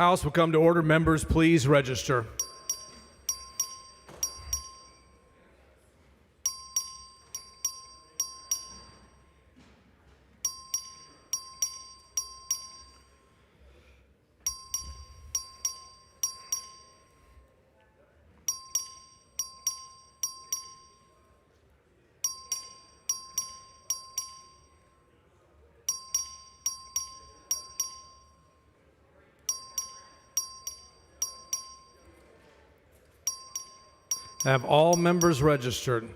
House will come to order. Members, please register. Have all members registered?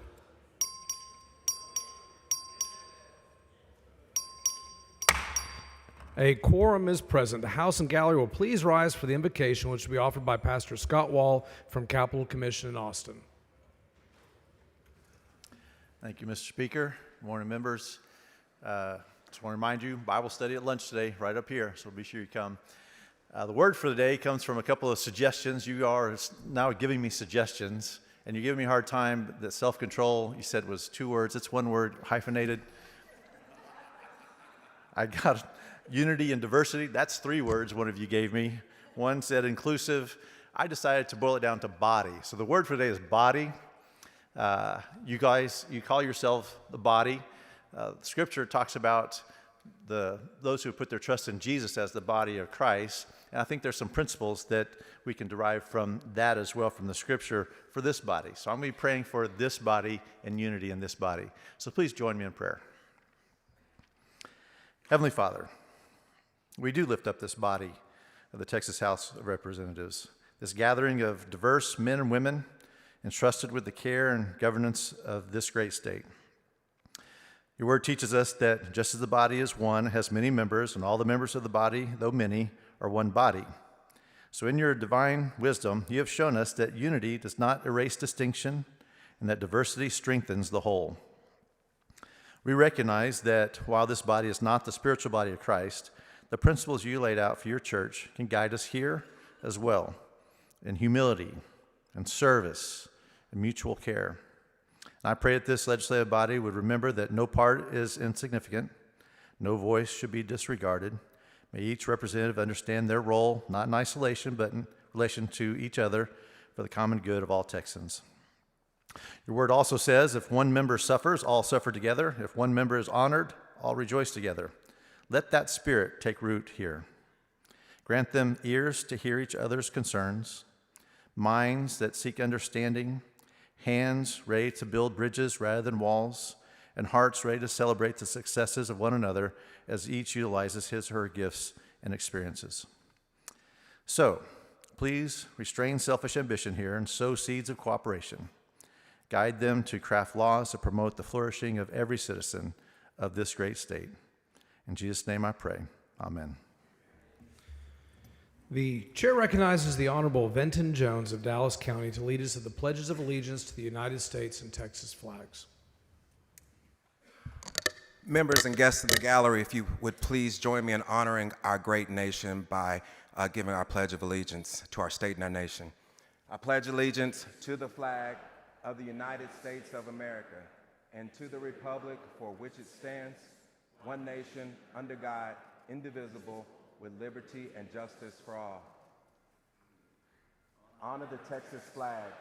A quorum is present. The House and Gallery will please rise for the invocation, which will be offered by Pastor Scott Wall from Capital Commission in Austin. Thank you, Mr. Speaker. Good morning, members. Just want to remind you, Bible study at lunch today, right up here, so be sure you come. The word for the day comes from a couple of suggestions. You are now giving me suggestions, and you're giving me a hard time that self-control, you said, was 2 words. It's 1 word, hyphenated. I got unity and diversity. That's 3 words one of you gave me. One said inclusive. I decided to boil it down to body. So the word for today is body. You guys, you call yourself the body. Scripture talks about those who put their trust in Jesus as the body of Christ. And I think there's some principles that we can derive from that as well from the Scripture for this body. So I'm going to be praying for this body and unity in this body. So please join me in prayer. Heavenly Father, we do lift up this body of the Texas House of Representatives, this gathering of diverse men and women entrusted with the care and governance of this great state. Your word teaches us that just as the body is one, has many members, and all the members of the body, though many, are one body. So in your divine wisdom, you have shown us that unity does not erase distinction and that diversity strengthens the whole. We recognize that while this body is not the spiritual body of Christ, the principles you laid out for your church can guide us here as well in humility and service and mutual care. And I pray that this legislative body would remember that no part is insignificant, no voice should be disregarded. May each representative understand their role, not in isolation, but in relation to each other for the common good of all Texans. Your word also says, if one member suffers, all suffer together. If one member is honored, all rejoice together. Let that spirit take root here. Grant them ears to hear each other's concerns, minds that seek understanding, hands ready to build bridges rather than walls, and hearts ready to celebrate the successes of one another as each utilizes his or her gifts and experiences. So, please restrain selfish ambition here and sow seeds of cooperation. Guide them to craft laws that promote the flourishing of every citizen of this great state. In Jesus' name I pray. Amen. The chair recognizes the Honorable Venton Jones of Dallas County to lead us to the pledges of allegiance to the United States and Texas flags. Members and guests of the gallery, if you would please join me in honoring our great nation by giving our pledge of allegiance to our state and our nation. I pledge allegiance to the flag of the United States of America and to the republic for which it stands, one nation, under God, indivisible, with liberty and justice for all. Honor the Texas flag.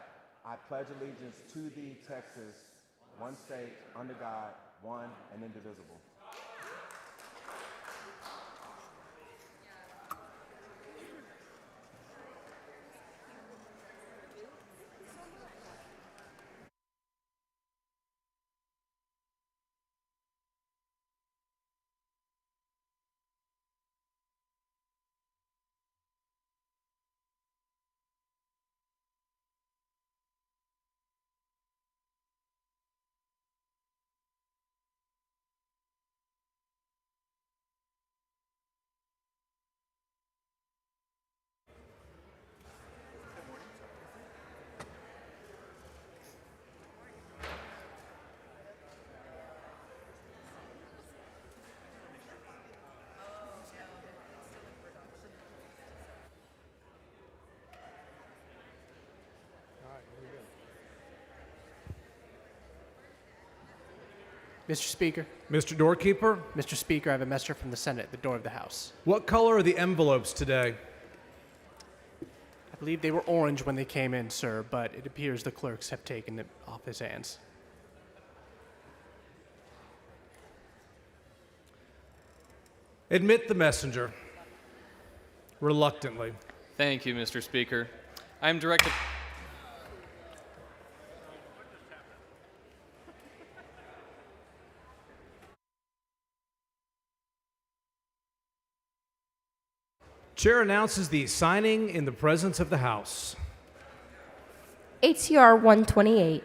I pledge allegiance to thee, Texas, one state, under God, one and indivisible. Mr. Speaker. Mr. Doorkeeper, Mr. Speaker, I have a messenger from the Senate at the door of the House. what color are the envelopes today? believe they were orange when they came in, sir, but it appears the clerks have taken it off his hands. Admit the messenger. Reluctantly. Thank you, Mr. Speaker. I am directed. Chair announces the signing in the presence of the House. ATR 128.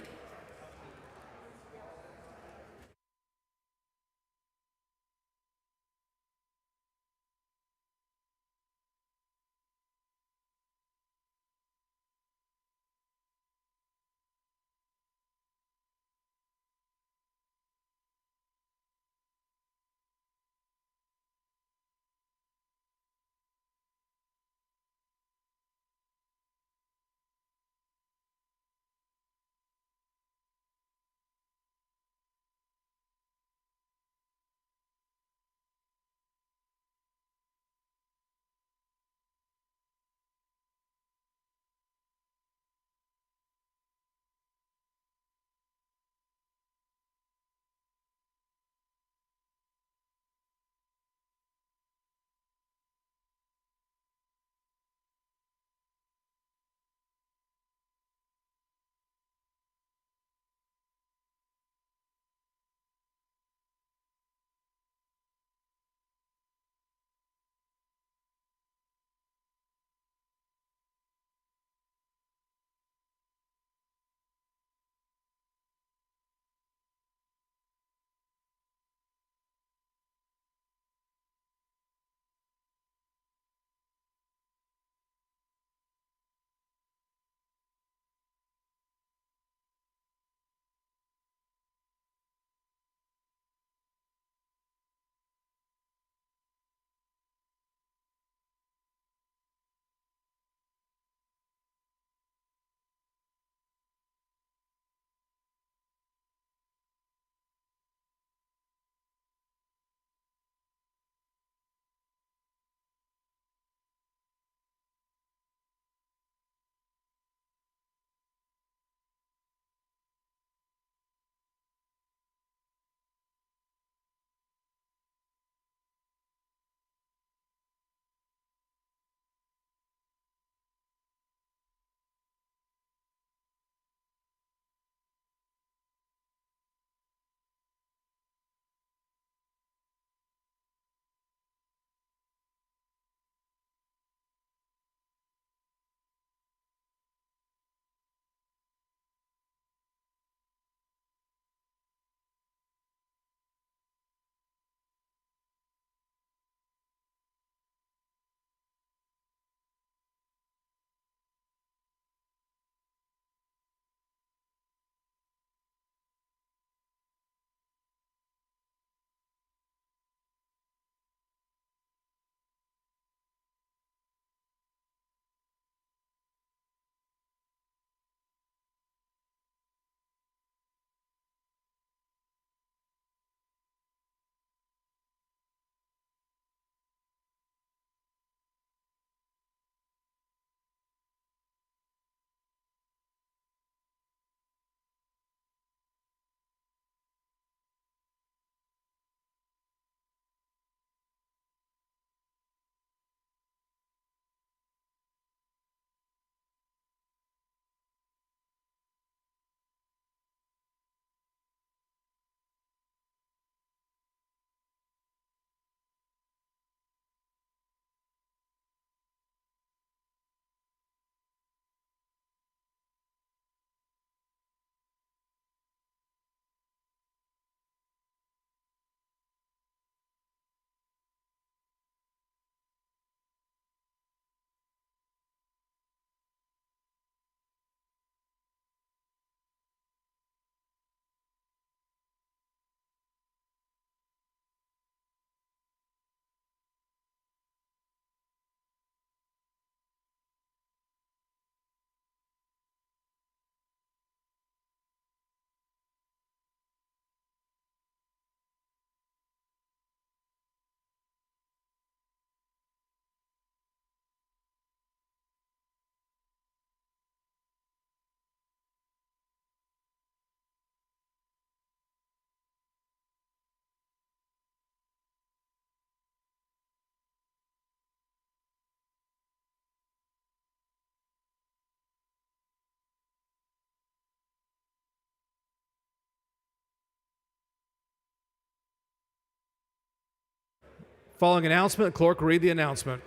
Following announcement, clerk will read the announcement.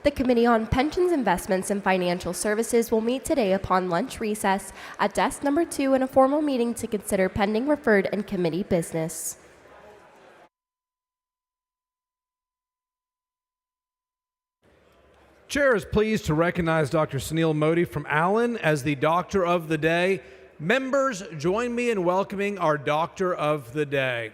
The Committee on Pensions, Investments, and Financial Services will meet today upon lunch recess at desk number 2 in a formal meeting to consider pending referred and committee business. Chair is pleased to recognize Dr. Sunil Modi from Allen as the Doctor of the Day. Members, join me in welcoming our Doctor of the Day.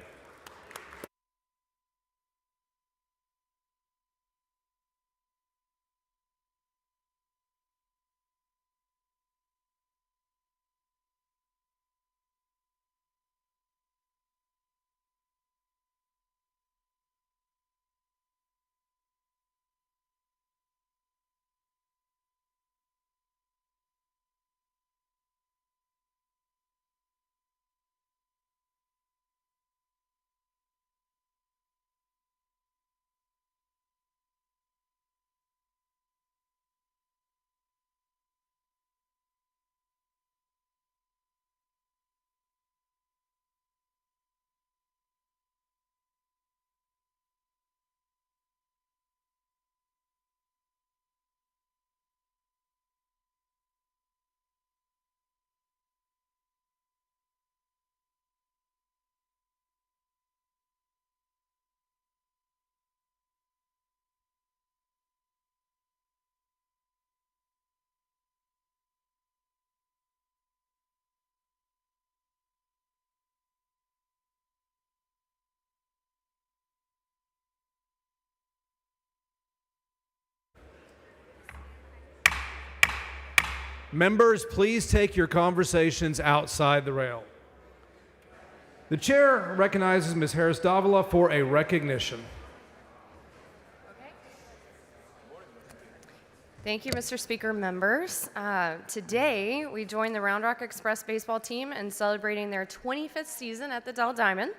Members, please take your conversations outside the rail. The chair recognizes Ms. Harris Davila for a recognition. Thank you, Mr. Speaker, members. Today, we join the Round Rock Express baseball team in celebrating their 25th season at the Dell Diamond.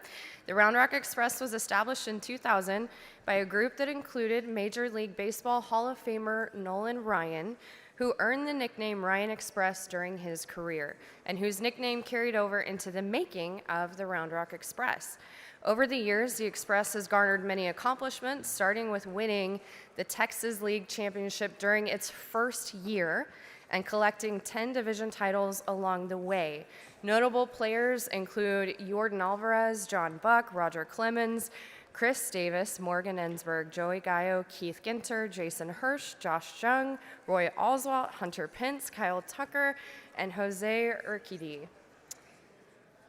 The Round Rock Express was established in 2000 by a group that included Major League Baseball Hall of Famer Nolan Ryan, who earned the nickname Ryan Express during his career, and whose nickname carried over into the making of the Round Rock Express. Over the years, the Express has garnered many accomplishments, starting with winning the Texas League Championship during its first year and collecting 10 division titles along the way. Notable players include Yordan Alvarez, John Buck, Roger Clemens, Chris Davis, Morgan Ensberg, Joey Gallo, Keith Ginter, Jason Hirsch, Josh Jung, Roy Oswalt, Hunter Pence, Kyle Tucker, and Jose Urquidy.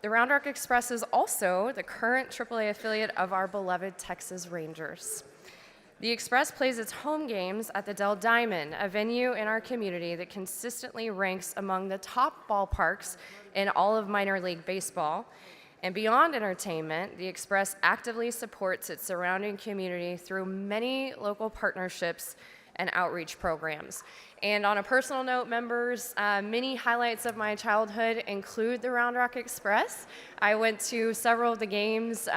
The Round Rock Express is also the current AAA affiliate of our beloved Texas Rangers. The Express plays its home games at the Dell Diamond, a venue in our community that consistently ranks among the top ballparks in all of minor league baseball. And beyond entertainment, the Express actively supports its surrounding community through many local partnerships and outreach programs. And on a personal note, members, many highlights of my childhood include the Round Rock Express. I went to several of the games,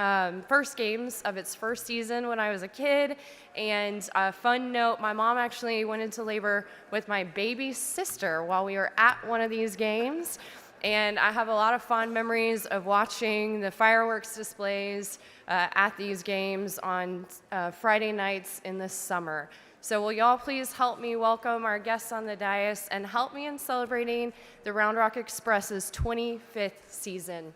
first games of its first season when I was a kid. And a fun note, my mom actually went into labor with my baby sister while we were at one of these games. And I have a lot of fond memories of watching the fireworks displays at these games on Friday nights in the summer. So will y'all please help me welcome our guests on the dais and help me in celebrating the Round Rock Express's 25th season.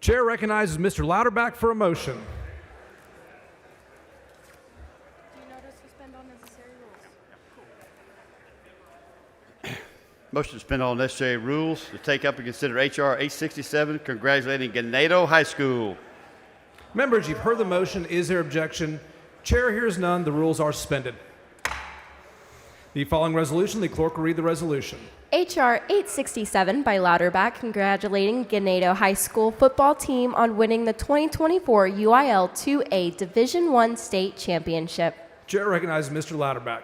Chair recognizes Mr. Louderback for a motion. Motion to suspend all necessary rules to take up and consider H.R. 867, congratulating Ganado High School. Members, you've heard the motion. Is there objection? Chair hears none. The rules are suspended. The following resolution, the clerk will read the resolution. H.R. 867 by Louderback congratulating Ganado High School football team on winning the 2024 UIL 2A Division I state championship. Chair recognizes Mr. Louderback.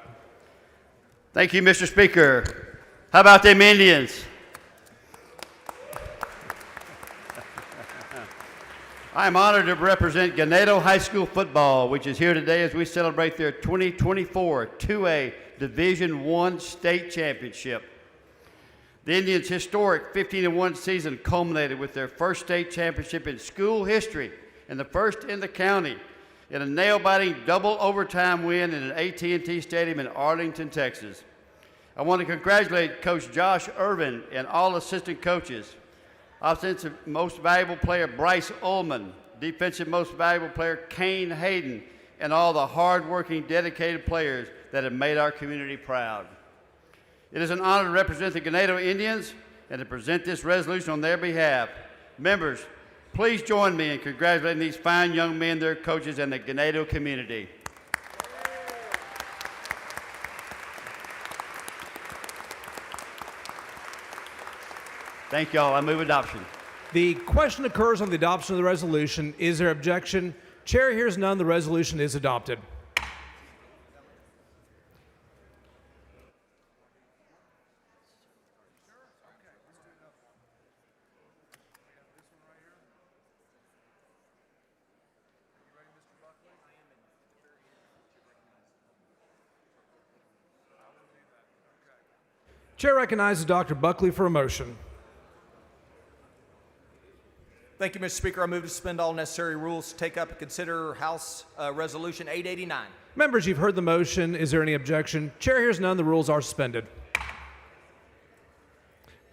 Thank you, Mr. Speaker. How about them Indians? I am honored to represent Ganado High School football, which is here today as we celebrate their 2024 2A Division I state championship. The Indians' historic 15-1 season culminated with their first state championship in school history and the first in the county in a nail-biting double overtime win in an AT&T Stadium in Arlington, Texas. I want to congratulate Coach Josh Irvin and all assistant coaches, offensive most valuable player Bryce Ullman, defensive most valuable player Kane Hayden, and all the hard-working, dedicated players that have made our community proud. It is an honor to represent the Ganado Indians and to present this resolution on their behalf. Members, please join me in congratulating these fine young men, their coaches, and the Ganado community. Thank y'all. I move adoption. The question occurs on the adoption of the resolution. Is there objection? Chair hears none. The resolution is adopted. Chair recognizes Dr. Buckley for a motion. Thank you, Mr. Speaker. I move to suspend all necessary rules to take up and consider House Resolution 889. Members, you've heard the motion. Is there any objection? Chair hears none. The rules are suspended.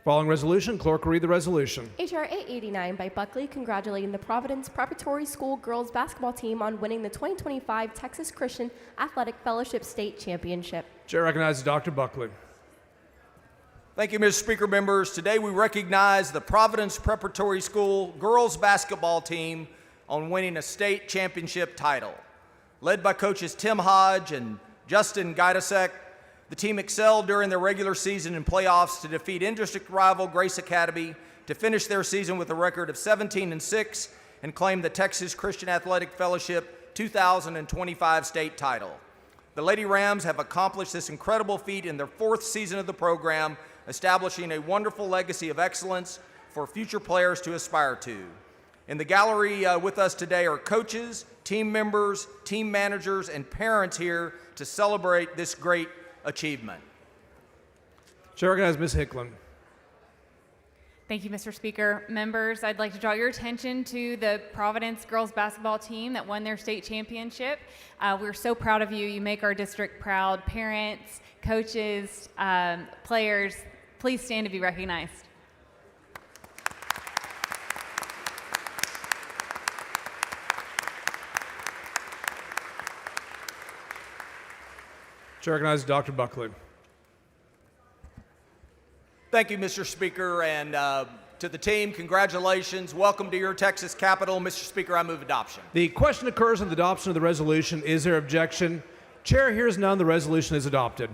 Following resolution, clerk will read the resolution. H.R. 889 by Buckley congratulating the Providence Preparatory School girls basketball team on winning the 2025 Texas Christian Athletic Fellowship State Championship. Chair recognizes Dr. Buckley. Thank you, Mr. Speaker. Members, today we recognize the Providence Preparatory School girls basketball team on winning a state championship title. Led by coaches Tim Hodge and Justin Gaidasek, the team excelled during their regular season and playoffs to defeat in-district rival Grace Academy to finish their season with a record of 17-6 and claim the Texas Christian Athletic Fellowship 2025 state title. The Lady Rams have accomplished this incredible feat in their fourth season of the program, establishing a wonderful legacy of excellence for future players to aspire to. In the gallery with us today are coaches, team members, team managers, and parents here to celebrate this great achievement. Chair recognizes Ms. Hicklin. Thank you, Mr. Speaker. Members, I'd like to draw your attention to the Providence girls basketball team that won their state championship. We're so proud of you. You make our district proud. Parents, coaches, players, please stand to be recognized. Chair recognizes Dr. Buckley. Thank you, Mr. Speaker, and to the team, congratulations. Welcome to your Texas capital. Mr. Speaker, I move adoption. The question occurs on the adoption of the resolution. Is there objection? Chair hears none. The resolution is adopted.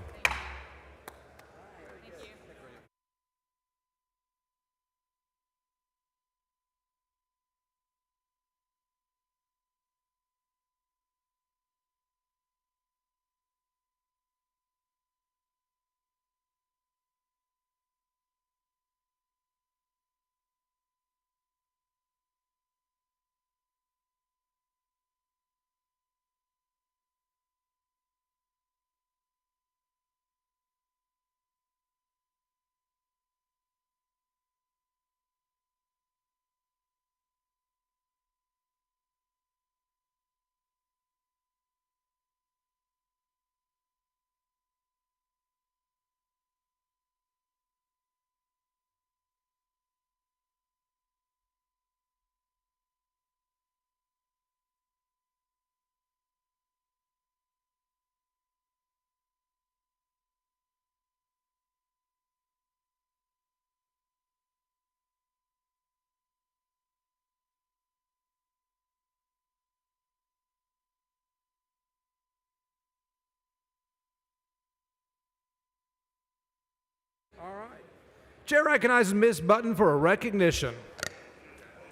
All right. Chair recognizes Ms. Button for a recognition.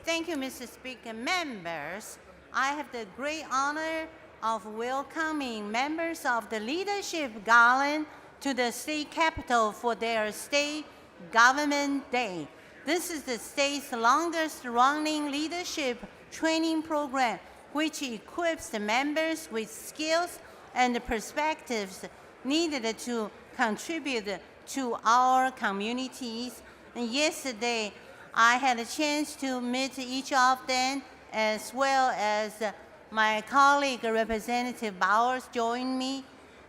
Thank you, Mr. Speaker. Members, I have the great honor of welcoming members of the Leadership Garland to the state capitol for their State Government Day. This is the state's longest-running leadership training program, which equips the members with skills and perspectives needed to contribute to our communities. And yesterday, I had a chance to meet each of them, as well as my colleague, Representative Bowers, joined me.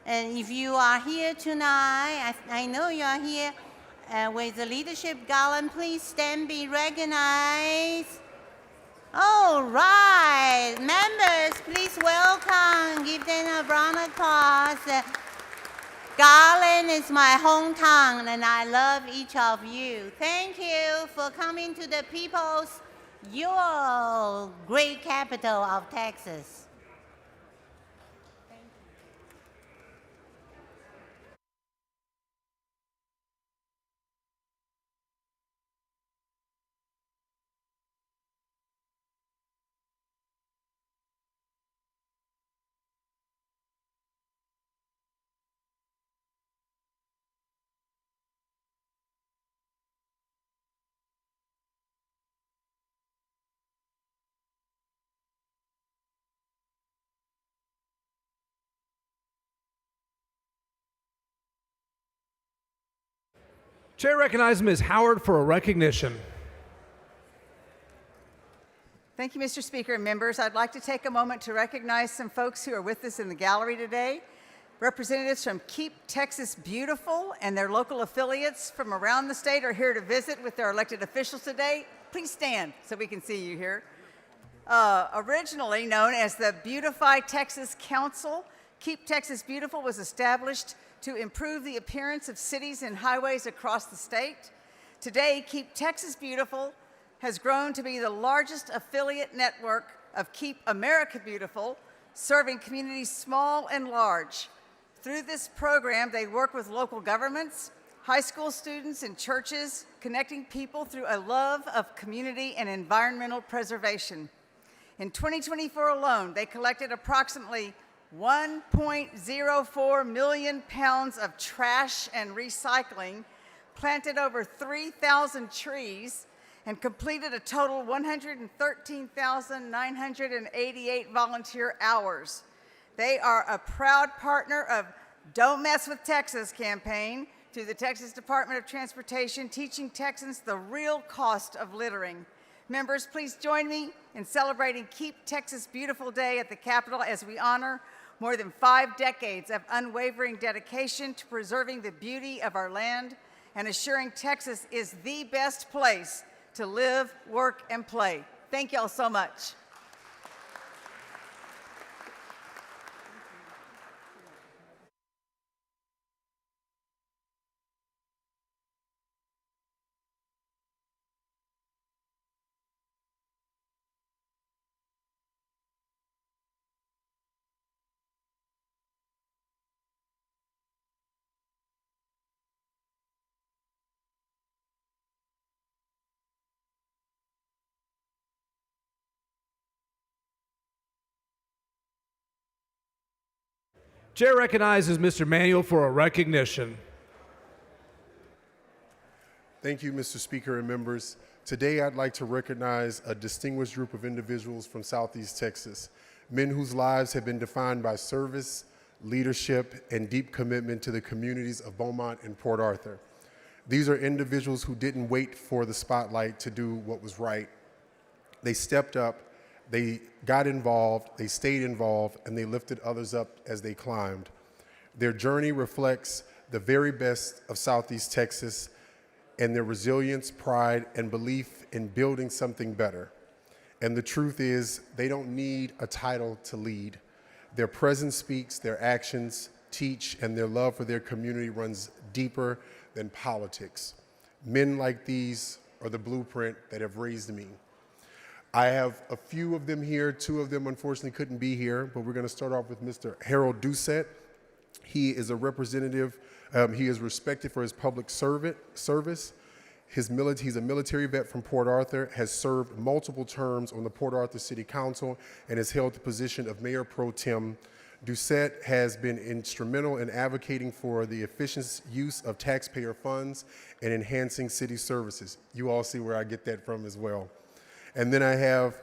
And if you are here tonight, I know you are here with the Leadership Garland, please stand, be recognized. All right, members, please welcome, give them a round of applause. Garland is my hometown, and I love each of you. Thank you for coming to the people's, your great capital of Texas. Chair recognizes Ms. Howard for a recognition. Thank you, Mr. Speaker and members. I'd like to take a moment to recognize some folks who are with us in the gallery today. Representatives from Keep Texas Beautiful and their local affiliates from around the state are here to visit with their elected officials today. Please stand so we can see you here. Originally known as the Beautify Texas Council, Keep Texas Beautiful was established to improve the appearance of cities and highways across the state. Today, Keep Texas Beautiful has grown to be the largest affiliate network of Keep America Beautiful, serving communities small and large. Through this program, they work with local governments, high school students, and churches, connecting people through a love of community and environmental preservation. In 2024 alone, they collected approximately 1.04 million pounds of trash and recycling, planted over 3,000 trees, and completed a total 113,988 volunteer hours. They are a proud partner of Don't Mess with Texas campaign through the Texas Department of Transportation, teaching Texans the real cost of littering. Members, please join me in celebrating Keep Texas Beautiful Day at the Capitol as we honor more than 5 decades of unwavering dedication to preserving the beauty of our land and assuring Texas is the best place to live, work, and play. Thank y'all so much. Chair recognizes Mr. Manuel for a recognition. Thank you, Mr. Speaker and members. Today, I'd like to recognize a distinguished group of individuals from Southeast Texas, men whose lives have been defined by service, leadership, and deep commitment to the communities of Beaumont and Port Arthur. These are individuals who didn't wait for the spotlight to do what was right. They stepped up, they got involved, they stayed involved, and they lifted others up as they climbed. Their journey reflects the very best of Southeast Texas and their resilience, pride, and belief in building something better. And the truth is, they don't need a title to lead. Their presence speaks, their actions teach, and their love for their community runs deeper than politics. Men like these are the blueprint that have raised me. I have a few of them here. 2 of them, unfortunately, couldn't be here, but we're going to start off with Mr. Harold Doucette. He is a representative He is respected for his public service. He's a military vet from Port Arthur, has served multiple terms on the Port Arthur City Council, and has held the position of Mayor Pro Tem. Doucette has been instrumental in advocating for the efficient use of taxpayer funds and enhancing city services. You all see where I get that from as well. And then I have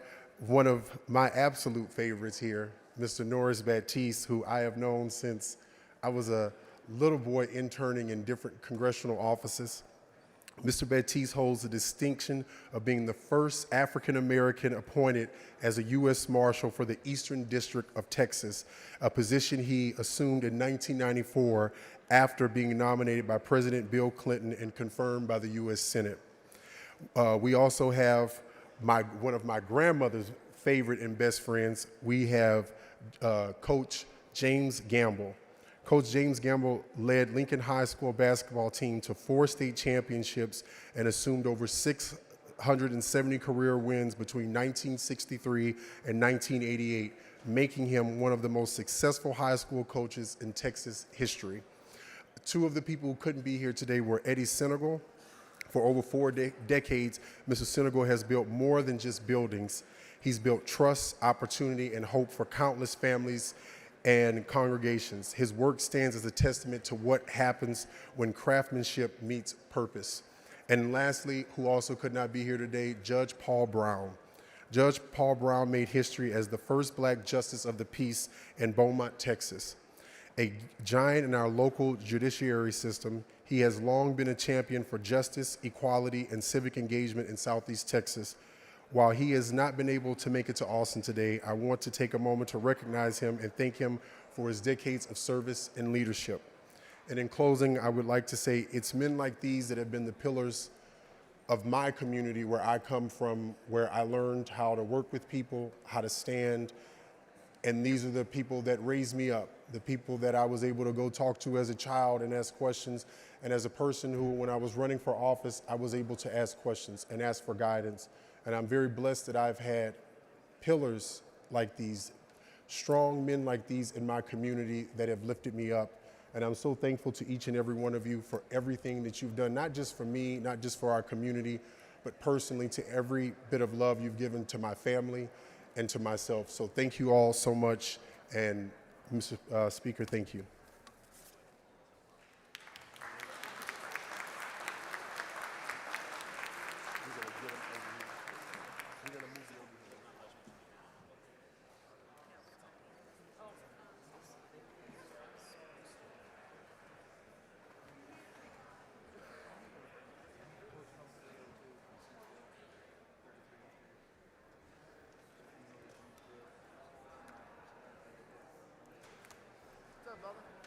one of my absolute favorites here, Mr. Norris Baptiste, who I have known since I was a little boy interning in different congressional offices. Mr. Baptiste holds the distinction of being the first African American appointed as a U.S. Marshal for the Eastern District of Texas, a position he assumed in 1994 after being nominated by President Bill Clinton and confirmed by the U.S. Senate. We also have one of my grandmother's favorite and best friends. We have Coach James Gamble. Coach James Gamble led Lincoln High School basketball team to 4 state championships and assumed over 670 career wins between 1963 and 1988, making him one of the most successful high school coaches in Texas history. 2 of the people who couldn't be here today were Eddie Senegal. For over 4 decades, Mr. Senegal has built more than just buildings. He's built trust, opportunity, and hope for countless families and congregations. His work stands as a testament to what happens when craftsmanship meets purpose. And lastly, who also could not be here today, Judge Paul Brown. Judge Paul Brown made history as the first black justice of the peace in Beaumont, Texas. A giant in our local judiciary system, he has long been a champion for justice, equality, and civic engagement in Southeast Texas. While he has not been able to make it to Austin today, I want to take a moment to recognize him and thank him for his decades of service and leadership. And in closing, I would like to say it's men like these that have been the pillars of my community where I come from, where I learned how to work with people, how to stand, and these are the people that raised me up, the people that I was able to go talk to as a child and ask questions, and as a person who, when I was running for office, I was able to ask questions and ask for guidance. And I'm very blessed that I've had pillars like these, strong men like these in my community that have lifted me up. And I'm so thankful to each and every one of you for everything that you've done, not just for me, not just for our community, but personally to every bit of love you've given to my family and to myself. So thank you all so much. And Mr. Speaker, thank you. Brother.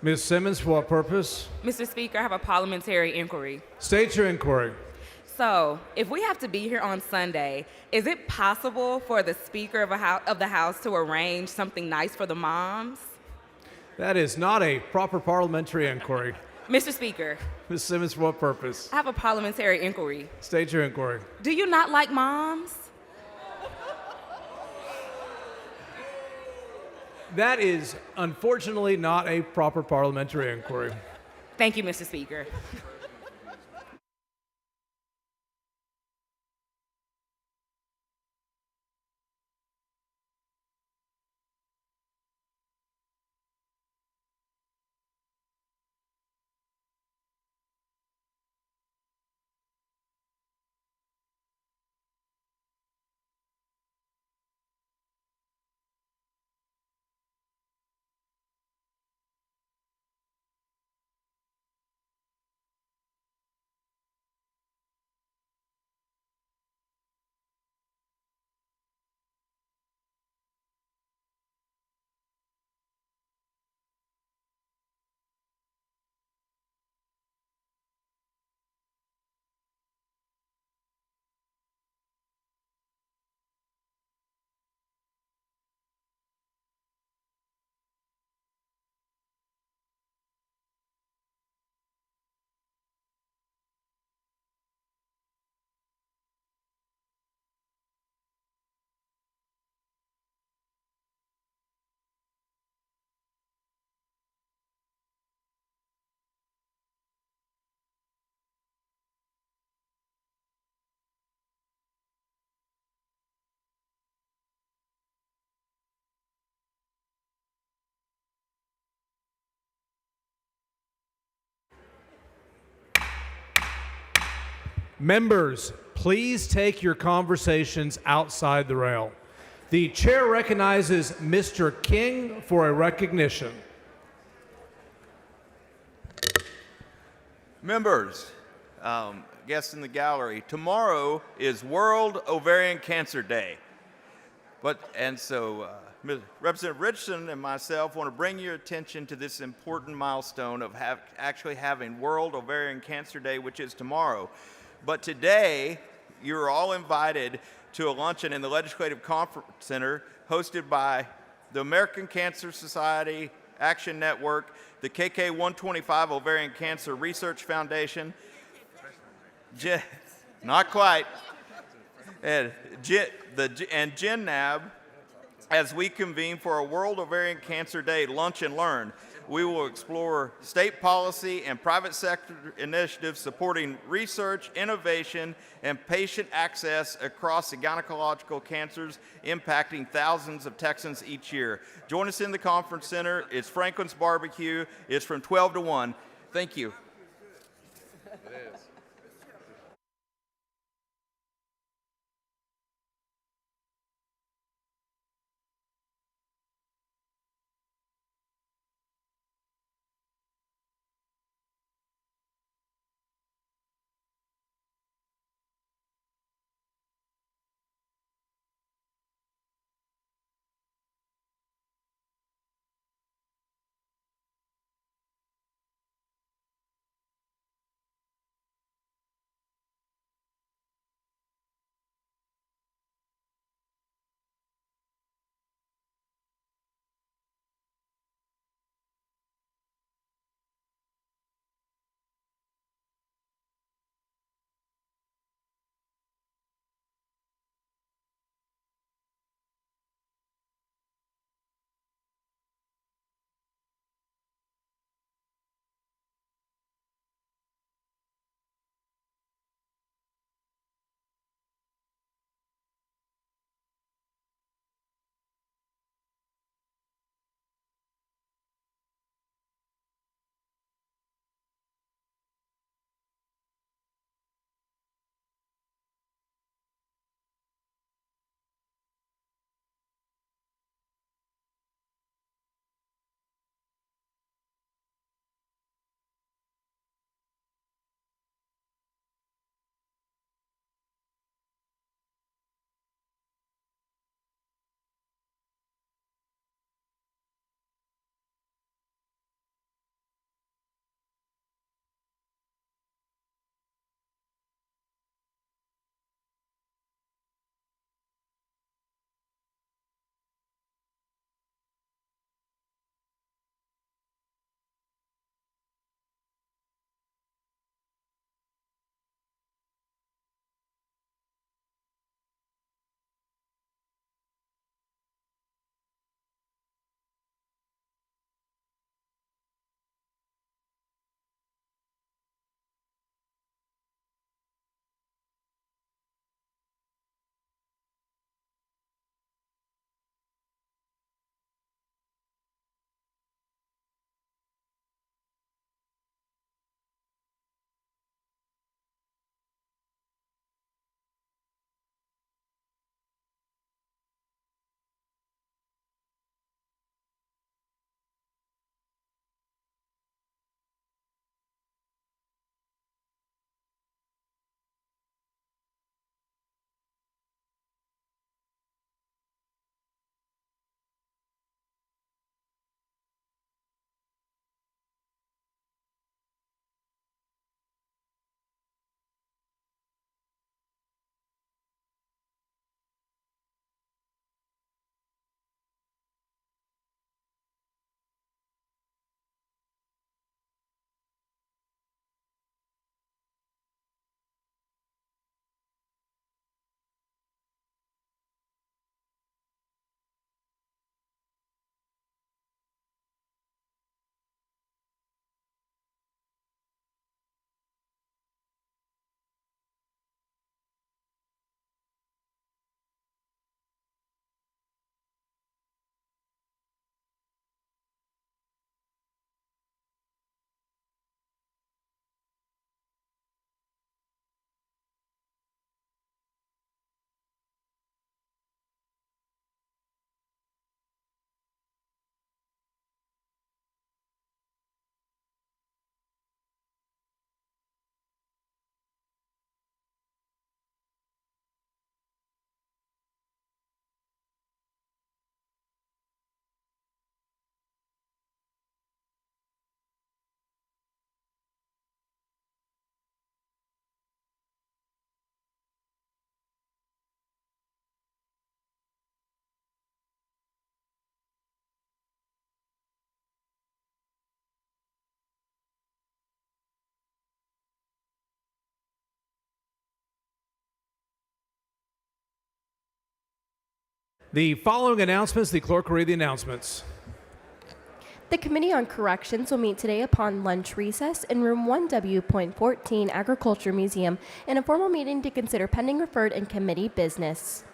Ms. Simmons, for what purpose? Mr. Speaker, I have a parliamentary inquiry. State your inquiry. So, if we have to be here on Sunday, is it possible for the Speaker of the House to arrange something nice for the moms? That is not a proper parliamentary inquiry. Mr. Speaker, Ms. Simmons, for what purpose? I have a parliamentary inquiry. State your inquiry. Do you not like moms? That is unfortunately not a proper parliamentary inquiry. Thank you, Mr. Speaker. Members, please take your conversations outside the rail. The chair recognizes Mr. King for a recognition. Members, guests in the gallery, tomorrow is World Ovarian Cancer Day. Representative Richardson and myself want to bring your attention to this important milestone of actually having World Ovarian Cancer Day, which is tomorrow. But today, you're all invited to a luncheon in the Legislative Conference Center hosted by the American Cancer Society Action Network, the KK 125 Ovarian Cancer Research Foundation, not quite, and GenNab, as we convene for a World Ovarian Cancer Day Lunch and Learn. We will explore state policy and private sector initiatives supporting research, innovation, and patient access across the gynecological cancers impacting thousands of Texans each year. Join us in the conference center. It's Franklin's Barbecue. It's from 12 to 1. Thank you. The following announcements, the clerk will read the announcements. The Committee on Corrections will meet today upon lunch recess in room 1W.14 Agriculture Museum in a formal meeting to consider pending referred and committee business.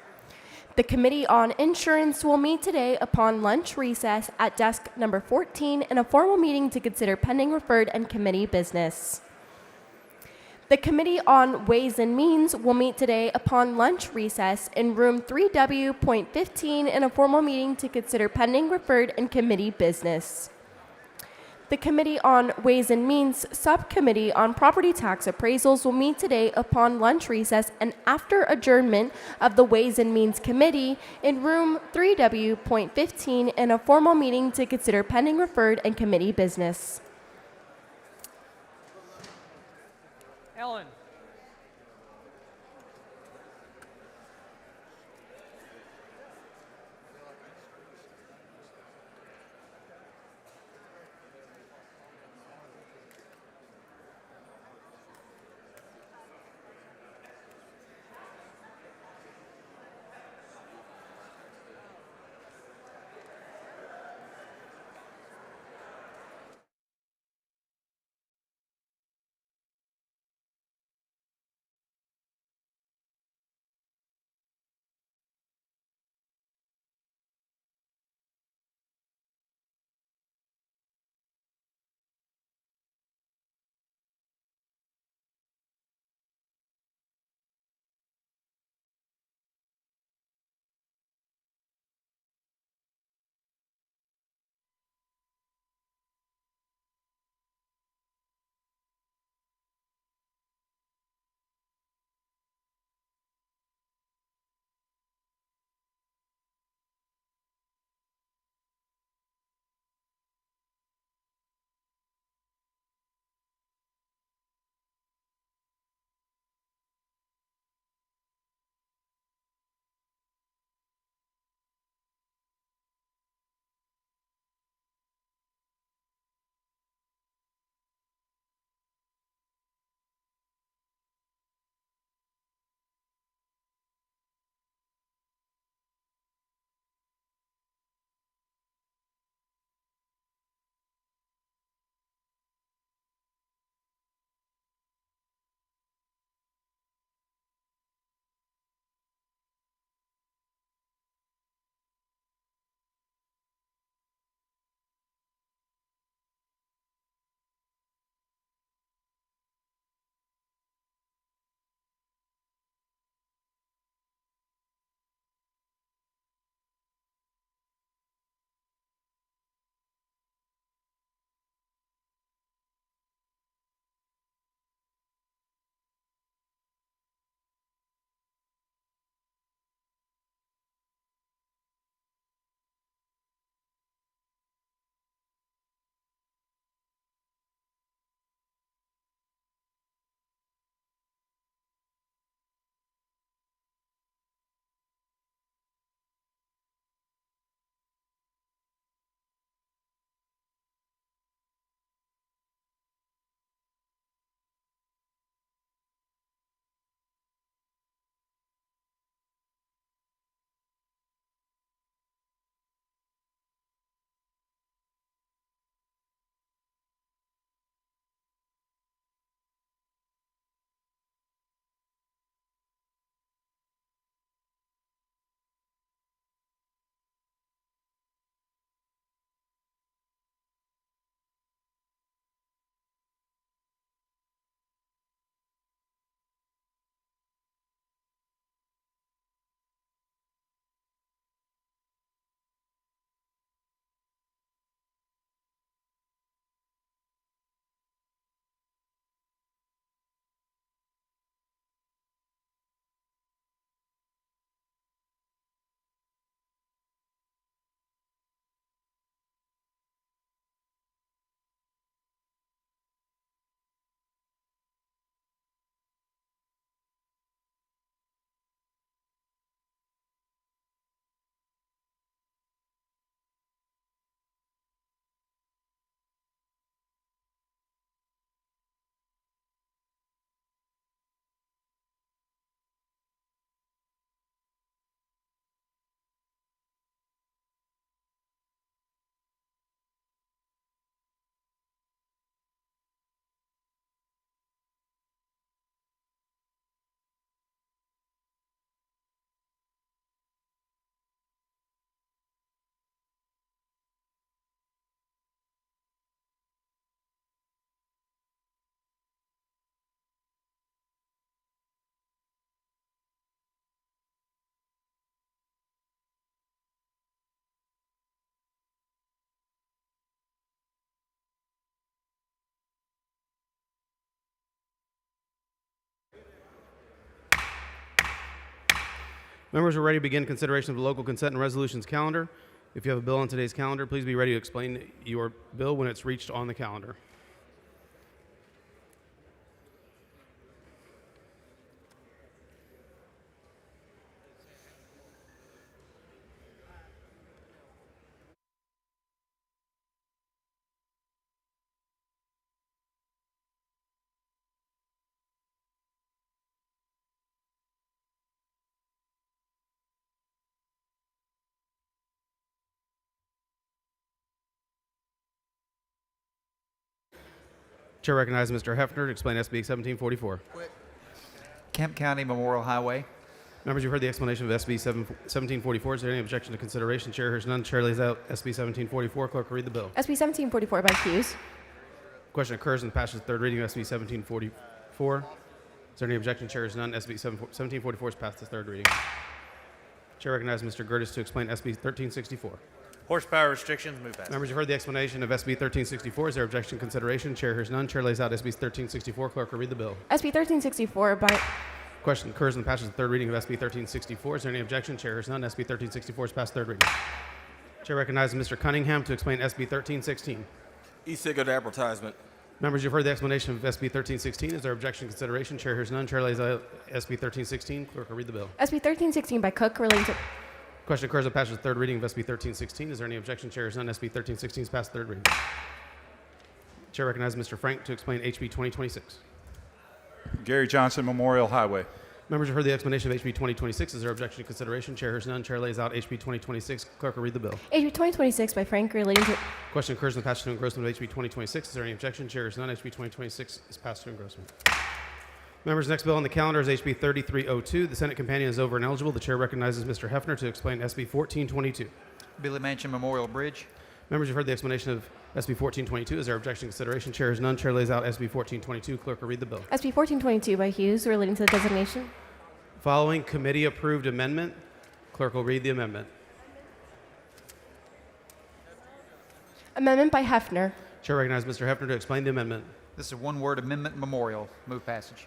The Committee on Insurance will meet today upon lunch recess at desk number 14 in a formal meeting to consider pending referred and committee business. The Committee on Ways and Means will meet today upon lunch recess in room 3W.15 in a formal meeting to consider pending referred and committee business. The Committee on Ways and Means Subcommittee on Property Tax Appraisals will meet today upon lunch recess and after adjournment of the Ways and Means Committee in room 3W.15 in a formal meeting to consider pending referred and committee business. Ellen. Members are ready to begin consideration of the local consent and resolutions calendar. If you have a bill on today's calendar, please be ready to explain your bill when it's reached on the calendar. Chair recognizes Mr. Hefner to explain SB 1744. Kemp County Memorial Highway. Members, you've heard the explanation of SB 1744. Is there any objection to consideration? Chair hears none. Chair lays out SB 1744. Clerk will read the bill. SB 1744 by Hughes. Question occurs and passes third reading of SB 1744. Is there any objection? Chair hears none. SB 1744 is passed the third reading. Chair recognizes Mr. Gertis to explain SB 1364. Horsepower restrictions, move passage. Members, you've heard the explanation of SB 1364. Is there objection to consideration? Chair hears none. Chair lays out SB 1364. Clerk will read the bill. SB 1364 by Question occurs and passes the third reading of SB 1364. Is there any objection? Chair hears none. SB 1364 is passed third reading. Chair recognizes Mr. Cunningham to explain SB 1316. E-cigarette advertisement. Members, you've heard the explanation of SB 1316. Is there objection to consideration? Chair hears none. Chair lays out SB 1316. Clerk will read the bill. SB 1316 by Cook relating to Question occurs and passes the third reading of SB 1316. Is there any objection? Chair hears none. SB 1316 is passed third reading. Chair recognizes Mr. Frank to explain HB 2026. Gary Johnson Memorial Highway. Members have heard the explanation of HB 2026. Is there objection to consideration? Chair hears none. Chair lays out HB 2026. Clerk will read the bill. HB 2026 by Frank relating to Question occurs and passes to engrossment of HB 2026. Is there any objection? Chair hears none. HB 2026 is passed to engrossment. Members, next bill on the calendar is HB 3302. The Senate companion is over and eligible. The chair recognizes Mr. Hefner to explain SB 1422. Billy Mansion Memorial Bridge. Members, you've heard the explanation of SB 1422. Is there objection to consideration? Chair hears none. Chair lays out SB 1422. Clerk will read the bill. SB 1422 by Hughes relating to the designation. Following committee-approved amendment, clerk will read the amendment. Amendment by Hefner. Chair recognizes Mr. Hefner to explain the amendment. This is a one-word amendment memorial. Move passage.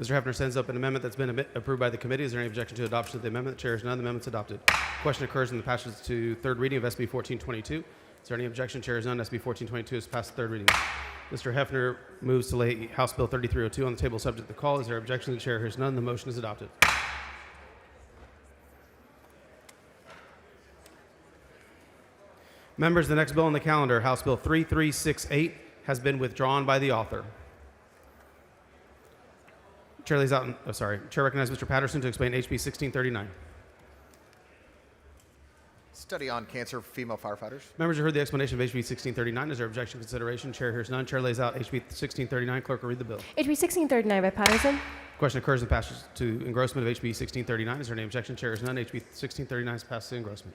Mr. Hefner sends up an amendment that's been approved by the committee. Is there any objection to adoption of the amendment? Chair hears none. The amendment's adopted. Question occurs in the passage to third reading of SB 1422. Is there any objection? Chair hears none. SB 1422 is passed third reading. Mr. Hefner moves to lay House Bill 3302 on the table subject to the call. Is there objection? The chair hears none. The motion is adopted. Members, the next bill on the calendar, House Bill 3368, has been withdrawn by the author. Chair lays out, Chair recognizes Mr. Patterson to explain HB 1639. Study on cancer for female firefighters. Members, you heard the explanation of HB 1639. Is there objection to consideration? Chair hears none. Chair lays out HB 1639. Clerk will read the bill. HB 1639 by Patterson. Question occurs and passes to engrossment of HB 1639. Is there any objection? Chair hears none. HB 1639 is passed to engrossment.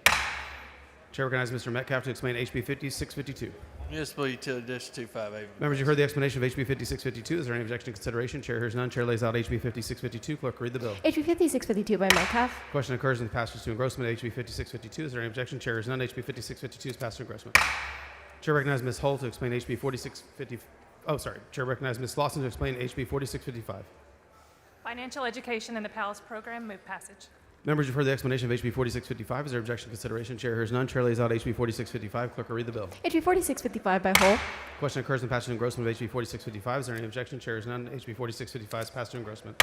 Chair recognizes Mr. Metcalf to explain HB 5652. Municipal Utility District 258. Members, you heard the explanation of HB 5652. Is there any objection to consideration? Chair hears none. Chair lays out HB 5652. Clerk will read the bill. HB 5652 by Metcalf. Question occurs and passes to engrossment of HB 5652. Is there any objection? Chair hears none. HB 5652 is passed to engrossment. Chair recognizes Ms. Hull to explain HB 4650. Chair recognizes Ms. Lawson to explain HB 4655. Financial education in the PALS program, move passage. Members, you've heard the explanation of HB 4655. Is there objection to consideration? Chair hears none. Chair lays out HB 4655. Clerk will read the bill. HB 4655 by Hull. Question occurs and passes to engrossment of HB 4655. Is there any objection? Chair hears none. HB 4655 is passed to engrossment.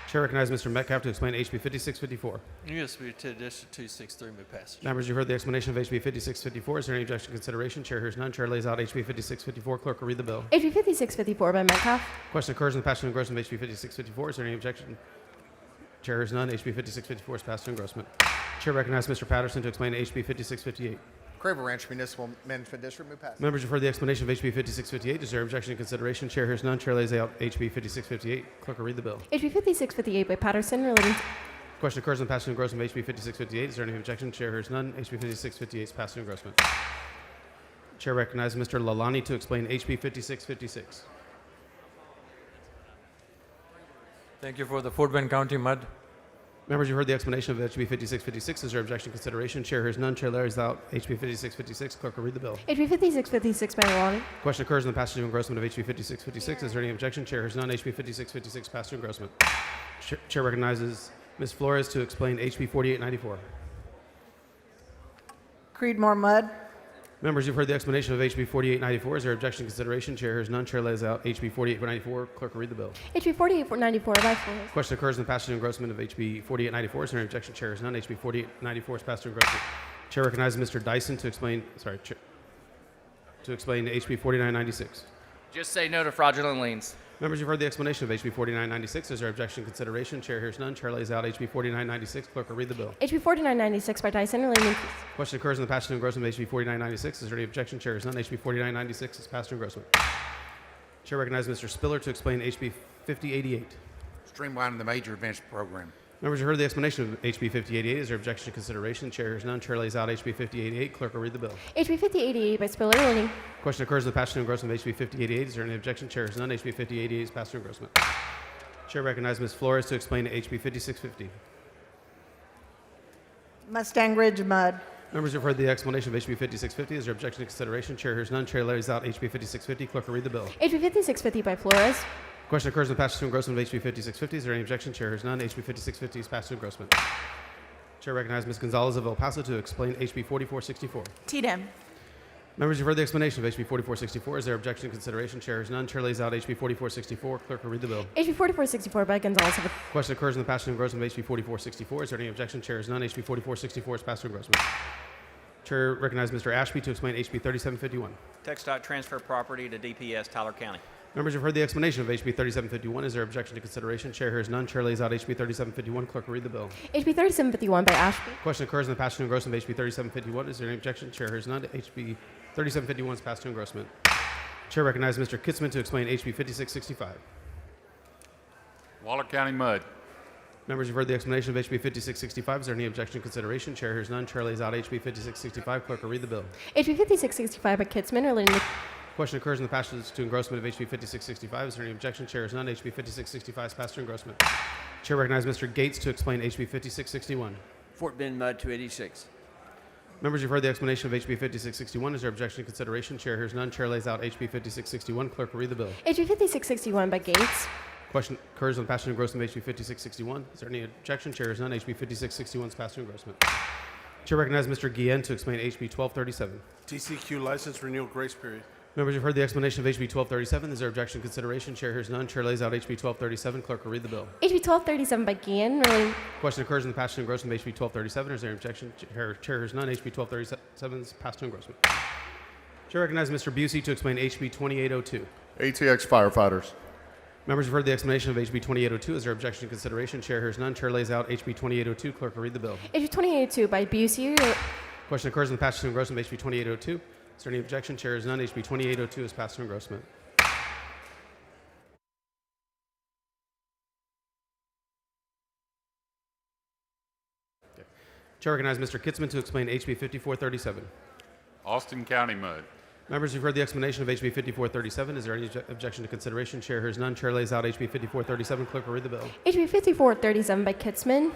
Chair recognizes Mr. Metcalf to explain HB 5654. Municipal Utility District 263, move passage. Members, you've heard the explanation of HB 5654. Is there any objection to consideration? Chair hears none. Chair lays out HB 5654. Clerk will read the bill. HB 5654 by Metcalf. Question occurs and passes to engrossment of HB 5654. Is there any objection? Chair hears none. HB 5654 is passed to engrossment. Chair recognizes Mr. Patterson to explain HB 5658. Craver Ranch Municipal Management District, move passage. Members, you've heard the explanation of HB 5658. Is there objection to consideration? Chair hears none. Chair lays out HB 5658. Clerk will read the bill. HB 5658 by Patterson relating to Question occurs and passes to engrossment of HB 5658. Is there any objection? Chair hears none. HB 5658 is passed to engrossment. Chair recognizes Mr. Lalani to explain HB 5656. Thank you for the Fort Bend County MUD. Members, you heard the explanation of HB 5656. Is there objection to consideration? Chair hears none. Chair lays out HB 5656. Clerk will read the bill. HB 5656 by Lalani. Question occurs in the passage of engrossment of HB 5656. Is there any objection? Chair hears none. HB 5656 passed to engrossment. Chair recognizes Ms. Flores to explain HB 4894. Creedmoor Mudd. Members, you've heard the explanation of HB 4894. Is there objection to consideration? Chair hears none. Chair lays out HB 4894. Clerk will read the bill. HB 4894 by Flores. Question occurs in the passage and engrossment of HB 4894. Is there any objection? Chair hears none. HB 4894 is passed to engrossment. Chair recognizes Mr. Dyson to explain. To explain HB 4996. Just say no to fraudulent liens. Members, you've heard the explanation of HB 4996. Is there objection to consideration? Chair hears none. Chair lays out HB 4996. Clerk will read the bill. HB 4996 by Dyson and Lehman. Question occurs in the passage and engrossment of HB 4996. Is there any objection? Chair hears none. HB 4996 is passed to engrossment. Chair recognizes Mr. Spiller to explain HB 5088. Streamlining the major events program. Members, you heard the explanation of HB 5088. Is there objection to consideration? Chair hears none. Chair lays out HB 5088. Clerk will read the bill. HB 5088 by Spiller and Lenny. Question occurs in the passage and engrossment of HB 5088. Is there any objection? Chair hears none. HB 5088 is passed to engrossment. Chair recognizes Ms. Flores to explain HB 5650. Mustang Ridge Mudd. Members, you've heard the explanation of HB 5650. Is there objection to consideration? Chair hears none. Chair lays out HB 5650. Clerk will read the bill. HB 5650 by Flores. Question occurs in the passage to engrossment of HB 5650. Is there any objection? Chair hears none. HB 5650 is passed to engrossment. Chair recognizes Ms. Gonzalez of El Paso to explain HB 4464. T-Dem. Members, you've heard the explanation of HB 4464. Is there objection to consideration? Chair hears none. Chair lays out HB 4464. Clerk will read the bill. HB 4464 by Gonzalez. Question occurs in the passage to engrossment of HB 4464. Is there any objection? Chair hears none. HB 4464 is passed to engrossment. Chair recognizes Mr. Ashby to explain HB 3751. TxDOT transfer property to DPS Tyler County. Members, you've heard the explanation of HB 3751. Is there objection to consideration? Chair hears none. Chair lays out HB 3751. Clerk will read the bill. HB 3751 by Ashby. Question occurs in the passage to engrossment of HB 3751. Is there any objection? Chair hears none. HB 3751 is passed to engrossment. Chair recognizes Mr. Kitzman to explain HB 5665. Waller County Mud. Members, you've heard the explanation of HB 5665. Is there any objection to consideration? Chair hears none. Chair lays out HB 5665. Clerk will read the bill. HB 5665 by Kitzman or Lenny. Question occurs in the passage to engrossment of HB 5665. Is there any objection? Chair hears none. HB 5665 is passed to engrossment. Chair recognizes Mr. Gates to explain HB 5661. Fort Bend Mud 286. Members, you've heard the explanation of HB 5661. Is there objection to consideration? Chair hears none. Chair lays out HB 5661. Clerk will read the bill. HB 5661 by Gates. Question occurs on the passage to engrossment of HB 5661. Is there any objection? Chair hears none. HB 5661 is passed to engrossment. Chair recognizes Mr. Guillen to explain HB 1237. TCQ license renewal grace period. Members, you've heard the explanation of HB 1237. Is there objection to consideration? Chair hears none. Chair lays out HB 1237. Clerk will read the bill. HB 1237 by Guillen or Lenny. Question occurs in the passage to engrossment of HB 1237. Is there an objection? Chair hears none. HB 1237 is passed to engrossment. Chair recognizes Mr. Busey to explain HB 2802. ATX firefighters. Members, you've heard the explanation of HB 2802. Is there objection to consideration? Chair hears none. Chair lays out HB 2802. Clerk will read the bill. HB 2802 by Busey. Question occurs in the passage to engrossment of HB 2802. Is there any objection? Chair hears none. HB 2802 is passed to engrossment. Chair recognizes Mr. Kitzman to explain HB 5437. Austin County Mud. Members, you've heard the explanation of HB 5437. Is there any objection to consideration? Chair hears none. Chair lays out HB 5437. Clerk will read the bill. HB 5437 by Kitzman.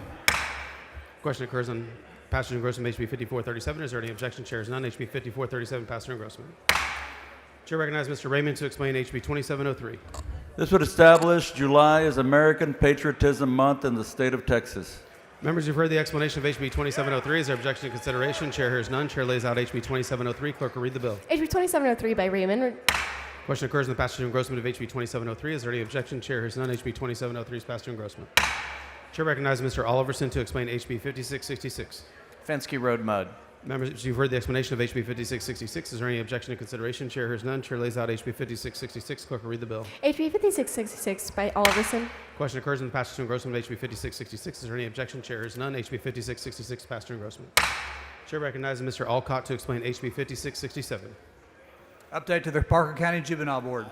Question occurs on passage to engrossment of HB 5437. Is there any objection? Chair hears none. HB 5437 passed to engrossment. Chair recognizes Mr. Raymond to explain HB 2703. This would establish July as American Patriotism Month in the state of Texas. Members, you've heard the explanation of HB 2703. Is there objection to consideration? Chair hears none. Chair lays out HB 2703. Clerk will read the bill. HB 2703 by Raymond. Question occurs in the passage to engrossment of HB 2703. Is there any objection? Chair hears none. HB 2703 is passed to engrossment. Chair recognizes Mr. Oliverson to explain HB 5666. Fensky Road Mud. Members, you've heard the explanation of HB 5666. Is there any objection to consideration? Chair hears none. Chair lays out HB 5666. Clerk will read the bill. HB 5666 by Oliverson. Question occurs in the passage to engrossment of HB 5666. Is there any objection? Chair hears none. HB 5666 passed to engrossment. Chair recognizes Mr. Alcott to explain HB 5667. Update to the Parker County Juvenile Board.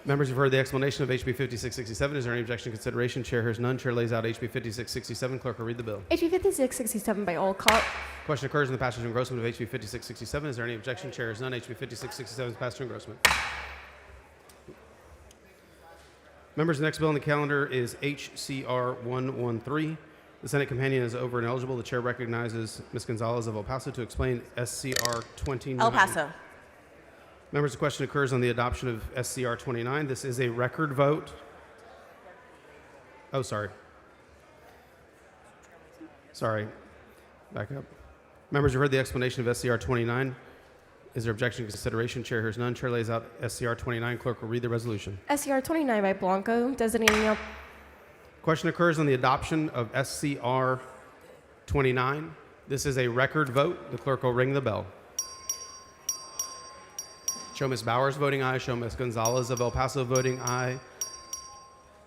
Members, you've heard the explanation of HB 5667. Is there any objection to consideration? Chair hears none. Chair lays out HB 5667. Clerk will read the bill. HB 5667 by Alcott. Question occurs in the passage to engrossment of HB 5667. Is there any objection? Chair hears none. HB 5667 is passed to engrossment. Members, the next bill on the calendar is HCR 113. The Senate companion is over and eligible. The chair recognizes Ms. Gonzalez of El Paso to explain SCR 29. El Paso. Members, the question occurs on the adoption of SCR 29. This is a record vote. Oh, sorry. Sorry. Back up. Members, you heard the explanation of SCR 29. Is there objection to consideration? Chair hears none. Chair lays out SCR 29. Clerk will read the resolution. SCR 29 by Blanco, designating a Question occurs on the adoption of SCR 29. This is a record vote. The clerk will ring the bell. Show Ms. Bowers voting aye. Show Ms. Gonzalez of El Paso voting aye.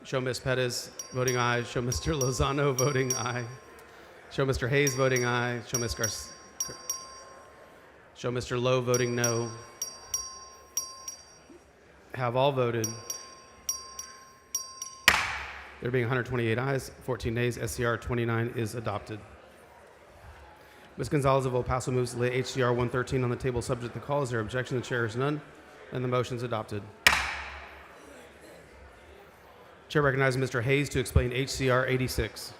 Show Ms. Pettis voting aye. Show Mr. Lozano voting aye. Show Mr. Hayes voting aye. Show Mr. Lowe voting no. Have all voted. There being 128 ayes, 14 nays, SCR 29 is adopted. Ms. Gonzalez of El Paso moves to lay HCR 113 on the table subject to the call. Is there objection? The chair is none, and the motion is adopted. Chair recognizes Mr. Hayes to explain HCR 86.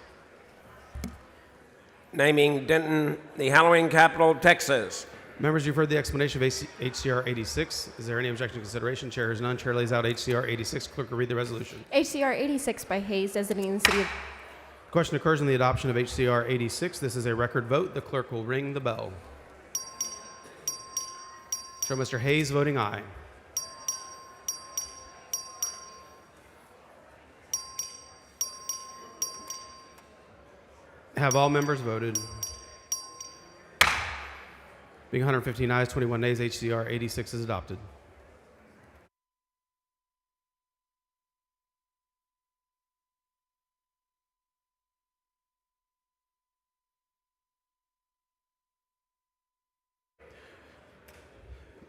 Naming Denton the Halloween capital of Texas. Members, you've heard the explanation of HCR 86. Is there any objection to consideration? Chair is none. Chair lays out HCR 86. Clerk will read the resolution. HCR 86 by Hayes, designating the city of Question occurs on the adoption of HCR 86. This is a record vote. The clerk will ring the bell. Show Mr. Hayes voting aye. Have all members voted? Being 115 ayes, 21 nays, HCR 86 is adopted.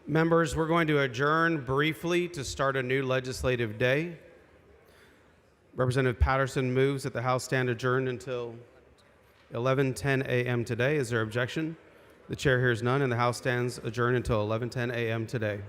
Members, we're going to adjourn briefly to start a new legislative day. Representative Patterson moves that the House stand adjourned until 11:10 a.m. today. Is there objection? The chair hears none, and the House stands adjourned until 11:10 a.m. today.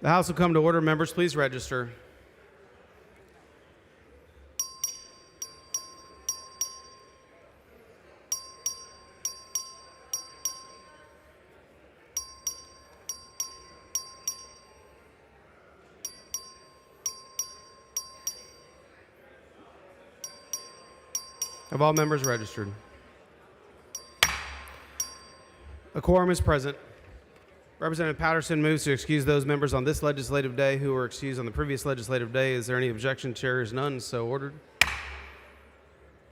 The House will come to order. Members, please register. Have all members registered? A quorum is present. Representative Patterson moves to excuse those members on this legislative day who were excused on the previous legislative day. Is there any objection? Chair is none. So ordered.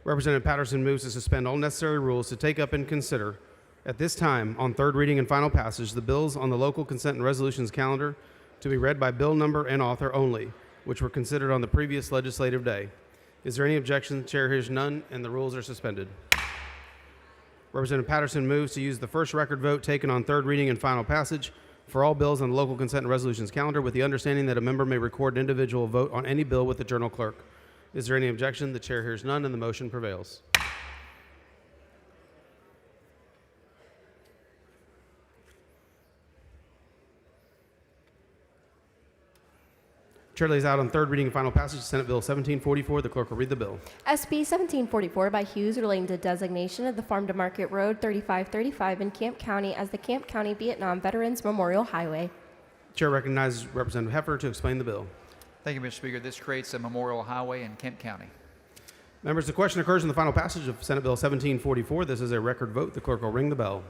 Representative Patterson moves to suspend all necessary rules to take up and consider at this time on third reading and final passage the bills on the local consent and resolutions calendar to be read by bill number and author only, which were considered on the previous legislative day. Is there any objection? Chair hears none, and the rules are suspended. Representative Patterson moves to use the first record vote taken on third reading and final passage for all bills on the local consent and resolutions calendar, with the understanding that a member may record an individual vote on any bill with the journal clerk. Is there any objection? The chair hears none, and the motion prevails. Chair lays out on third reading and final passage Senate Bill 1744. The clerk will read the bill. SB 1744 by Hughes relating to designation of the Farm to Market Road 3535 in Camp County as the Camp County Vietnam Veterans Memorial Highway. Chair recognizes Representative Heffer to explain the bill. Thank you, Mr. Speaker. This creates a memorial highway in Kemp County. Members, the question occurs in the final passage of Senate Bill 1744. This is a record vote. The clerk will ring the bell.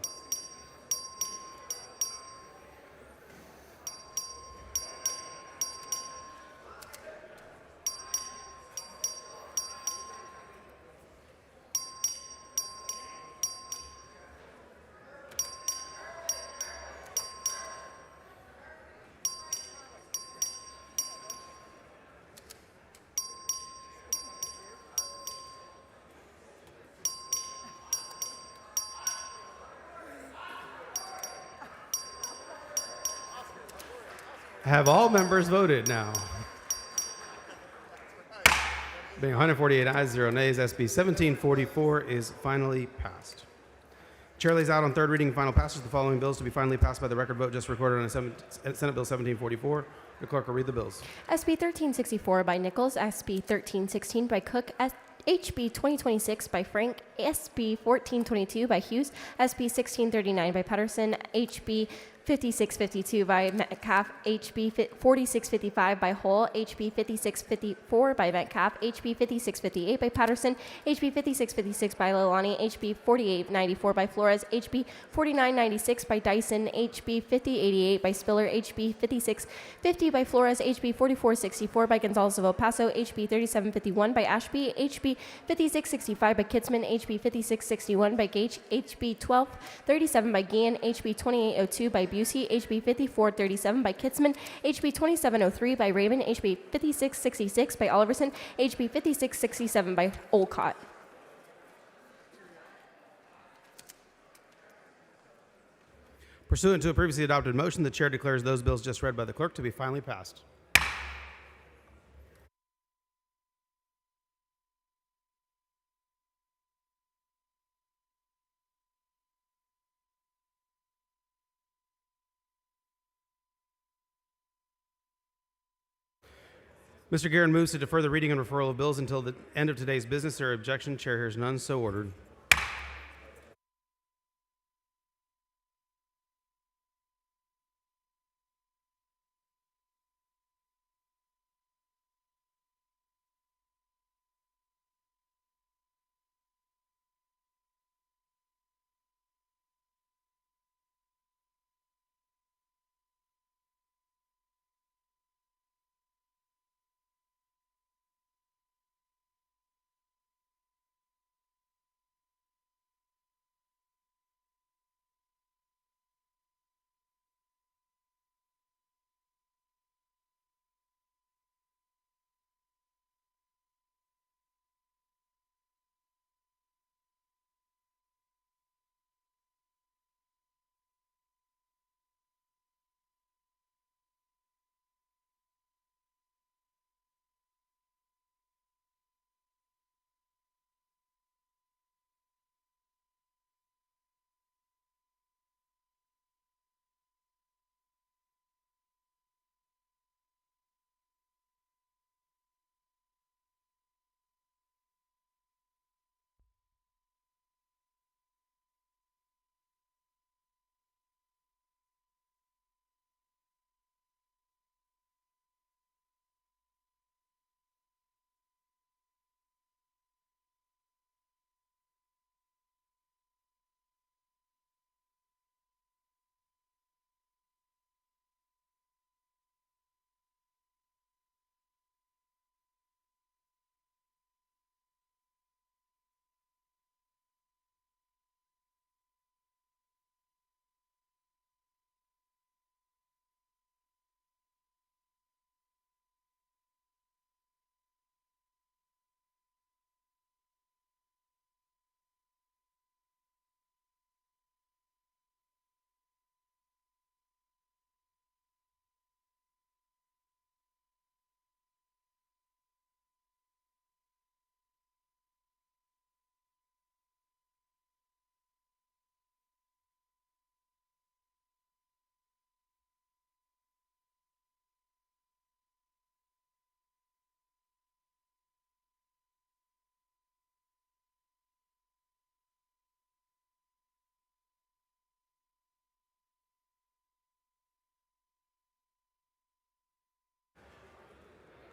Have all members voted now? Being 148 ayes, 0 nays, SB 1744 is finally passed. Chair lays out on third reading and final passage the following bills to be finally passed by the record vote just recorded on Senate Bill 1744. The clerk will read the bills. SB 1364 by Nichols, SB 1316 by Cook, HB 2026 by Frank, SB 1422 by Hughes, SB 1639 by Patterson, HB 5652 by Metcalf, HB 4655 by Hull, HB 5654 by Metcalf, HB 5658 by Patterson, HB 5656 by Lalani, HB 4894 by Flores, HB 4996 by Dyson, HB 5088 by Spiller, HB 5650 by Flores, HB 4464 by Gonzalez of El Paso, HB 3751 by Ashby, HB 5665 by Kitzman, HB 5661 by Gage, HB 1237 by Gian, HB 2802 by Busey, HB 5437 by Kitzman, HB 2703 by Raven, HB 5666 by Oliverson, HB 5667 by Olcott. Pursuant to a previously adopted motion, the chair declares those bills just read by the clerk to be finally passed. Mr. Guerin moves to defer the reading and referral of bills until the end of today's business. There are objection. Chair hears none. So ordered.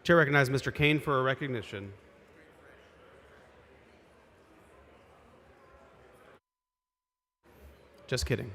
Chair recognizes Mr. Kane for a recognition. Just kidding.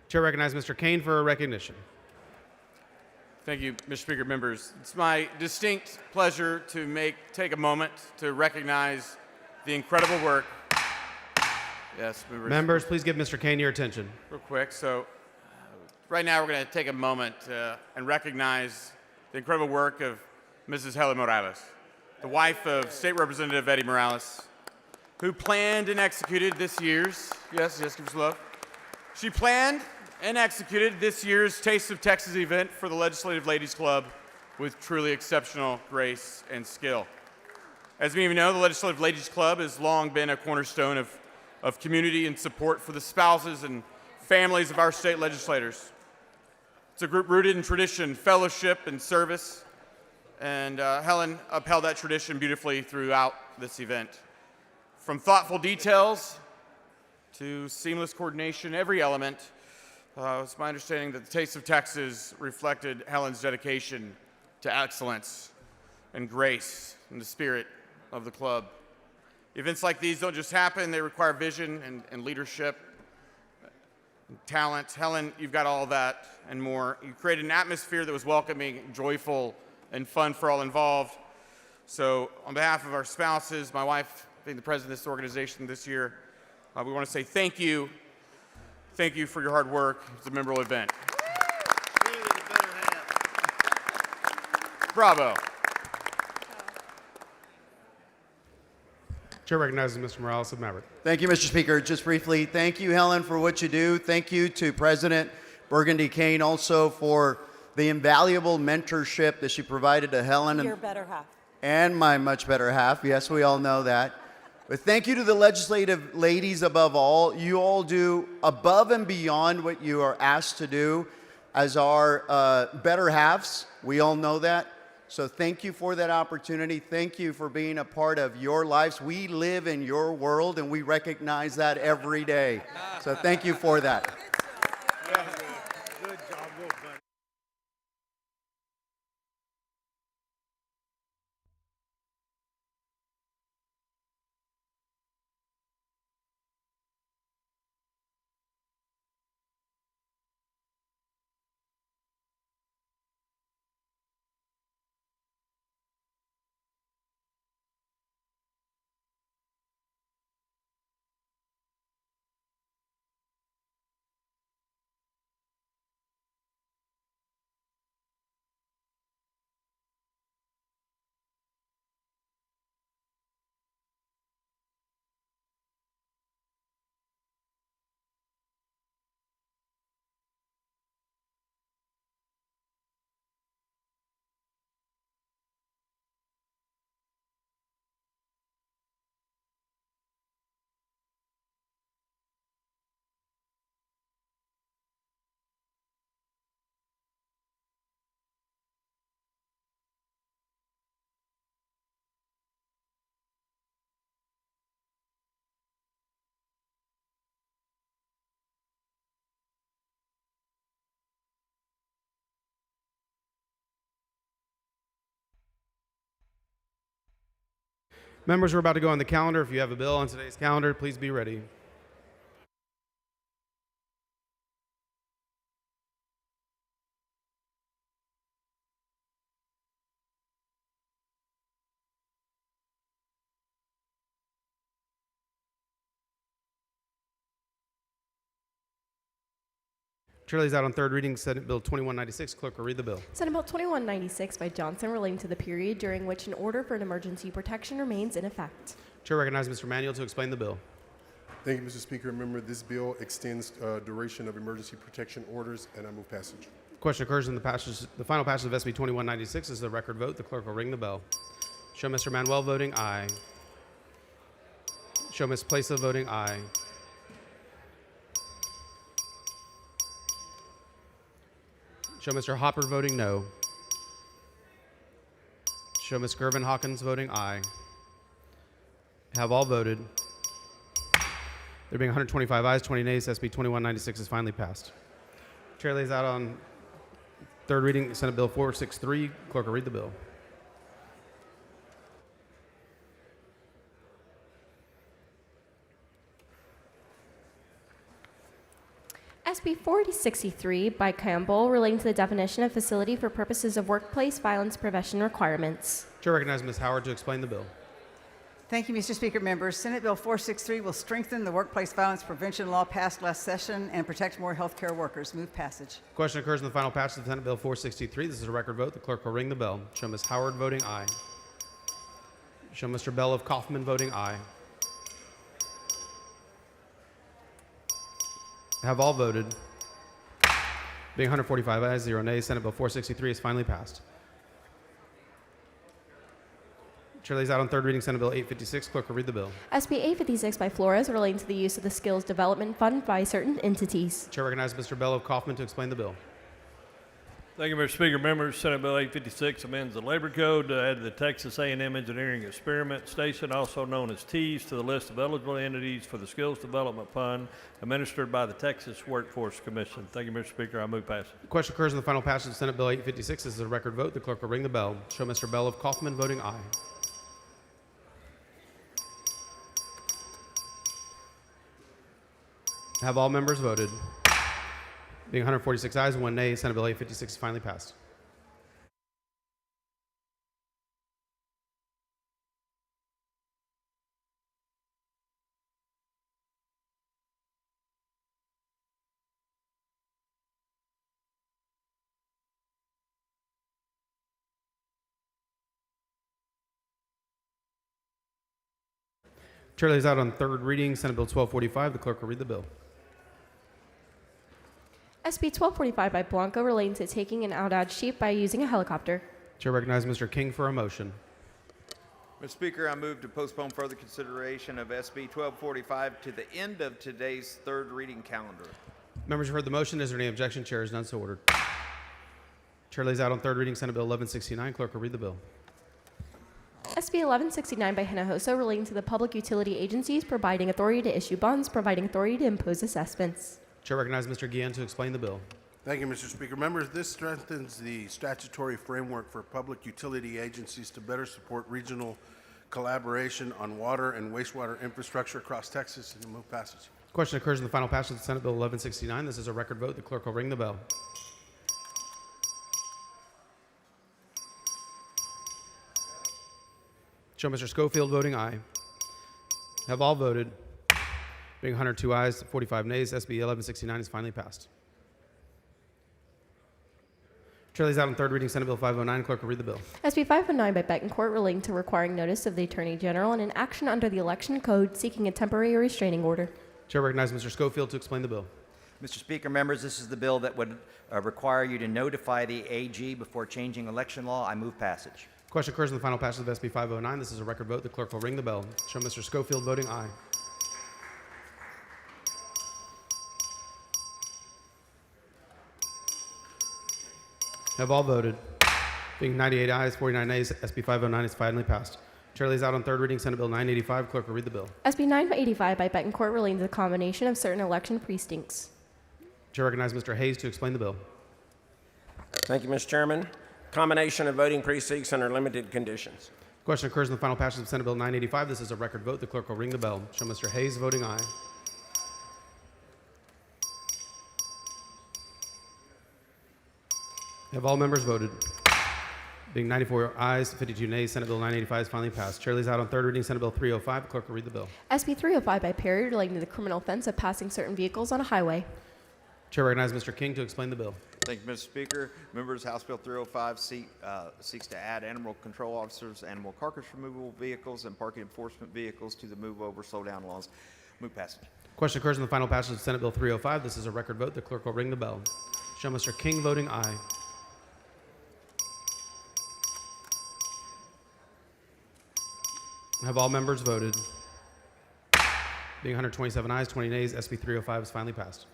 Chair recognizes Mr. Kane for a recognition. Thank you, Mr. Speaker. Members, it's my distinct pleasure to take a moment to recognize the incredible work. Yes, Members, please give Mr. Kane your attention. Real quick. So, right now we're going to take a moment and recognize the incredible work of Mrs. Helen Morales, the wife of State Representative Eddie Morales, who planned and executed this year's. Yes, give us love. She planned and executed this year's Taste of Texas event for the Legislative Ladies Club with truly exceptional grace and skill. As many of you know, the Legislative Ladies Club has long been a cornerstone of community and support for the spouses and families of our state legislators. It's a group rooted in tradition, fellowship, and service, and Helen upheld that tradition beautifully throughout this event. From thoughtful details to seamless coordination, every element. It's my understanding that the Taste of Texas reflected Helen's dedication to excellence and grace in the spirit of the club. Events like these don't just happen, they require vision and leadership, and talent. Helen, you've got all that and more. You created an atmosphere that was welcoming, joyful, and fun for all involved. So on behalf of our spouses, my wife being the president of this organization this year, we want to say thank you. Thank you for your hard work. It's a memorable event. Bravo. Chair recognizes Mr. Morales of Maverick. Thank you, Mr. Speaker. Just briefly, thank you, Helen, for what you do. Thank you to President Burgundy Kane also for the invaluable mentorship that she provided to Helen Your better half. and my much better half. Yes, we all know that. But thank you to the legislative ladies above all. You all do above and beyond what you are asked to do as our better halves. We all know that. So thank you for that opportunity. Thank you for being a part of your lives. We live in your world, and we recognize that every day. So thank you for that. Good job, well done. Members, we're about to go on the calendar. If you have a bill on today's calendar, please be ready. Chair lays out on third reading Senate Bill 2196. Clerk will read the bill. Senate Bill 2196 by Johnson relating to the period during which an order for an emergency protection remains in effect. Chair recognizes Mr. Manuel to explain the bill. Thank you, Mr. Speaker. Remember, this bill extends duration of emergency protection orders, and I move passage. Question occurs in the final passage of SB 2196 is the record vote. The clerk will ring the bell. Show Mr. Manuel voting aye. Show Ms. Plesa voting aye. Show Mr. Hopper voting no. Show Ms. Gervin Hawkins voting aye. Have all voted. There being 125 ayes, 20 nays, SB 2196 is finally passed. Chair lays out on third reading Senate Bill 463. Clerk will read the bill. SB 4063 by Campbell relating to the definition of facility for purposes of workplace violence prevention requirements. Chair recognizes Ms. Howard to explain the bill. Thank you, Mr. Speaker. Members, Senate Bill 463 will strengthen the workplace violence prevention law passed last session and protect more healthcare workers. Move passage. Question occurs in the final passage of Senate Bill 463. This is a record vote. The clerk will ring the bell. Show Ms. Howard voting aye. Show Mr. Bell of Kaufman voting aye. Have all voted. Being 145 ayes, 0 nays, Senate Bill 463 is finally passed. Chair lays out on third reading Senate Bill 856. Clerk will read the bill. SB 856 by Flores relating to the use of the Skills Development Fund by certain entities. Chair recognizes Mr. Bell of Kaufman to explain the bill. Thank you, Mr. Speaker. Members, Senate Bill 856 amends the Labor Code to add the Texas A&M Engineering Experiment Station, also known as TEAS, to the list of eligible entities for the Skills Development Fund administered by the Texas Workforce Commission. Thank you, Mr. Speaker. I move passage. The question occurs in the final passage of Senate Bill 856. This is a record vote. The clerk will ring the bell. Show Mr. Bell of Kaufman voting aye. Have all members voted? Being 146 ayes and 1 nay, Senate Bill 856 is finally passed. Chair lays out on third reading Senate Bill 1245. The clerk will read the bill. SB 1245 by Blanco relating to taking an outdodged sheep by using a helicopter. Chair recognizes Mr. King for a motion. Mr. Speaker, I move to postpone further consideration of SB 1245 to the end of today's third reading calendar. Members have heard the motion. Is there any objection? Chair is none, so ordered. Chair lays out on third reading Senate Bill 1169. Clerk will read the bill. SB 1169 by Hinojosa relating to the public utility agencies providing authority to issue bonds, providing authority to impose assessments. Chair recognizes Mr. Guillen to explain the bill. Thank you, Mr. Speaker. Members, this strengthens the statutory framework for public utility agencies to better support regional collaboration on water and wastewater infrastructure across Texas, and move passage. Question occurs in the final passage of Senate Bill 1169. This is a record vote. The clerk will ring the bell. Show Mr. Schofield voting aye. Have all voted? Being 102 ayes, 45 nays, SB 1169 is finally passed. Chair lays out on third reading Senate Bill 509. Clerk will read the bill. SB 509 by Betancourt relating to requiring notice of the Attorney General and an action under the Election Code seeking a temporary restraining order. Chair recognizes Mr. Schofield to explain the bill. Mr. Speaker, members, this is the bill that would require you to notify the AG before changing election law. I move passage. Question occurs in the final passage of SB 509. This is a record vote. The clerk will ring the bell. Show Mr. Schofield voting aye. Have all voted? Being 98 ayes, 49 nays, SB 509 is finally passed. Chair lays out on third reading Senate Bill 985. Clerk will read the bill. SB 985 by Betancourt relating to the combination of certain election precincts. Chair recognizes Mr. Hayes to explain the bill. Thank you, Mr. Chairman. Combination of voting precincts under limited conditions. Question occurs in the final passage of Senate Bill 985. This is a record vote. The clerk will ring the bell. Show Mr. Hayes voting aye. Have all members voted? Being 94 ayes, 52 nays, Senate Bill 985 is finally passed. Chair lays out on third reading Senate Bill 305. The clerk will read the bill. SB 305 by Perry relating to the criminal offense of passing certain vehicles on a highway. Chair recognizes Mr. King to explain the bill. Thank you, Mr. Speaker. Members, House Bill 305 seeks to add animal control officers, animal carcass removal vehicles, and parking enforcement vehicles to the move over, slow down laws. Move passage. Question occurs in the final passage of Senate Bill 305. This is a record vote. The clerk will ring the bell. Show Mr. King voting aye. Have all members voted? Being 127 ayes, 20 nays, SB 305 is finally passed.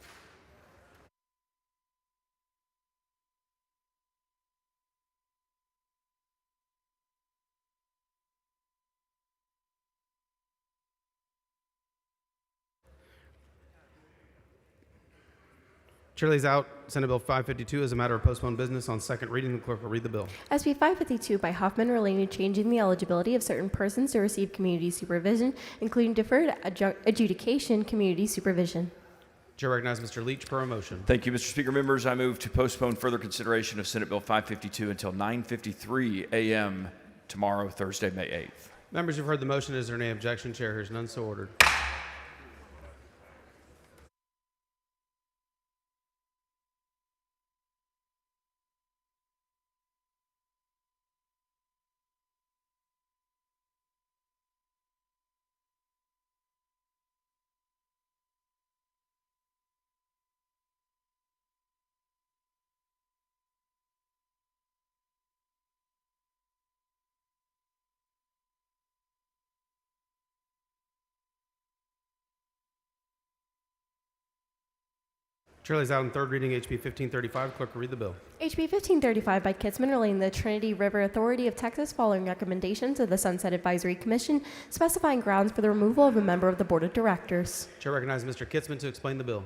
Chair lays out Senate Bill 552 as a matter of postponed business on second reading. The clerk will read the bill. SB 552 by Hoffman relating to changing the eligibility of certain persons to receive community supervision, including deferred adjudication community supervision. Chair recognizes Mr. Leach per a motion. Thank you, Mr. Speaker. Members, I move to postpone further consideration of Senate Bill 552 until 9:53 a.m. tomorrow, Thursday, May 8th. Members, you've heard the motion. Is there any objection? Chair hears none, so ordered. Chair lays out on third reading HB 1535. Clerk will read the bill. HB 1535 by Kitzman relating to the Trinity River Authority of Texas following recommendations of the Sunset Advisory Commission, specifying grounds for the removal of a member of the Board of Directors. Chair recognizes Mr. Kitzman to explain the bill.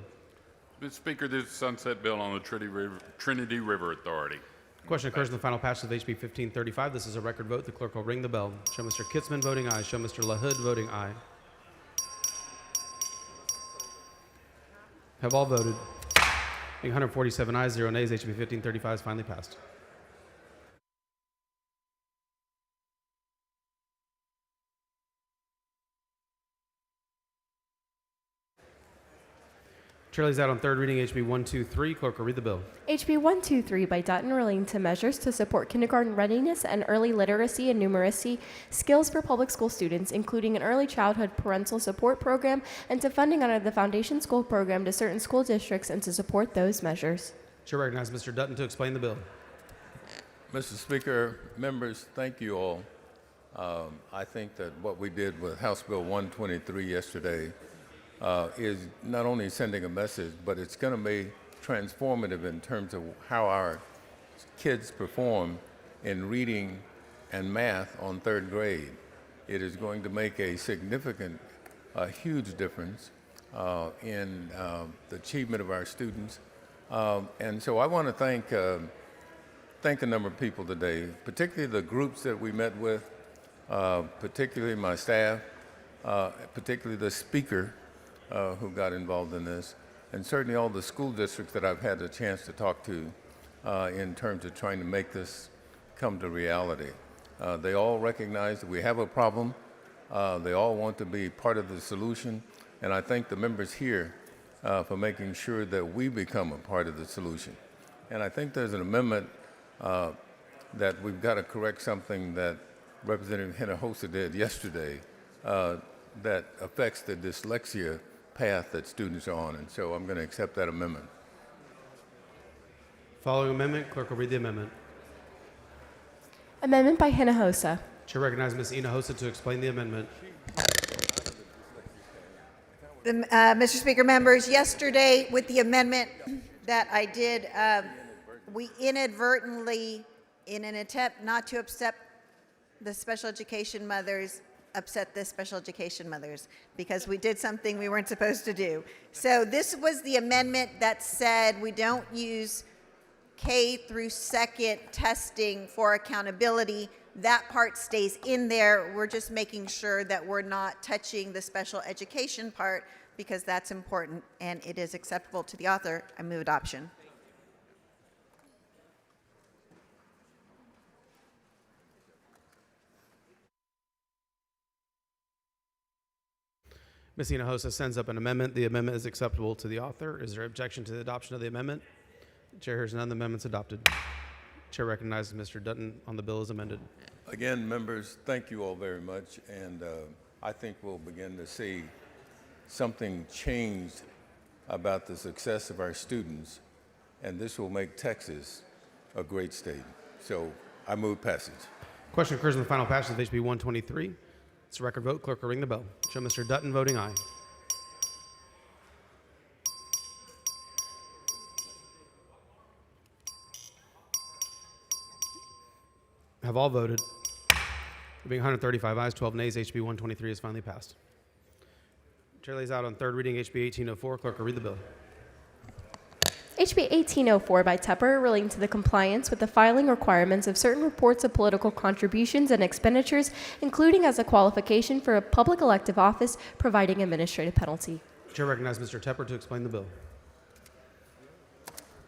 Mr. Speaker, this is a sunset bill on the Trinity River Authority. Question occurs in the final passage of HB 1535. This is a record vote. The clerk will ring the bell. Show Mr. Kitzman voting aye. Show Mr. LaHood voting aye. Have all voted? Being 147 ayes, 0 nays, HB 1535 is finally passed. Chair lays out on third reading HB 123. Clerk will read the bill. HB 123 by Dutton relating to measures to support kindergarten readiness and early literacy and numeracy skills for public school students, including an early childhood parental support program and to funding under the Foundation School Program to certain school districts and to support those measures. Chair recognizes Mr. Dutton to explain the bill. Mr. Speaker, members, thank you all. I think that what we did with House Bill 123 yesterday is not only sending a message, but it's going to be transformative in terms of how our kids perform in reading and math on third grade. It is going to make a significant, huge difference in the achievement of our students. And so I want to thank a number of people today, particularly the groups that we met with, particularly my staff, particularly the speaker who got involved in this, and certainly all the school districts that I've had a chance to talk to in terms of trying to make this come to reality. They all recognize that we have a problem. They all want to be part of the solution, and I thank the members here for making sure that we become a part of the solution. And I think there's an amendment that we've got to correct something that Representative Hinojosa did yesterday that affects the dyslexia path that students are on, and so I'm going to accept that amendment. Following amendment, clerk will read the amendment. Amendment by Hinojosa. Chair recognizes Ms. Hinojosa to explain the amendment. Mr. Speaker, members, yesterday with the amendment that I did, we inadvertently, in an attempt not to upset the special education mothers, because we did something we weren't supposed to do. So this was the amendment that said we don't use K through second testing for accountability. That part stays in there. We're just making sure that we're not touching the special education part because that's important and it is acceptable to the author. I move adoption. Ms. Hinojosa sends up an amendment. The amendment is acceptable to the author. Is there objection to the adoption of the amendment? Chair hears none. The amendment's adopted. Chair recognizes Mr. Dutton on the bill as amended. Again, members, thank you all very much, and I think we'll begin to see something changed about the success of our students, and this will make Texas a great state. So I move passage. Question occurs in the final passage of HB 123. It's a record vote. Clerk will ring the bell. Show Mr. Dutton voting aye. Have all voted. There being 135 ayes, 12 nays, HB 123 is finally passed. Chair lays out on third reading HB 1804. Clerk will read the bill. HB 1804 by Tepper relating to the compliance with the filing requirements of certain reports of political contributions and expenditures, including as a qualification for a public elective office, providing administrative penalty. Chair recognizes Mr. Tepper to explain the bill.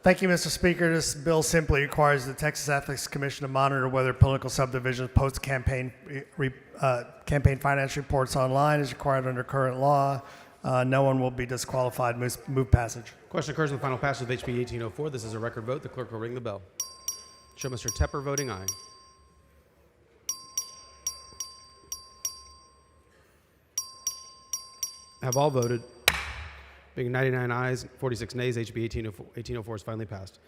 Thank you, Mr. Speaker. This bill simply requires the Texas Ethics Commission to monitor whether political subdivisions post campaign finance reports online as required under current law. No one will be disqualified. Move passage. Question occurs on the final passage of HB 1804. This is a record vote. The clerk will ring the bell. Show Mr. Tepper voting aye. Have all voted. Being 99 ayes, 46 nays, HB 1804 is finally passed.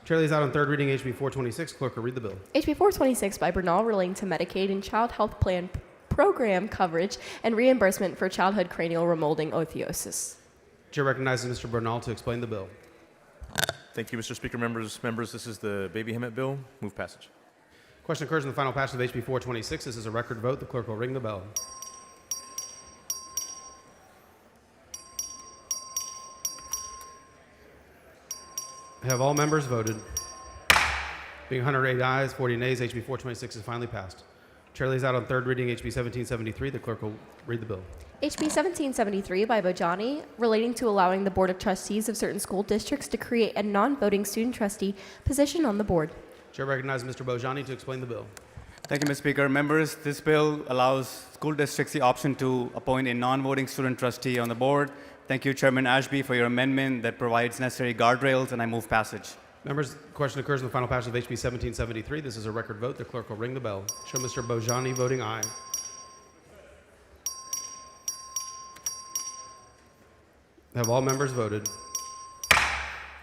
Chair lays out on third reading HB 426. Clerk will read the bill. HB 426 by Bernal relating to Medicaid and Child Health Plan program coverage and reimbursement for childhood cranial remolding osteosis. Chair recognizes Mr. Bernal to explain the bill. Thank you, Mr. Speaker. Members, this is the Baby Hemet bill. Move passage. Question occurs in the final passage of HB 426. This is a record vote. The clerk will ring the bell. Have all members voted? Being 108 ayes, 40 nays, HB 426 is finally passed. Chair lays out on third reading HB 1773. The clerk will read the bill. HB 1773 by Bojani relating to allowing the Board of Trustees of certain school districts to create a non-voting student trustee position on the board. Chair recognizes Mr. Bojani to explain the bill. Thank you, Mr. Speaker. Members, this bill allows school districts the option to appoint a non-voting student trustee on the board. Thank you, Chairman Ashby, for your amendment that provides necessary guardrails, and I move passage. Members, question occurs in the final passage of HB 1773. This is a record vote. The clerk will ring the bell. Show Mr. Bojani voting aye. Have all members voted?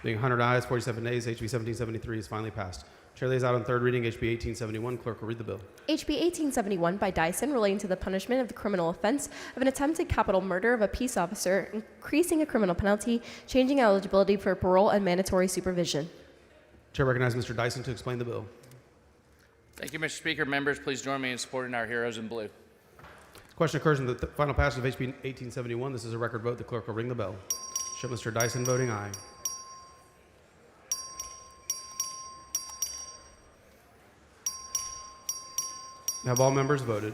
Being 100 ayes, 47 nays, HB 1773 is finally passed. Chair lays out on third reading HB 1871. Clerk will read the bill. HB 1871 by Dyson relating to the punishment of the criminal offense of an attempted capital murder of a peace officer, increasing a criminal penalty, changing eligibility for parole and mandatory supervision. Chair recognizes Mr. Dyson to explain the bill. Thank you, Mr. Speaker. Members, please join me in supporting our heroes in blue. Question occurs in the final passage of HB 1871. This is a record vote. The clerk will ring the bell. Show Mr. Dyson voting aye. Have all members voted?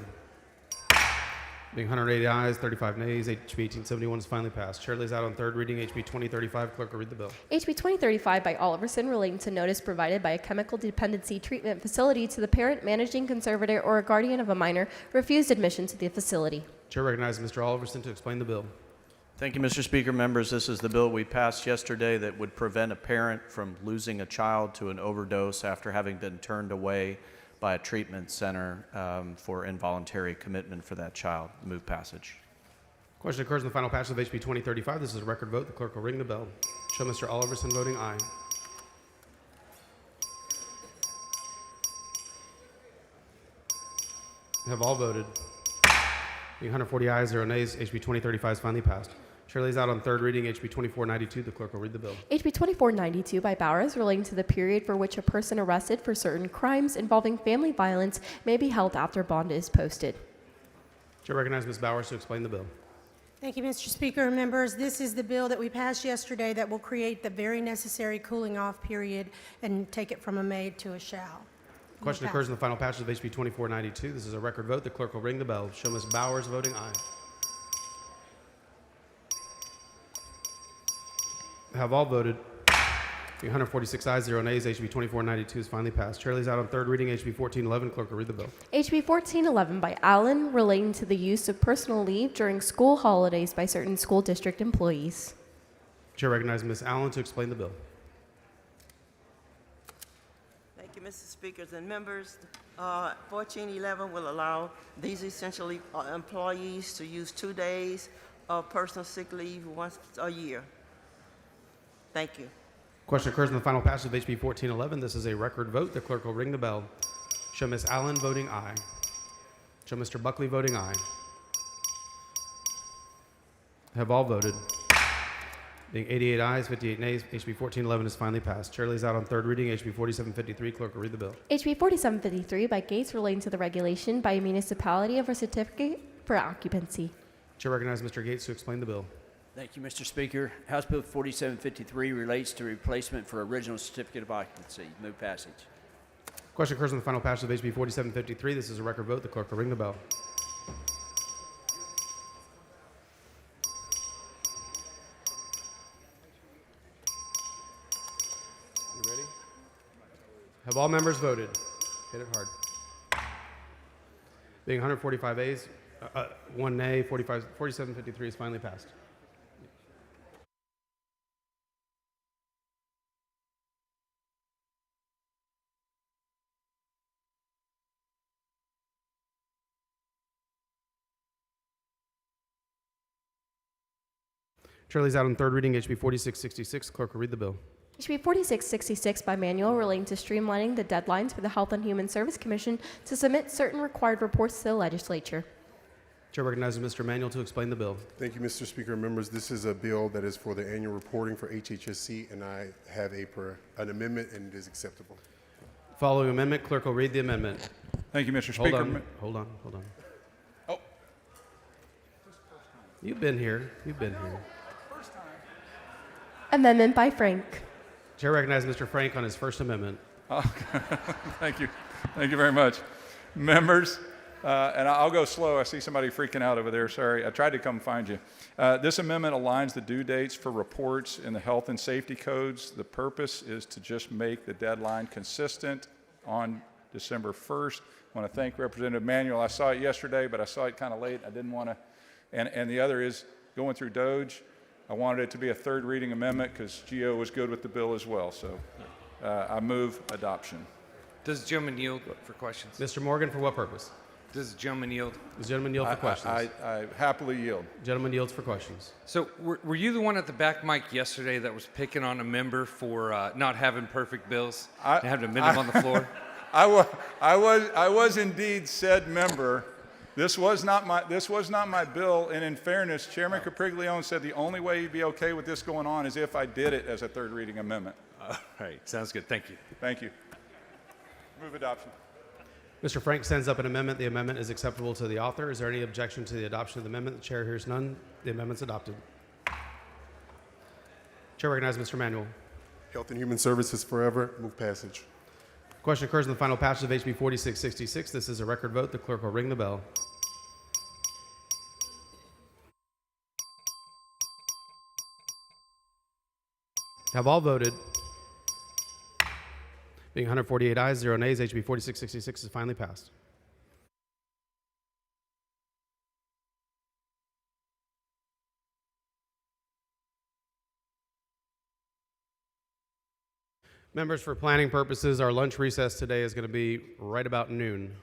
Being 180 ayes, 35 nays, HB 1871 is finally passed. Chair lays out on third reading HB 2035. Clerk will read the bill. HB 2035 by Oliverson relating to notice provided by a chemical dependency treatment facility to the parent, managing conservator, or a guardian of a minor refused admission to the facility. Chair recognizes Mr. Oliverson to explain the bill. Thank you, Mr. Speaker. Members, this is the bill we passed yesterday that would prevent a parent from losing a child to an overdose after having been turned away by a treatment center for involuntary commitment for that child. Move passage. Question occurs in the final passage of HB 2035. This is a record vote. The clerk will ring the bell. Show Mr. Oliverson voting aye. Have all voted? Being 140 ayes, 0 nays, HB 2035 is finally passed. Chair lays out on third reading HB 2492. The clerk will read the bill. HB 2492 by Bowers relating to the period for which a person arrested for certain crimes involving family violence may be held after bond is posted. Chair recognizes Ms. Bowers to explain the bill. Thank you, Mr. Speaker. Members, this is the bill that we passed yesterday that will create the very necessary cooling off period and take it from a may to a shall. Question occurs in the final passage of HB 2492. This is a record vote. The clerk will ring the bell. Show Ms. Bowers voting aye. Have all voted? 146 ayes, 0 nays. HB 2492 is finally passed. Chair lays out on third reading HB 1411. Clerk will read the bill. HB 1411 by Allen relating to the use of personal leave during school holidays by certain school district employees. Chair recognizes Ms. Allen to explain the bill. Thank you, Mr. Speakers and members. 1411 will allow these essential employees to use 2 days of personal sick leave once a year. Thank you. Question occurs in the final passage of HB 1411. This is a record vote. The clerk will ring the bell. Show Ms. Allen voting aye. Show Mr. Buckley voting aye. Have all voted? Being 88 ayes, 58 nays, HB 1411 is finally passed. Chair lays out on third reading HB 4753. Clerk will read the bill. HB 4753 by Gates relating to the regulation by a municipality of a certificate for occupancy. Chair recognizes Mr. Gates to explain the bill. Thank you, Mr. Speaker. House Bill 4753 relates to replacement for original certificate of occupancy. Move passage. Question occurs on the final passage of HB 4753. This is a record vote. The clerk will ring the bell. You ready? Have all members voted? Hit it hard. Being 145 ayes, 1 nay, 4753 is finally passed. Chair lays out on third reading HB 4666. Clerk will read the bill. HB 4666 by manual relating to streamlining the deadlines for the Health and Human Service Commission to submit certain required reports to the legislature. Chair recognizes Mr. Manuel to explain the bill. Thank you, Mr. Speaker. Members, this is a bill that is for the annual reporting for HHSC, and I have an amendment, and it is acceptable. Following amendment, clerk will read the amendment. Thank you, Mr. Speaker. Hold on. Oh. You've been here. Amendment by Frank. Chair recognizes Mr. Frank on his first amendment. Oh, thank you. Thank you very much. Members, and I'll go slow. I see somebody freaking out over there. Sorry. I tried to come find you. This amendment aligns the due dates for reports in the health and safety codes. The purpose is to just make the deadline consistent on December 1st. I want to thank Representative Manuel. I saw it yesterday, but I saw it kind of late. I didn't want to. And the other is going through Doge. I wanted it to be a third reading amendment because Gio was good with the bill as well. So I move adoption. Does the gentleman yield for questions? Mr. Morgan, for what purpose? Does the gentleman yield? The gentleman yield for questions. I happily yield. Gentleman yields for questions. So were you the one at the back mic yesterday that was picking on a member for not having perfect bills and having to amend them on the floor? I was indeed said member. This was not my bill, and in fairness, Chairman Capriglione said the only way he'd be okay with this going on is if I did it as a third reading amendment. All right, sounds good. Thank you. Thank you. Move adoption. Mr. Frank sends up an amendment. The amendment is acceptable to the author. Is there any objection to the adoption of the amendment? The chair hears none. The amendment's adopted. Chair recognizes Mr. Manuel. Health and Human Services forever. Move passage. Question occurs in the final passage of HB 4666. This is a record vote. The clerk will ring the bell. Have all voted? Being 148 ayes, 0 nays, HB 4666 is finally passed. Members, for planning purposes, our lunch recess today is going to be right about noon.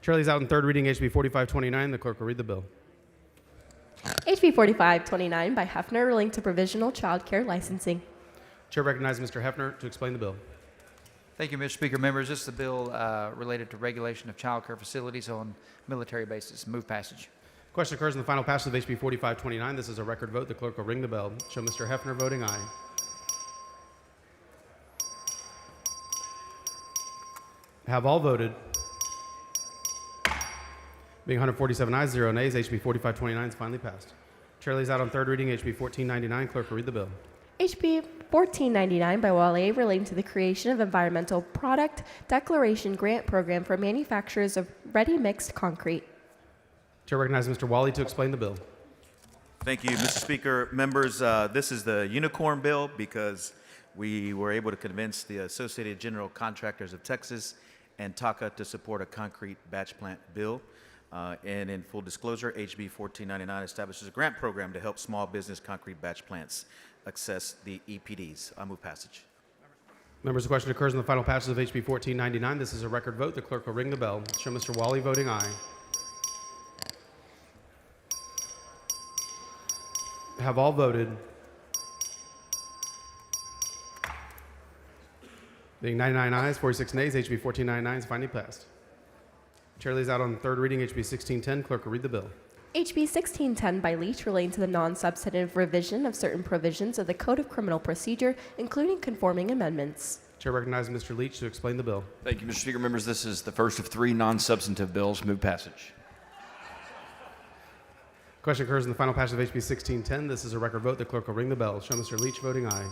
Charlie's out in third reading, HB 4529. The clerk will read the bill. HB 4529 by Hefner relating to provisional child care licensing. Chair recognizes Mr. Hefner to explain the bill. Thank you, Mr. Speaker. Members, this is a bill related to regulation of child care facilities on military bases. Move passage. Question occurs in the final passage of HB 4529. This is a record vote. The clerk will ring the bell. Show Mr. Hefner voting aye. Have all voted? Being 147 ayes, 0 nays, HB 4529 is finally passed. Chair lays out on third reading HB 1499. Clerk will read the bill. HB 1499 by Wale relating to the creation of environmental product declaration grant program for manufacturers of ready mixed concrete. Chair recognizes Mr. Wally to explain the bill. Thank you, Mr. Speaker. Members, this is the unicorn bill because we were able to convince the Associated General Contractors of Texas and TACA to support a concrete batch plant bill. And in full disclosure, HB 1499 establishes a grant program to help small business concrete batch plants access the EPDs. I move passage. Members, the question occurs in the final passage of HB 1499. This is a record vote. The clerk will ring the bell. Show Mr. Wally voting aye. Have all voted? Being 99 ayes, 46 nays, HB 1499 is finally passed. Chair lays out on third reading HB 1610. Clerk will read the bill. HB 1610 by Leach relating to the non-substantive revision of certain provisions of the Code of Criminal Procedure, including conforming amendments. Chair recognizes Mr. Leach to explain the bill. Thank you, Mr. Speaker. Members, this is the first of 3 non-substantive bills. Move passage. Question occurs in the final passage of HB 1610. This is a record vote. The clerk will ring the bell. Show Mr. Leach voting aye.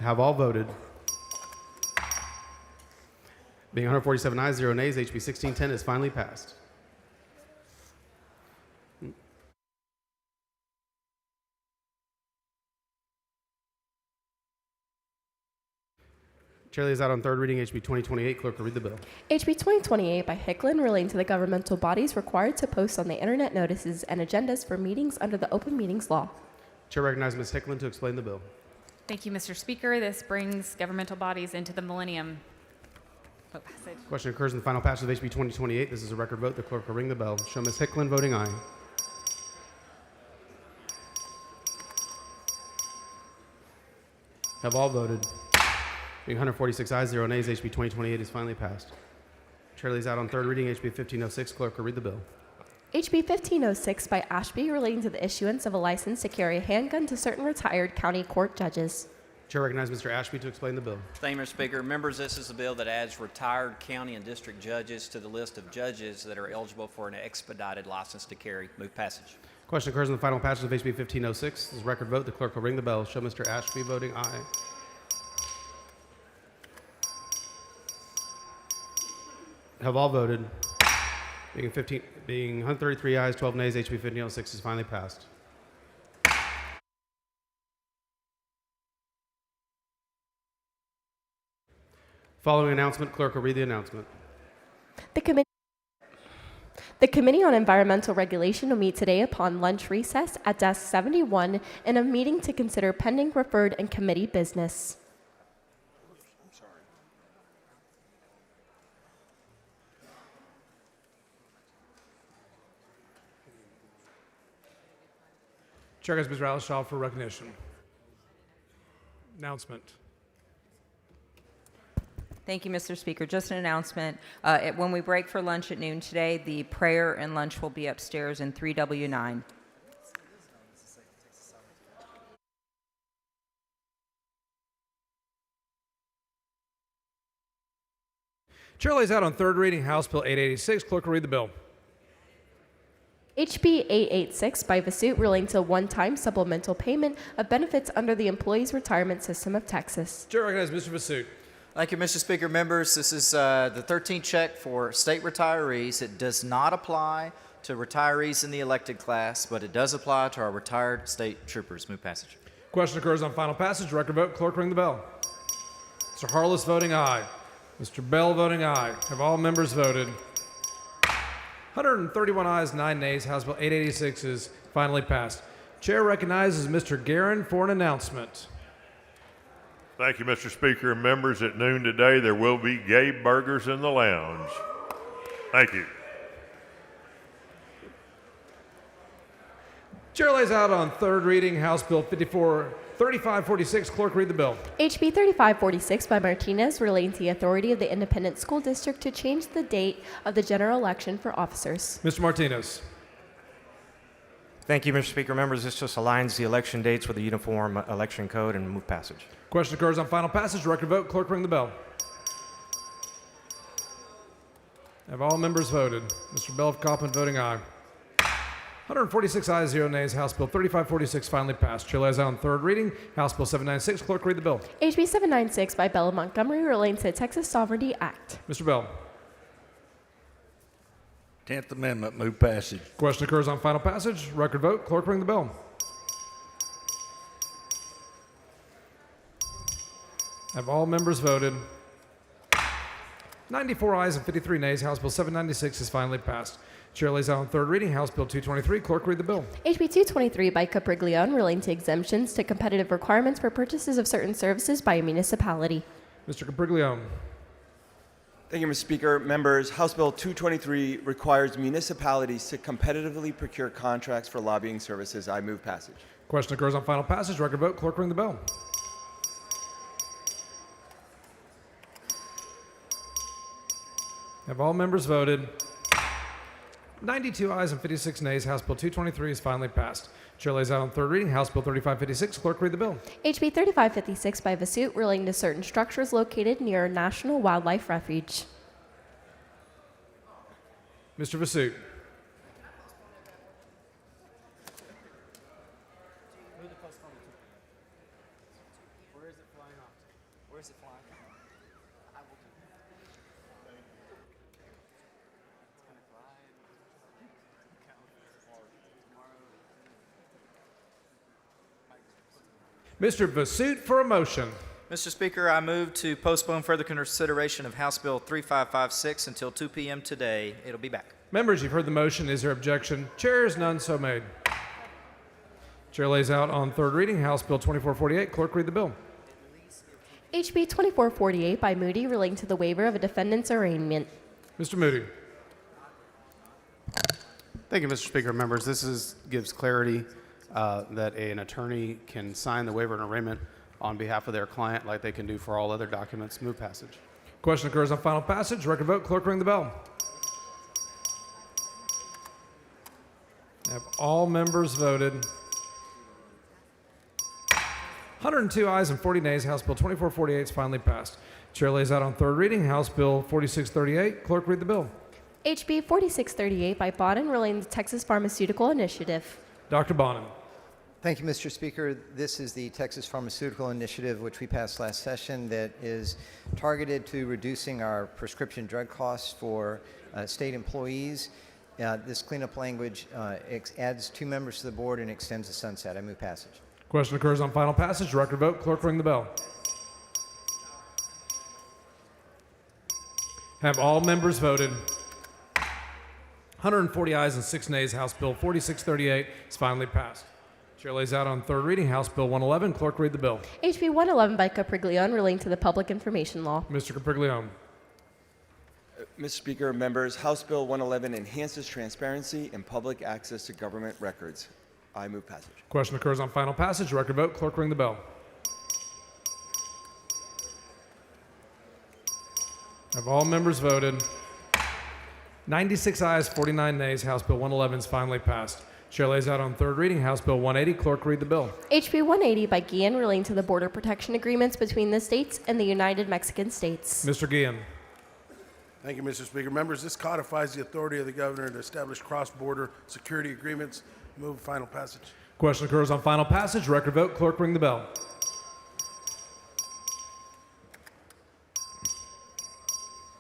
Have all voted? Being 147 ayes, 0 nays, HB 1610 is finally passed. Chair lays out on third reading HB 2028. Clerk will read the bill. HB 2028 by Hicklin relating to the governmental bodies required to post on the internet notices and agendas for meetings under the Open Meetings Law. Chair recognizes Ms. Hicklin to explain the bill. Thank you, Mr. Speaker. This brings governmental bodies into the millennium. Vote passage. Question occurs in the final passage of HB 2028. This is a record vote. The clerk will ring the bell. Show Ms. Hicklin voting aye. Have all voted? Being 146 ayes, 0 nays, HB 2028 is finally passed. Chair lays out on third reading HB 1506. Clerk will read the bill. HB 1506 by Ashby relating to the issuance of a license to carry a handgun to certain retired county court judges. Chair recognizes Mr. Ashby to explain the bill. Thank you, Mr. Speaker. Members, this is a bill that adds retired county and district judges to the list of judges that are eligible for an expedited license to carry. Move passage. Question occurs in the final passage of HB 1506. This is a record vote. The clerk will ring the bell. Show Mr. Ashby voting aye. Have all voted? Being 133 ayes, 12 nays, HB 1506 is finally passed. Following announcement, clerk will read the announcement. The Committee on Environmental Regulation will meet today upon lunch recess at desk 71 in a meeting to consider pending, referred, and committee business. Chair has Mr. Alishaw for recognition. Announcement. Thank you, Mr. Speaker. Just an announcement. When we break for lunch at noon today, the prayer and lunch will be upstairs in 3W9. Chair lays out on third reading House Bill 886. Clerk will read the bill. HB 886 by Vasut relating to one-time supplemental payment of benefits under the Employees Retirement System of Texas. Chair recognizes Mr. Vasut. Thank you, Mr. Speaker. Members, this is the 13th check for state retirees. It does not apply to retirees in the elected class, but it does apply to our retired state troopers. Move passage. Question occurs on final passage. Record vote. Clerk ring the bell. Mr. Harless voting aye. Mr. Bell voting aye. Have all members voted? 131 ayes, 9 nays. House Bill 886 is finally passed. Chair recognizes Mr. Guerin for an announcement. Thank you, Mr. Speaker and members. At noon today, there will be Gabe Burgers in the lounge. Thank you. Chair lays out on third reading House Bill 3546. Clerk, read the bill. HB 3546 by Martinez relating to the authority of the Independent School District to change the date of the general election for officers. Mr. Martinez. Thank you, Mr. Speaker. Members, this just aligns the election dates with the Uniform Election Code and move passage. Question occurs on final passage. Record vote. Clerk, ring the bell. Have all members voted? Mr. Bell of Coppin voting aye. 146 ayes, 0 nays. House Bill 3546 finally passed. Chair lays out on third reading House Bill 796. Clerk, read the bill. HB 796 by Bell of Montgomery relating to the Texas Sovereignty Act. Mr. Bell. 10th Amendment, move passage. Question occurs on final passage. Record vote. Clerk, ring the bell. Have all members voted? 94 ayes and 53 nays. House Bill 796 is finally passed. Chair lays out on third reading House Bill 223. Clerk, read the bill. HB 223 by Capriglione relating to exemptions to competitive requirements for purchases of certain services by a municipality. Mr. Capriglione. Thank you, Mr. Speaker. Members, House Bill 223 requires municipalities to competitively procure contracts for lobbying services. I move passage. Question occurs on final passage. Record vote. Clerk, ring the bell. Have all members voted? 92 ayes and 56 nays. House Bill 223 is finally passed. Chair lays out on third reading House Bill 3556. Clerk, read the bill. HB 3556 by Vasut relating to certain structures located near a National Wildlife Refuge. Mr. Vasut. Where is it flying off to? Where is it flying? I will do that. Mr. Vasut for a motion. Mr. Speaker, I move to postpone further consideration of House Bill 3556 until 2 p.m. today. It'll be back. Members, you've heard the motion. Is there objection? Chair is none so made. Chair lays out on third reading House Bill 2448. Clerk, read the bill. HB 2448 by Moody relating to the waiver of a defendant's arraignment. Mr. Moody. Thank you, Mr. Speaker. Members, this gives clarity that an attorney can sign the waiver and arraignment on behalf of their client like they can do for all other documents. Move passage. Question occurs on final passage. Record vote. Clerk, ring the bell. Have all members voted? 102 ayes and 40 nays. House Bill 2448 is finally passed. Chair lays out on third reading House Bill 4638. Clerk, read the bill. HB 4638 by Bodden relating to Texas Pharmaceutical Initiative. Dr. Bonin. Thank you, Mr. Speaker. This is the Texas Pharmaceutical Initiative, which we passed last session, that is targeted to reducing our prescription drug costs for state employees. This cleanup language adds 2 members to the board and extends the sunset. I move passage. Question occurs on final passage. Record vote. Clerk, ring the bell. Have all members voted? 140 ayes and 6 nays. House Bill 4638 is finally passed. Chair lays out on third reading House Bill 111. Clerk, read the bill. HB 111 by Capriglione relating to the public information law. Mr. Capriglione. Mr. Speaker, members, House Bill 111 enhances transparency and public access to government records. I move passage. Question occurs on final passage. Record vote. Clerk, ring the bell. Have all members voted? 96 ayes, 49 nays. House Bill 111 is finally passed. Chair lays out on third reading House Bill 180. Clerk, read the bill. HB 180 by Guillen relating to the border protection agreements between the states and the United Mexican States. Mr. Guillen. Thank you, Mr. Speaker. Members, this codifies the authority of the governor to establish cross-border security agreements. Move final passage. Question occurs on final passage. Record vote. Clerk, ring the bell.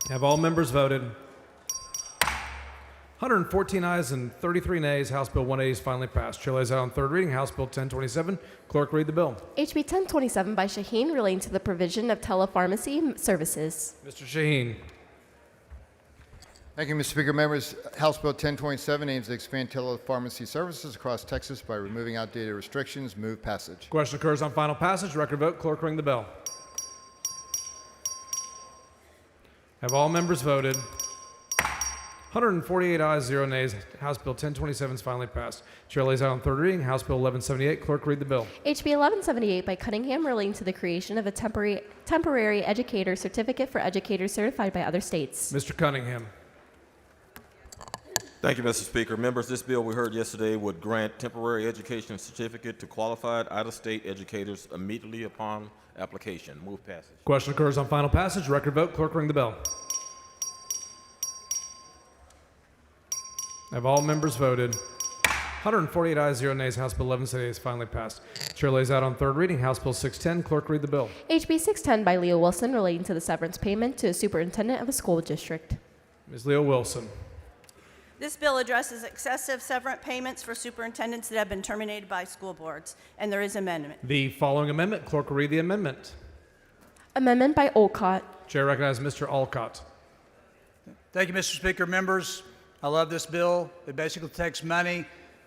Have all members voted? 114 ayes and 33 nays. House Bill 180 is finally passed. Chair lays out on third reading House Bill 1027. Clerk, read the bill. HB 1027 by Shaheen relating to the provision of telepharmacy services. Mr. Shaheen. Thank you, Mr. Speaker. Members, House Bill 1027 aims to expand telepharmacy services across Texas by removing outdated restrictions. Move passage. Question occurs on final passage. Record vote. Clerk, ring the bell. Have all members voted? 148 ayes, 0 nays. House Bill 1027 is finally passed. Chair lays out on third reading House Bill 1178. Clerk, read the bill. HB 1178 by Cunningham relating to the creation of a temporary educator certificate for educators certified by other states. Mr. Cunningham. Thank you, Mr. Speaker. Members, this bill we heard yesterday would grant temporary education certificate to qualified out-of-state educators immediately upon application. Move passage. Question occurs on final passage. Record vote. Clerk, ring the bell. Have all members voted? 148 ayes, 0 nays. House Bill 1178 is finally passed. Chair lays out on third reading House Bill 610. Clerk, read the bill. HB 610 by Leo Wilson relating to the severance payment to a superintendent of a school district. Ms. Leo Wilson. This bill addresses excessive severance payments for superintendents that have been terminated by school boards, and there is amendment. The following amendment. Clerk will read the amendment. Amendment by Olcott. Chair recognizes Mr. Olcott. Thank you, Mr. Speaker. Members, I love this bill. It basically takes money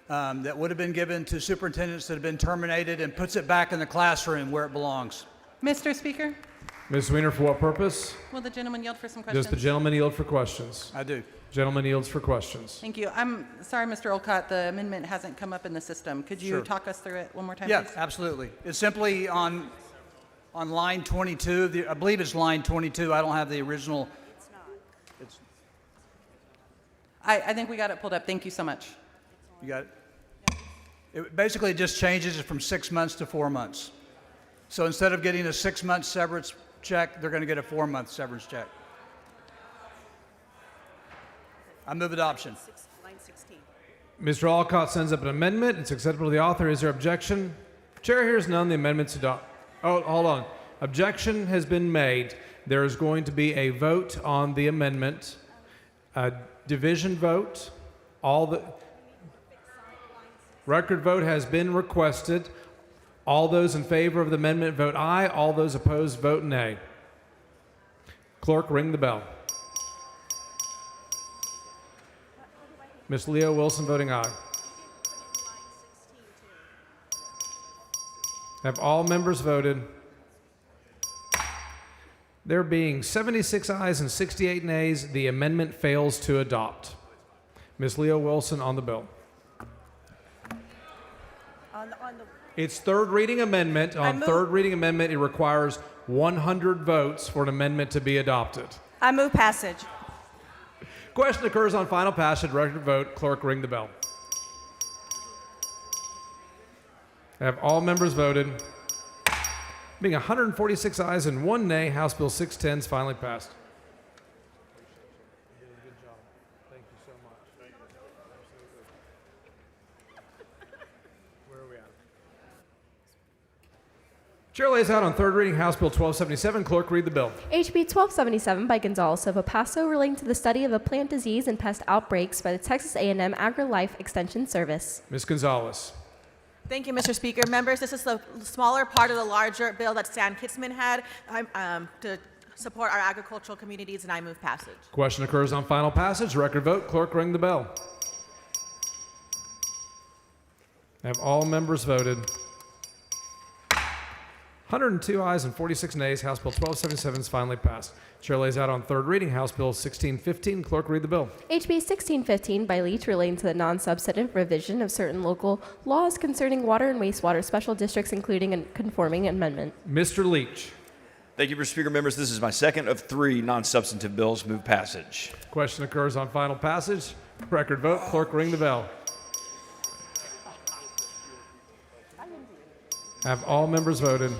that would have been given to superintendents that have been terminated and puts it back in the classroom where it belongs. Mr. Speaker, Ms. Weiner, for what purpose? will the gentleman yield for some questions? Does the gentleman yield for questions? I do. Gentleman yields for questions. Thank you. I'm sorry, Mr. Olcott, the amendment hasn't come up in the system. Could you Sure. talk us through it one more time, Yeah, please? absolutely. It's simply on line 22. I believe it's line 22. I don't have the original. I think we got it pulled up. Thank you so much. You got it? It basically just changes it from 6 months to 4 months. So instead of getting a 6-month severance check, they're going to get a 4-month severance check. I move adoption. Line 16. Mr. Alcott sends up an amendment. It's acceptable to the author. Is there objection? Chair hears none. The amendment's adopted. Oh, hold on. Objection has been made. There is going to be a vote on the amendment. A division vote. Record vote has been requested. All those in favor of the amendment vote aye. All those opposed vote nay. Clerk, ring the bell. Ms. Leo Wilson voting aye. Have all members voted? There being 76 ayes and 68 nays, the amendment fails to adopt. Ms. Leo Wilson on the bill. It's third reading amendment. On third reading amendment, it requires 100 votes for an amendment to be adopted. I move passage. Question occurs on final passage. Record vote. Clerk, ring the bell. Have all members voted? Being 146 ayes and 1 nay, House Bill 610 is finally passed. Chair lays out on third reading House Bill 1277. Clerk, read the bill. HB 1277 by Gonzales of El Paso relating to the study of the plant disease and pest outbreaks by the Texas A&M AgriLife Extension Service. Ms. Gonzalez. Thank you, Mr. Speaker. Members, this is the smaller part of the larger bill that Stan Kitzman had to support our agricultural communities, and I move passage. Question occurs on final passage. Record vote. Clerk, ring the bell. Have all members voted? 102 ayes and 46 nays. House Bill 1277 is finally passed. Chair lays out on third reading House Bill 1615. Clerk, read the bill. HB 1615 by Leach relating to the non-substantive revision of certain local laws concerning water and wastewater special districts, including a conforming amendment. Mr. Leach. Thank you, Mr. Speaker. Members, this is my second of 3 non-substantive bills. Move passage. Question occurs on final passage. Record vote. Clerk, ring the bell. Have all members voted?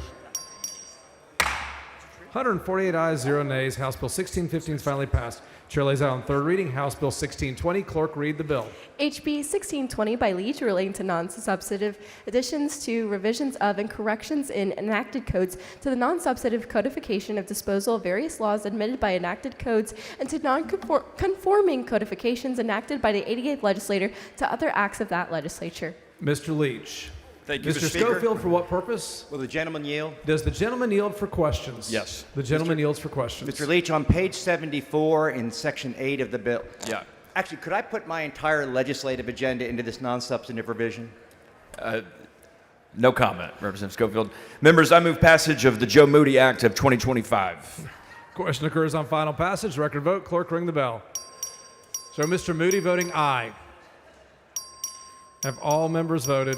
148 ayes, 0 nays. House Bill 1615 is finally passed. Chair lays out on third reading House Bill 1620. Clerk, read the bill. HB 1620 by Leach relating to non-substantive additions to revisions of and corrections in enacted codes to the non-substantive codification of disposal of various laws admitted by enacted codes and to non-conforming codifications enacted by the 88th legislature to other acts of that legislature. Mr. Leach. Thank you, Mr. Mr. Speaker. Schofield, for what purpose? Will the gentleman yield? Does the gentleman yield for questions? Yes. The gentleman yields for questions. Mr. Leach, on page 74 in section 8 of the bill. Yeah. Actually, could I put my entire legislative agenda into this non-substantive revision? No comment, Representative Schofield. Members, I move passage of the Joe Moody Act of 2025. Question occurs on final passage. Record vote. Clerk, ring the bell. So Mr. Moody voting aye. Have all members voted?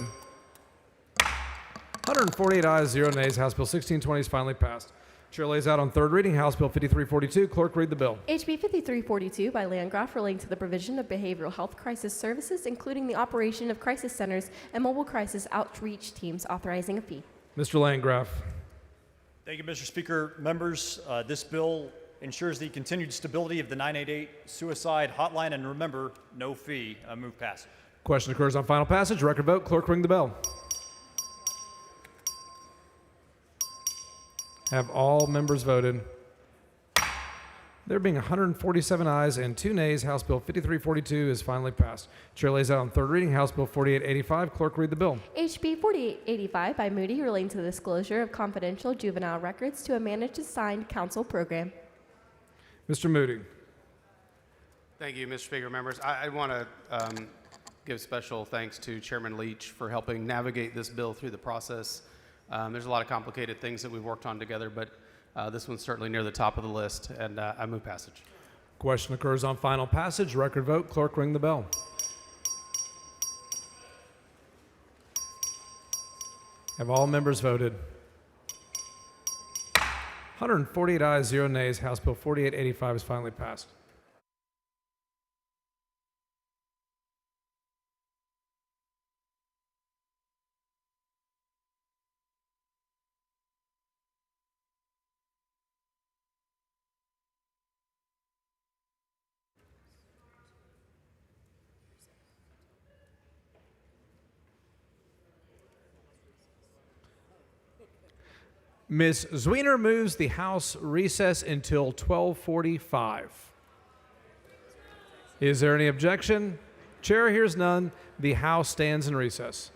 148 ayes, 0 nays. House Bill 1620 is finally passed. Chair lays out on third reading House Bill 5342. Clerk, read the bill. HB 5342 by Landgraf relating to the provision of behavioral health crisis services, including the operation of crisis centers and mobile crisis outreach teams, authorizing a fee. Mr. Landgraf. Thank you, Mr. Speaker. Members, this bill ensures the continued stability of the 988 suicide hotline, and remember, no fee. I move passage. Question occurs on final passage. Record vote. Clerk, ring the bell. Have all members voted? There being 147 ayes and 2 nays, House Bill 5342 is finally passed. Chair lays out on third reading House Bill 4885. Clerk, read the bill. HB 4885 by Moody relating to the disclosure of confidential juvenile records to a managed assigned counsel program. Mr. Moody. Thank you, Mr. Speaker. Members, I want to give special thanks to Chairman Leach for helping navigate this bill through the process. There's a lot of complicated things that we've worked on together, but this one's certainly near the top of the list, and I move passage. Question occurs on final passage. Record vote. Clerk, ring the bell. Have all members voted? 148 ayes, 0 nays. House Bill 4885 is finally passed. Ms. Zwiener moves the House recess until 12:45. Is there any objection? Chair hears none. The House stands in recess.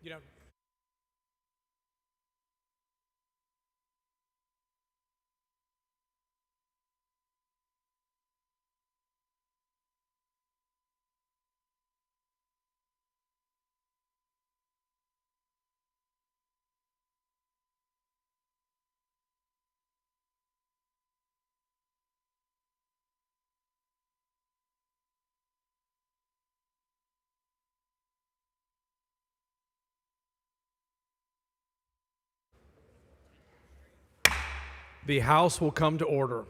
You know, the House will come to order.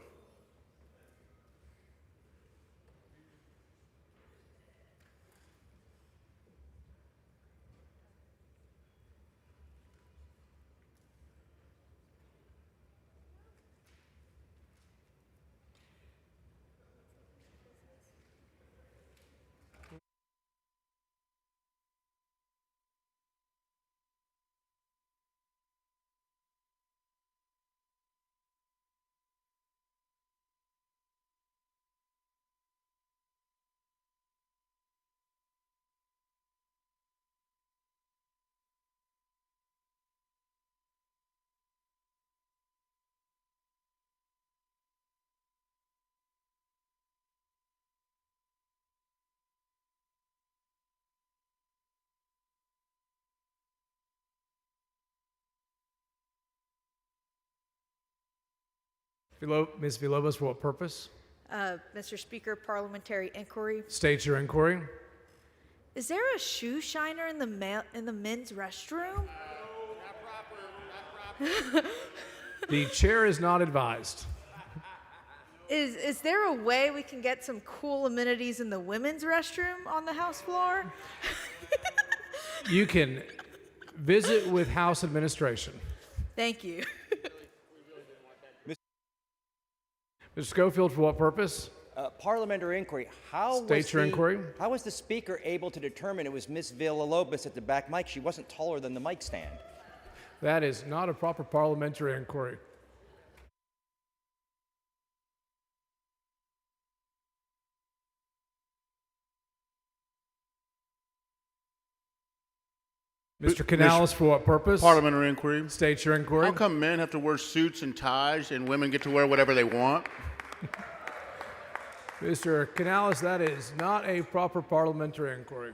Ms. Villalobos, for what purpose? Mr. Speaker, parliamentary inquiry. State your inquiry. Is there a shoe shiner in the men's restroom? The chair is not advised. Is there a way we can get some cool amenities in the women's restroom on the House floor? You can visit with House administration. Thank you. Mr. Schofield, for what purpose? Parliamentary inquiry. How State your inquiry. How was the speaker able to determine it was Ms. Villalobos at the back mic? She wasn't taller than the mic stand. That is not a proper parliamentary inquiry. Mr. Canales, for what purpose? Parliamentary inquiry. State your inquiry. How come men have to wear suits and ties and women get to wear whatever they want? Mr. Canales, that is not a proper parliamentary inquiry.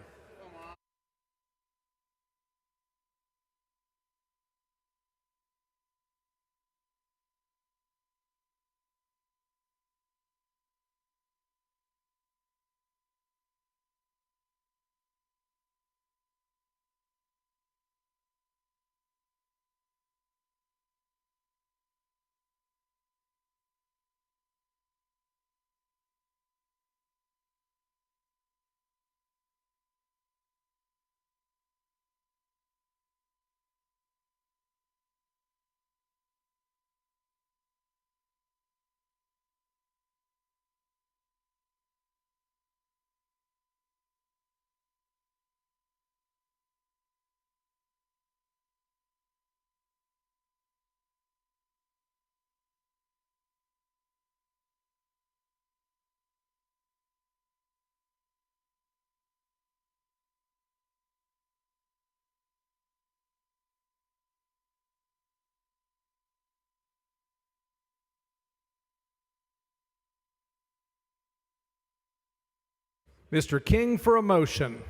Mr. King for a motion.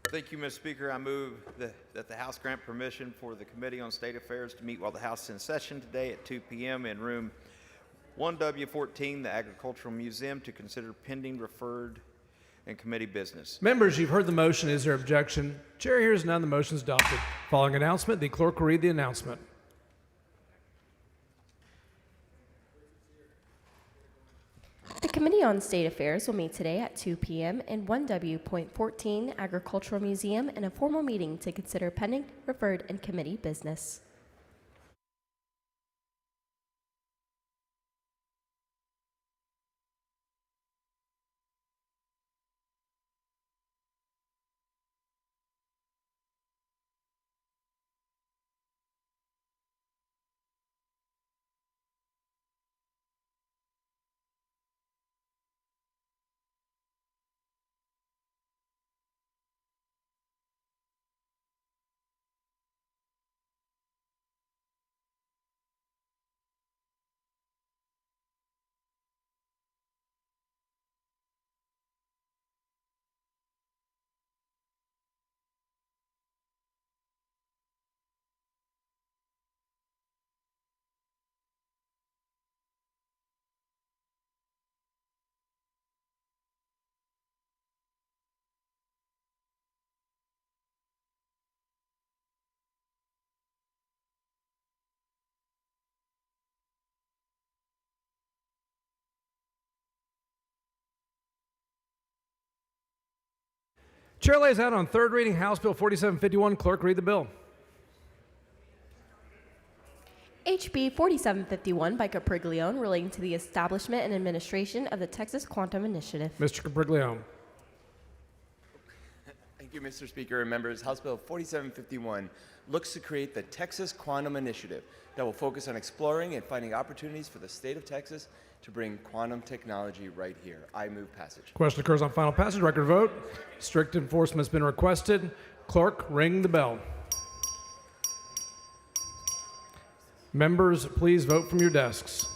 Thank you, Mr. Speaker. I move that the House grant permission for the Committee on State Affairs to meet while the House is in session today at 2 p.m. in room 1W14, the Agricultural Museum, to consider pending, referred, and committee business. Members, you've heard the motion. Is there objection? Chair hears none. The motion is adopted. Following announcement, the clerk will read the announcement. The Committee on State Affairs will meet today at 2 p.m. in 1W.14 Agricultural Museum in a formal meeting to consider pending, referred, and committee business. Chair lays out on third reading House Bill 4751. Clerk, read the bill. HB 4751 by Capriglione relating to the establishment and administration of the Texas Quantum Initiative. Mr. Capriglione. Thank you, Mr. Speaker and members. House Bill 4751 looks to create the Texas Quantum Initiative that will focus on exploring and finding opportunities for the state of Texas to bring quantum technology right here. I move passage. Question occurs on final passage. Record vote. Strict enforcement has been requested. Clerk, ring the bell. Members, please vote from your desks.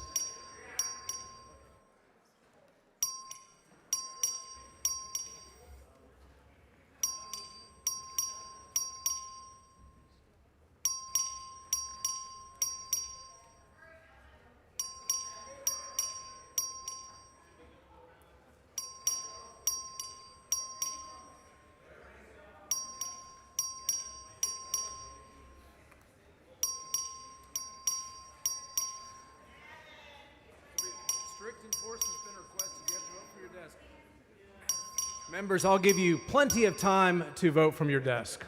Strict enforcement's been requested. You have to vote from your desk. Members, I'll give you plenty of time to vote from your desk.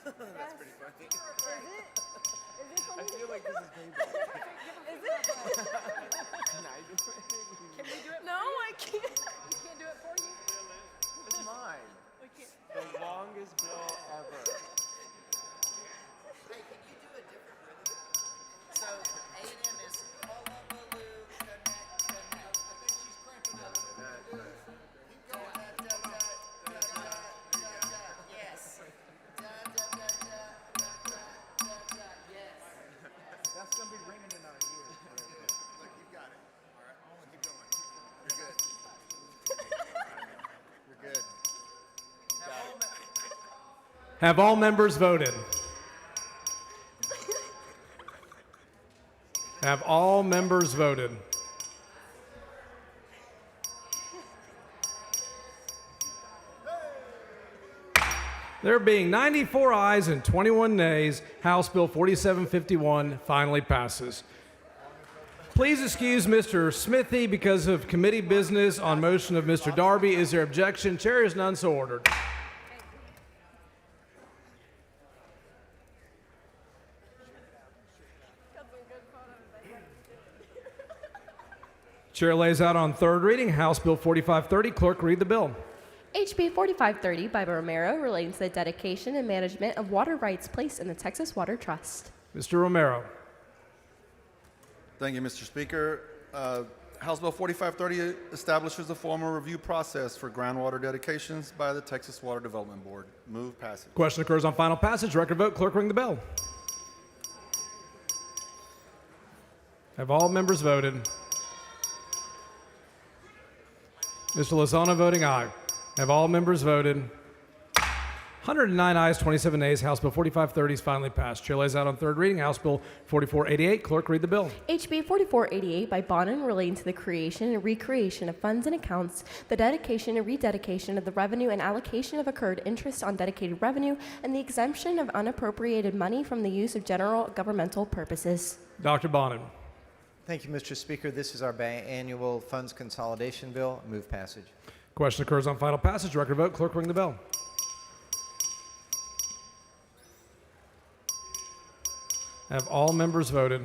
That's pretty funny. Is it funny? I feel like this is dangerous. Is it? Can I do it? Can we do it? No, I can't. We can't do it for you. It's mine. We can't. The longest bill ever. Hey, can you do a different rhythm? So A&M is hullabaloo, connect. I think she's cramping up. Keep going. Yes. Yes. That's gonna be ringing in our ears. Look, you got it. All right, keep going. You're good. You're good. You got it. Have all members voted? Have all members voted? There being 94 ayes and 21 nays, House Bill 4751 finally passes. Please excuse Mr. Smithy because of committee business on motion of Mr. Darby. Is there objection? Chair is none, so ordered. Chair lays out on third reading House Bill 4530. Clerk, read the bill. HB 4530 by Romero relating to the dedication and management of water rights placed in the Texas Water Trust. Mr. Romero. Thank you, Mr. Speaker. House Bill 4530 establishes a formal review process for groundwater dedications by the Texas Water Development Board. Move passage. Question occurs on final passage. Record vote. Clerk, ring the bell. Have all members voted? Mr. Lozano voting aye. Have all members voted? 109 ayes, 27 nays. House Bill 4530 is finally passed. Chair lays out on third reading House Bill 4488. Clerk, read the bill. HB 4488 by Bonin relating to the creation and recreation of funds and accounts, the dedication and rededication of the revenue and allocation of accrued interest on dedicated revenue, and the exemption of unappropriated money from the use of general governmental purposes. Dr. Bonin. Thank you, Mr. Speaker. This is our biannual funds consolidation bill. Move passage. Question occurs on final passage. Record vote. Clerk, ring the bell. Have all members voted?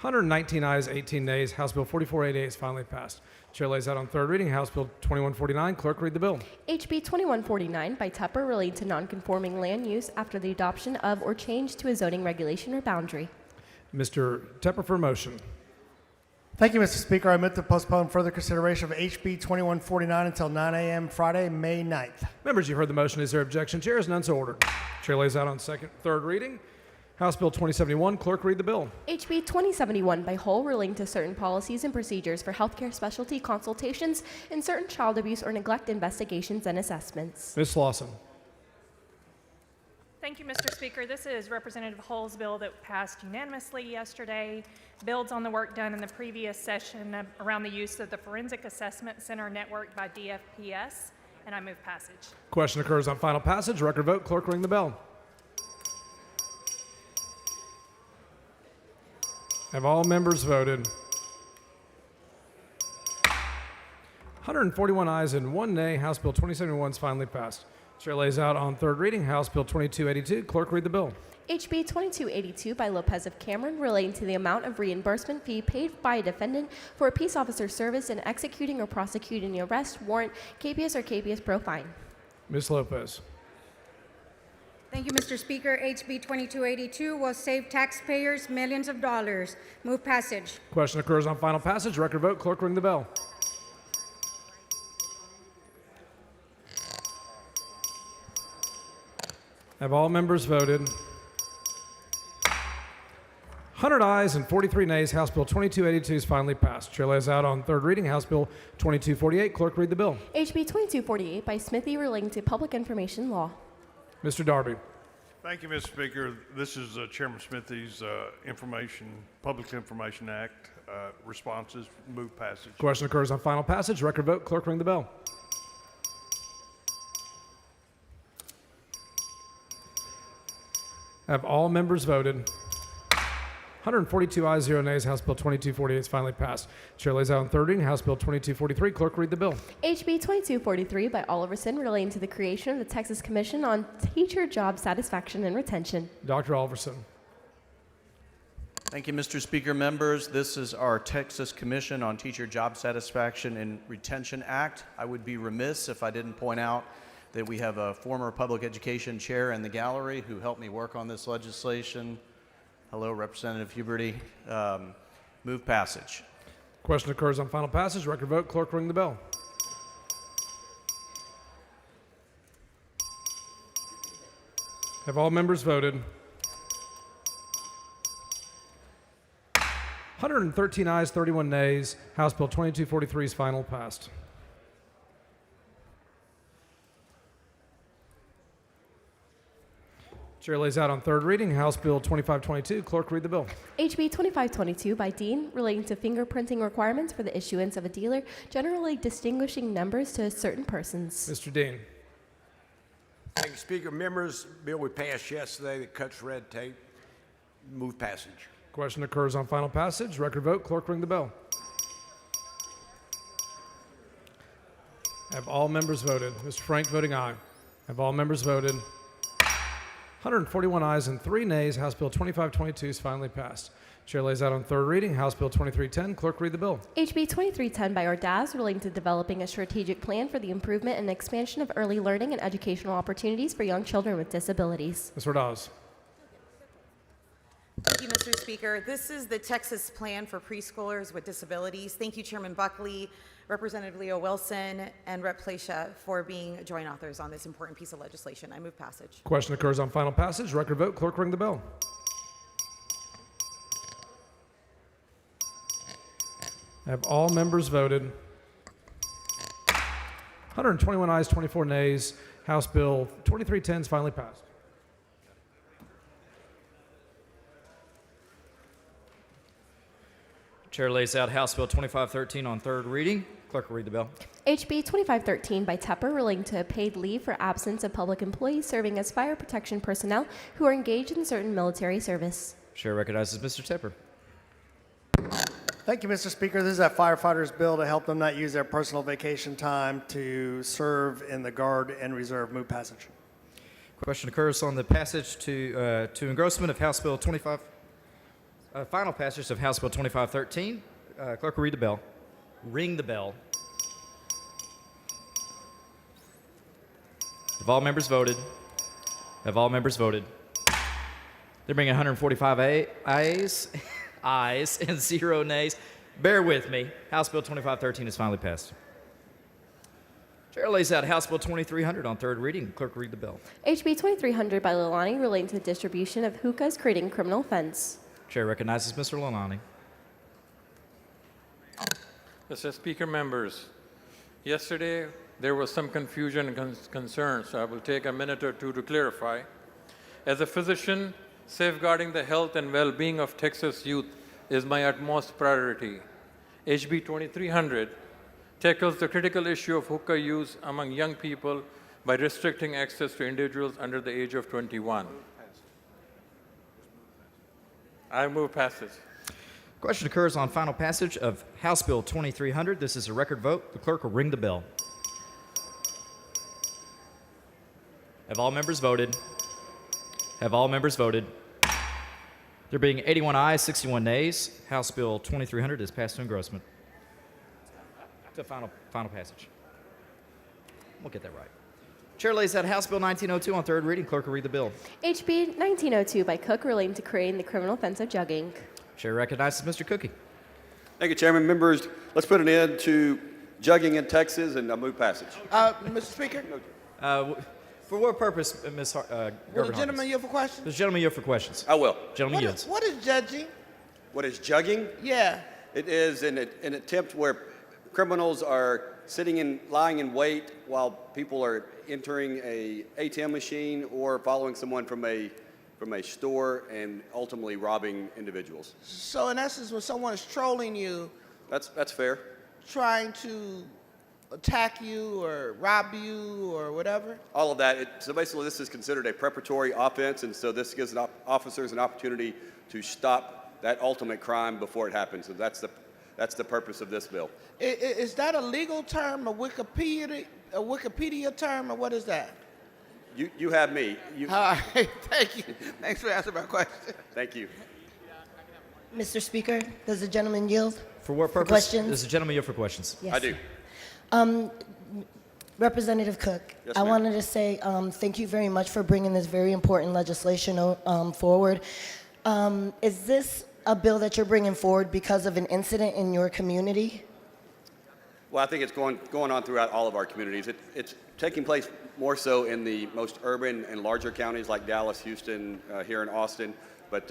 119 ayes, 18 nays. House Bill 4488 is finally passed. Chair lays out on third reading House Bill 2149. Clerk, read the bill. HB 2149 by Tupper relating to nonconforming land use after the adoption of or change to a zoning regulation or boundary. Mr. Tepper for motion. Thank you, Mr. Speaker. I move to postpone further consideration of HB 2149 until 9 a.m. Friday, May 9th. Members, you've heard the motion. Is there objection? Chair is none, so ordered. Chair lays out on third reading House Bill 2071. Clerk, read the bill. HB 2071 by Hull relating to certain policies and procedures for healthcare specialty consultations and certain child abuse or neglect investigations and assessments. Ms. Lawson. Thank you, Mr. Speaker. This is Representative Hull's bill that passed unanimously yesterday. Builds on the work done in the previous session around the use of the Forensic Assessment Center network by DFPS, and I move passage. Question occurs on final passage. Record vote. Clerk, ring the bell. Have all members voted? 141 ayes and 1 nay. House Bill 2071 is finally passed. Chair lays out on third reading House Bill 2282. Clerk, read the bill. HB 2282 by Lopez of Cameron relating to the amount of reimbursement fee paid by a defendant for a peace officer service in executing or prosecuting the arrest, warrant, capias, or capias pro fine. Ms. Lopez. Thank you, Mr. Speaker. HB 2282 will save taxpayers millions of dollars. Move passage. Question occurs on final passage. Record vote. Clerk, ring the bell. Have all members voted? 100 ayes and 43 nays. House Bill 2282 is finally passed. Chair lays out on third reading House Bill 2248. Clerk, read the bill. HB 2248 by Smithy relating to public information law. Mr. Darby. Thank you, Mr. Speaker. This is Chairman Smithy's Public Information Act responses. Move passage. Question occurs on final passage. Record vote. Clerk, ring the bell. Have all members voted? 142 ayes, 0 nays. House Bill 2248 is finally passed. Chair lays out on third reading House Bill 2243. Clerk, read the bill. HB 2243 by Oliverson relating to the creation of the Texas Commission on Teacher Job Satisfaction and Retention. Dr. Oliverson. Thank you, Mr. Speaker. Members, this is our Texas Commission on Teacher Job Satisfaction and Retention Act. I would be remiss if I didn't point out that we have a former public education chair in the gallery who helped me work on this legislation. Hello, Representative Huberty. Move passage. Question occurs on final passage. Record vote. Clerk, ring the bell. Have all members voted? 113 ayes, 31 nays. House Bill 2243 is final passed. Chair lays out on third reading House Bill 2522. Clerk, read the bill. HB 2522 by Dean relating to fingerprinting requirements for the issuance of a dealer, generally distinguishing numbers to certain persons. Mr. Dean. Thank you, Speaker. Members, bill we passed yesterday that cuts red tape. Move passage. Question occurs on final passage. Record vote. Clerk, ring the bell. Have all members voted? Mr. Frank voting aye. Have all members voted? 141 ayes and 3 nays. House Bill 2522 is finally passed. Chair lays out on third reading House Bill 2310. Clerk, read the bill. HB 2310 by Ordaz relating to developing a strategic plan for the improvement and expansion of early learning and educational opportunities for young children with disabilities. Ms. Ordaz. Thank you, Mr. Speaker. This is the Texas Plan for Preschoolers with Disabilities. Thank you, Chairman Buckley, Representative Leo Wilson, and Rep. Plesha for being joint authors on this important piece of legislation. I move passage. Question occurs on final passage. Record vote. Clerk, ring the bell. Have all members voted? 121 ayes, 24 nays. House Bill 2310 is finally passed. Chair lays out House Bill 2513 on third reading. Clerk will read the bill. HB 2513 by Tupper relating to paid leave for absence of public employees serving as fire protection personnel who are engaged in certain military service. Chair recognizes Mr. Tepper. Thank you, Mr. Speaker. This is a firefighter's bill to help them not use their personal vacation time to serve in the Guard and Reserve. Move passage. Question occurs on the passage to engrossment of House Bill 25, final passage of House Bill 2513. Clerk will read the bell. Ring the bell. Have all members voted? Have all members voted? They're bringing 145 ayes and 0 nays. Bear with me. House Bill 2513 is finally passed. Chair lays out House Bill 2300 on third reading. Clerk will read the bill. HB 2300 by Lalani relating to the distribution of hookahs creating criminal offense. Chair recognizes Mr. Lalani. Mr. Speaker, members, yesterday there was some confusion and concern, so I will take a minute or two to clarify. As a physician, safeguarding the health and well-being of Texas youth is my utmost priority. HB 2300 tackles the critical issue of hookah use among young people by restricting access to individuals under the age of 21. I move passage. Question occurs on final passage of House Bill 2300. This is a record vote. The clerk will ring the bell. Have all members voted? Have all members voted? There being 81 ayes, 61 nays, House Bill 2300 is passed to engrossment. To final passage. We'll get that right. Chair lays out House Bill 1902 on third reading. Clerk will read the bill. HB 1902 by Cook relating to creating the criminal offense of jugging. Chair recognizes Mr. Cookie. Thank you, Chairman. Members, let's put an end to jugging in Texas, and I move passage. Mr. Speaker, For what purpose, Ms. will the Gerben gentleman Hawkins? yield for questions? The gentleman yield for questions. I will. Gentleman yields. What is judging? What is jugging? Yeah. It is an attempt where criminals are lying in wait while people are entering a ATM machine or following someone from a store and ultimately robbing individuals. So in essence, when someone is trolling you, That's fair. trying to attack you or rob you or whatever? All of that. So basically, this is considered a preparatory offense, and so this gives officers an opportunity to stop that ultimate crime before it happens. And that's the purpose of this bill. Is that a legal term, a Wikipedia term, or what is that? You have me. All right, thank you. Thanks for answering my question. Thank you. Mr. Speaker, does the gentleman yield? For what purpose? questions? Does the gentleman yield for questions? Yes. I do. Representative Cook, Yes, I ma'am. wanted to say thank you very much for bringing this very important legislation forward. Is this a bill that you're bringing forward because of an incident in your community? Well, I think it's going on throughout all of our communities. It's taking place more so in the most urban and larger counties like Dallas, Houston, here in Austin. But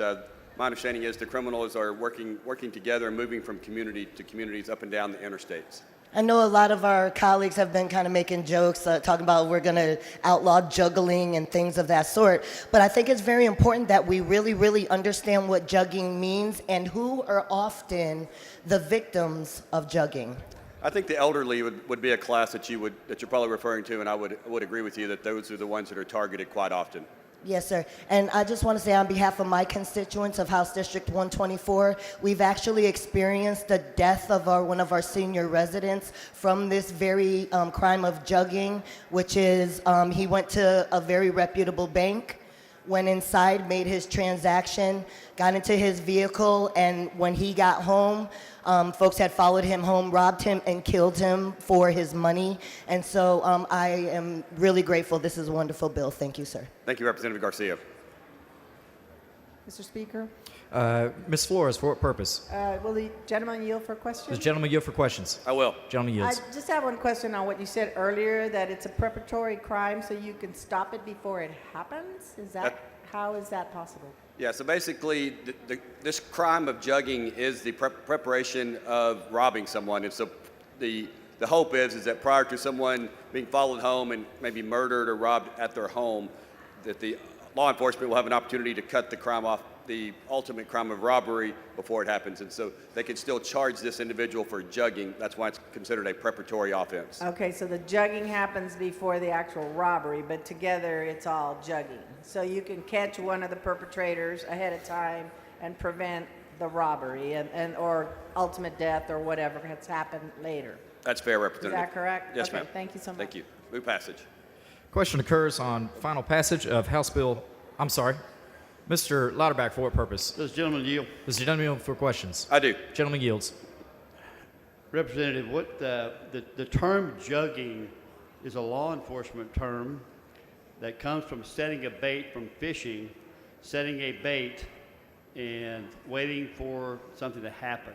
my understanding is the criminals are working together and moving from community to communities up and down the interstates. I know a lot of our colleagues have been kind of making jokes, talking about we're going to outlaw juggling and things of that sort. But I think it's very important that we really, really understand what jugging means and who are often the victims of jugging. I think the elderly would be a class that you're probably referring to, and I would agree with you that those are the ones that are targeted quite often. Yes, sir. And I just want to say on behalf of my constituents of House District 124, we've actually experienced the death of one of our senior residents from this very crime of jugging, which is he went to a very reputable bank, went inside, made his transaction, got into his vehicle, and when he got home, folks had followed him home, robbed him, and killed him for his money. And so I am really grateful. This is a wonderful bill. Thank you, sir. Thank you, Representative Garcia. Mr. Speaker, Ms. Flores, for what purpose? will the gentleman yield for Does questions? the gentleman yield for questions? I will. Gentleman I yields. just have one question on what you said earlier, that it's a preparatory crime so you can stop it before it happens? How is that possible? Yeah, so basically, this crime of jugging is the preparation of robbing someone. And so the hope is that prior to someone being followed home and maybe murdered or robbed at their home, that the law enforcement will have an opportunity to cut the crime off, the ultimate crime of robbery, before it happens. And so they can still charge this individual for jugging. That's why it's considered a preparatory offense. Okay, so the jugging happens before the actual robbery, but together it's all jugging. So you can catch one of the perpetrators ahead of time and prevent the robbery or ultimate death or whatever has happened later. That's fair, Is Representative. that correct? Yes, Okay, ma'am. thank you so much. Thank you. Move passage. Question occurs on final passage of House Bill, I'm sorry, Mr. Lauterbach, for what purpose? Does the gentleman yield? Mr. Gentleman for questions. I do. Gentleman yields. Representative, what the term jugging is a law enforcement term that comes from setting a bait from fishing, setting a bait and waiting for something to happen.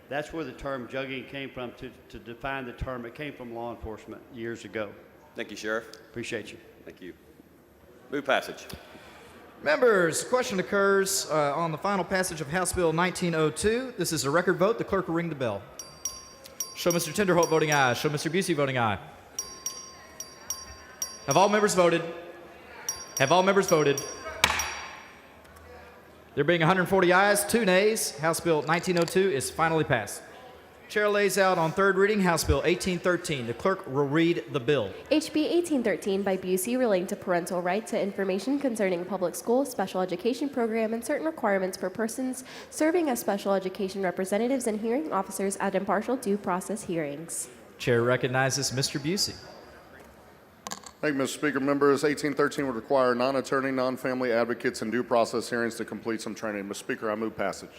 That's where the term jugging came from to define the term. It came from law enforcement years ago. Thank you, Sheriff. Appreciate you. Thank you. Move passage. Members, question occurs on the final passage of House Bill 1902. This is a record vote. The clerk will ring the bell. Show Mr. Tinderholt voting aye. Show Mr. Busey voting aye. Have all members voted? Have all members voted? There being 140 ayes, 2 nays, House Bill 1902 is finally passed. Chair lays out on third reading House Bill 1813. The clerk will read the bill. HB 1813 by Busey relating to parental right to information concerning public school special education program and certain requirements for persons serving as special education representatives and hearing officers at impartial due process hearings. Chair recognizes Mr. Busey. Thank you, Mr. Speaker. Members, 1813 would require non-attorney, non-family advocates in due process hearings to complete some training. Mr. Speaker, I move passage.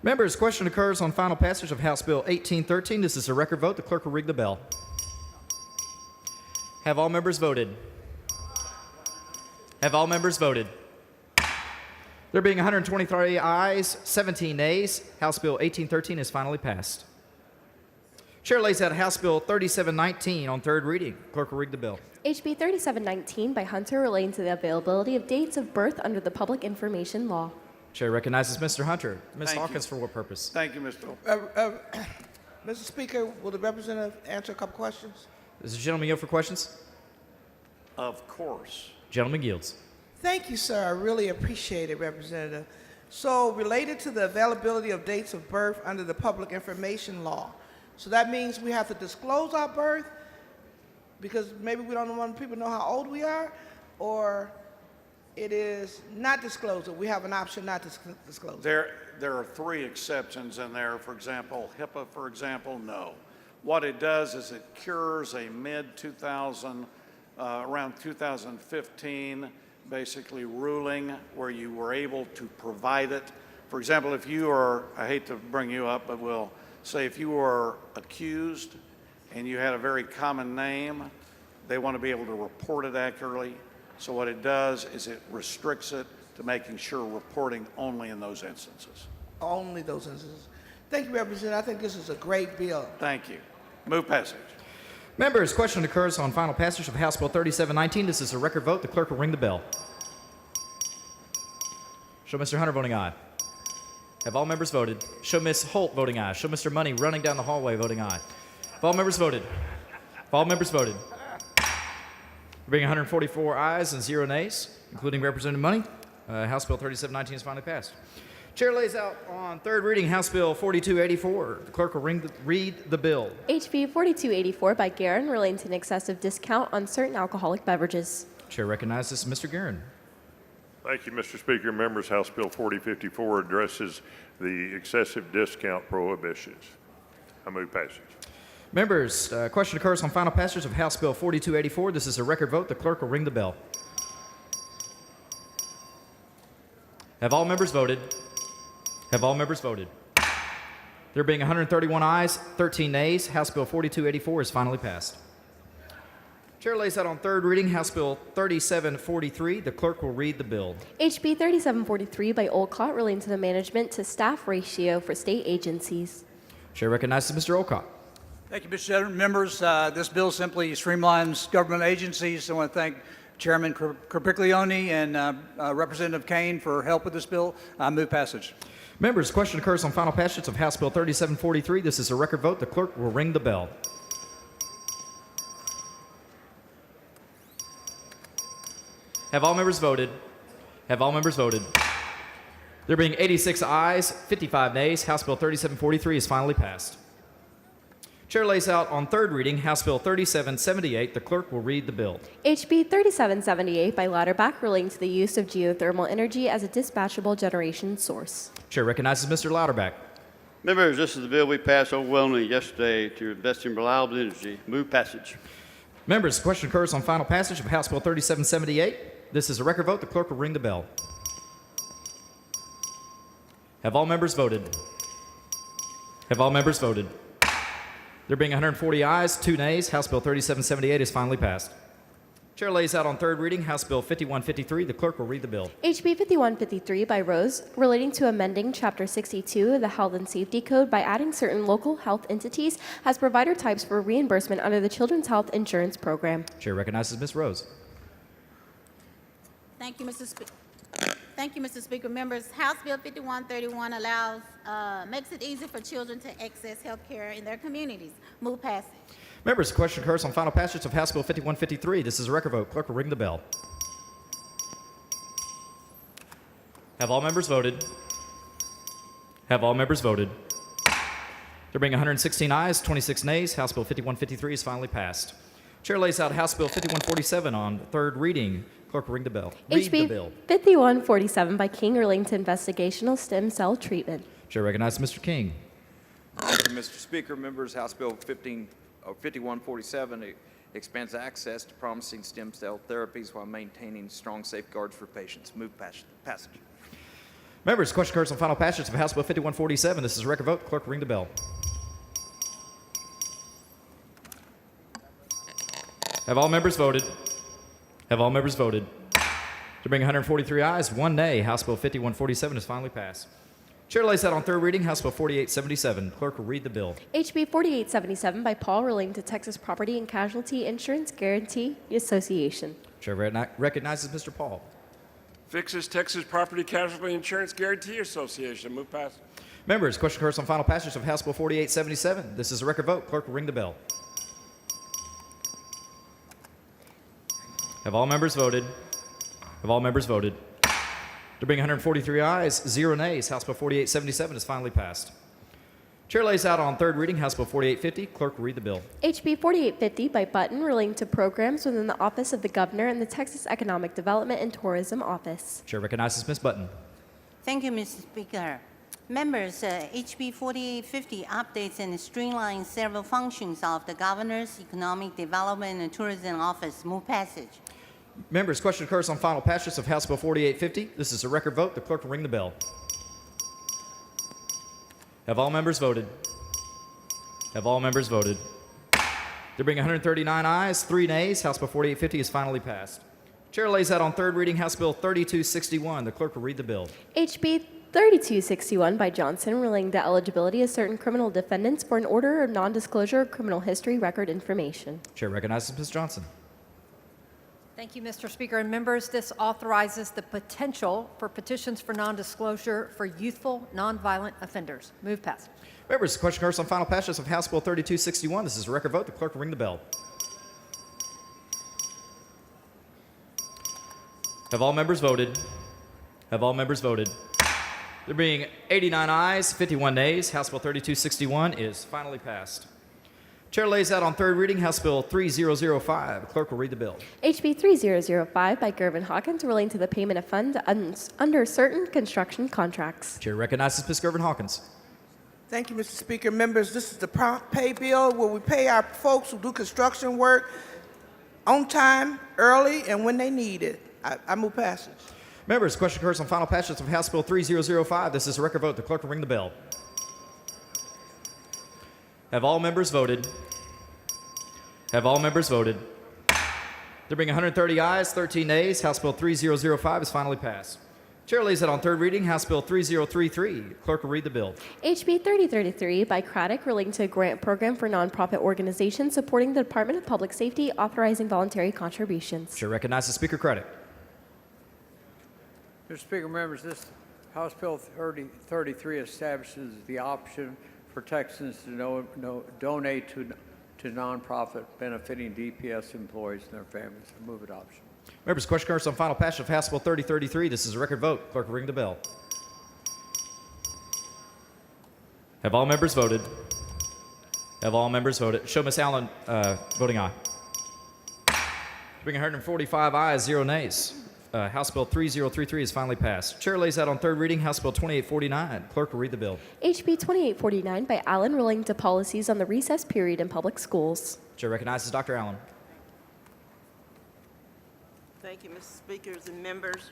Members, question occurs on final passage of House Bill 1813. This is a record vote. The clerk will ring the bell. Have all members voted? Have all members voted? There being 123 ayes, 17 nays, House Bill 1813 is finally passed. Chair lays out House Bill 3719 on third reading. Clerk will read the bill. HB 3719 by Hunter relating to the availability of dates of birth under the Public Information Law. Chair recognizes Mr. Hunter. Ms. Thank Hawkins, you. for what purpose? Thank you, Mr. Mr. Speaker, will the representative answer a couple questions? Does the gentleman yield for questions? Of course. Gentleman yields. Thank you, sir. I really appreciate it, Representative. So, related to the availability of dates of birth under the Public Information Law, so that means we have to disclose our birth because maybe we don't want people to know how old we are, or it is not disclosed, or we have an option not to disclose. There are 3 exceptions in there. For example, HIPAA, for example, no. What it does is it cures a around 2015, basically ruling where you were able to provide it. For example, if you are, I hate to bring you up, but we'll say if you were accused and you had a very common name, they want to be able to report it accurately. So what it does is it restricts it to making sure reporting only in those instances. Only those instances. Thank you, Representative. I think this is a great bill. Thank you. Move passage. Members, question occurs on final passage of House Bill 3719. This is a record vote. The clerk will ring the bell. Show Mr. Hunter voting aye. Have all members voted? Show Ms. Holt voting aye. Show Mr. Money running down the hallway voting aye. Have all members voted? Have all members voted? Being 144 ayes and 0 nays, including Representative Money, House Bill 3719 is finally passed. Chair lays out on third reading House Bill 4284. The clerk will read the bill. HB 4284 by Guerin relating to an excessive discount on certain alcoholic beverages. Chair recognizes Mr. Guerin. Thank you, Mr. Speaker. Members, House Bill 4054 addresses the excessive discount prohibitions. I move passage. Members, question occurs on final passage of House Bill 4284. This is a record vote. The clerk will ring the bell. Have all members voted? Have all members voted? There being 131 ayes, 13 nays, House Bill 4284 is finally passed. Chair lays out on third reading House Bill 3743. The clerk will read the bill. HB 3743 by Olcott relating to the management to staff ratio for state agencies. Chair recognizes Mr. Olcott. Thank you, Mr. Chairman. Members, this bill simply streamlines government agencies. I want to thank Chairman Carpiglione and Representative Kane for help with this bill. I move passage. Members, question occurs on final passage of House Bill 3743. This is a record vote. The clerk will ring the bell. Have all members voted? Have all members voted? There being 86 ayes, 55 nays, House Bill 3743 is finally passed. Chair lays out on third reading House Bill 3778. The clerk will read the bill. HB 3778 by Lauterbach relating to the use of geothermal energy as a dispatchable generation source. Chair recognizes Mr. Lauterbach. Members, this is the bill we passed overwhelmingly yesterday to invest in reliable energy. Move passage. Members, the question occurs on final passage of House Bill 3778. This is a record vote. The clerk will ring the bell. Have all members voted? Have all members voted? There being 140 ayes, 2 nays, House Bill 3778 is finally passed. Chair lays out on third reading House Bill 5153. The clerk will read the bill. HB 5153 by Rose, relating to amending Chapter 62 of the Health and Safety Code by adding certain local health entities as provider types for reimbursement under the Children's Health Insurance Program. Chair recognizes Ms. Rose. Thank you, Mr. Speaker. Thank you, Mr. Speaker. Members, House Bill 5131 makes it easy for children to access health care in their communities. Move passage. Members, the question occurs on final passage of House Bill 5153. This is a record vote. Clerk will ring the bell. Have all members voted? Have all members voted? There being 116 ayes, 26 nays, House Bill 5153 is finally passed. Chair lays out House Bill 5147 on third reading. Clerk will ring the bell. Read the bill. 5147 by King, relating to investigational stem cell treatment. Chair recognizes Mr. King. Thank you, Mr. Speaker. Members, House Bill 5147 expands access to promising stem cell therapies while maintaining strong safeguards for patients. Move passage. Members, question occurs on final passage of House Bill 5147. This is a record vote. Clerk will ring the bell. Have all members voted? Have all members voted? To bring 143 ayes, 1 nay, House Bill 5147 is finally passed. Chair lays out on third reading House Bill 4877. Clerk will read the bill. HB 4877 by Paul, relating to Texas Property and Casualty Insurance Guarantee Association. Chair recognizes Mr. Paul. Fixes Texas Property Casualty Insurance Guarantee Association. Move passage. Members, question occurs on final passage of House Bill 4877. This is a record vote. Clerk will ring the bell. Have all members voted? Have all members voted? There being 143 ayes, 0 nays, House Bill 4877 is finally passed. Chair lays out on third reading House Bill 4850. Clerk will read the bill. HB 4850 by Button, relating to programs within the Office of the Governor and the Texas Economic Development and Tourism Office. Chair recognizes Ms. Button. Thank you, Mr. Speaker. Members, HB 4850 updates and streamlines several functions of the Governor's Economic Development and Tourism Office. Move passage. Members, question occurs on final passage of House Bill 4850. This is a record vote. The clerk will ring the bell. Have all members voted? Have all members voted? There being 139 ayes, 3 nays, House Bill 4850 is finally passed. Chair lays out on third reading House Bill 3261. The clerk will read the bill. HB 3261 by Johnson, relating to eligibility of certain criminal defendants for an order of non-disclosure of criminal history record information. Chair recognizes Ms. Johnson. Thank you, Mr. Speaker and members. This authorizes the potential for petitions for non-disclosure for youthful, nonviolent offenders. Move passage. Members, the question occurs on final passage of House Bill 3261. This is a record vote. The clerk will ring the bell. Have all members voted? Have all members voted? There being 89 ayes, 51 nays, House Bill 3261 is finally passed. Chair lays out on third reading House Bill 3005. The clerk will read the bill. HB 3005 by Gervin Hawkins, relating to the payment of funds under certain construction contracts. Chair recognizes Ms. Gervin Hawkins. Thank you, Mr. Speaker. Members, this is the prompt pay bill where we pay our folks who do construction work on time, early, and when they need it. I move passage. Members, question occurs on final passage of House Bill 3005. This is a record vote. The clerk will ring the bell. Have all members voted? Have all members voted? There being 130 ayes, 13 nays, House Bill 3005 is finally passed. Chair lays it on third reading, House Bill 3033. Clerk will read the bill. HB 3033 by Craddock, relating to a grant program for nonprofit organizations supporting the Department of Public Safety, authorizing voluntary contributions. Chair recognizes Speaker Craddock. Mr. Speaker, members, this House Bill 3033 establishes the option for Texans to donate to nonprofit benefiting DPS employees and their families. I move adoption. Members, question occurs on final passage of House Bill 3033. This is a record vote. Clerk will ring the bell. Have all members voted? Have all members voted? Show Ms. Allen voting aye. Bring 145 ayes, 0 nays. House Bill 3033 is finally passed. Chair lays out on third reading House Bill 2849. Clerk will read the bill. HB 2849 by Allen, relating to policies on the recess period in public schools. Chair recognizes Dr. Allen. Thank you, Mr. Speakers and members.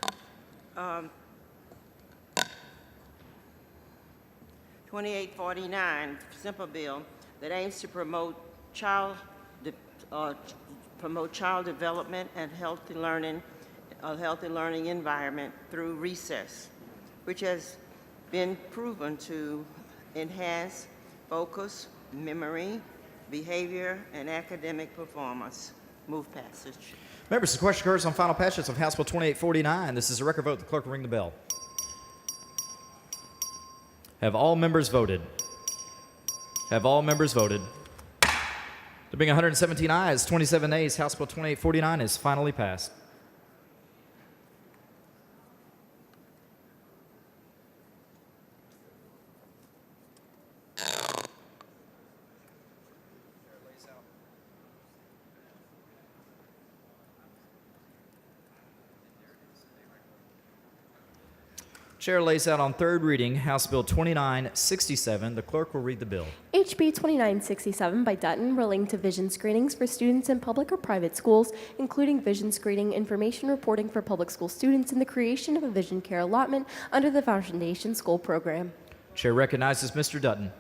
2849, simple bill that aims to promote child development and healthy learning environment through recess, which has been proven to enhance focus, memory, behavior, and academic performance. Move passage. Members, the question occurs on final passage of House Bill 2849. This is a record vote. The clerk will ring the bell. Have all members voted? Have all members voted? There being 117 ayes, 27 nays, House Bill 2849 is finally passed. Chair lays out on third reading House Bill 2967. The clerk will read the bill. HB 2967 by Dutton relating to vision screenings for students in public or private schools, including vision screening information reporting for public school students and the creation of a vision care allotment under the Foundation School Program. Chair recognizes Mr. Dutton.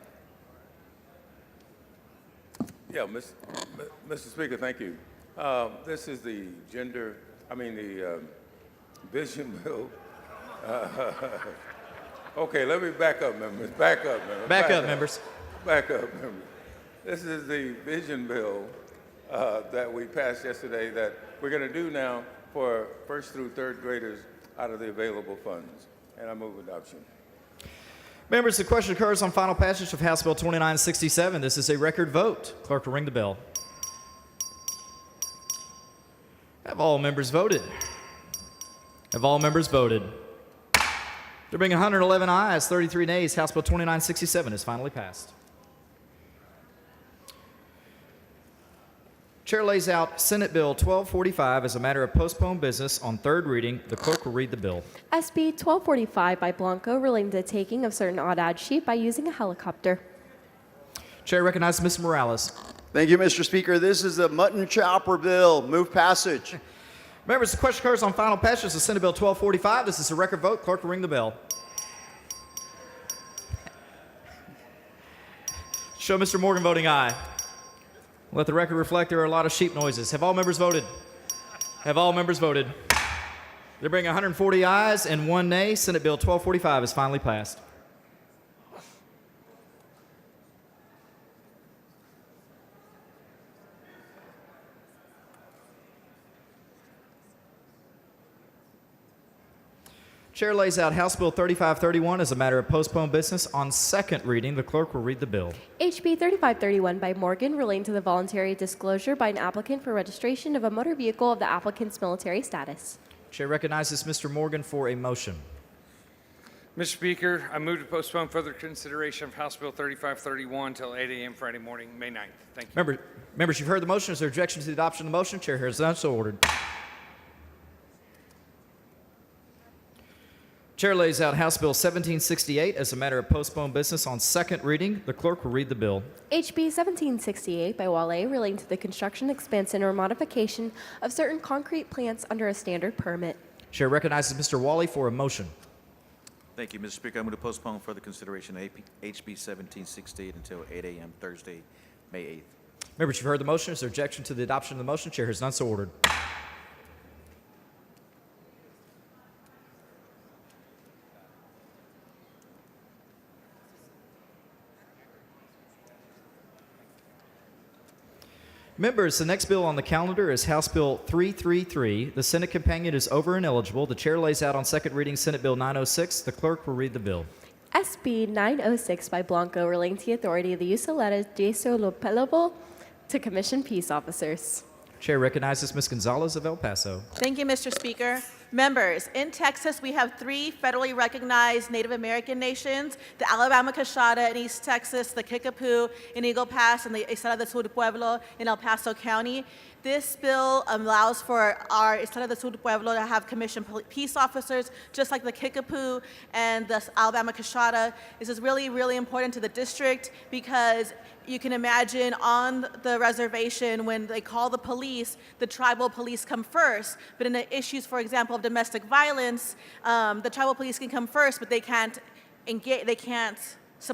Yeah, Mr. Speaker, thank you. This is the vision bill. Okay, let me back up, members. Back up, members. Back up, members. Back up, members. This is the vision bill that we passed yesterday that we're going to do now for first through third graders out of the available funds. And I move adoption. Members, the question occurs on final passage of House Bill 2967. This is a record vote. Clerk will ring the bell. Have all members voted? Have all members voted? There being 111 ayes, 33 nays, House Bill 2967 is finally passed. Chair lays out Senate Bill 1245 as a matter of postponed business on third reading. The clerk will read the bill. SB 1245 by Blanco relating to the taking of certain odd-ad sheep by using a helicopter. Chair recognizes Mr. Morales. Thank you, Mr. Speaker. This is the mutton chopper bill. Move passage. Members, the question occurs on final passage of Senate Bill 1245. This is a record vote. Clerk will ring the bell. Show Mr. Morgan voting aye. Let the record reflect there are a lot of sheep noises. Have all members voted? Have all members voted? There being 140 ayes and 1 nay, Senate Bill 1245 is finally passed. Chair lays out House Bill 3531 as a matter of postponed business on second reading. The clerk will read the bill. HB 3531 by Morgan relating to the voluntary disclosure by an applicant for registration of a motor vehicle of the applicant's military status. Chair recognizes Mr. Morgan for a motion. Mr. Speaker, I move to postpone further consideration of House Bill 3531 until 8 a.m. Friday morning, May 9th. Thank you. Members, you've heard the motion. Is there objection to the adoption of the motion? Chair has done so ordered. Chair lays out House Bill 1768 as a matter of postponed business on second reading. The clerk will read the bill. HB 1768 by Wale relating to the construction, expansion, or modification of certain concrete plants under a standard permit. Chair recognizes Mr. Wally for a motion. Thank you, Mr. Speaker. I'm going to postpone further consideration of HB 1768 until 8 a.m. Thursday, May 8th. Members, you've heard the motion. Is there objection to the adoption of the motion? Chair has done so ordered. Members, the next bill on the calendar is House Bill 333. The Senate companion is over and eligible. The chair lays out on second reading Senate Bill 906. The clerk will read the bill. SB 906 by Blanco relating to the authority of the use of letters de solo pelable to commission peace officers. Chair recognizes Ms. Gonzalez of El Paso. Thank you, Mr. Speaker. Members, in Texas, we have 3 federally recognized Native American nations, the Alabama Coshada in East Texas, the Kickapoo in Eagle Pass, and the Estado del Sur Pueblo in El Paso County. This bill allows for our Estado del Sur Pueblo to have commissioned peace officers, just like the Kickapoo and the Alabama Coshada. This is really, really important to the district because you can imagine on the reservation when they call the police, the tribal police come first. But in the issues, for example, of domestic violence, the tribal police can come first, but they can't engage, they can't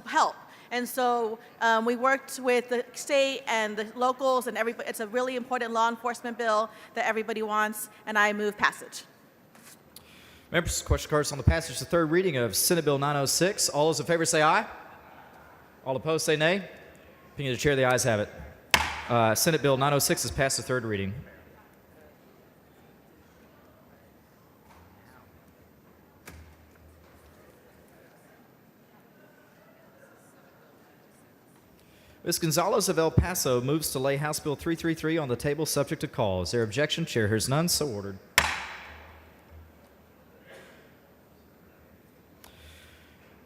help. And so we worked with the state and the locals and everybody. It's a really important law enforcement bill that everybody wants, and I move passage. Members, question cards on the passage to third reading of Senate Bill 906. All those in favor say aye. All opposed say nay. Opinion of the chair, the ayes have it. Senate Bill 906 is passed to third reading. Ms. Gonzalez of El Paso moves to lay House Bill 333 on the table subject to call. Is there objection? Chair hears none, so ordered.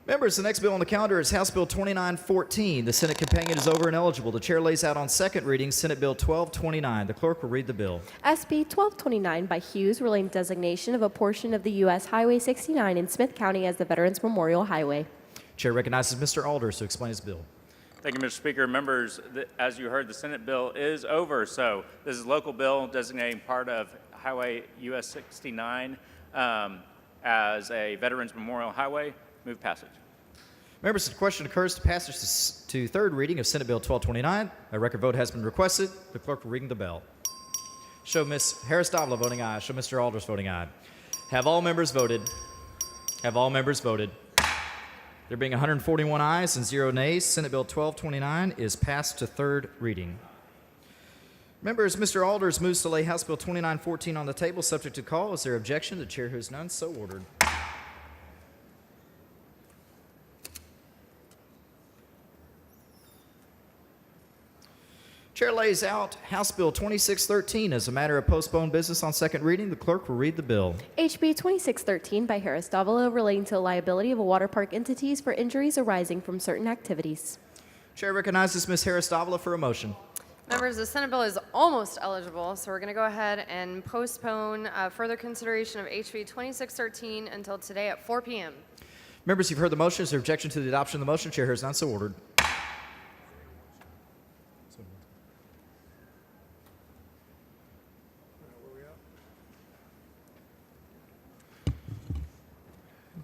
Members, the next bill on the calendar is House Bill 2914. The Senate companion is over and eligible. The chair lays out on second reading Senate Bill 1229. The clerk will read the bill. SB 1229 by Hughes relating designation of a portion of the U.S. Highway 69 in Smith County as the Veterans Memorial Highway. Chair recognizes Mr. Alders to explain his bill. Thank you, Mr. Speaker. Members, as you heard, the Senate bill is over. So this is a local bill designating part of Highway US 69 as a Veterans Memorial Highway. Move passage. Members, the question occurs to passage to third reading of Senate Bill 1229. A record vote has been requested. The clerk will ring the bell. Show Ms. Harris-Davila voting aye. Show Mr. Alders voting aye. Have all members voted? Have all members voted? There being 141 ayes and 0 nays, Senate Bill 1229 is passed to third reading. Members, Mr. Alders moves to lay House Bill 2914 on the table subject to call. Is there objection? The chair hears none, so ordered. Chair lays out House Bill 2613 as a matter of postponed business on second reading. The clerk will read the bill. HB 2613 by Harris-Davila relating to the liability of water park entities for injuries arising from certain activities. Chair recognizes Ms. Harris-Davila for a motion. Members, the Senate bill is almost eligible, so we're going to go ahead and postpone further consideration of HB 2613 until today at 4 p.m. Members, you've heard the motion. Is there objection to the adoption of the motion? Chair hears none, so ordered.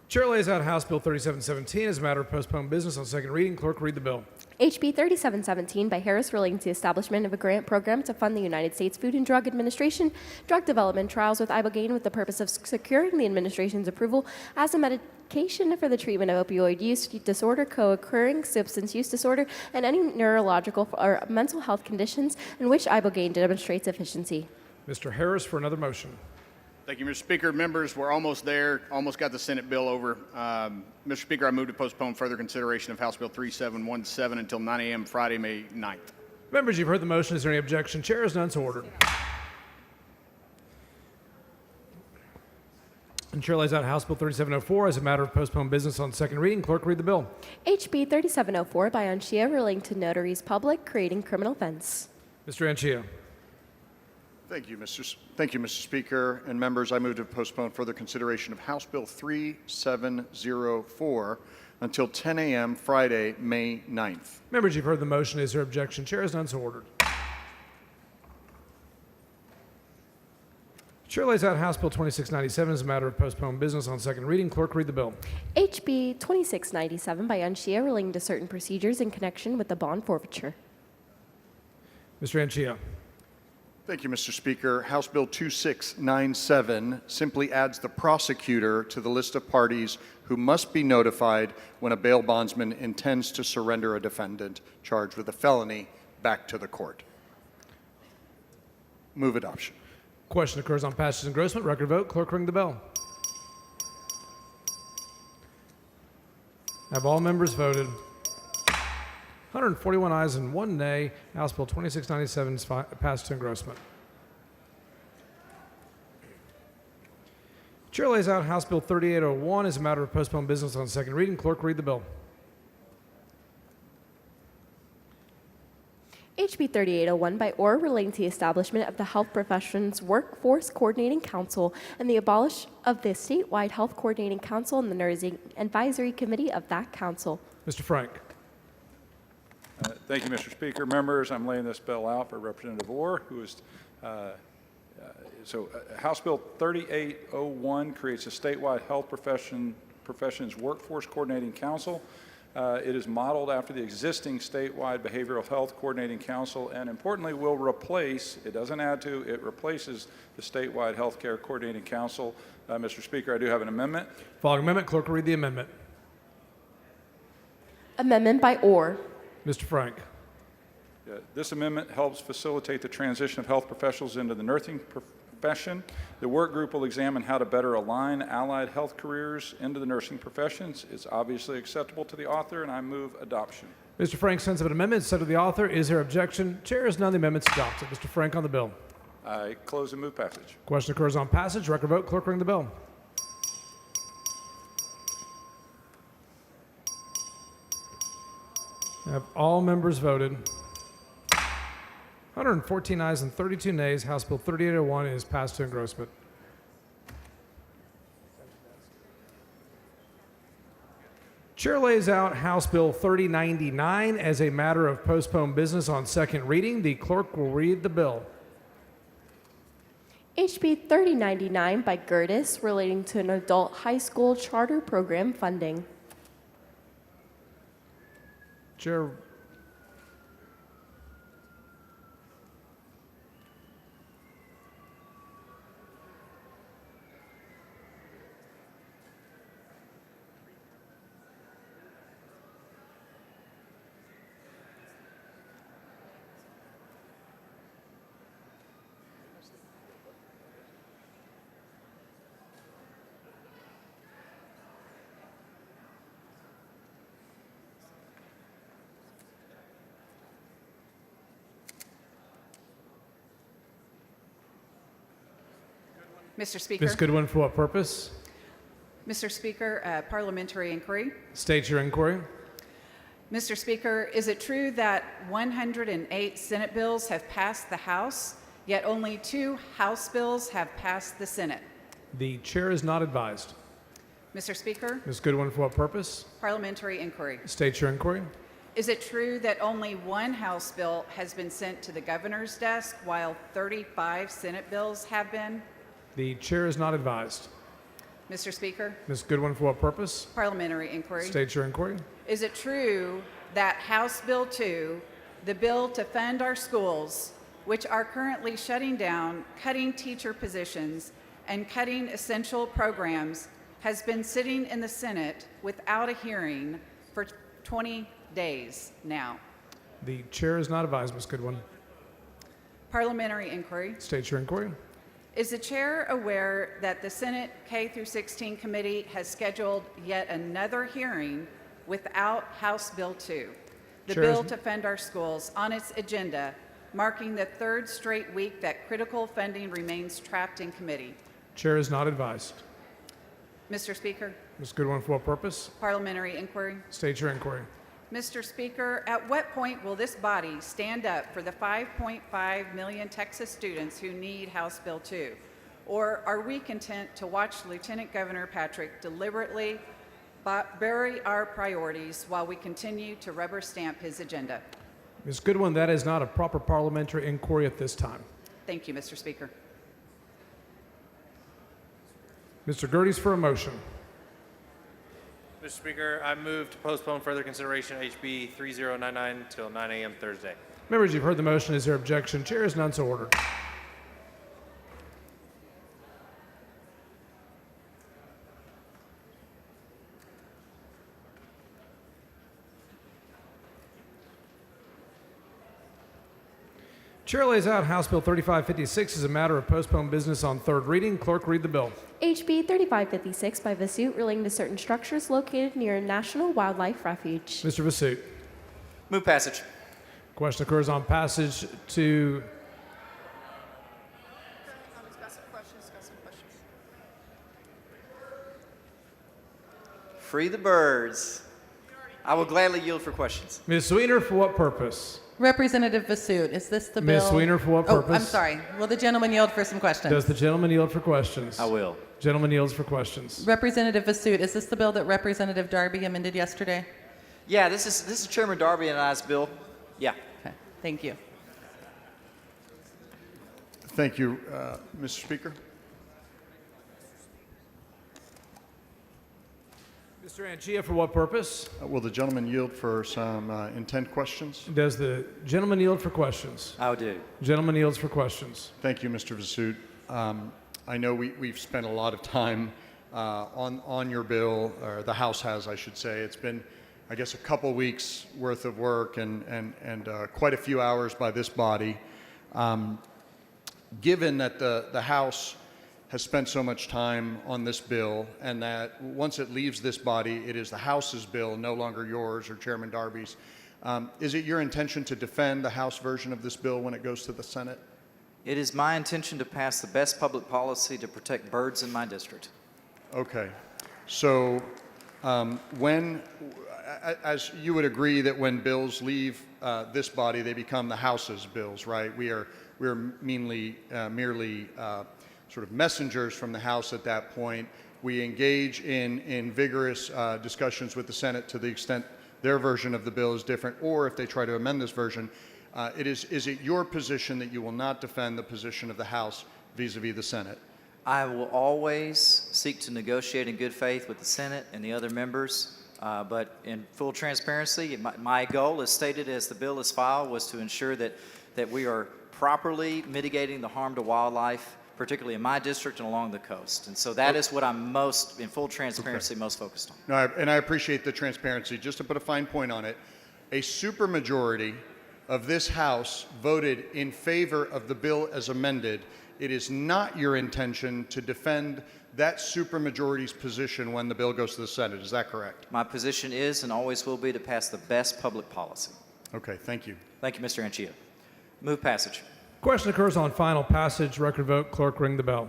Chair lays out House Bill 3717 as a matter of postponed business on second reading. Clerk, read the bill. HB 3717 by Harris relating to the establishment of a grant program to fund the United States Food and Drug Administration drug development trials with ibogaine with the purpose of securing the administration's approval as a medication for the treatment of opioid use disorder, co-occurring substance use disorder, and any neurological or mental health conditions in which ibogaine demonstrates efficiency. Mr. Harris for another motion. Thank you, Mr. Speaker. Members, we're almost there, almost got the Senate bill over. Mr. Speaker, I move to postpone further consideration of House Bill 3717 until 9 a.m. Friday, May 9th. Members, you've heard the motion. Is there any objection? Chair is none, so ordered. And Chair lays out House Bill 3704 as a matter of postponed business on second reading. Clerk, read the bill. HB 3704 by Anchia relating to notaries public creating criminal offense. Mr. Anchia. Thank you, Mr. Speaker. And members, I move to postpone further consideration of House Bill 3704 until 10 a.m. Friday, May 9th. Members, you've heard the motion. Is there objection? Chair is none, so ordered. Chair lays out House Bill 2697 as a matter of postponed business on second reading. Clerk, read the bill. HB 2697 by Anchia relating to certain procedures in connection with the bond forfeiture. Mr. Anchia. Thank you, Mr. Speaker. House Bill 2697 simply adds the prosecutor to the list of parties who must be notified when a bail bondsman intends to surrender a defendant charged with a felony back to the court. Move adoption. Question occurs on passage and engrossment. Record vote. Clerk, ring the bell. Have all members voted? 141 ayes and 1 nay. House Bill 2697 is passed to engrossment. Chair lays out House Bill 3801 as a matter of postponed business on second reading. Clerk, read the bill. HB 3801 by or relating to the establishment of the Health Professions Workforce Coordinating Council and the abolish of the statewide Health Coordinating Council and the Nursing Advisory Committee of that council. Mr. Frank. Thank you, Mr. Speaker. Members, I'm laying this bill out for Representative Orr, who is, House Bill 3801 creates a statewide health professions workforce coordinating council. It is modeled after the existing statewide behavioral health coordinating council, and importantly will replace, it doesn't add to, it replaces the statewide healthcare coordinating council. Mr. Speaker, I do have an amendment. Following amendment, clerk will read the amendment. Amendment by or. Mr. Frank. This amendment helps facilitate the transition of health professionals into the nursing profession. The work group will examine how to better align allied health careers into the nursing professions. It's obviously acceptable to the author, and I move adoption. Mr. Frank sends up an amendment sent to the author. Is there objection? Chair is none. The amendment's adopted. Mr. Frank on the bill. I close and move passage. Question occurs on passage. Record vote. Clerk, ring the bell. Have all members voted? 114 ayes and 32 nays. House Bill 3801 is passed to engrossment. Chair lays out House Bill 3099 as a matter of postponed business on second reading. The clerk will read the bill. HB 3099 by Gertis relating to an adult high school charter program funding. Chair. Mr. Speaker. Ms. Goodwin, for what purpose? Mr. Speaker, parliamentary inquiry. State your inquiry. Mr. Speaker, is it true that 108 Senate bills have passed the House, yet only 2 House bills have passed the Senate? The chair is not advised. Mr. Speaker, Ms. Goodwin, for what purpose? parliamentary inquiry. State your inquiry. Is it true that only 1 House bill has been sent to the governor's desk while 35 Senate bills have been? The chair is not advised. Mr. Speaker, Ms. Goodwin, for what purpose? parliamentary inquiry. State your inquiry. Is it true that House Bill 2, the bill to fund our schools, which are currently shutting down, cutting teacher positions, and cutting essential programs, has been sitting in the Senate without a hearing for 20 days now? The chair is not advised, Ms. Goodwin. Parliamentary inquiry. State your inquiry. Is the chair aware that the Senate K through 16 committee has scheduled yet another hearing without House Bill 2, the Chair bill is- to fund our schools, on its agenda, marking the 3rd straight week that critical funding remains trapped in committee? Chair is not advised. Mr. Speaker, Ms. Goodwin, for what purpose? parliamentary inquiry. State your inquiry. Mr. Speaker, at what point will this body stand up for the 5.5 million Texas students who need House Bill 2? Or are we content to watch Lieutenant Governor Patrick deliberately bury our priorities while we continue to rubber stamp his agenda? Ms. Goodwin, that is not a proper parliamentary inquiry at this time. Thank you, Mr. Speaker. Mr. Gerdes for a motion. Mr. Speaker, I move to postpone further consideration of HB 3099 until 9 a.m. Thursday. Members, you've heard the motion. Is there objection? Chair is none, so ordered. Chair lays out House Bill 3556 as a matter of postponed business on third reading. Clerk, read the bill. HB 3556 by Vasut relating to certain structures located near a national wildlife refuge. Mr. Vasut. Move passage. Question occurs on passage to Free the birds. I will gladly yield for questions. Ms. Sweener, for what purpose? Representative Vasoot, is this the bill? Ms. Sweener, for what Oh, purpose? I'm sorry. Will the gentleman yield for some questions? Does the gentleman yield for questions? I will. Gentleman yields for questions. Representative Vasoot, is this the bill that Representative Darby amended yesterday? Yeah, this is Chairman Darby and I's bill. Yeah. Okay, thank you. Thank you, Mr. Speaker. Mr. Anchia, for what purpose? Will the gentleman yield for some intent questions? Does the gentleman yield for questions? I do. Gentleman yields for questions. Thank you, Mr. Vasoot. I know we've spent a lot of time on your bill, or the House has, I should say. It's been, I guess, a couple weeks worth of work and quite a few hours by this body. Given that the House has spent so much time on this bill, and that once it leaves this body, it is the House's bill, no longer yours or Chairman Darby's, is it your intention to defend the House version of this bill when it goes to the Senate? It is my intention to pass the best public policy to protect birds in my district. Okay. So as you would agree that when bills leave this body, they become the House's bills, right? We're merely sort of messengers from the House at that point. We engage in vigorous discussions with the Senate to the extent their version of the bill is different, or if they try to amend this version. Is it your position that you will not defend the position of the House vis-a-vis the Senate? I will always seek to negotiate in good faith with the Senate and the other members, but in full transparency, my goal, as stated as the bill is filed, was to ensure that we are properly mitigating the harm to wildlife, particularly in my district and along the coast. And so that is what I'm most, in full transparency, most focused on. No, and I appreciate the transparency. Just to put a fine point on it, a supermajority of this House voted in favor of the bill as amended. It is not your intention to defend that supermajority's position when the bill goes to the Senate. Is that correct? My position is and always will be to pass the best public policy. Okay, thank you. Thank you, Mr. Anchia. Move passage. Question occurs on final passage. Record vote. Clerk, ring the bell.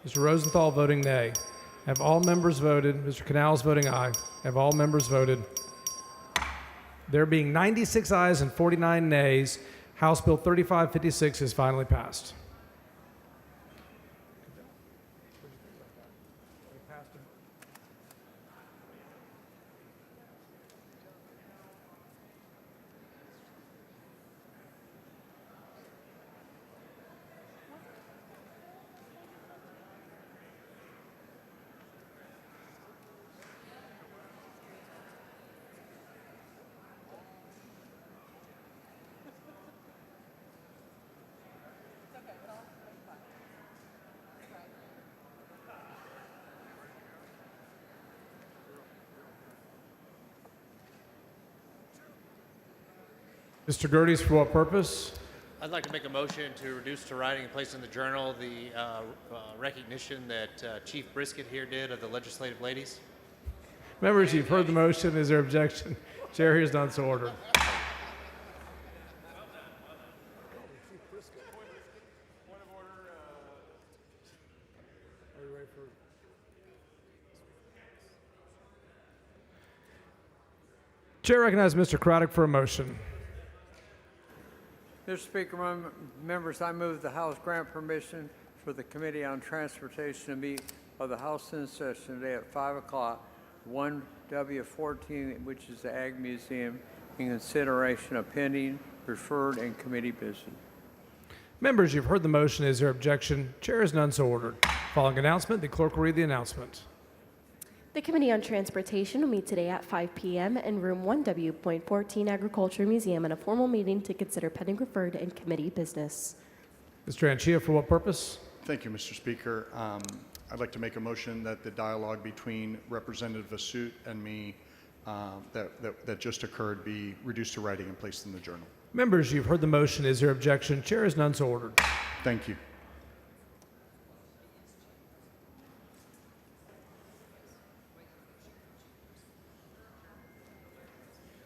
Mr. Rosenthal voting nay. Have all members voted? Mr. Canals voting aye. Have all members voted? There being 96 ayes and 49 nays, House Bill 3556 is finally passed. Mr. Gerdes, for what purpose? I'd like to make a motion to reduce to writing and place in the journal the recognition that Chief Brisket here did of the legislative ladies. Members, you've heard the motion. Is there objection? Chair hears none, so ordered. Chair recognizes Mr. Craddock for a motion. Mr. Speaker, members, I move the House grant permission for the Committee on Transportation to meet of the House in session today at 5 o'clock, 1W14, which is the Ag Museum, in consideration of pending, referred, and committee business. Members, you've heard the motion. Is there objection? Chair is none, so ordered. Following announcement, the clerk will read the announcement. The Committee on Transportation will meet today at 5 p.m. in room 1W.14 Agriculture Museum in a formal meeting to consider pending referred and committee business. Mr. Anchia, for what purpose? Thank you, Mr. Speaker. I'd like to make a motion that the dialogue between Representative Vasoot and me that just occurred be reduced to writing and placed in the journal. Members, you've heard the motion. Is there objection? Chair is none, so ordered. Thank you.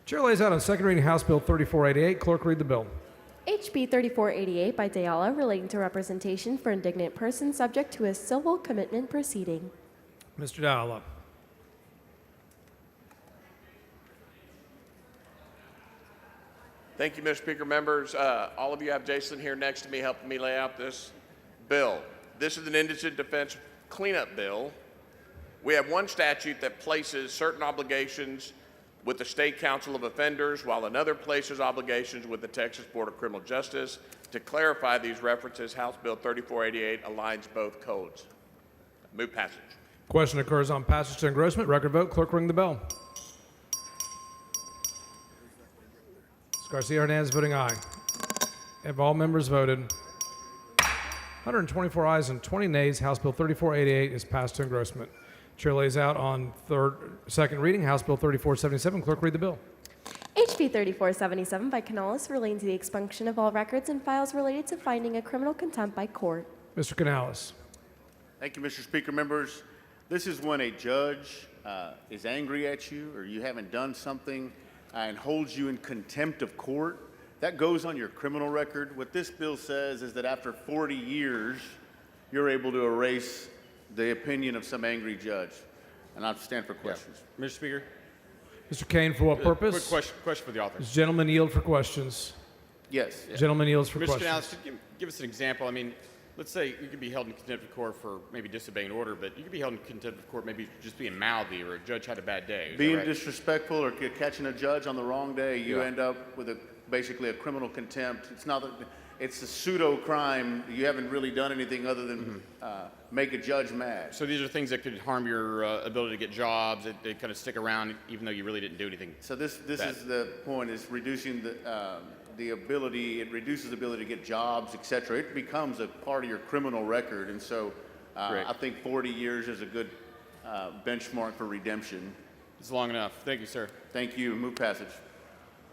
Chair lays out on second reading House Bill 3488. Clerk, read the bill. HB HB 3488 by Dayala relating to representation for indignant persons subject to a civil commitment proceeding. Mr. Dowla. Thank you, Mr. Speaker. Members, all of you have Jason here next to me helping me lay out this bill. This is an indigent defense cleanup bill. We have one statute that places certain obligations with the State Council of Offenders, while another places obligations with the Texas Board of Criminal Justice. To clarify these references, House Bill 3488 aligns both codes. Move passage. Question occurs on passage to engrossment. Record vote. Clerk ring the bell. Ms. Garcia Hernandez voting aye. Have all members voted? 124 ayes and 20 nays. House Bill 3488 is passed to engrossment. Chair lays out on second reading House Bill 3477. Clerk read the bill. HB 3477 by Canales relating to the expunction of all records and files related to finding a criminal contempt by court. Mr. Canales. Thank you, Mr. Speaker. Members, this is when a judge is angry at you or you haven't done something and holds you in contempt of court. That goes on your criminal record. What this bill says is that after 40 years, you're able to erase the opinion of some angry judge. And I'll stand for questions. Mr. Speaker. Mr. Kane, for what purpose? Quick question for the author. Does gentleman yield for questions? Yes. Gentleman yields for Mr. questions. Canales, give us an example. I mean, let's say you could be held in contempt of court for maybe disobeying order, but you could be held in contempt of court maybe just being mouthy or a judge had a bad day. Is that Being right? disrespectful or catching a judge on the wrong day, you Yeah. end up with basically a criminal contempt. It's a pseudo crime. You haven't really done anything other than make a judge mad. So these are things that could harm your ability to get jobs. They kind of stick around even though you really didn't do anything. So this bad. is the point: is reducing the ability. It reduces the ability to get jobs, etc. It becomes a part of your criminal record, and so I think 40 years is a good benchmark for redemption. It's long enough. Thank you, sir. Thank you. Move passage.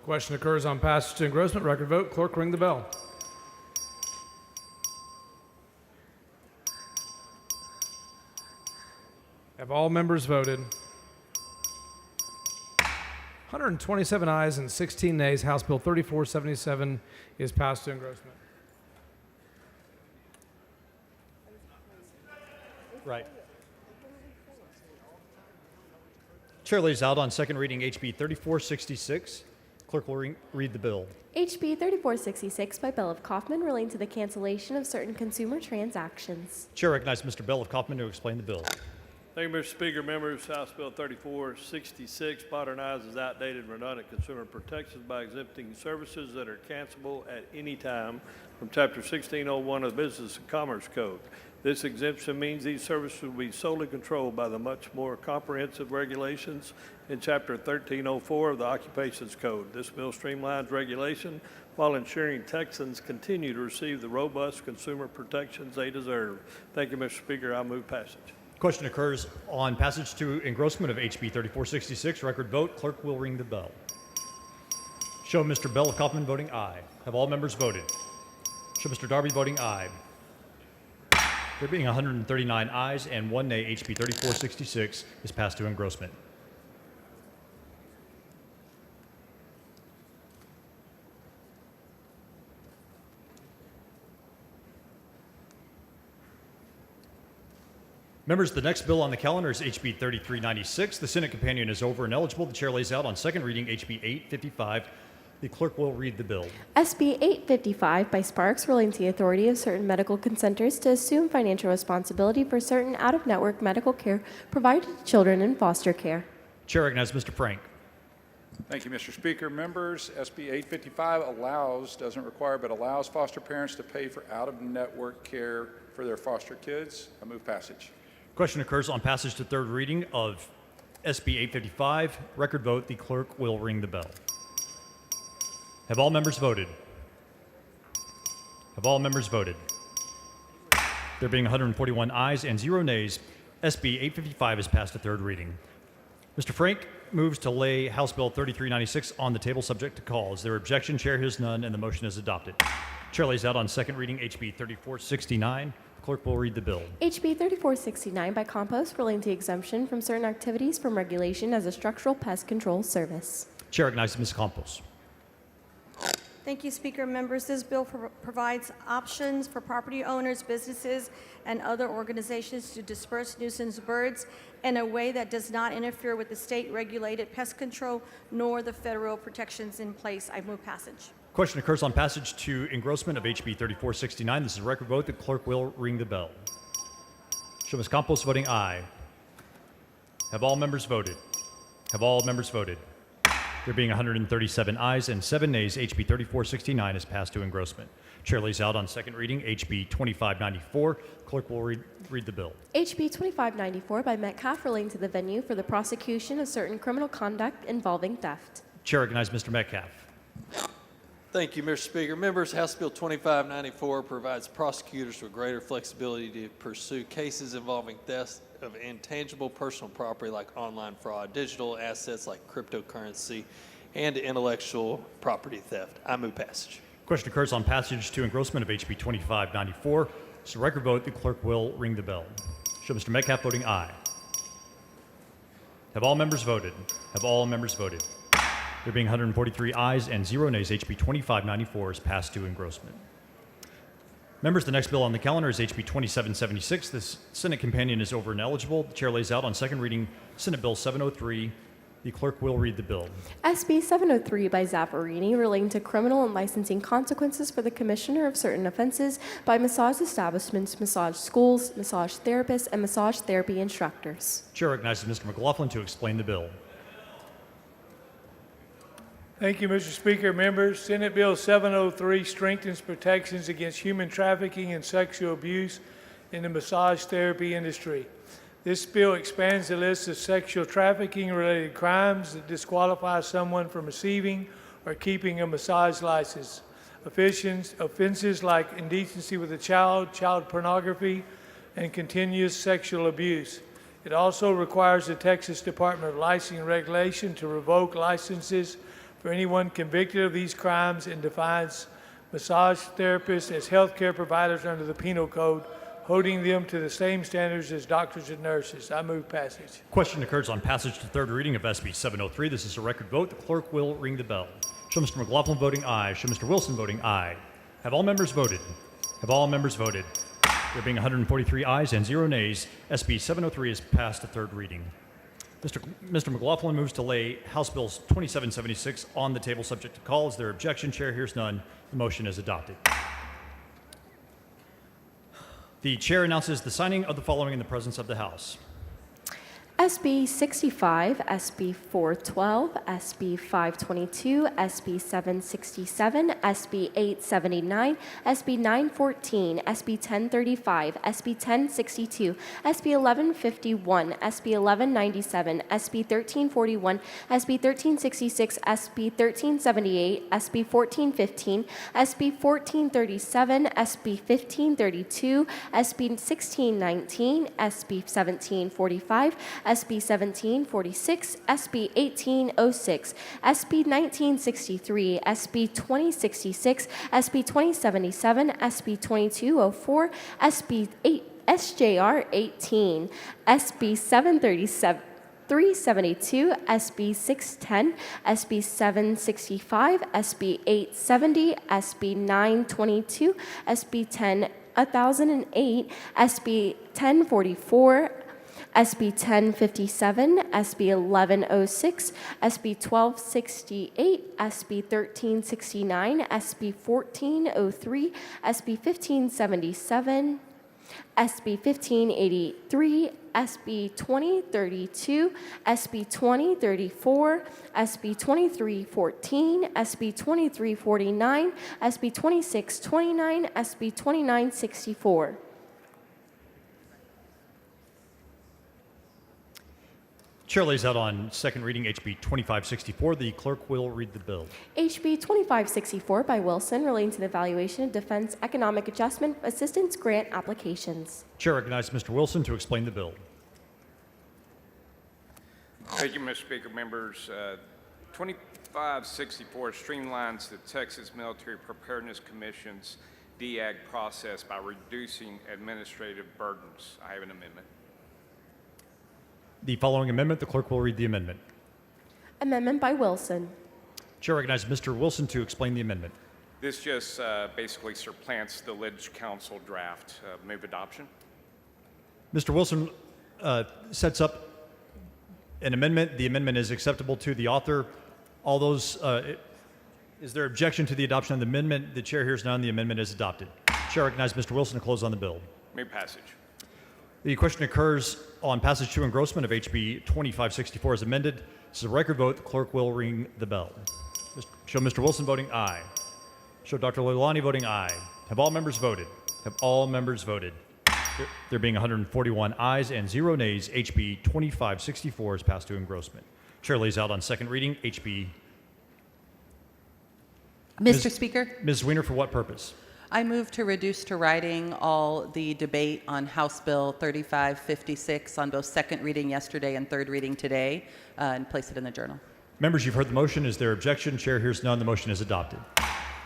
Question occurs on passage to engrossment. Record vote. Clerk ring the bell. Have all members voted? 127 ayes and 16 nays. House Bill 3477 is passed to engrossment. Right. Chair lays out on second reading HB 3466. Clerk will read the bill. HB 3466 by Bell of Kaufman relating to the cancellation of certain consumer transactions. Chair recognizes Mr. Bell of Kaufman to explain the bill. Thank you, Mr. Speaker. Members, House Bill 3466 modernizes outdated and redundant consumer protections by exempting services that are cancelable at any time from Chapter 1601 of the Business and Commerce Code. This exemption means these services will be solely controlled by the much more comprehensive regulations in Chapter 1304 of the Occupations Code. This bill streamlines regulation while ensuring Texans continue to receive the robust consumer protections they deserve. Thank you, Mr. Speaker. I move passage. Question occurs on passage to engrossment of HB 3466. Record vote. Clerk will ring the bell. Show Mr. Bell of Kaufman voting aye. Have all members voted? Show Mr. Darby voting aye. There being 139 ayes and 1 nay, HB 3466 is passed to engrossment. Members, the next bill on the calendar is HB 3396. The Senate companion is over and eligible. The chair lays out on second reading HB 855. The clerk will read the bill. SB 855 by Sparks relating to the authority of certain medical consenters to assume financial responsibility for certain out-of-network medical care provided to children in foster care. Chair recognizes Mr. Frank. Thank you, Mr. Speaker. Members, SB 855 doesn't require, but allows foster parents to pay for out-of-network care for their foster kids. I move passage. Question occurs on passage to third reading of SB 855. Record vote. The clerk will ring the bell. Have all members voted? Have all members voted? There being 141 ayes and 0 nays, SB 855 is passed to third reading. Mr. Frank moves to lay House Bill 3396 on the table subject to call. Is there objection? Chair hears none, and the motion is adopted. Chair lays out on second reading HB 3469. Clerk will read the bill. HB 3469 by Compost relating to exemption from certain activities from regulation as a structural pest control service. Chair recognizes Ms. Campos. Thank you, Speaker. Members, this bill provides options for property owners, businesses, and other organizations to disperse nuisance birds in a way that does not interfere with the state-regulated pest control nor the federal protections in place. I move passage. Question occurs on passage to engrossment of HB 3469. This is a record vote. The clerk will ring the bell. Show Ms. Campos voting aye. Have all members voted? Have all members voted? There being 137 ayes and 7 nays, HB 3469 is passed to engrossment. Chair lays out on second reading HB 2594. Clerk will read the bill. HB 2594 by Metcalf relating to the venue for the prosecution of certain criminal conduct involving theft. Chair recognizes Mr. Metcalf. Thank you, Mr. Speaker. Members, House Bill 2594 provides prosecutors with greater flexibility to pursue cases involving theft of intangible personal property like online fraud, digital assets like cryptocurrency, and intellectual property theft. I move passage. Question occurs on passage to engrossment of HB 2594. It's a record vote. The clerk will ring the bell. Show Mr. Metcalf voting aye. Have all members voted? Have all members voted? There being 143 ayes and 0 nays, HB 2594 is passed to engrossment. Members, the next bill on the calendar is HB 2776. This Senate companion is over and eligible. The chair lays out on second reading Senate Bill 703. The clerk will read the bill. SB 703 by Zaffarini relating to criminal and licensing consequences for the commissioner of certain offenses by massage establishments, massage schools, massage therapists, and massage therapy instructors. Chair recognizes Mr. McLaughlin to explain the bill. Thank you, Mr. Speaker. Members, Senate Bill 703 strengthens protections against human trafficking and sexual abuse in the massage therapy industry. This bill expands the list of sexual trafficking-related crimes that disqualify someone from receiving or keeping a massage license. Offenses like indecency with a child, child pornography, and continuous sexual abuse. It also requires the Texas Department of Licensing and Regulation to revoke licenses for anyone convicted of these crimes and defines massage therapists as healthcare providers under the Penal Code, holding them to the same standards as doctors and nurses. I move passage. Question occurs on passage to third reading of SB 703. This is a record vote. The clerk will ring the bell. Show Mr. McLaughlin voting aye. Show Mr. Wilson voting aye. Have all members voted? Have all members voted? There being 143 ayes and 0 nays, SB 703 is passed to third reading. Mr. McLaughlin moves to lay House Bill 2776 on the table subject to call. Is there objection? Chair hears none. The motion is adopted. The chair announces the signing of the following in the presence of the House. SB 65, SB 412, SB 522, SB 767, SB 879, SB 914, SB 1035, SB 1062, SB 1151, SB 1197, SB 1341, SB 1366, SB 1378, SB 1415, SB 1437, SB 1532, SB 1619, SB 1745, SB 1746, SB 1806, SB 1963, SB 2066, SB 2077, SB 2204, SB 8, SJR 18, SB 737, 372, SB 610, SB 765, SB 870, SB 922, SB 1008, SB 1044, SB 1057, SB 1106, SB 1268, SB 1369, SB 1403, SB 1577, SB 1583, SB 2032, SB 2034, SB 2314, SB 2349, SB 2629, SB 2964. Chair lays out on second reading HB 2564. The clerk will read the bill. HB 2564 by Wilson relating to the valuation of defense economic adjustment assistance grant applications. Chair recognizes Mr. Wilson to explain the bill. Thank you, Mr. Speaker. Members, 2564 streamlines the Texas Military Preparedness Commission's DEAG process by reducing administrative burdens. I have an amendment. The following amendment, the clerk will read the amendment. Amendment by Wilson. Chair recognizes Mr. Wilson to explain the amendment. This just basically supplants the Ledge Council draft. Move adoption. Mr. Wilson sets up an amendment. The amendment is acceptable to the author. All those, is there objection to the adoption of the amendment? The chair hears none. The amendment is adopted. Chair recognizes Mr. Wilson to close on the bill. Move passage. The question occurs on passage to engrossment of HB 2564 as amended. This is a record vote. The clerk will ring the bell. Show Mr. Wilson voting aye. Show Dr. Leilani voting aye. Have all members voted? Have all members voted? There being 141 ayes and 0 nays, HB 2564 is passed to engrossment. Chair lays out on second reading HB. Mr. Speaker, Ms. Weiner, for what purpose? I move to reduce to writing all the debate on House Bill 3556 on both second reading yesterday and third reading today and place it in the journal. Members, you've heard the motion. Is there objection? Chair hears none. The motion is adopted.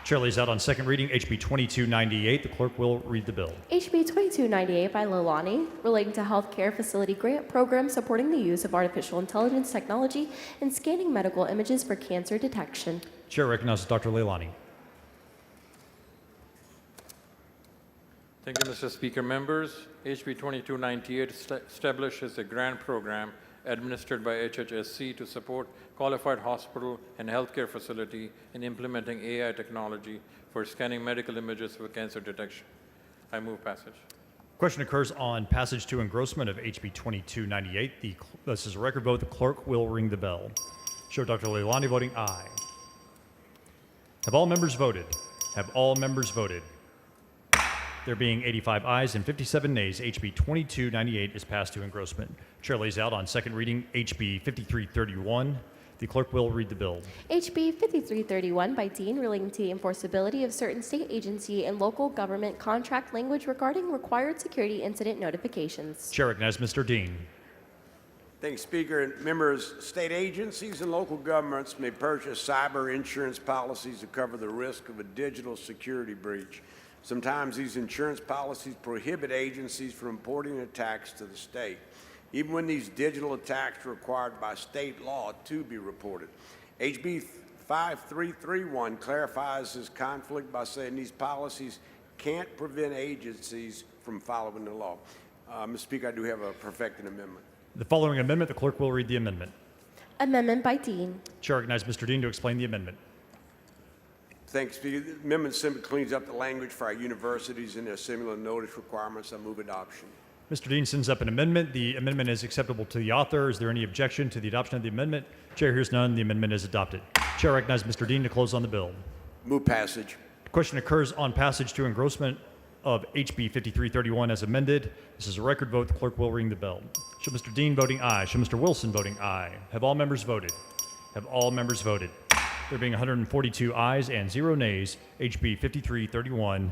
Chair lays out on second reading HB 2298. The clerk will read the bill. HB 2298 by Leilani, relating to healthcare facility grant program supporting the use of artificial intelligence technology in scanning medical images for cancer detection. Chair recognizes Dr. Leilani. Thank you, Mr. Speaker. Members, HB 2298 establishes a grant program administered by HHSC to support qualified hospital and healthcare facility in implementing AI technology for scanning medical images for cancer detection. I move passage. Question occurs on passage to engrossment of HB 2298. This is a record vote. The clerk will ring the bell. Show Dr. Leilani voting aye. Have all members voted? Have all members voted? There being 85 ayes and 57 nays, HB 2298 is passed to engrossment. Chair lays out on second reading HB 5331. The clerk will read the bill. HB 5331 by Dean, relating to the enforceability of certain state agency and local government contract language regarding required security incident notifications. Chair recognizes Mr. Dean. Thanks, Speaker. Members, state agencies and local governments may purchase cyber insurance policies to cover the risk of a digital security breach. Sometimes these insurance policies prohibit agencies from reporting attacks to the state, even when these digital attacks are required by state law to be reported. HB 5331 clarifies this conflict by saying these policies can't prevent agencies from following the law. Mr. Speaker, I do have a perfected amendment. The following amendment, the clerk will read the amendment. Amendment by Dean. Chair recognizes Mr. Dean to explain the amendment. Thanks, Speaker. The amendment simply cleans up the language for our universities and their similar notice requirements. I move adoption. Mr. Dean sends up an amendment. The amendment is acceptable to the author. Is there any objection to the adoption of the amendment? Chair hears none. The amendment is adopted. Chair recognizes Mr. Dean to close on the bill. Move passage. The question occurs on passage to engrossment of HB 5331 as amended. This is a record vote. The clerk will ring the bell. Show Mr. Dean voting aye. Show Mr. Wilson voting aye. Have all members voted? Have all members voted? There being 142 ayes and 0 nays, HB 5331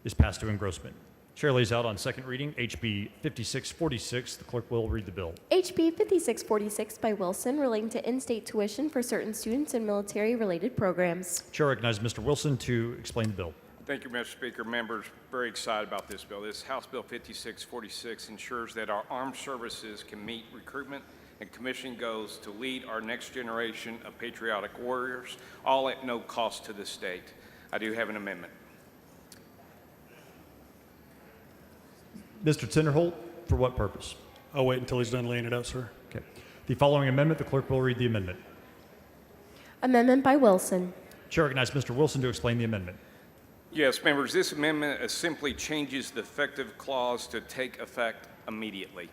is passed to engrossment. Chair lays out on second reading HB 5646. The clerk will read the bill. HB 5646 by Wilson, relating to in-state tuition for certain students in military-related programs. Chair recognizes Mr. Wilson to explain the bill. Thank you, Mr. Speaker. Members, very excited about this bill. This House Bill 5646 ensures that our armed services can meet recruitment and commissioning goals to lead our next generation of patriotic warriors, all at no cost to the state. I do have an amendment. Mr. Tinderholt, for what purpose? I'll wait until he's done laying it out, sir. Okay. The following amendment, the clerk will read the amendment. Amendment by Wilson. Chair recognizes Mr. Wilson to explain the amendment. Yes, members, this amendment simply changes the effective clause to take effect immediately.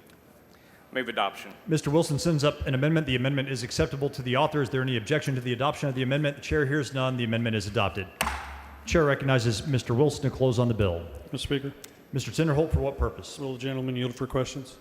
Move adoption. Mr. Wilson sends up an amendment. The amendment is acceptable to the author. Is there any objection to the adoption of the amendment? The chair hears none. The amendment is adopted. Chair recognizes Mr. Wilson to close on the bill. Mr. Speaker. Mr. Tinderholt, for what purpose? Will the gentleman yield for questions?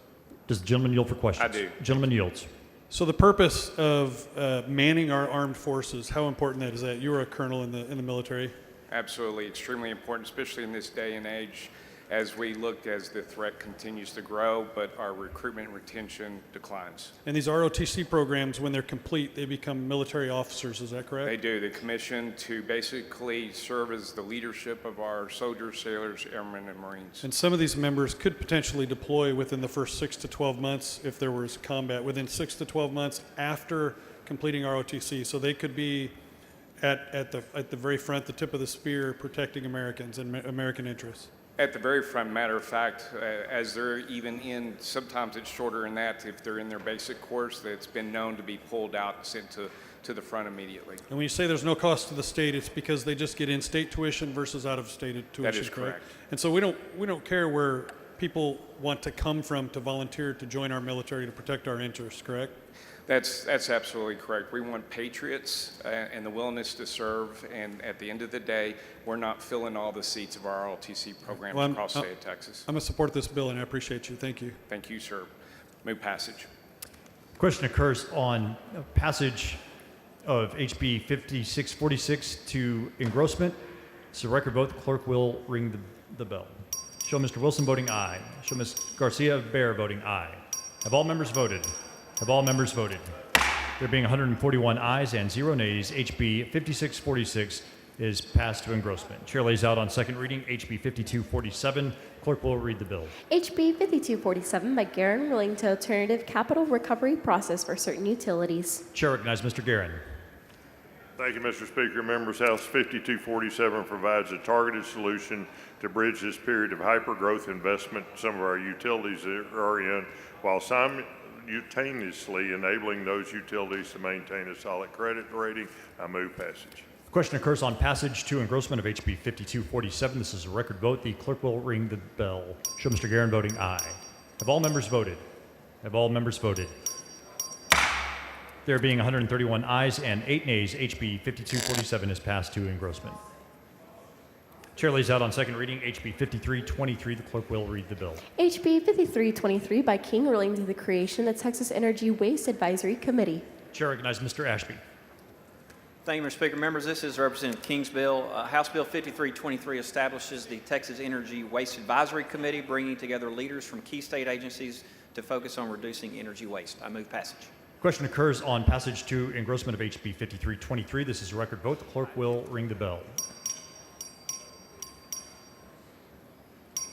Does the gentleman yield for questions? I do. Gentleman yields. So the purpose of manning our armed forces, how important that is that? You were a colonel in the military. Absolutely, extremely important, especially in this day and age as we look as the threat continues to grow, but our recruitment and retention declines. And these ROTC programs, when they're complete, they become military officers, is that correct? They do. They commission to basically serve as the leadership of our soldiers, sailors, airmen, and Marines. And some of these members could potentially deploy within the first 6 to 12 months if there was combat, within 6 to 12 months after completing ROTC. So they could be at the very front, the tip of the spear, protecting Americans and American interests? At the very front, matter of fact, as they're even in, sometimes it's shorter than that. If they're in their basic course, that's been known to be pulled out and sent to the front immediately. And when you say there's no cost to the state, it's because they just get in-state tuition versus out-of-state tuition, That is correct? correct. And so we don't care where people want to come from to volunteer to join our military to protect our interests, correct? That's absolutely correct. We want patriots and the willingness to serve, and at the end of the day, we're not filling all the seats of our ROTC programs Well, across the state of Texas. I'm going to support this bill, and I appreciate you. Thank you. Thank you, sir. Move passage. Question occurs on passage of HB 5646 to engrossment. It's a record vote. The clerk will ring the bell. Show Mr. Wilson voting aye. Show Ms. Garcia Bear voting aye. Have all members voted? Have all members voted? There being 141 ayes and 0 nays, HB 5646 is passed to engrossment. Chair lays out on second reading HB 5247. Clerk will read the bill. HB 5247 by Garin relating to alternative capital recovery process for certain utilities. Chair recognizes Mr. Garin. Thank you, Mr. Speaker. Members, House 5247 provides a targeted solution to bridge this period of hyper-growth investment some of our utilities are in, while simultaneously enabling those utilities to maintain a solid credit rating. I move passage. Question occurs on passage to engrossment of HB 5247. This is a record vote. The clerk will ring the bell. Show Mr. Garin voting aye. Have all members voted? Have all members voted? There being 131 ayes and 8 nays, HB 5247 is passed to engrossment. Chair lays out on second reading HB 5323. The clerk will read the bill. HB 5323 by King relating to the creation of the Texas Energy Waste Advisory Committee. Chair recognizes Mr. Ashby. Thank you, Mr. Speaker. Members, this is Representative King's bill. House Bill 5323 establishes the Texas Energy Waste Advisory Committee, bringing together leaders from key state agencies to focus on reducing energy waste. I move passage. Question occurs on passage to engrossment of HB 5323. This is a record vote. The clerk will ring the bell.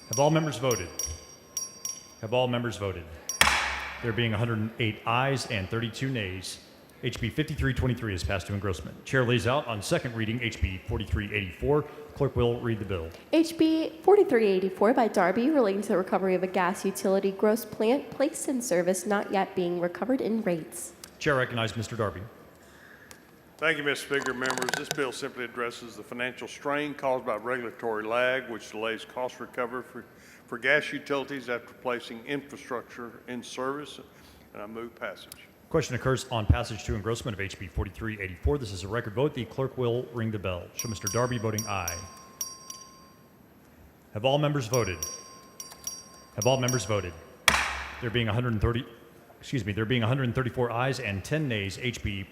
Have all members voted? Have all members voted? There being 108 ayes and 32 nays, HB 5323 is passed to engrossment. Chair lays out on second reading HB 4384. Clerk will read the bill. HB 4384 by Darby relating to the recovery of a gas utility gross plant placed in service not yet being recovered in rates. Chair recognizes Mr. Darby. Thank you, Mr. Speaker. Members, this bill simply addresses the financial strain caused by regulatory lag, which delays cost recovery for gas utilities after placing infrastructure in service, and I move passage. Question occurs on passage to engrossment of HB 4384. This is a record vote. The clerk will ring the bell. Show Mr. Darby voting aye. Have all members voted? Have all members voted? There being 134 ayes and 10 nays, HB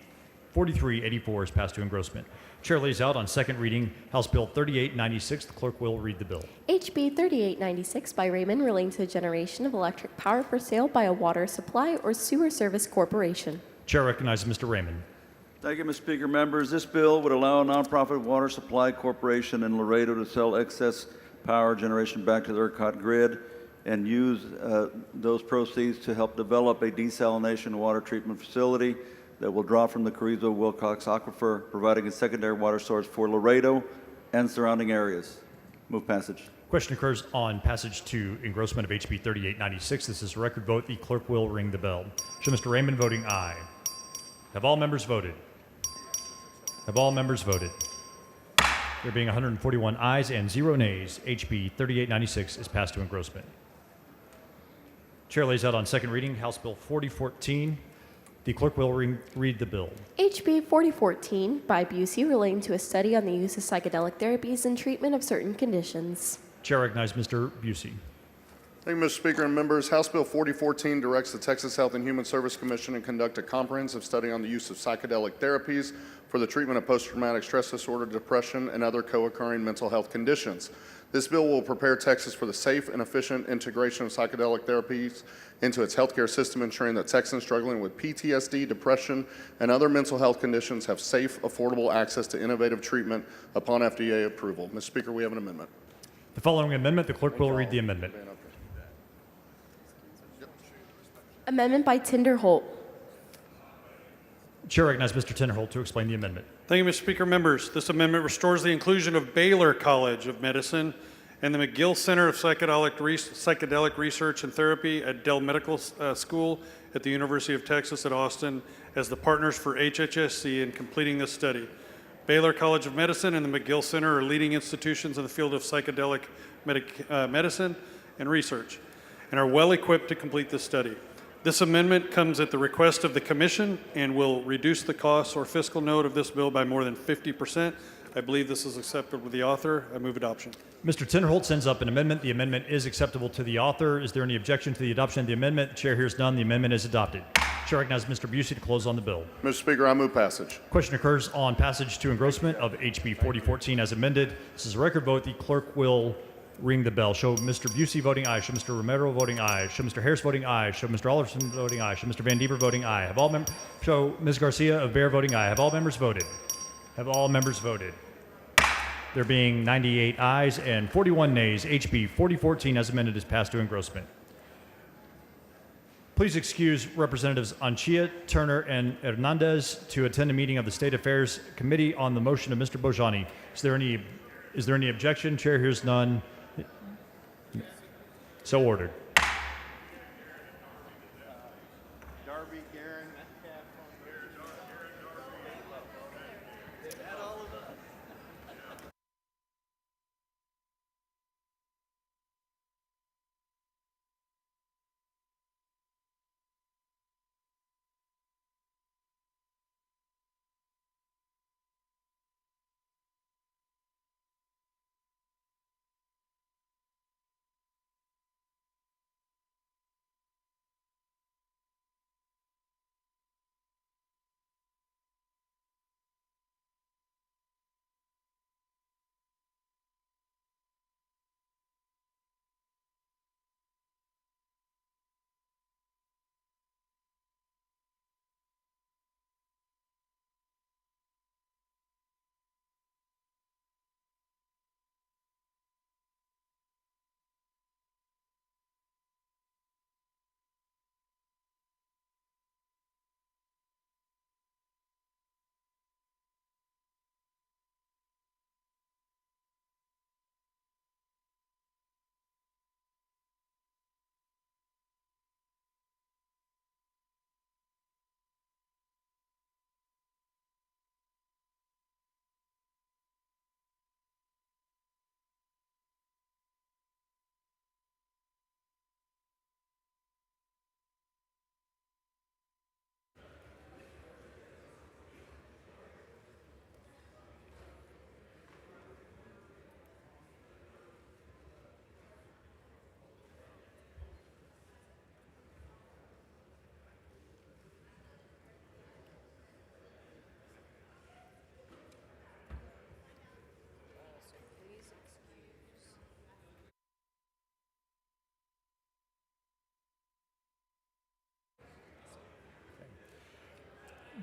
4384 is passed to engrossment. Chair lays out on second reading House Bill 3896. The clerk will read the bill. HB 3896 by Raymond relating to the generation of electric power for sale by a water supply or sewer service corporation. Chair recognizes Mr. Raymond. Thank you, Mr. Speaker. Members, this bill would allow a nonprofit water supply corporation in Laredo to sell excess power generation back to the ERCOT grid and use those proceeds to help develop a desalination water treatment facility that will draw from the Carrizo-Wilcox Aquifer, providing a secondary water source for Laredo and surrounding areas. Move passage. Question occurs on passage to engrossment of HB 3896. This is a record vote. The clerk will ring the bell. Show Mr. Raymond voting aye. Have all members voted? Have all members voted? There being 141 ayes and 0 nays, HB 3896 is passed to engrossment. Chair lays out on second reading House Bill 4014. The clerk will read the bill. HB 4014 by Busey relating to a study on the use of psychedelic therapies and treatment of certain conditions. Chair recognizes Mr. Busey. Thank you, Mr. Speaker and members. House Bill 4014 directs the Texas Health and Human Service Commission to conduct a comprehensive study on the use of psychedelic therapies for the treatment of post-traumatic stress disorder, depression, and other co-occurring mental health conditions. This bill will prepare Texas for the safe and efficient integration of psychedelic therapies into its healthcare system, ensuring that Texans struggling with PTSD, depression, and other mental health conditions have safe, affordable access to innovative treatment upon FDA approval. Mr. Speaker, we have an amendment. The following amendment, the clerk will read the amendment. Amendment by Tinderholt. Chair recognizes Mr. Tinderholt to explain the amendment. Thank you, Mr. Speaker. Members, this amendment restores the inclusion of Baylor College of Medicine and the McGill Center of Psychedelic Research and Therapy at Dell Medical School at the University of Texas at Austin as the partners for HHSC in completing this study. Baylor College of Medicine and the McGill Center are leading institutions in the field of psychedelic medicine and research and are well equipped to complete this study. This amendment comes at the request of the Commission and will reduce the costs or fiscal note of this bill by more than 50%. I believe this is acceptable to the author. I move adoption. Mr. Tinderholt sends up an amendment. The amendment is acceptable to the author. Is there any objection to the adoption of the amendment? The chair hears none. The amendment is adopted. Chair recognizes Mr. Busey to close on the bill. Mr. Speaker, I move passage. Question occurs on passage to engrossment of HB 4014 as amended. This is a record vote. The clerk will ring the bell. Show Mr. Busey voting aye. Show Mr. Romero voting aye. Show Mr. Harris voting aye. Show Mr. Oliverson voting aye. Show Mr. Van Dever voting aye. Have all members? Show Ms. Garcia of Bear voting aye. Have all members voted? Have all members voted? There being 98 ayes and 41 nays, HB 4014 as amended is passed to engrossment. Please excuse Representatives Anchia, Turner, and Hernandez to attend a meeting of the State Affairs Committee on the motion of Mr. Bojani. Is there any objection? Chair hears none. So ordered.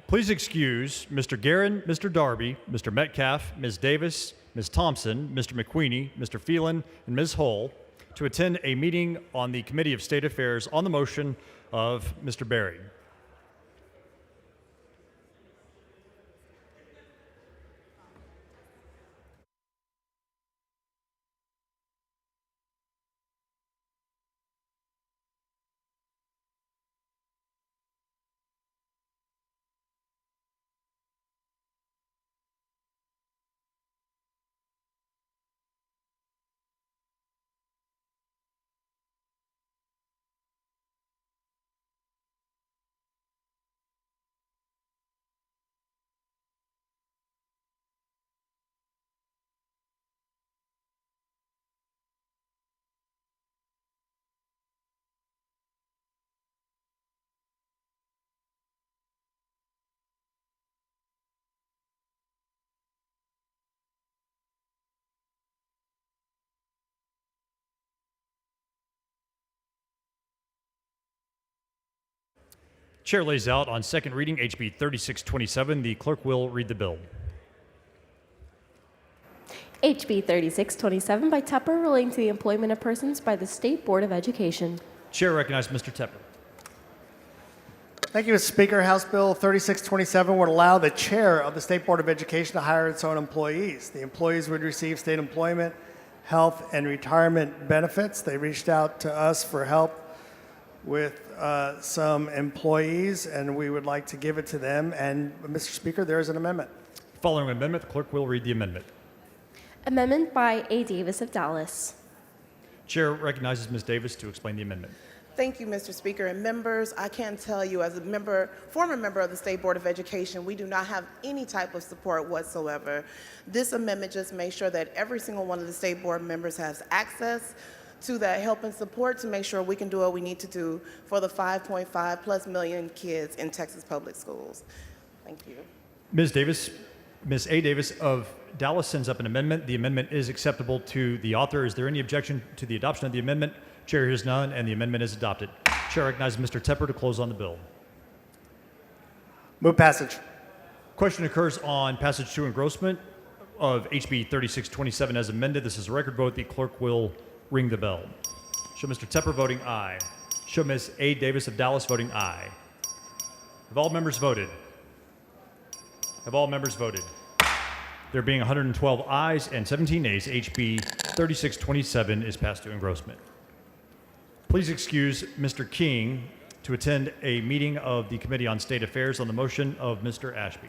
Please excuse Mr. Guerin, Mr. Darby, Mr. Metcalf, Ms. Davis, Ms. Thompson, Mr. McQueenie, Mr. Phelan, and Ms. Hull to attend a meeting on the Committee of State Affairs on the motion of Mr. Berry. Chair lays out on second reading HB 3627. The clerk will read the bill. HB 3627 by Tepper relating to the employment of persons by the State Board of Education. Chair recognizes Mr. Tepper. Thank you, Mr. Speaker. House Bill 3627 would allow the chair of the State Board of Education to hire its own employees. The employees would receive state employment, health, and retirement benefits. They reached out to us for help with some employees, and we would like to give it to them. And, Mr. Speaker, there is an amendment. Following amendment, the clerk will read the amendment. Amendment by A. Davis of Dallas. Chair recognizes Ms. Davis to explain the amendment. Thank you, Mr. Speaker and members. I can tell you, as a former member of the State Board of Education, we do not have any type of support whatsoever. This amendment just makes sure that every single one of the State Board members has access to that help and support to make sure we can do what we need to do for the 5.5+ million kids in Texas public schools. Thank you. Ms. A. Davis of Dallas sends up an amendment. The amendment is acceptable to the author. Is there any objection to the adoption of the amendment? Chair hears none, and the amendment is adopted. Chair recognizes Mr. Tepper to close on the bill. Move passage. Question occurs on passage to engrossment of HB 3627 as amended. This is a record vote. The clerk will ring the bell. Show Mr. Tepper voting aye. Show Ms. A. Davis of Dallas voting aye. Have all members voted? Have all members voted? There being 112 ayes and 17 nays, HB 3627 is passed to engrossment. Please excuse Mr. King to attend a meeting of the Committee on State Affairs on the motion of Mr. Ashby.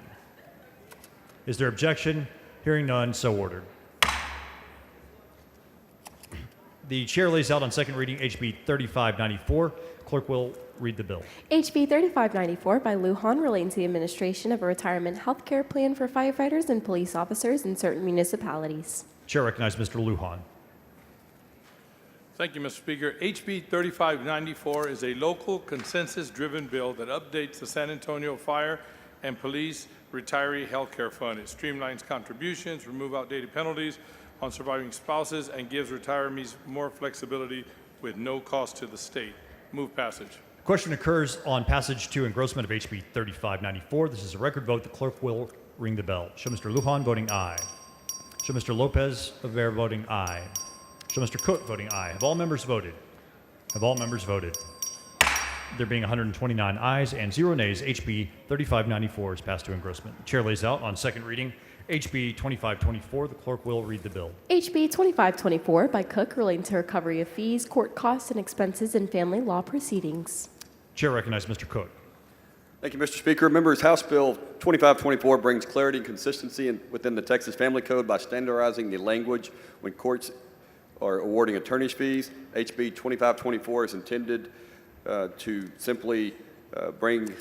Is there objection? Hearing none, so ordered. The chair lays out on second reading HB 3594. Clerk will read the bill. HB 3594 by Lujan relating to the administration of a retirement health care plan for firefighters and police officers in certain municipalities. Chair recognizes Mr. Lujan. Thank you, Mr. Speaker. HB 3594 is a local consensus-driven bill that updates the San Antonio Fire and Police Retiree Health Care Fund. It streamlines contributions, removes outdated penalties on surviving spouses, and gives retirees more flexibility with no cost to the state. Move passage. Question occurs on passage to engrossment of HB 3594. This is a record vote. The clerk will ring the bell. Show Mr. Lujan voting aye. Show Mr. Lopez Rivera voting aye. Show Mr. Cook voting aye. Have all members voted? Have all members voted? There being 129 ayes and 0 nays, HB 3594 is passed to engrossment. The chair lays out on second reading HB 2524. The clerk will read the bill. HB 2524 by Cook relating to recovery of fees, court costs, and expenses in family law proceedings. Chair recognizes Mr. Cook. Thank you, Mr. Speaker. Members, House Bill 2524 brings clarity and consistency within the Texas Family Code by standardizing the language when courts are awarding attorney's fees. HB 2524 is intended to simply bring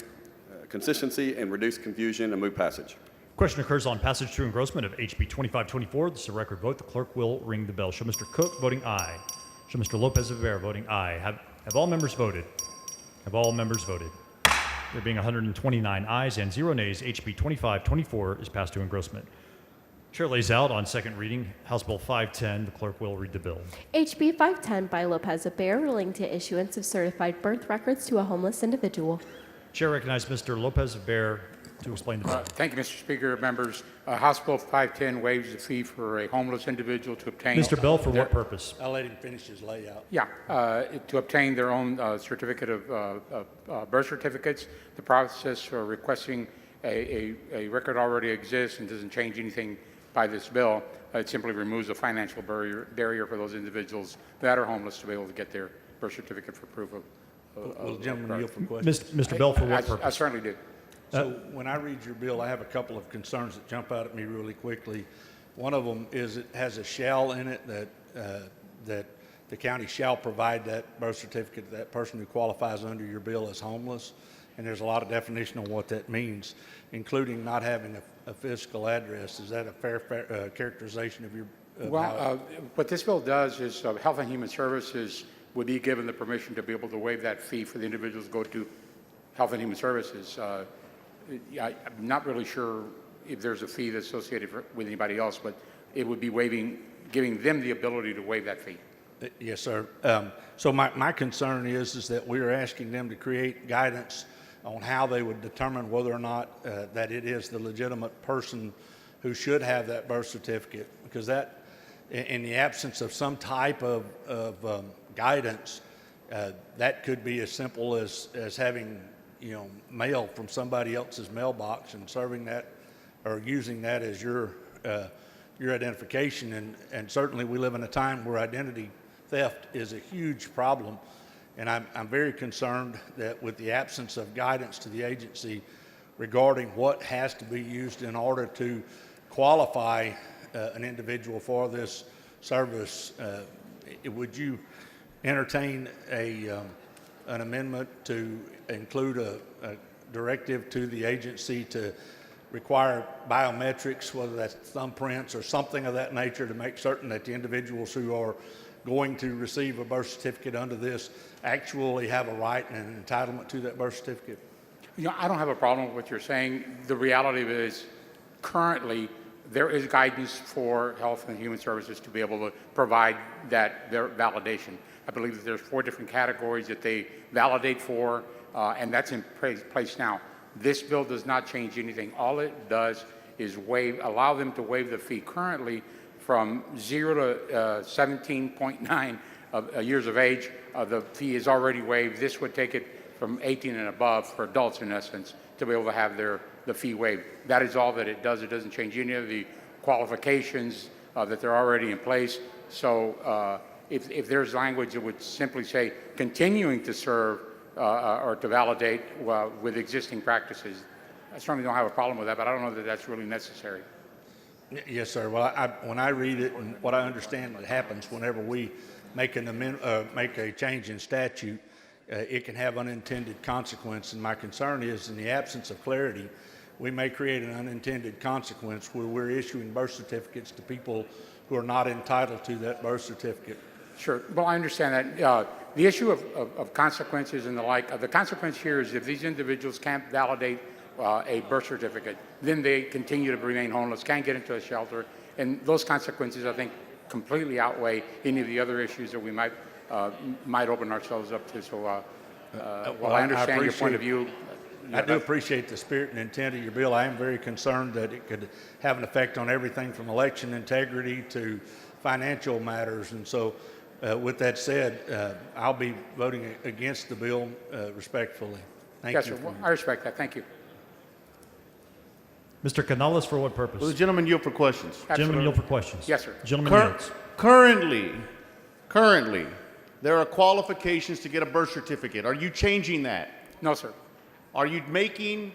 consistency and reduce confusion and move passage. Question occurs on passage to engrossment of HB 2524. This is a record vote. The clerk will ring the bell. Show Mr. Cook voting aye. Show Mr. Lopez Rivera voting aye. Have all members voted? Have all members voted? There being 129 ayes and 0 nays, HB 2524 is passed to engrossment. Chair lays out on second reading House Bill 510. The clerk will read the bill. HB 510 by Lopez Abair relating to issuance of certified birth records to a homeless individual. Chair recognizes Mr. Lopez Rivera to explain the bill. Thank you, Mr. Speaker. Members, House Bill 510 waives the fee for a homeless individual to obtain... Mr. Bell, for what purpose? I'll let him finish his layout. Yeah, to obtain their own certificate of birth certificates. The process for requesting a record already exists and doesn't change anything by this bill. It simply removes a financial barrier for those individuals that are homeless to be able to get their birth certificate for proof of... Will the gentleman yield for questions? Mr. Bell, for what purpose? I certainly do. So when I read your bill, I have a couple of concerns that jump out at me really quickly. One of them is it has a shall in it that the county shall provide that birth certificate to that person who qualifies under your bill as homeless. And there's a lot of definition on what that means, including not having a physical address. Is that a fair characterization of your? What this bill does is Health and Human Services would be given the permission to be able to waive that fee for the individuals to go to Health and Human Services. I'm not really sure if there's a fee that's associated with anybody else, but it would be giving them the ability to waive that fee. Yes, sir. So my concern is that we're asking them to create guidance on how they would determine whether or not that it is the legitimate person who should have that birth certificate, because that, in the absence of some type of mail from somebody else's mailbox and serving that or using that as your identification. And certainly we live in a time where identity theft is a huge problem. And I'm very concerned that with the absence of guidance to the agency regarding what has to be used in order to qualify an individual for this service, would you entertain an amendment to include a directive to the agency to require biometrics, whether that's thumbprints or something of that nature, to make certain that the individuals who are going to receive a birth certificate under this actually have a right and an entitlement to that birth certificate? I don't have a problem with what you're saying. The reality of it is currently there is guidance for Health and Human Services to be able to provide their validation. I believe that there's 4 different categories that they validate for, and that's in place now. This bill does not change anything. All it does is allow them to waive the fee. Currently, from 0 to 17.9 years of age, the fee is already waived. This would take it from 18 and above for adults, in essence, to be able to have the fee waived. That is all that it does. It doesn't change any of the qualifications that they're already in place. So if there's language that would simply say continuing to serve or to validate with existing practices, I certainly don't have a problem with that, but I don't know that that's really necessary. Yes, sir. Well, when I read it, and what I understand that happens whenever we make make a change in statute, it can have unintended consequence. And my concern is, in the absence of clarity, we may create an unintended consequence where we're issuing birth certificates to people who are not entitled to that birth certificate. Sure. Well, I understand that. The issue of consequences and the like, the consequence here is if these individuals can't validate a birth certificate, then they continue to remain homeless, can't get into a shelter, and those consequences, I think, completely outweigh any of the other issues that we might open ourselves up to. So while I understand your point of view, I do appreciate the spirit and intent of your bill. I am very concerned that it could have an effect on everything from election integrity to financial matters. And so with that said, I'll be voting against the bill respectfully. Thank you. Yes, sir. Well, I respect that. Thank you. Mr. Canales, for what purpose? Will the gentleman yield for questions? Absolutely. Gentleman yield for questions. Yes, sir. Gentleman yields. Currently, there are qualifications to get a birth certificate. Are you changing that? No, sir. Are you making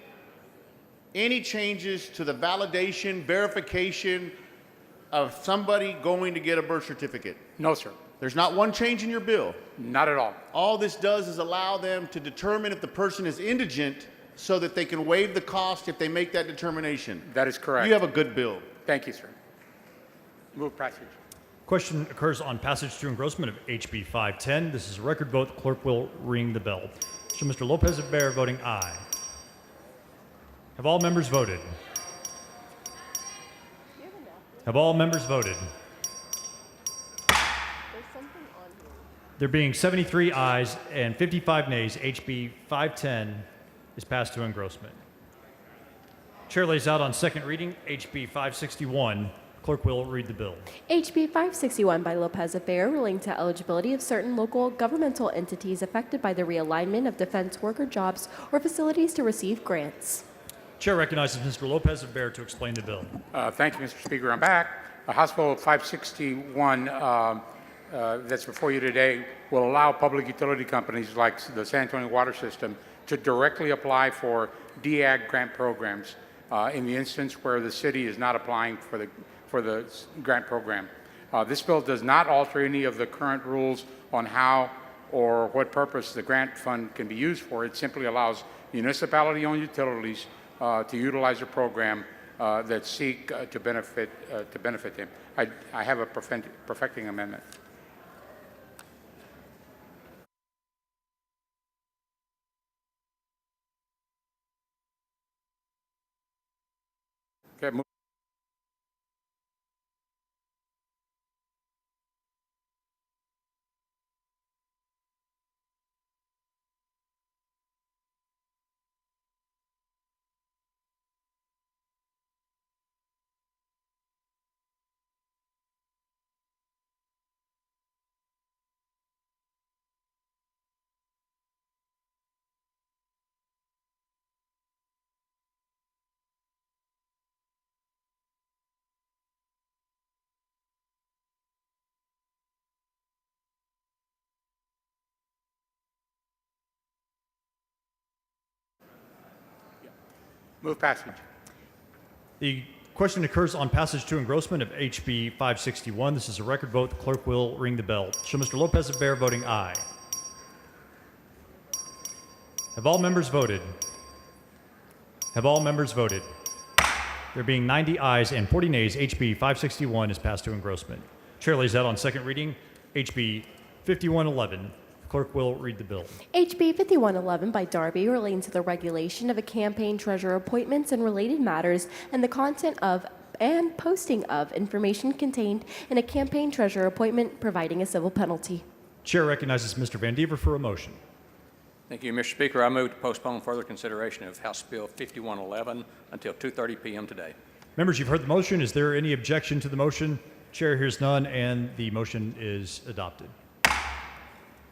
any changes to the validation, verification of somebody going to get a birth certificate? No, sir. There's not one change in your bill? Not at all. All this does is allow them to determine if the person is indigent so that they can waive the cost if they make that determination. That is correct. You have a good bill. Thank you, sir. Move passage. Question occurs on passage to engrossment of HB 510. This is a record vote. The clerk will ring the bell. Show Mr. Lopez of Bear voting aye. Have all members voted? Have all members voted? There being 73 ayes and 55 nays, HB 510 is passed to engrossment. Chair lays out on second reading HB 561. Clerk will read the bill. HB 561 by Lopez of Bear, relating to eligibility of certain local governmental entities affected by the realignment of defense worker jobs or facilities to receive grants. Chair recognizes Mr. Lopez of Bear to explain the bill. Thank you, Mr. Speaker. I'm back. House Bill 561 that's before you today will allow public utility companies like the San Antonio Water System to directly apply for DEAG grant programs in the instance where the city is not applying for the grant program. This bill does not alter any of the current rules on how or what purpose the grant fund can be used for. It simply allows municipality-owned utilities to utilize a program that seek to benefit them. I have a perfecting amendment. Okay, Move passage. The question occurs on passage to engrossment of HB 561. This is a record vote. The clerk will ring the bell. Show Mr. Lopez bear voting aye. Have all members voted? Have all members voted? There being 90 ayes and 40 nays, HB 561 is passed to engrossment. Chair lays out on second reading HB 5111. The clerk will read the bill. HB 5111 by Darby relating to the regulation of a campaign treasurer appointments and related matters and the content of and posting of information contained in a campaign treasurer appointment providing a civil penalty. Chair recognizes Mr. Van Dever for a motion. Thank you, Mr. Speaker. I move to postpone further consideration of House Bill 5111 until 2:30 p.m. today. Members, you've heard the motion. Is there any objection to the motion? Chair hears none, and the motion is adopted.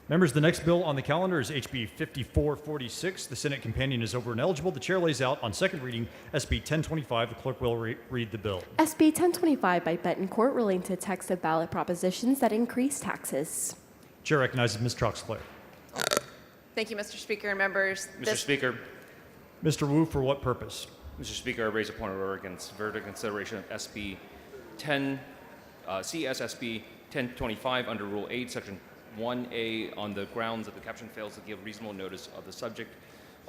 Members, the next bill on the calendar is HB 5446. The Senate companion is over and eligible. The chair lays out on second reading SB 1025. The clerk will read the bill. SB 1025 by Betancourt relating to text of ballot propositions that increase taxes. Chair recognizes Ms. Troxclair. Thank you, Mr. Speaker and members. Mr. Speaker. Mr. Wu, for what purpose? Mr. Speaker, I raise a point of order against further consideration of SB 10, CSSB 1025 under Rule 8, Section 1A on the grounds that the caption fails to give reasonable notice of the subject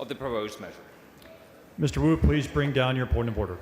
of the proposed measure. Mr. Wu, please bring down your point of order.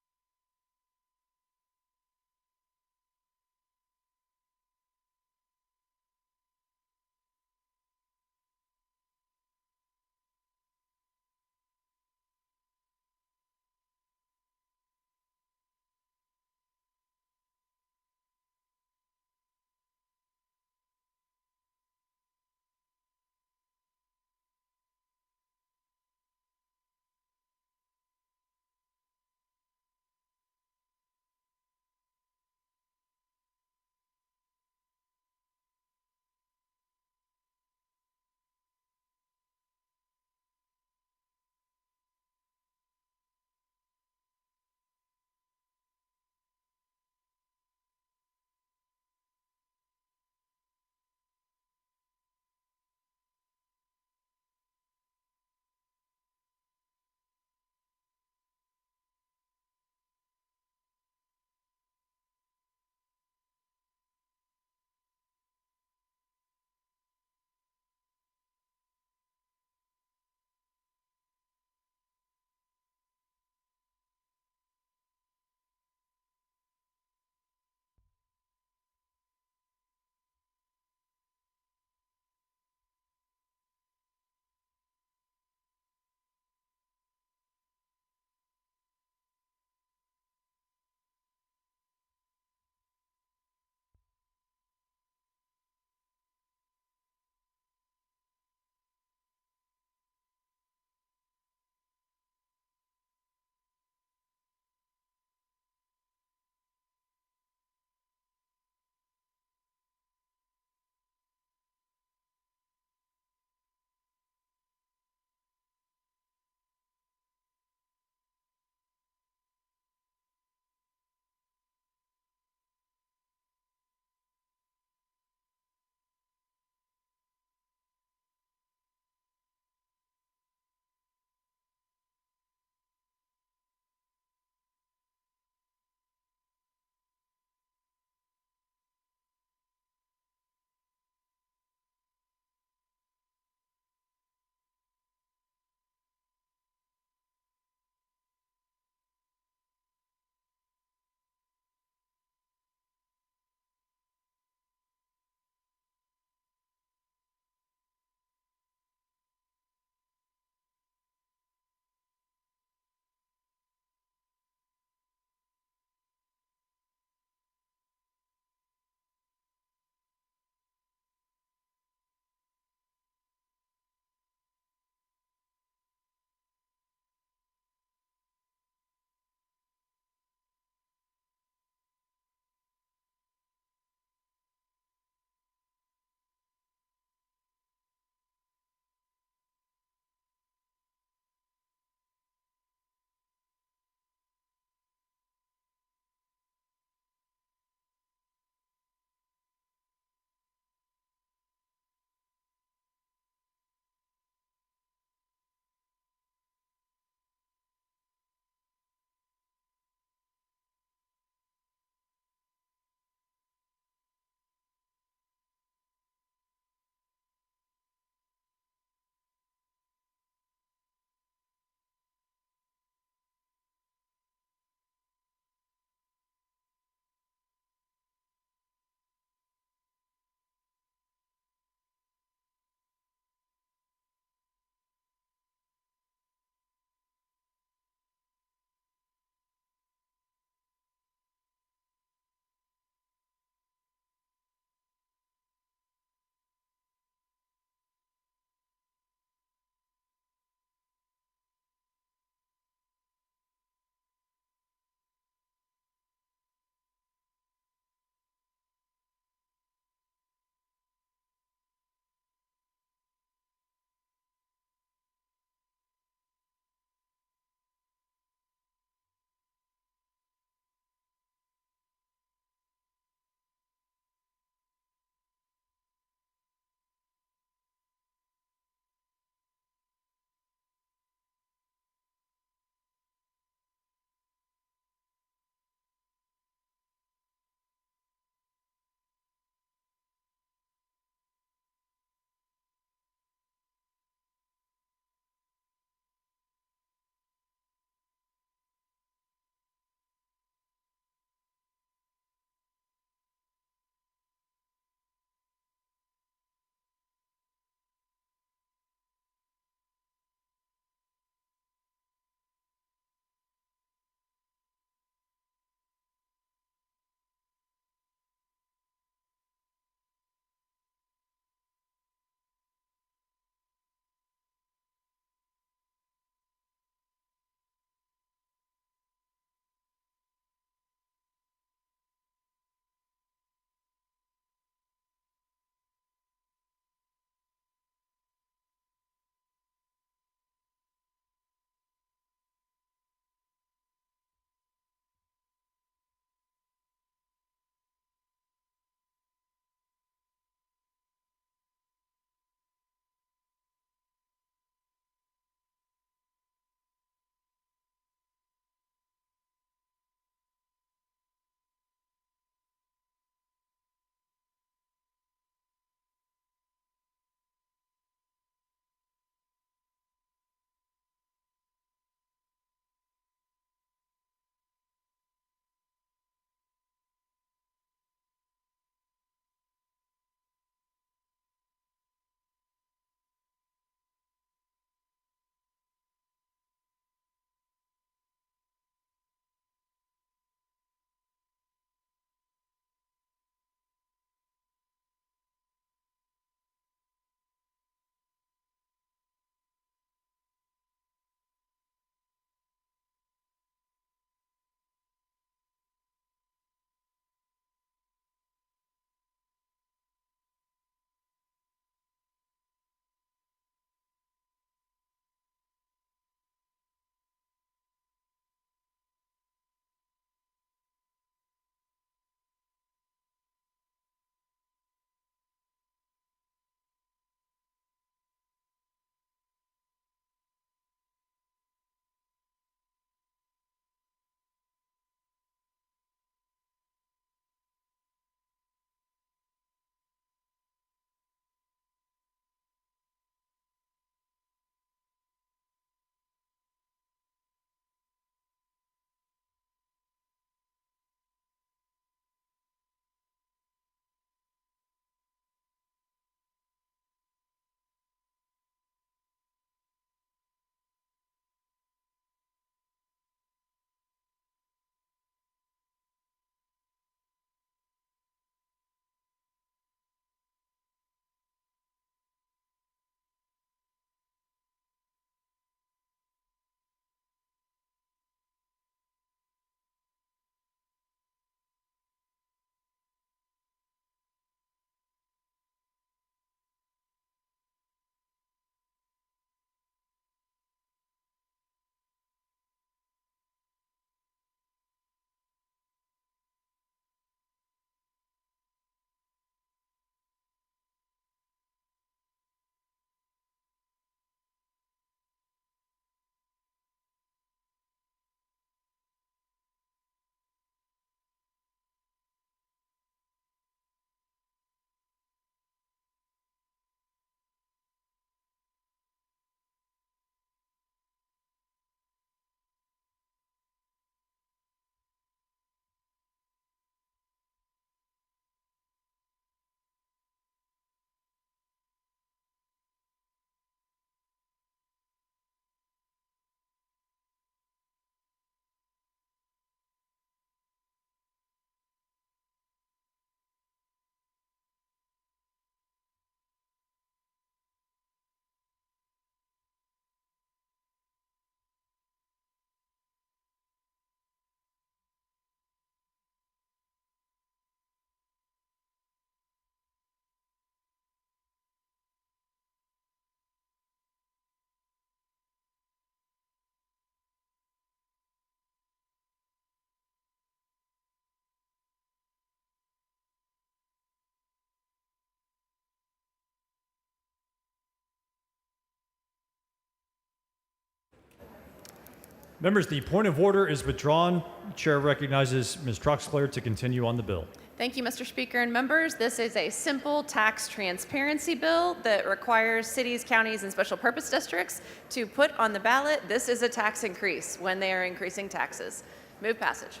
Members, the point of order is withdrawn. Chair recognizes Ms. Troxclair to continue on the bill. Thank you, Mr. Speaker and members. This is a simple tax transparency bill that requires cities, counties, and special purpose districts to put on the ballot, this is a tax increase when they are increasing taxes. Move passage.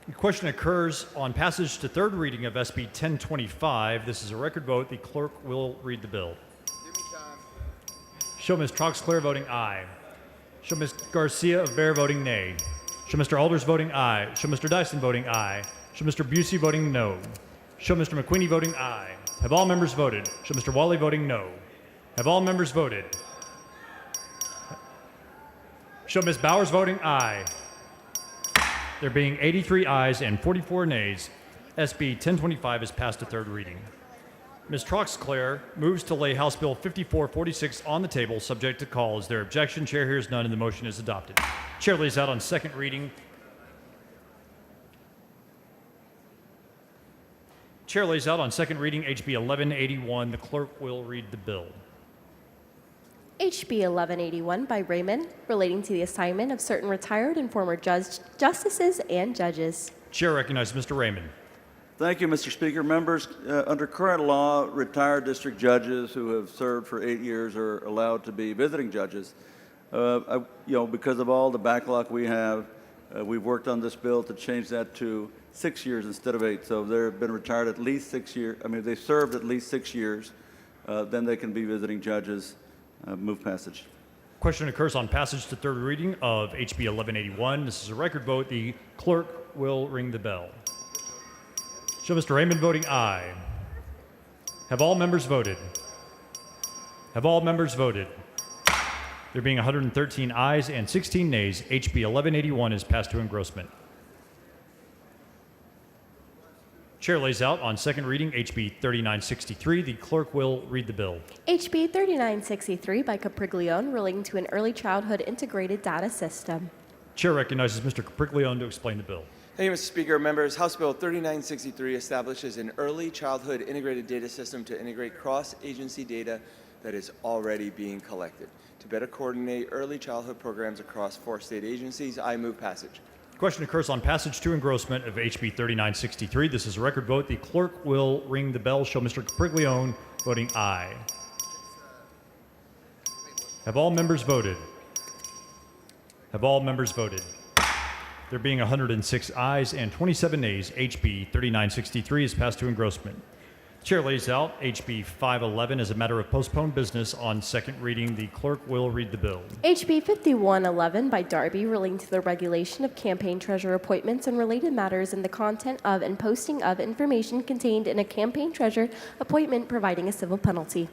The question occurs on passage to third reading of SB 1025. This is a record vote. The clerk will read the bill. Show Ms. Troxclair voting aye. Show Ms. Garcia of Bear voting nay. Show Mr. Alders voting aye. Show Mr. Dyson voting aye. Show Mr. Busey voting no. Show Mr. McQueenie voting aye. Have all members voted? Show Mr. Wally voting no. Have all members voted? Show Ms. Bowers voting aye. There being 83 ayes and 44 nays, SB 1025 is passed to third reading. Ms. Troxclair moves to lay House Bill 5446 on the table, subject to call. Is there objection? Chair hears none, and the motion is adopted. Chair lays out on second reading. Chair lays out on second reading HB 1181. The clerk will read the bill. HB 1181 by Raymond, relating to the assignment of certain retired and former justices and judges. Chair recognizes Mr. Raymond. Thank you, Mr. Speaker. Members, under current law, retired district judges who have served for 8 years are allowed to be visiting judges. Because of all the backlog we have, we've worked on this bill to change that to 6 years instead of 8. So they've been retired at least 6 years. I mean, they served at least 6 years. Then they can be visiting judges. Move passage. Question occurs on passage to third reading of HB 1181. This is a record vote. The clerk will ring the bell. Show Mr. Raymond voting aye. Have all members voted? Have all members voted? There being 113 ayes and 16 nays, HB 1181 is passed to engrossment. Chair lays out on second reading HB 3963. The clerk will read the bill. HB 3963 by Capriglione, relating to an early childhood integrated data system. Chair recognizes Mr. Capriglione to explain the bill. Thank you, Mr. Speaker. Members, House Bill 3963 establishes an early childhood integrated data system to integrate cross-agency data that is already being collected. To better coordinate early childhood programs across 4 state agencies, I move passage. Question occurs on passage to engrossment of HB 3963. This is a record vote. The clerk will ring the bell. Show Mr. Capriglione voting aye. Have all members voted? Have all members voted? There being 106 ayes and 27 nays, HB 3963 is passed to engrossment. Chair lays out HB 511 as a matter of postponed business on second reading. The clerk will read the bill. HB 5111 by Darby, relating to the regulation of campaign treasurer appointments and related matters and the content of and posting of information contained in a campaign treasurer appointment providing a civil penalty.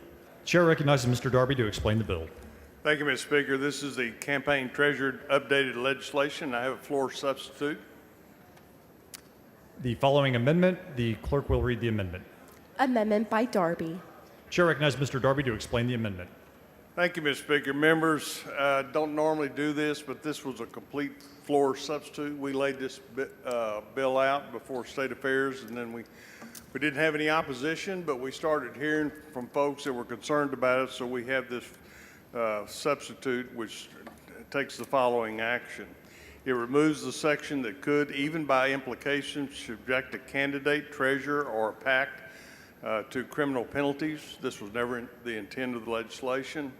Chair recognizes Mr. Darby to explain the bill. Thank you, Mr. Speaker. This is the campaign treasurer updated legislation. I have a floor substitute. The following amendment, the clerk will read the amendment. Amendment by Darby. Chair recognizes Mr. Darby to explain the amendment. Thank you, Mr. Speaker. Members, don't normally do this, but this was a complete floor substitute. We laid this bill out before State Affairs, and then we didn't have any opposition, but we started hearing from folks that were concerned about it, so we have this substitute, which takes the following action. It removes the section that could, even by implication, subject a candidate, treasurer, or a PAC to criminal penalties. This was never the intent of the legislation.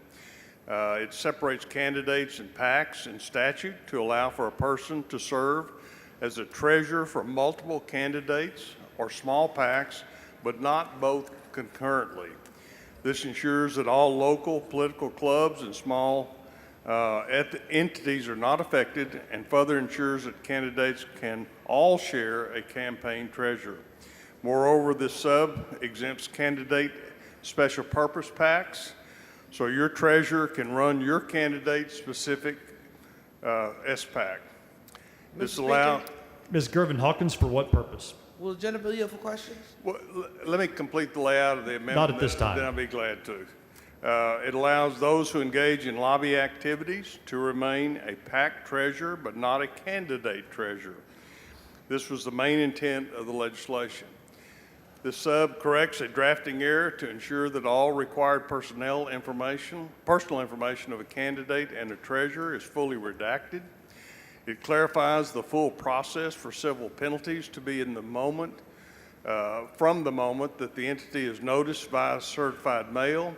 It separates candidates and PACs in statute to allow for a person to serve as a treasurer for multiple candidates or small PACs, but not both concurrently. This ensures that all local political clubs and small entities are not affected, and further ensures that candidates can all share a campaign treasurer. Moreover, this sub exempts candidate special purpose PACs, so your treasurer can run your candidate specific SPAC. This allows. Ms. Gervin Hawkins, for what purpose? Will the gentleman yield for questions? Well, let me complete the layout of the amendment. Not at this time. Then I'll be glad to. It allows those who engage in lobby activities to remain a PAC treasurer, but not a candidate treasurer. This was the main intent of the legislation. This sub corrects a drafting error to ensure that all required personal information of a candidate and a treasurer is fully redacted. It clarifies the full process for civil penalties to be in the moment, from the moment that the entity is noticed by certified mail,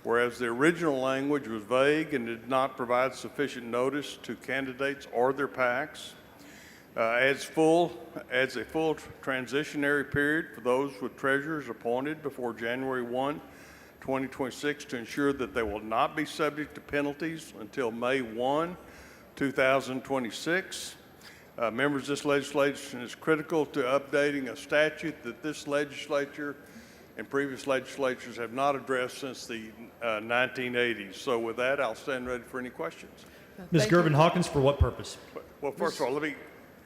whereas the original language was vague and did not provide sufficient notice to candidates or their PACs. Adds a full transitionary period for those with treasurers appointed before January 1, 2026 to ensure that they will not be subject to penalties until May 1, 2026. Members, this legislation is critical to updating a statute that this legislature and previous legislatures have not addressed since the 1980s. So with that, I'll stand ready for any questions. Ms. Gervin Hawkins, for what purpose? Well, first of all,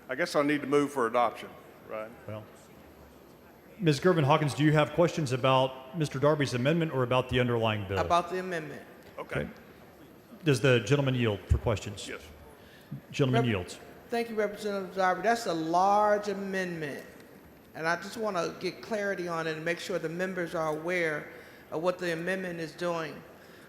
I guess I need to move for adoption, right? Well, Ms. Gervin Hawkins, do you have questions about Mr. Darby's amendment or about the underlying bill? About the amendment. Okay. Does the gentleman yield for questions? Yes. Gentleman yields. Thank you, Representative Darby. That's a large amendment. And I just want to get clarity on it and make sure the members are aware of what the amendment is doing.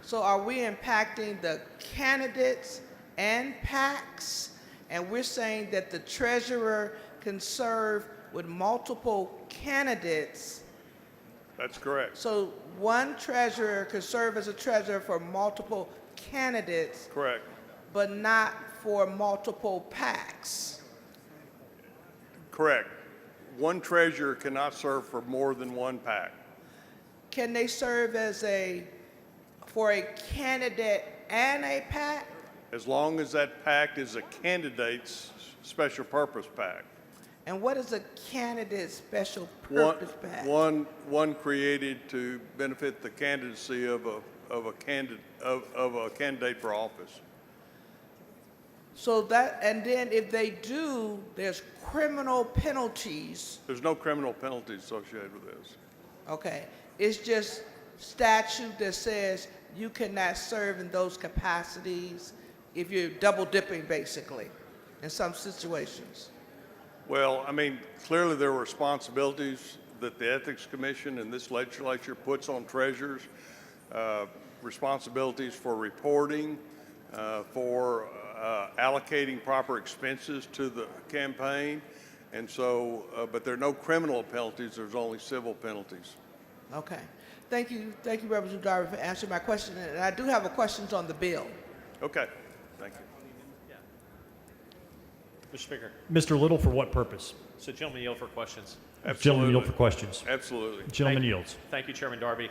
So are we impacting the candidates and PACs? And we're saying that the treasurer can serve with multiple candidates. That's correct. So one treasurer could serve as a treasurer for multiple candidates, Correct. but not for multiple PACs. Correct. One treasurer cannot serve for more than one PAC. Can they serve as for a candidate and a PAC? As long as that PAC is a candidate's special purpose PAC. And what is a candidate special purpose PAC? One created to benefit the candidacy of a candidate for office. So that, and then if they do, there's criminal penalties. There's no criminal penalties associated with this. Okay. It's just statute that says you cannot serve in those capacities if you're double dipping, basically, in some situations. Well, I mean, clearly there are responsibilities that the Ethics Commission and this legislature puts on treasurers, responsibilities for reporting, for allocating proper expenses to the campaign. And so, but there are no criminal penalties, there's only civil penalties. Okay. Thank you, Representative Darby, for answering my question. And I do have a questions on the bill. Okay, thank you. Mr. Speaker. Mr. Little, for what purpose? So gentlemen yield for questions. Gentleman yield for questions. Absolutely. Gentleman yields. Thank you, Chairman Darby.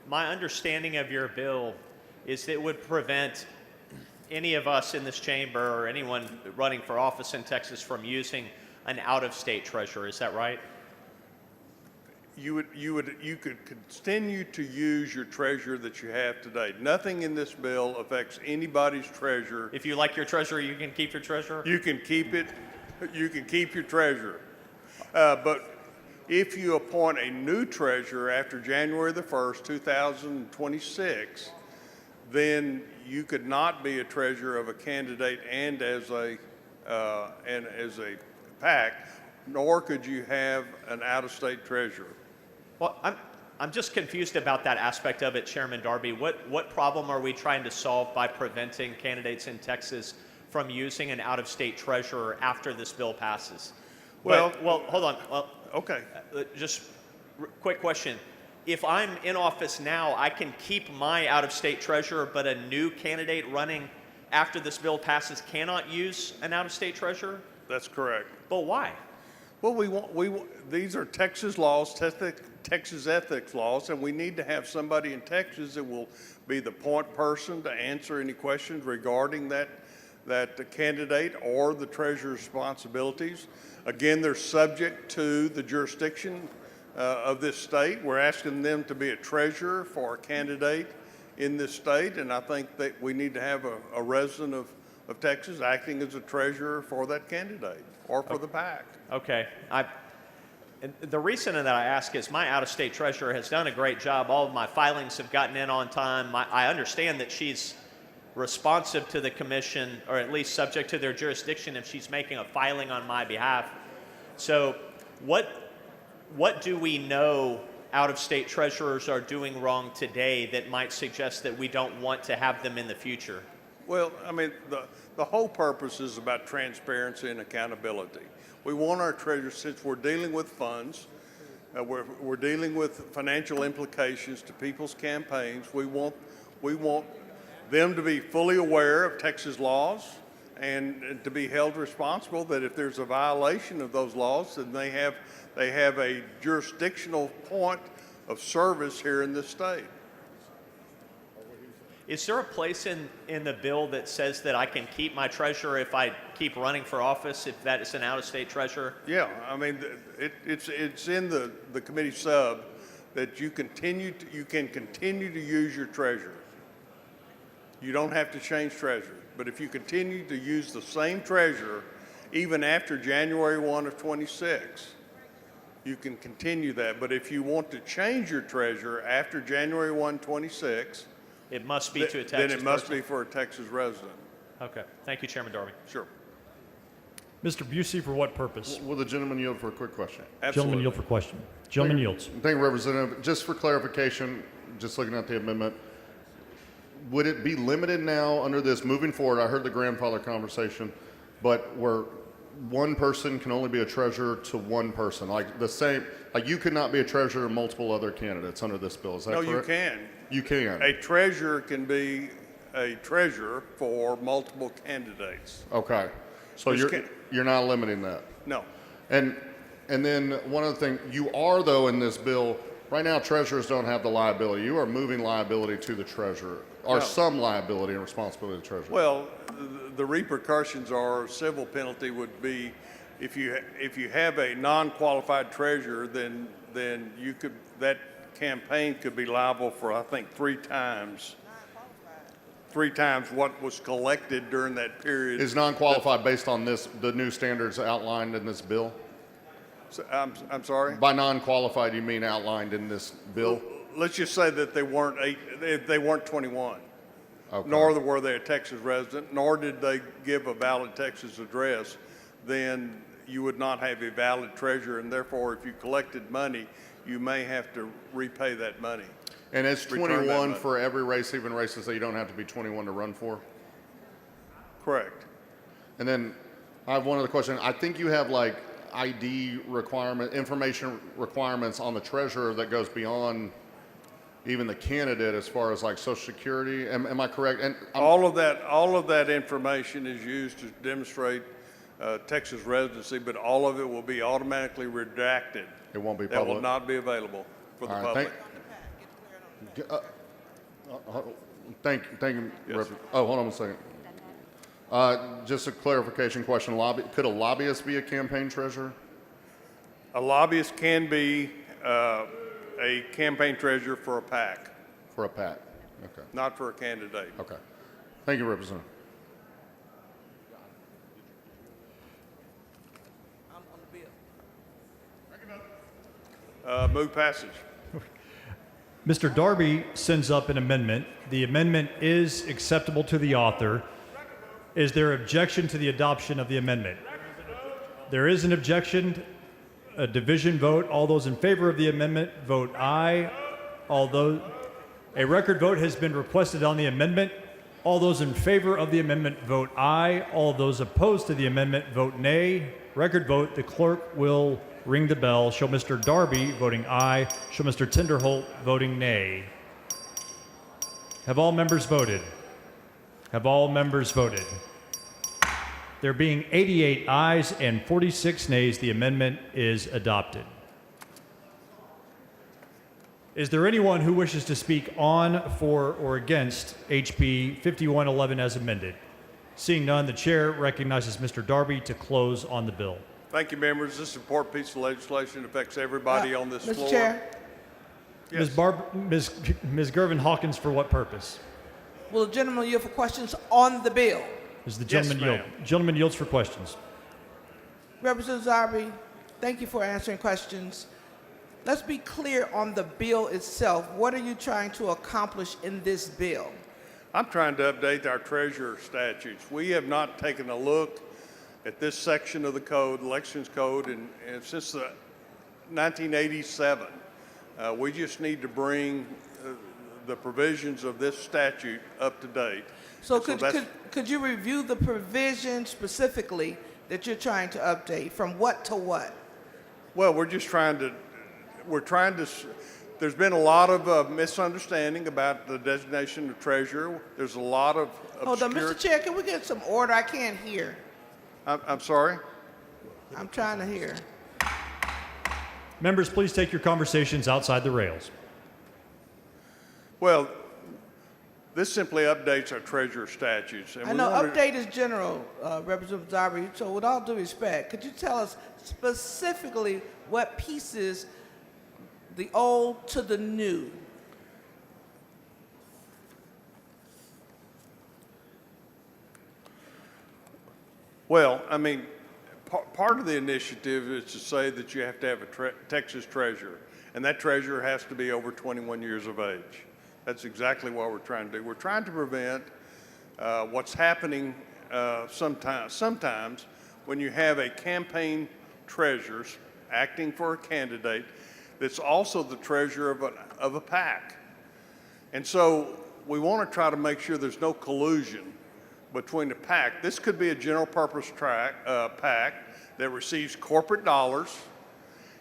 My understanding of your bill is that it would prevent any of us in this chamber or anyone running for office in Texas from using an out-of-state treasurer. Is that right? You could continue to use your treasurer that you have today. Nothing in this bill affects anybody's treasurer. If you like your treasurer, you can keep your treasurer? You can keep it. You can keep your treasurer. But if you appoint a new treasurer after January the 1st, 2026, then you could not be a treasurer of a candidate and as a PAC, nor could you have an out-of-state treasurer. Well, I'm just confused about that aspect of it, Chairman Darby. What problem are we trying to solve by preventing candidates in Texas from using an out-of-state treasurer after this bill passes? Well, hold on. Well, okay. Just quick question. If I'm in office now, I can keep my out-of-state treasurer, but a new candidate running after this bill passes cannot use an out-of-state treasurer? That's correct. But why? Well, these are Texas laws, Texas ethics laws, and we need to have somebody in Texas that will be the point person to answer any questions regarding that candidate or the treasurer's responsibilities. Again, they're subject to the jurisdiction of this state. We're asking them to be a treasurer for a candidate in this state, and I think that we need to have a resident of Texas acting as a treasurer for that candidate or for the PAC. Okay. And the reason that I ask is my out-of-state treasurer has done a great job. All of my filings have gotten in on time. I understand that she's responsive to the commission, or at least subject to their jurisdiction if she's making a filing on my behalf. So what do we know out-of-state treasurers are doing wrong today that might suggest that we don't want to have them in the future? Well, I mean, the whole purpose is about transparency and accountability. We want our treasurer, since we're dealing with funds, we're dealing with financial implications to people's campaigns. We want them to be fully aware of Texas laws and to be held responsible that if there's a violation of those laws, then they have a jurisdictional point of service here in this state. Is there a place in the bill that says that I can keep my treasurer if I keep running for office, if that is an out-of-state treasurer? Yeah, I mean, it's in the committee sub that you can continue to use your treasurer. You don't have to change treasurer, but if you continue to use the same treasurer, even after January 1 of 26, you can continue that. But if you want to change your treasurer after January 1, 26, it must be to a Texas then it must person? be for a Texas resident. Okay. Thank you, Chairman Darby. Sure. Mr. Busey, for what purpose? Will the gentleman yield for a quick question? Gentleman yield for question. Gentleman yields. Thank you, Representative. Just for clarification, just looking at the amendment, would it be limited now under this moving forward? I heard the grandfather conversation, but where one person can only be a treasurer to one person, like the same, like you could not be a treasurer to multiple other candidates under this bill. Is that correct? No, you can. You can. A treasurer can be a treasurer for multiple candidates. Okay. So you're not limiting that? No. And then one other thing, you are though in this bill, right now treasurers don't have the liability. You are moving liability to the treasurer, or No. some liability and responsibility to the treasurer. Well, the repercussions are civil penalty would be if you have a non-qualified treasurer, then you could, that campaign could be liable for, I think, three times what was collected during that period. Is non-qualified based on the new standards outlined in this bill? So, I'm sorry? By non-qualified, you mean outlined in this bill? Let's just say that they weren't 21. Okay. Nor were they a Texas resident, nor did they give a valid Texas address, then you would not have a valid treasurer, and therefore, if you collected money, you may have to repay that money. And it's Return that 21 money. for every race, even races that you don't have to be 21 to run for? Correct. And then I have one other question. I think you have like ID requirement, information requirements on the treasurer that goes beyond even the candidate as far as like Social Security. Am I correct? And All of that information is used to demonstrate Texas residency, but all of it will be automatically redacted. It won't be That will public? not be available for the All right, public. Thank you. Yes. Oh, hold on a second. Just a clarification question. Could a lobbyist be a campaign treasurer? A lobbyist can be a campaign treasurer for a PAC, For a PAC? Okay. not for a candidate. Okay. Thank you, Representative. Move passage. Mr. Darby sends up an amendment. The amendment is acceptable to the author. Is there objection to the adoption of the amendment? There is an objection. A division vote. All those in favor of the amendment vote aye. Although a record vote has been requested on the amendment. All those in favor of the amendment vote aye. All those opposed to the amendment vote nay. Record vote. The clerk will ring the bell. Show Mr. Darby voting aye. Show Mr. Tinderholt voting nay. Have all members voted? Have all members voted? There being 88 ayes and 46 nays, the amendment is adopted. Is there anyone who wishes to speak on, for, or against HB 5111 as amended? Seeing none, the chair recognizes Mr. Darby to close on the bill. Thank you, members. This is an important piece of legislation. It affects everybody on this floor. Mr. Chair, Yes. Ms. Gervin Hawkins, for what purpose? will the gentleman yield for questions on the bill? Does the Yes, gentleman yield? ma'am. Gentleman yields for questions. Representative Darby, thank you for answering questions. Let's be clear on the bill itself. What are you trying to accomplish in this bill? I'm trying to update our treasurer statutes. We have not taken a look at this section of the code, elections code, and since 1987. We just need to bring the provisions of this statute up to date. So And that's- could you review the provision specifically that you're trying to update from what to what? Well, we're trying to, there's been a lot of misunderstanding about the designation of treasurer. There's a lot of Hold on, obscure. Mr. Chair, can we get some order? I can't hear. I'm sorry? I'm trying to hear. Members, please take your conversations outside the rails. Well, this simply updates our treasurer statutes. And I we know wanna- update is general, Representative Darby, so with all due respect, could you tell us specifically what pieces the old to the new? Well, I mean, part of the initiative is to say that you have to have a Texas treasurer, and that treasurer has to be over 21 years of age. That's exactly what we're trying to do. We're trying to prevent what's happening sometimes when you have a campaign treasurer acting for a candidate that's also the treasurer of a PAC. And so we want to try to make sure there's no collusion between the PAC. This could be a general purpose PAC that receives corporate dollars,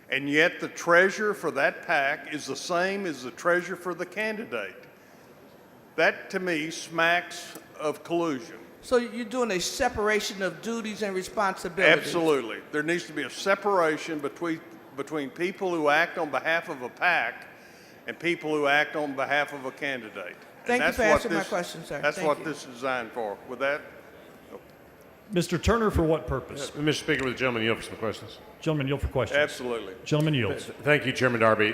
and yet the treasurer for that PAC is the same as the treasurer for the candidate. That, to me, smacks of collusion. So you're doing a separation of duties and responsibilities? Absolutely. There needs to be a separation between people who act on behalf of a PAC and people who act on behalf of a candidate. Thank you for answering my question, sir. That's Thank what you. this is designed for. With that, Mr. Turner, for what purpose? Mr. Speaker, will the gentleman yield for some questions? Gentleman yield for questions. Absolutely. Gentleman yields. Thank you, Chairman Darby.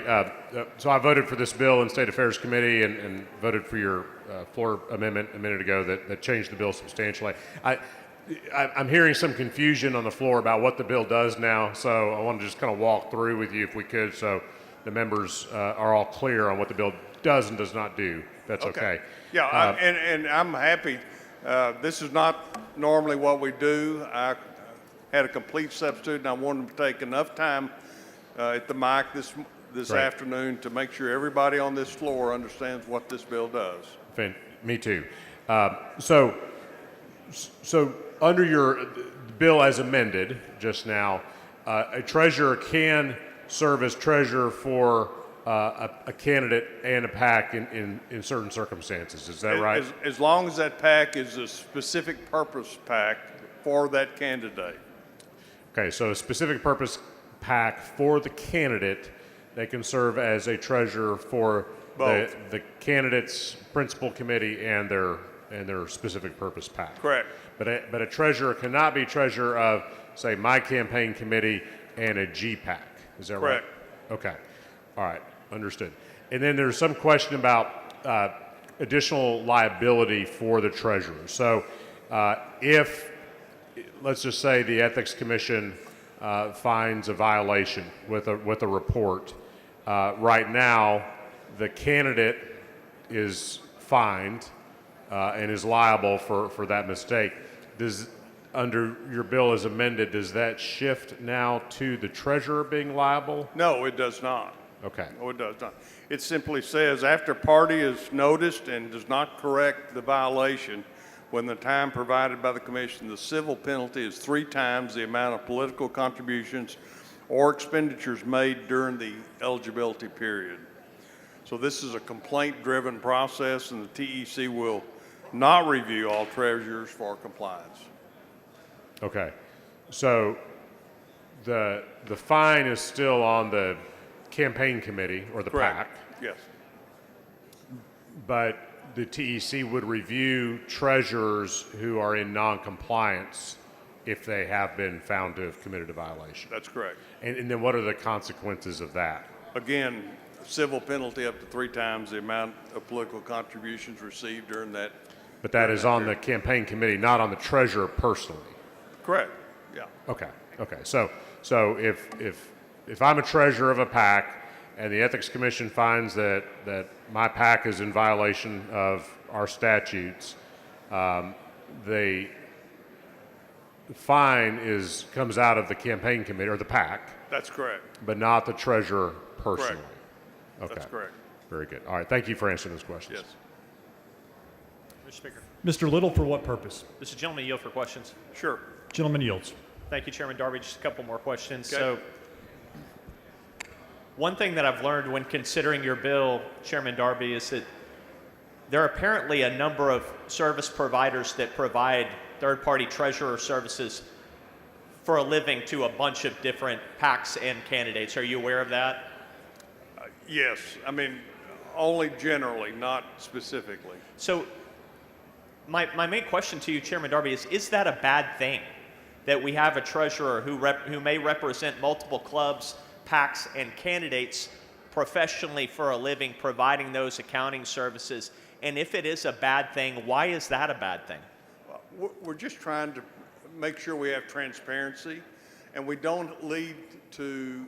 So I voted for this bill in State Affairs Committee and voted for your floor amendment a minute ago that changed the bill substantially. I'm hearing some confusion on the floor about what the bill does now, so I want to just kind of walk through with you if we could, so the members are all clear on what the bill does and does not do. That's okay. Yeah, and I'm happy. This is not normally what we do. I had a complete substitute, and I wanted to take enough time at the mic this Right. afternoon to make sure everybody on this floor understands what this bill does. Me too. So under your bill as amended just now, a treasurer can serve as treasurer for a candidate and a PAC in certain circumstances. Is that right? As long as that PAC is a specific purpose PAC for that candidate. Okay, so a specific purpose PAC for the candidate, they can serve as a treasurer for Both. the candidate's principal committee and their specific purpose PAC. Correct. But a treasurer cannot be treasurer of, say, my campaign committee and a GPAC. Is that Correct. right? Okay. All right. Understood. And then there's some question about additional liability for the treasurer. So if, let's just say, the Ethics Commission finds a violation with a report, right now the candidate is fined and is liable for that mistake. Under your bill as amended, does that shift now to the treasurer being liable? No, it does not. Okay. No, it does not. It simply says after party is noticed and does not correct the violation, when the time provided by the commission, the civil penalty is 3 times the amount of political contributions or expenditures made during the eligibility period. So this is a complaint-driven process, and the TEC will not review all treasurers for compliance. Okay. So the fine is still on the campaign committee or the Correct. PAC, Yes. but the TEC would review treasurers who are in non-compliance if they have been found to have committed a violation. That's correct. And then what are the consequences of that? Again, civil penalty up to 3 times the amount of political contributions received during that. But that is on the campaign committee, not on the treasurer personally. Correct. Yeah. Okay. Okay. So if I'm a treasurer of a PAC and the Ethics Commission finds that my PAC is in violation of our statutes, the fine comes out of the campaign committee or the PAC, That's correct. but not the treasurer personally. Correct. Okay. That's correct. Very good. All right, thank you for answering those questions. Yes. Mr. Speaker, Mr. Little, for what purpose? does the gentleman yield for questions? Sure. Gentleman yields. Thank you, Chairman Darby. Just a couple more questions. Okay. So, one thing that I've learned when considering your bill, Chairman Darby, is that there are apparently a number of service providers that provide third-party treasurer services for a living to a bunch of different PACs and candidates. Are you aware of that? Yes, I mean, only generally, not specifically. So, my main question to you, Chairman Darby, is that a bad thing that we have a treasurer who may represent multiple clubs, PACs, and candidates professionally for a living, providing those accounting services? And if it is a bad thing, why is that a bad thing? We're just trying to make sure we have transparency and we don't lead to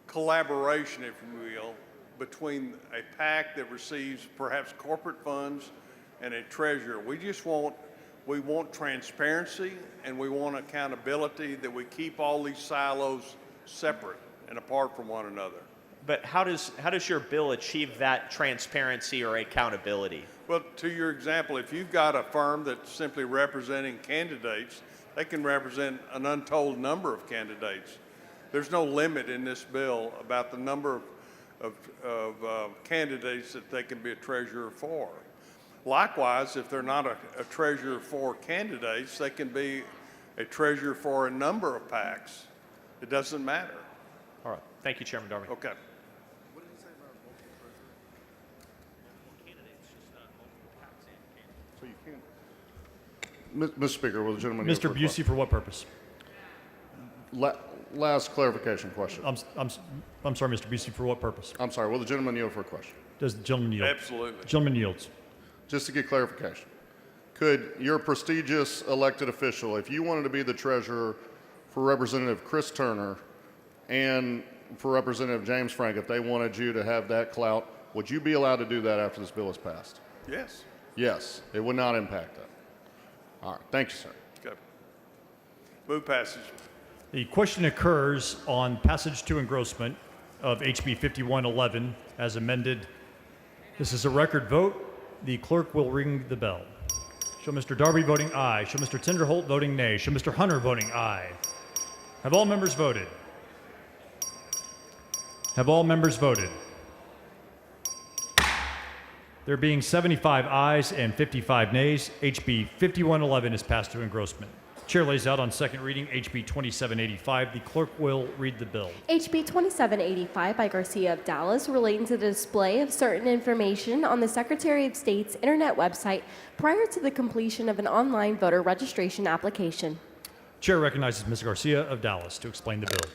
collaboration, if you will, between a PAC that receives perhaps corporate funds and a treasurer. We want transparency and we want accountability, that we keep all these silos separate and apart from one another. But how does your bill achieve that transparency or accountability? Well, to your example, if you've got a firm that's simply representing candidates, they can represent an untold number of candidates. There's no limit in this bill about the number of candidates that they can be a treasurer for. Likewise, if they're not a treasurer for candidates, they can be a treasurer for a number of PACs. It doesn't matter. All right. Thank you, Chairman Darby. Okay. So you can't. Mr. Speaker, will the gentleman yield Mr. for a Busey, for what purpose? Last clarification question. I'm sorry, Mr. Busey, for what purpose? I'm sorry, will the gentleman yield for a question? Does the gentleman yield? Absolutely. Gentleman yields. Just to get clarification, could your prestigious elected official, if you wanted to be the treasurer for Representative Chris Turner and for Representative James Frank, if they wanted you to have that clout, would you be allowed to do that after this bill is passed? Yes. Yes, it would not impact that. All right, thank you, sir. Okay. Move passage. The question occurs on passage to engrossment of HB 5111 as amended. This is a record vote. The clerk will ring the bell. Show Mr. Darby voting aye. Show Mr. Tinderholt voting nay. Show Mr. Hunter voting aye. Have all members voted? Have all members voted? There being 75 ayes and 55 nays, HB 5111 is passed to engrossment. Chair lays out on second reading HB 2785. The clerk will read the bill. HB 2785 by Garcia of Dallas, relating to the display of certain information on the Secretary of State's internet website prior to the completion of an online voter registration application. Chair recognizes Ms. Garcia of Dallas to explain the bill.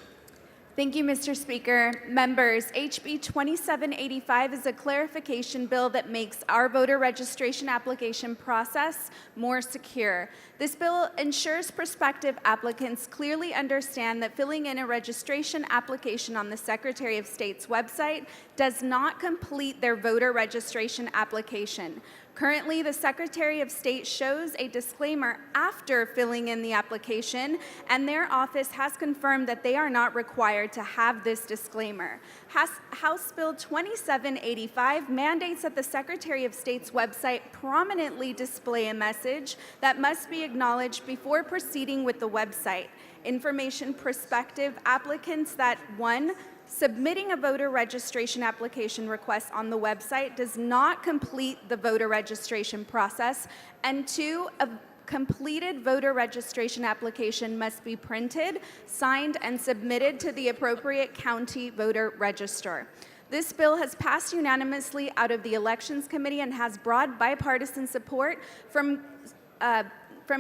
Thank you, Mr. Speaker. Members, HB 2785 is a clarification bill that makes our voter registration application process more secure. This bill ensures prospective applicants clearly understand that filling in a registration application on the Secretary of State's website does not complete their voter registration application. Currently, the Secretary of State shows a disclaimer after filling in the application, and their office has confirmed that they are not required to have this disclaimer. House Bill 2785 mandates that the Secretary of State's website prominently display a message that must be acknowledged before proceeding with the website. Information prospective applicants that 1. Submitting a voter registration application request on the website does not complete the voter registration process, and 2, a completed voter registration application must be printed, signed, and submitted to the appropriate county voter register. This bill has passed unanimously out of the Elections Committee and has broad bipartisan support from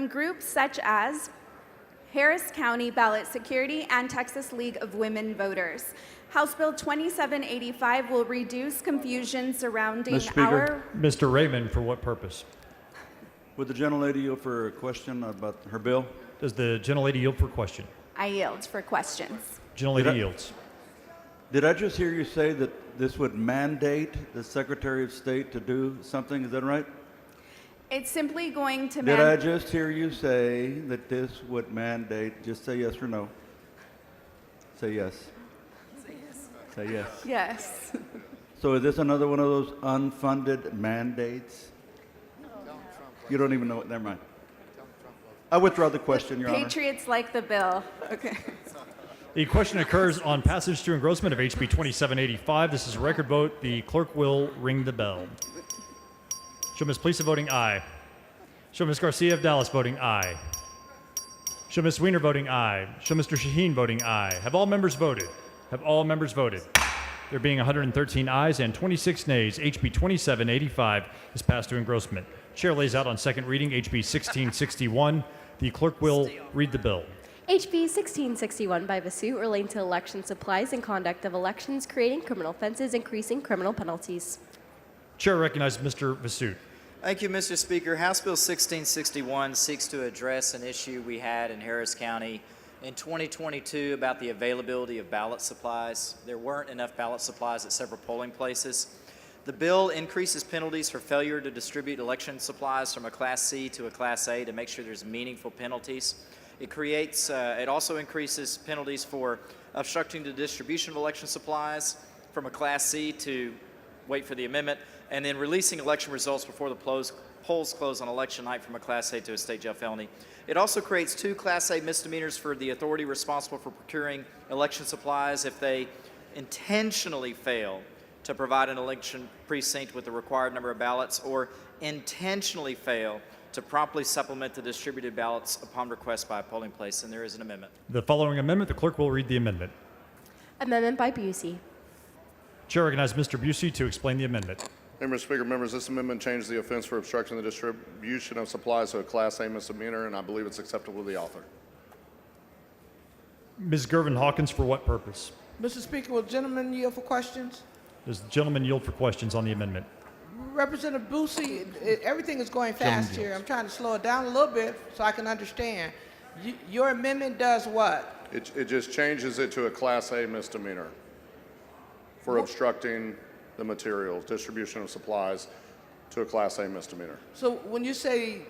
groups such as Harris County Ballot Security and Texas League of Women Voters. House Bill 2785 will reduce confusion surrounding our... Mr. Raymond, for what purpose? Would the gentlelady yield for a question about her bill? Does the gentlelady yield for question? I yield for questions. Gentlelady yields. Did I just hear you say that this would mandate the Secretary of State to do something? Is that right? It's simply going to Did I just hear you say that this would mandate, just say yes or no? Say yes. Say yes. Yes. So is this another one of those unfunded mandates? You don't even know it. Never mind. I withdraw the question, Your Honor. Patriots like the bill. Okay. The question occurs on passage to engrossment of HB 2785. This is a record vote. The clerk will ring the bell. Show Ms. Plisa voting aye. Show Ms. Garcia of Dallas voting aye. Show Ms. Weiner voting aye. Show Mr. Shaheen voting aye. Have all members voted? Have all members voted? There being 113 ayes and 26 nays, HB 2785 is passed to engrossment. Chair lays out on second reading HB 1661. The clerk will read the bill. HB 1661 by Vasu relating to election supplies and conduct of elections, creating criminal offenses, increasing criminal penalties. Chair recognizes Mr. Vasu. Thank you, Mr. Speaker. House Bill 1661 seeks to address an issue we had in Harris County in 2022 about the availability of ballot supplies. There weren't enough ballot supplies at several polling places. The bill increases penalties for failure to distribute election supplies from a Class C to a Class A to make sure there's meaningful penalties. It also increases penalties for obstructing the distribution of election supplies from a Class C to, wait for the amendment, and then releasing election results before the polls close on election night from a Class A to a state jail felony. It also creates 2 Class A misdemeanors for the authority responsible for procuring election supplies if they intentionally fail to provide an election precinct with the required number of ballots or intentionally fail to promptly supplement the distributed ballots upon request by a polling place, and there is an amendment. The following amendment, the clerk will read the amendment. Amendment by Busey. Chair recognizes Mr. Busey to explain the amendment. Mr. Speaker, members, this amendment changes the offense for obstructing the distribution of supplies to a Class A misdemeanor, and I believe it's acceptable to the author. Ms. Gervin Hawkins, for what purpose? Mr. Speaker, will gentlemen yield for questions? Does the gentleman yield for questions on the amendment? Representative Boosie, everything is going fast here. I'm trying to slow it down a little bit so I can understand. Your amendment does what? It just changes it to a Class A misdemeanor for obstructing the materials, distribution of supplies to a Class A misdemeanor. So when you say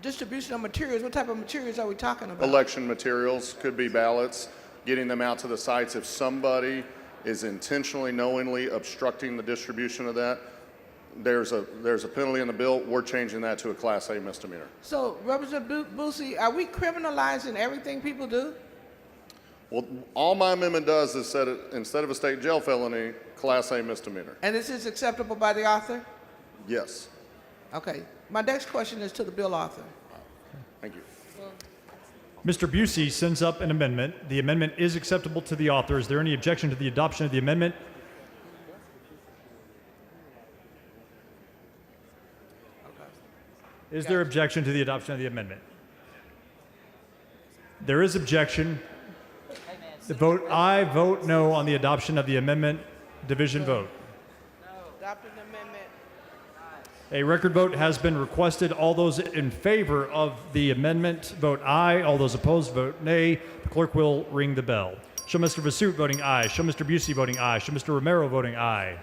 distribution of materials, what type of materials are we talking about? Election materials, could be ballots, getting them out to the sites. If somebody is intentionally, knowingly obstructing the distribution of that, there's a penalty in the bill. We're changing that to a Class A misdemeanor. So, Representative Boosie, are we criminalizing everything people do? Well, all my amendment does is set it, instead of a state jail felony, Class A misdemeanor. And this is acceptable by the author? Yes. Okay. My next question is to the bill author. Thank you. Mr. Busey sends up an amendment. The amendment is acceptable to the author. Is there any objection to the adoption of the amendment? Is there objection to the adoption of the amendment? There is objection. The vote aye, vote no on the adoption of the amendment. Division vote. Adopting the amendment. A record vote has been requested. All those in favor of the amendment vote aye. All those opposed vote nay. The clerk will ring the bell. Show Mr. Vasut voting aye. Show Mr. Busey voting aye. Show Mr. Romero voting aye.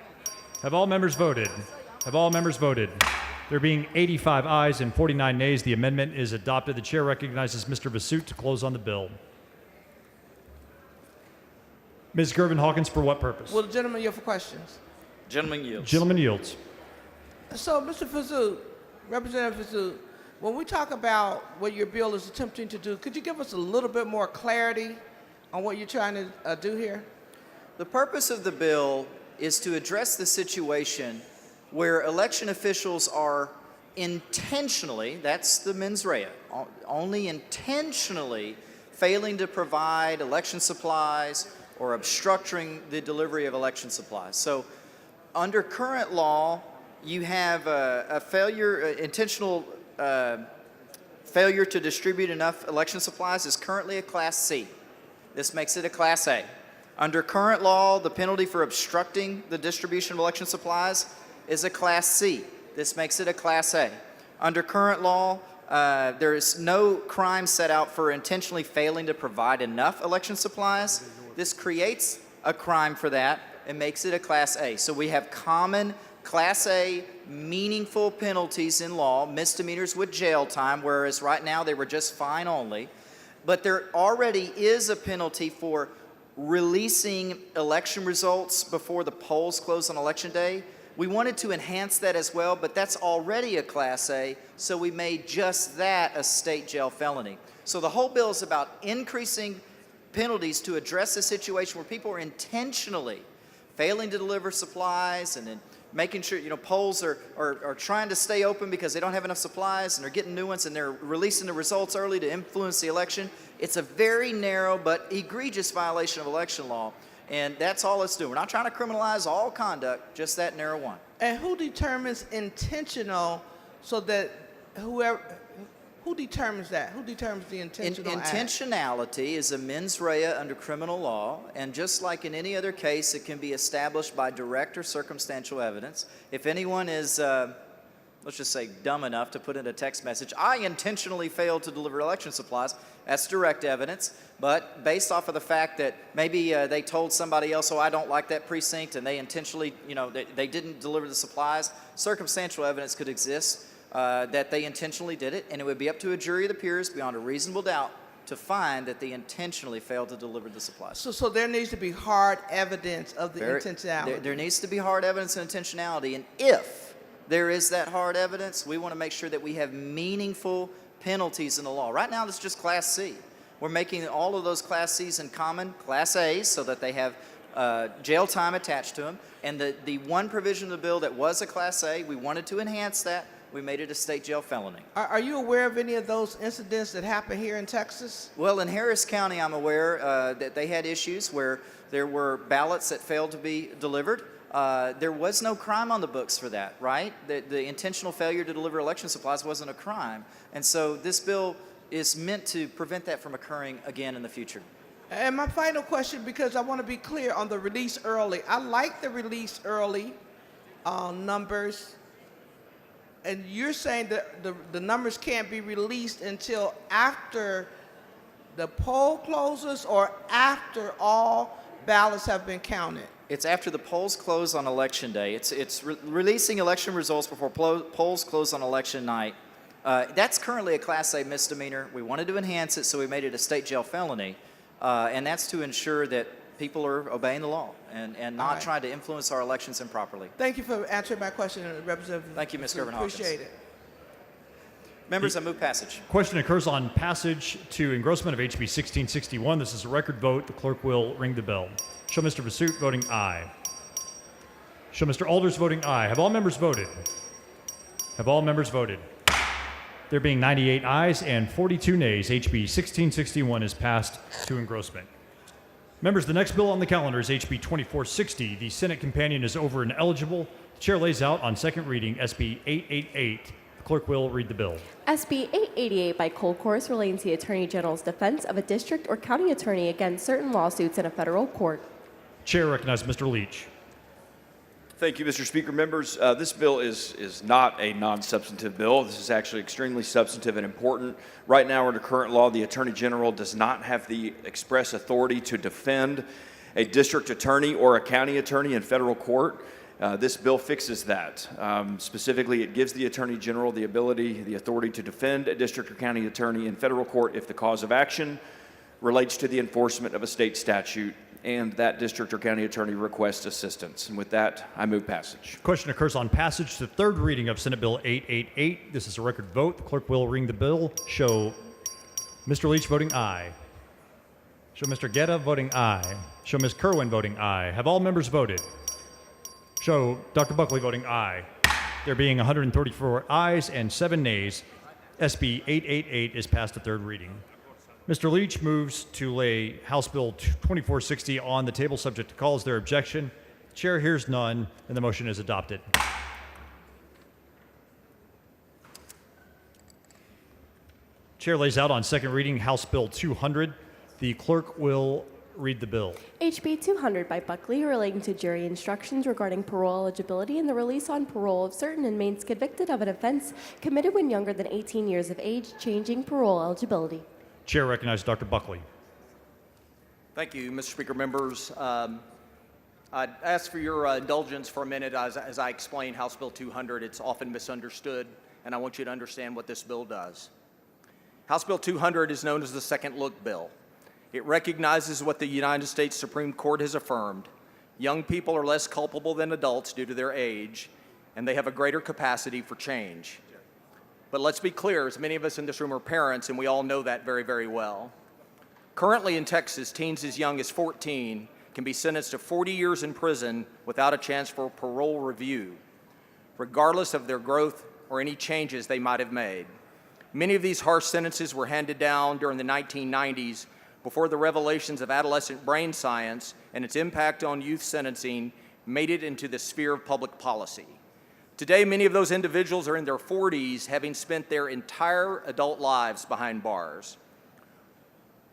Have all members voted? Have all members voted? There being 85 ayes and 49 nays, the amendment is adopted. The chair recognizes Mr. Vasut to close on the bill. Ms. Gervin Hawkins, for what purpose? Will the gentleman yield for questions? Gentleman yields. Gentleman yields. So, Mr. Fazoo, Representative Fazoo, when we talk about what your bill is attempting to do, could you give us a little bit more clarity on what you're trying to do here? The purpose of the bill is to address the situation where election officials are intentionally, that's the mens rea, only intentionally failing to provide election supplies or obstructing the delivery of election supplies. So under current law, you have a intentional failure to distribute enough election supplies is currently a Class C. This makes it a Class A. Under current law, the penalty for obstructing the distribution of election supplies is a Class C. This makes it a Class A. Under current law, there is no crime set out for intentionally failing to provide enough election supplies. This creates a crime for that and makes it a Class A. So we have common Class A meaningful penalties in law, misdemeanors with jail time, whereas right now they were just fine only. But there already is a penalty for releasing election results before the polls close on Election Day. We wanted to enhance that as well, but that's already a Class A, so we made just that a state jail felony. So the whole bill is about increasing penalties to address a situation where people are intentionally failing to deliver supplies and then making sure, polls are trying to stay open because they don't have enough supplies and they're getting new ones and they're releasing the results early to influence the election. It's a very narrow but egregious violation of election law, and that's all it's doing. We're not trying to criminalize all conduct, just that narrow one. And who determines intentional so that who determines that? Who determines the intentional act? Intentionality is a mens rea under criminal law, and just like in any other case, it can be established by direct or circumstantial evidence. If anyone is, let's just say, dumb enough to put in a text message, I intentionally failed to deliver election supplies, that's direct evidence. But based off of the fact that maybe they told somebody else, oh, I don't like that precinct, and they intentionally, they didn't deliver the supplies, circumstantial evidence could exist that they intentionally did it, and it would be up to a jury of the peers beyond a reasonable doubt to find that they intentionally failed to deliver the supplies. So there needs to be hard evidence of the intentionality. There needs to be hard evidence and intentionality, and if there is that hard evidence, we want to make sure that we have meaningful penalties in the law. Right now, it's just Class C. We're making all of those Class Cs in common Class A's so that they have jail time attached to them. And the one provision of the bill that was a Class A, we wanted to enhance that. We made it a state jail felony. Are you aware of any of those incidents that happened here in Texas? Well, in Harris County, I'm aware that they had issues where there were ballots that failed to be delivered. There was no crime on the books for that, right? The intentional failure to deliver election supplies wasn't a crime. And so this bill is meant to prevent that from occurring again in the future. And my final question, because I want to be clear on the release early. I like the release early numbers. And you're saying that the numbers can't be released until after the poll closes or after all ballots have been counted? It's after the polls close on Election Day. It's releasing election results before polls close on Election night. That's currently a Class A misdemeanor. We wanted to enhance it, so we made it a state jail felony. And that's to ensure that people are obeying the law and not trying to influence our elections improperly. Thank you for answering my question, Representative. Thank you, Ms. Gervin-Hawkins. Appreciate it. Members, I move passage. Question occurs on passage to engrossment of HB 1661. This is a record vote. The clerk will ring the bell. Show Mr. Vasut voting aye. Show Mr. Alders voting aye. Have all members voted? Have all members voted? There being 98 ayes and 42 nays, HB 1661 is passed to engrossment. Members, the next bill on the calendar is HB 2460. The Senate companion is over and eligible. The chair lays out on second reading SB 888. The clerk will read the bill. SB 888 by Cole Course relates to the Attorney General's defense of a district or county attorney against certain lawsuits in a federal court. Chair recognizes Mr. Leach. Thank you, Mr. Speaker. Members, this bill is not a non-substantive bill. This is actually extremely substantive and important. Right now, under current law, the Attorney General does not have the express authority to defend a district attorney or a county attorney in federal court. This bill fixes that. Specifically, it gives the Attorney General the authority to defend a district or county attorney in federal court if the cause of action relates to the enforcement of a state statute and that district or county attorney requests assistance. And with that, I move passage. Question occurs on passage to third reading of Senate Bill 888. This is a record vote. The clerk will ring the bill. Show Mr. Leach voting aye. Show Mr. Guetta voting aye. Show Ms. Kerwin voting aye. Have all members voted? Show Dr. Buckley voting aye. There being 134 ayes and 7 nays, SB 888 is passed to third reading. Mr. Leach moves to lay House Bill 2460 on the table subject to call. Is there objection? The chair hears none, and the motion is adopted. Chair lays out on second reading House Bill 200. The clerk will read the bill. HB 200 by Buckley relating to jury instructions regarding parole eligibility and the release on parole of certain inmates convicted of an offense committed when younger than 18 years of age, changing parole eligibility. Chair recognizes Dr. Buckley. Thank you, Mr. Speaker. Members, I'd ask for your indulgence for a minute as I explain House Bill 200. It's often misunderstood, and I want you to understand what this bill does. House Bill 200 is known as the Second Look Bill. It recognizes what the United States Supreme Court has affirmed. Young people are less culpable than adults due to their age, and they have a greater capacity for change. But let's be clear, as many of us in this room are parents, and we all know that very, very well. Currently in Texas, teens as young as 14 can be sentenced to 40 years in prison without a chance for parole review, regardless of their growth or any changes they might have made. Many of these harsh sentences were handed down during the 1990s before the revelations of adolescent brain science and its impact on youth sentencing made it into the sphere of public policy. Today, many of those individuals are in their 40s, having spent their entire adult lives behind bars.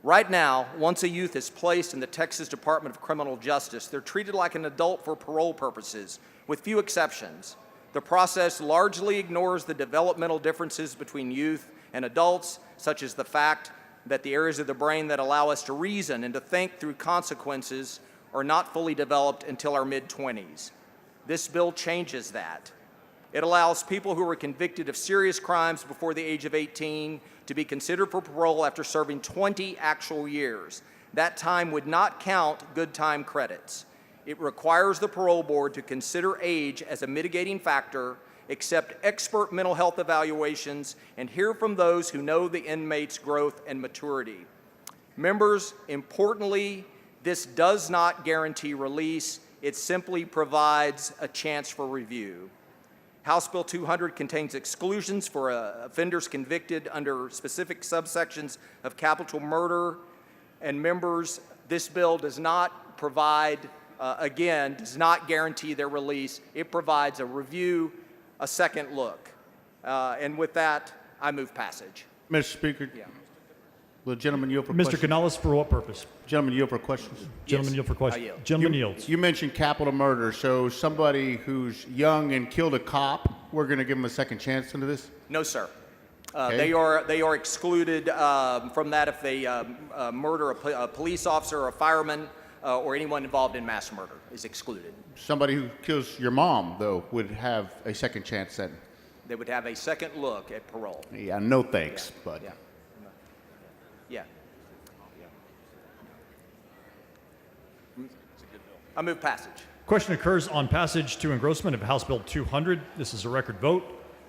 Right now, once a youth is placed in the Texas Department of Criminal Justice, they're treated like an adult for parole purposes, with few exceptions. The process largely ignores the developmental differences between youth and adults, such as the fact that the areas of the brain that allow us to reason and to think through consequences are not fully developed until our mid-20s. This bill changes that. It allows people who were convicted of serious crimes before the age of 18 to be considered for parole after serving 20 actual years. That time would not count good time credits. It requires the parole board to consider age as a mitigating factor, accept expert mental health evaluations, and hear from those who know the inmate's growth and maturity. Members, importantly, this does not guarantee release. It simply provides a chance for review. House Bill 200 contains exclusions for offenders convicted under specific subsections of capital murder. And members, this bill does not provide, does not guarantee their release. It provides a review, a second look. And with that, I move passage. Mr. Speaker, will the gentleman yield for Mr. questions? Canales, for what purpose? Gentleman yield for questions. Gentleman yield for questions. Gentleman yields. You mentioned capital murder, so somebody who's young and killed a cop, we're going to give them a second chance into this? No, sir. Okay. They are excluded from that if they murder a police officer or a fireman or anyone involved in mass murder is excluded. Somebody who kills your mom, though, would have a second chance then? They would have a second look at parole. Yeah, no thanks, bud. Yeah. Yeah. I move passage. Question occurs on passage to engrossment of House Bill 200. This is a record vote.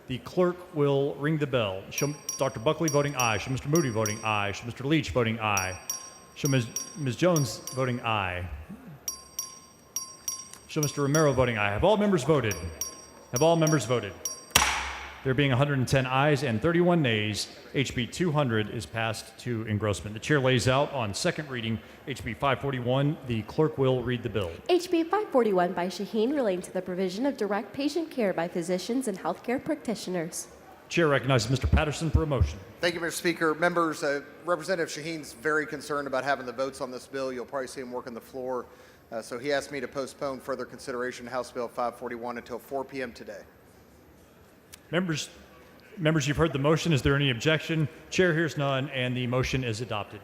The clerk will ring the bell. Show Dr. Buckley voting aye. Show Mr. Moody voting aye. Show Mr. Leach voting aye. Show Ms. Jones voting aye. Show Mr. Romero voting aye. Have all members voted? Have all members voted? There being 110 ayes and 31 nays, HB 200 is passed to engrossment. The chair lays out on second reading HB 541. The clerk will read the bill. HB 541 by Shaheen relating to the provision of direct patient care by physicians and healthcare practitioners. Chair recognizes Mr. Patterson for a motion. Thank you, Mr. Speaker. Members, Representative Shaheen's very concerned about having the votes on this bill. You'll probably see him working the floor. So he asked me to postpone further consideration of House Bill 541 until 4 p.m. today. Members, you've heard the motion. Is there any objection? Chair hears none, and the motion is adopted.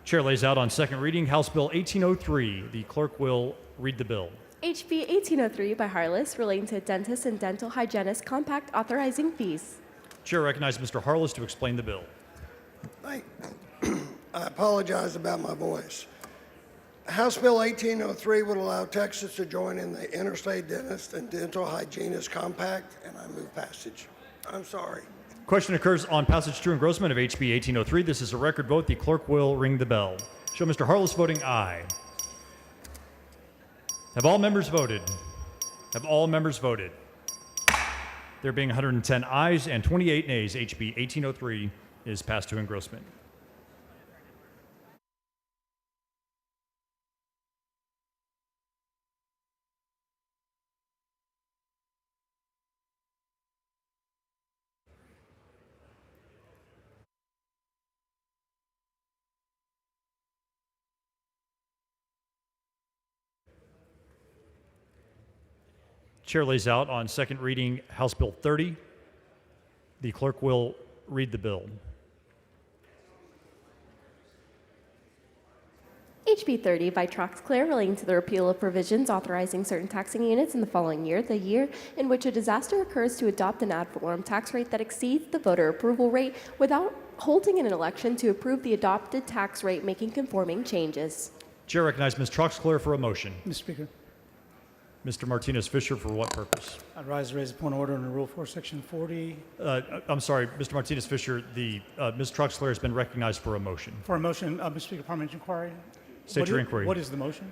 Chair lays out on second reading House Bill 1803. The clerk will read the bill. HB 1803 by Harless relating to dentists and dental hygienists compact authorizing fees. Chair recognizes Mr. Harless to explain the bill. I apologize about my voice. House Bill 1803 would allow Texas to join in the Interstate Dentist and Dental Hygienist Compact, and I move passage. I'm sorry. Question occurs on passage to engrossment of HB 1803. This is a record vote. The clerk will ring the bell. Show Mr. Harless voting aye. Have all members voted? Have all members voted? There being 110 ayes and 28 nays, HB 1803 is passed to engrossment. Chair lays out on second reading House Bill 30. The clerk will read the bill. HB 30 by Troxclair relating to the repeal of provisions authorizing certain taxing units in the following year, the year in which a disaster occurs, to adopt an ad valorem tax rate that exceeds the voter approval rate without holding an election to approve the adopted tax rate, making conforming changes. Chair recognizes Ms. Troxclair for a motion. Mr. Speaker, Mr. Martinez-Fisher, for what purpose? I'd rise to raise a point of order under Rule 4, Section 40. I'm sorry, Mr. Martinez-Fisher, Ms. Troxclair has been recognized for a motion. For a motion, Mr. Speaker, parliamentary inquiry. State your inquiry. What is the motion?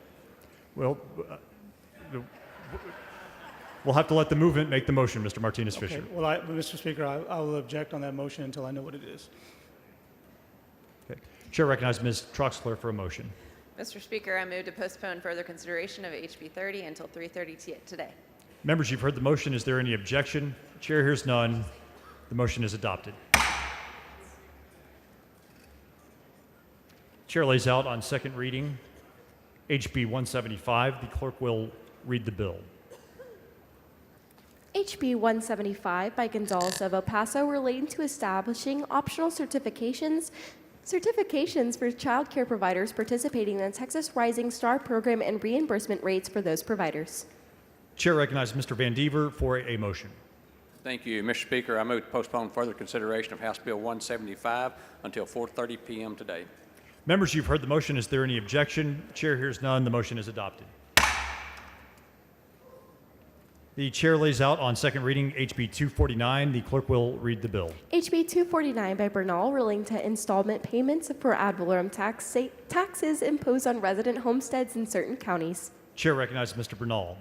Well, we'll have to let the movement make the motion, Mr. Martinez-Fisher. Okay. Well, Mr. Speaker, I will object on that motion until I know what it is. Okay. Chair recognizes Ms. Troxclair for a motion. Mr. Speaker, I move to postpone further consideration of HB 30 until 3:30 today. Members, you've heard the motion. Is there any objection? Chair hears none. The motion is adopted. Chair lays out on second reading HB 175. The clerk will read the bill. HB 175 by Gonzalez of El Paso relating to establishing optional certifications for child care providers participating in the Texas Rising Star program and reimbursement rates for those providers. Chair recognizes Mr. Van Dever for a motion. Thank you, Mr. Speaker. I move to postpone further consideration of House Bill 175 until 4:30 p.m. today. Members, you've heard the motion. Is there any objection? Chair hears none. The motion is adopted. The chair lays out on second reading HB 249. The clerk will read the bill. HB 249 by Bernal relating to installment payments for ad valorem taxes imposed on resident homesteads in certain counties. Chair recognizes Mr. Bernal.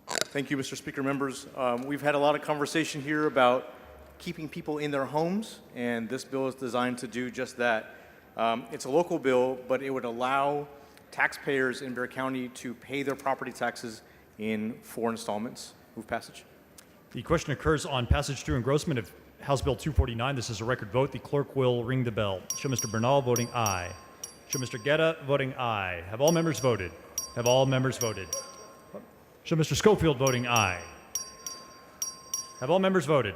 Thank you, Mr. Speaker. Members, we've had a lot of conversation here about keeping people in their homes, and this bill is designed to do just that. It's a local bill, but it would allow taxpayers in Bexar County to pay their property taxes in 4 installments. Move passage. The question occurs on passage through engrossment of House Bill 249. This is a record vote. The clerk will ring the bell. Show Mr. Bernal voting aye. Show Mr. Guerra voting aye. Have all members voted? Have all members voted? Show Mr. Schofield voting aye. Have all members voted?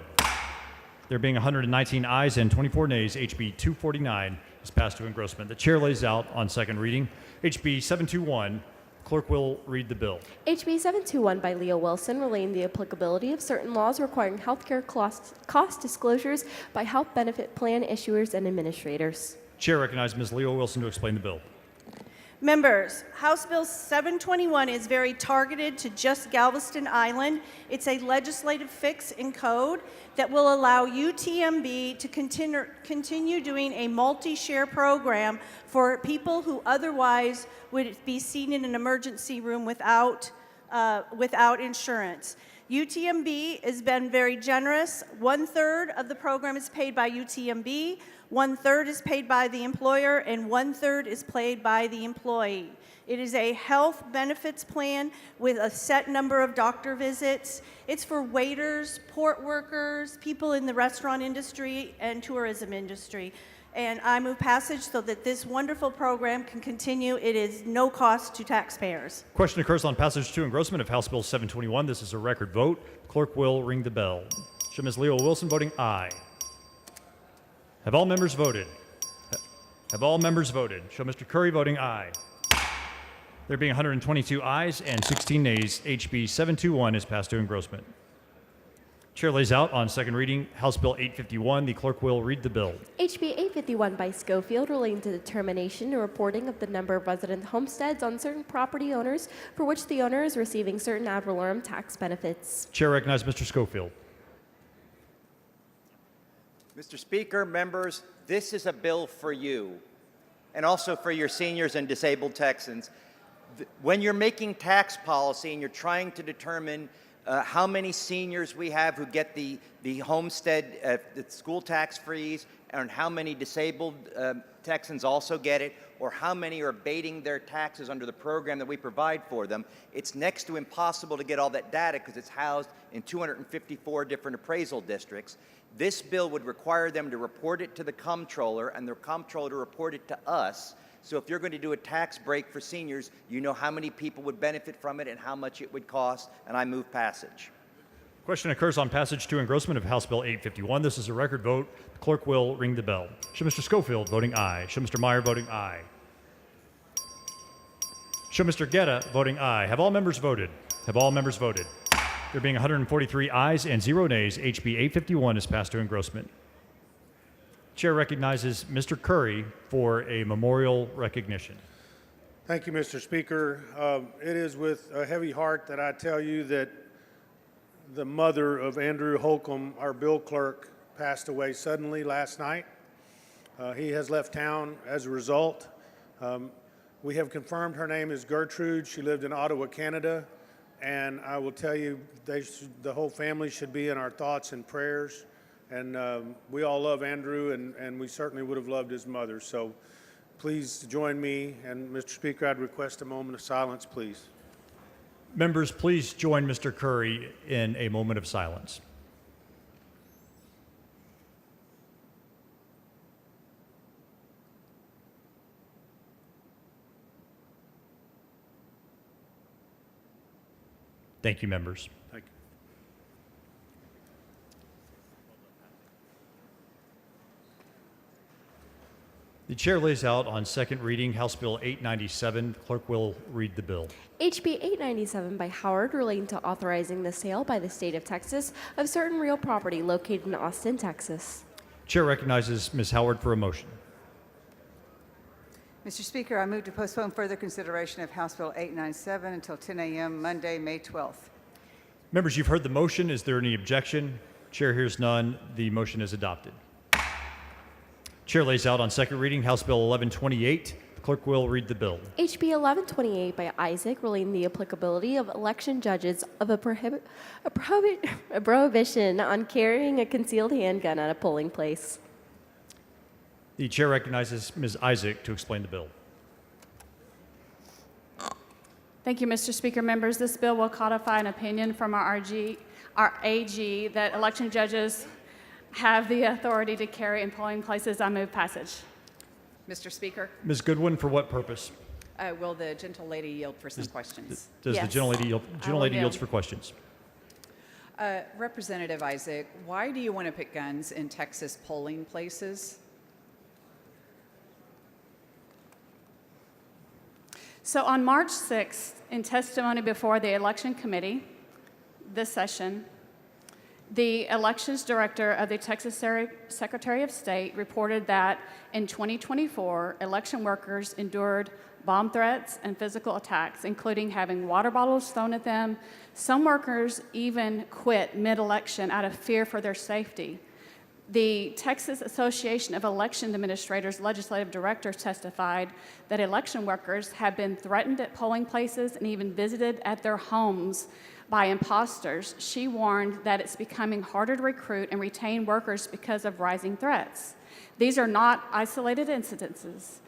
There being 119 ayes and 24 nays, HB 249 is passed to engrossment. The chair lays out on second reading HB 721. Clerk will read the bill. HB 721 by Leo Wilson relating the applicability of certain laws requiring healthcare cost disclosures by health benefit plan issuers and administrators. Chair recognizes Ms. Leo Wilson to explain the bill. Members, House Bill 721 is very targeted to just Galveston Island. It's a legislative fix in code that will allow UTMB to continue doing a multi-share program for people who otherwise would be seen in an emergency room without insurance. UTMB has been very generous. 1/3 of the program is paid by UTMB, 1/3 is paid by the employer, and 1/3 is paid by the employee. It is a health benefits plan with a set number of doctor visits. It's for waiters, port workers, people in the restaurant industry and tourism industry. And I move passage so that this wonderful program can continue. It is no cost to taxpayers. Question occurs on passage to engrossment of House Bill 721. This is a record vote. Clerk will ring the bell. Show Ms. Leo Wilson voting aye. Have all members voted? Have all members voted? Show Mr. Curry voting aye. There being 122 ayes and 16 nays, HB 721 is passed to engrossment. Chair lays out on second reading House Bill 851. The clerk will read the bill. HB 851 by Schofield relating to determination and reporting of the number of resident homesteads on certain property owners for which the owner is receiving certain ad valorem tax benefits. Chair recognizes Mr. Schofield. Mr. Speaker, members, this is a bill for you and also for your seniors and disabled Texans. When you're making tax policy and you're trying to determine how many seniors we have who get the homestead, the school tax freeze, and how many disabled Texans also get it, or how many are abating their taxes under the program that we provide for them, it's next to impossible to get all that data because it's housed in 254 different appraisal districts. This bill would require them to report it to the comptroller and the comptroller to report it to us. So if you're going to do a tax break for seniors, you know how many people would benefit from it and how much it would cost, and I move passage. Question occurs on passage to engrossment of House Bill 851. This is a record vote. The clerk will ring the bell. Show Mr. Schofield voting aye. Show Mr. Meyer voting aye. Show Mr. Guetta voting aye. Have all members voted? Have all members voted? There being 143 ayes and 0 nays, HB 851 is passed to engrossment. Chair recognizes Mr. Curry for a memorial recognition. Thank you, Mr. Speaker. It is with a heavy heart that I tell you that the mother of Andrew Holcomb, our bill clerk, passed away suddenly last night. He has left town as a result. We have confirmed her name is Gertrude. She lived in Ottawa, Canada. And I will tell you, the whole family should be in our thoughts and prayers. And we all love Andrew, and we certainly would have loved his mother. So please join me. And Mr. Speaker, I'd request a moment of silence, please. Members, please join Mr. Curry in a moment of silence. Thank you, members. Thank you. The chair lays out on second reading House Bill 897. Clerk will read the bill. HB 897 by Howard relating to authorizing the sale by the state of Texas of certain real property located in Austin, Texas. Chair recognizes Ms. Howard for a motion. Mr. Speaker, I move to postpone further consideration of House Bill 897 until 10 a.m. Monday, May 12th. Members, you've heard the motion. Is there any objection? Chair hears none. The motion is adopted. Chair lays out on second reading House Bill 1128. The clerk will read the bill. HB 1128 by Isaac relating the applicability of election judges of a prohibition on carrying a concealed handgun at a polling place. The chair recognizes Ms. Isaac to explain the bill. Thank you, Mr. Speaker. Members, this bill will codify an opinion from our AG that election judges have the authority to carry in polling places. I move passage. Mr. Speaker, Ms. Goodwin, for what purpose? will the gentle lady yield for some questions? Does Yes. the gentlelady yield? Gentlelady yield. yields for questions. Representative Isaac, why do you want to put guns in Texas polling places? So on March 6th, in testimony before the Election Committee this session, the elections director of the Texas Secretary of State reported that in 2024, election workers endured bomb threats and physical attacks, including having water bottles thrown at them. Some workers even quit mid-election out of fear for their safety. The Texas Association of Election Administrators legislative director testified that election workers have been threatened at polling places and even visited at their homes by imposters. She warned that it's becoming harder to recruit and retain workers because of rising threats. These are not isolated incidences.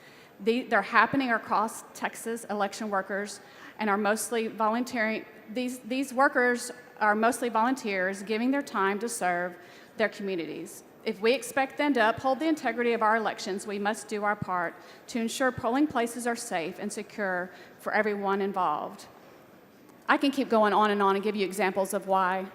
They're happening across Texas. Election workers and are mostly volunteering. These workers are mostly volunteers giving their time to serve their communities. If we expect them to uphold the integrity of our elections, we must do our part to ensure polling places are safe and secure for everyone involved. I can keep going on and give you examples of why.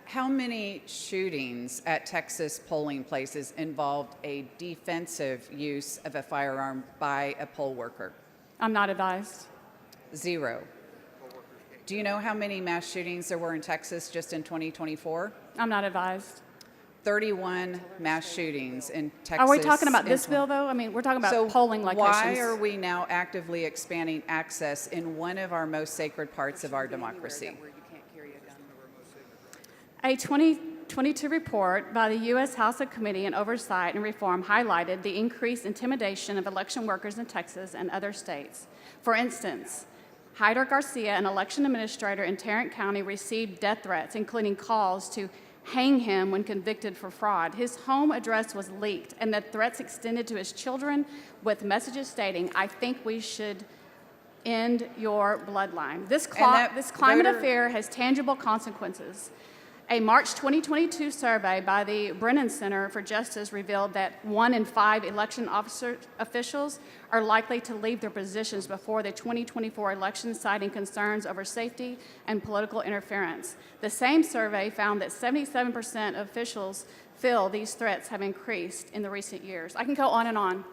How many shootings at Texas polling places involved a defensive use of a firearm by a poll worker? I'm not advised. 0. Do you know how many mass shootings there were in Texas just in 2024? I'm not advised. 31 mass shootings in Texas. Are we talking about this bill, though? I mean, we're talking about polling locations. Why are we now actively expanding access in one of our most sacred parts of our democracy? A 2022 report by the U.S. House of Committee on Oversight and Reform highlighted the increased intimidation of election workers in Texas and other states. For instance, Hyder Garcia, an election administrator in Tarrant County, received death threats, including calls to hang him when convicted for fraud. His home address was leaked, and the threats extended to his children with messages stating, "I think we should end your bloodline." This climate of fear has tangible consequences. A March 2022 survey by the Brennan Center for Justice revealed that 1 in 5 election officials are likely to leave their positions before the 2024 election, citing concerns over safety and political interference. The same survey found that 77% of officials feel these threats have increased in the recent years. I can go on and on.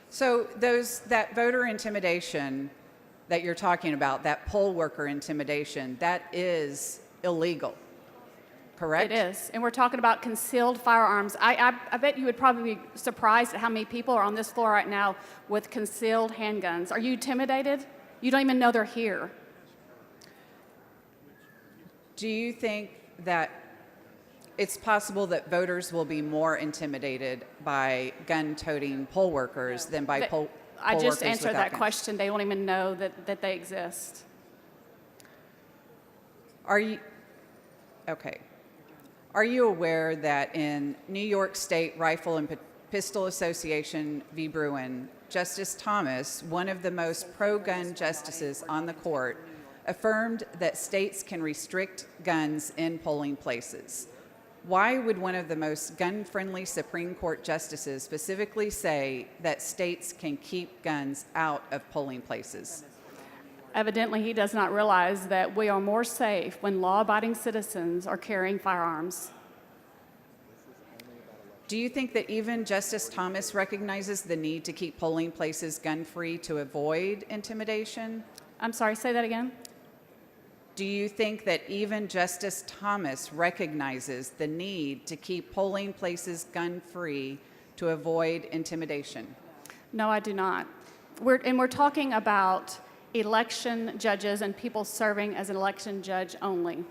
So that voter intimidation that you're talking about, that poll worker intimidation, that is illegal, correct? It is. And we're talking about concealed firearms. I bet you would probably be surprised at how many people are on this floor right now with concealed handguns. Are you intimidated? You don't even know they're here. Do you think that it's possible that voters will be more intimidated by gun-toting poll workers than by poll workers I just without answered that guns? question. They don't even know that they exist. Are you aware that in New York State Rifle and Pistol Association v. Bruin, Justice Thomas, one of the most pro-gun justices on the court, affirmed that states can restrict guns in polling places? Why would one of the most gun-friendly Supreme Court justices specifically say that states can keep guns out of polling places? Evidently, he does not realize that we are more safe when law-abiding citizens are carrying firearms. Do you think that even Justice Thomas recognizes the need to keep polling places gun-free to avoid intimidation? I'm sorry, say that again? Do you think that even Justice Thomas recognizes the need to keep polling places gun-free to avoid intimidation? No, I do not. We're talking about election judges and people serving as an election judge only.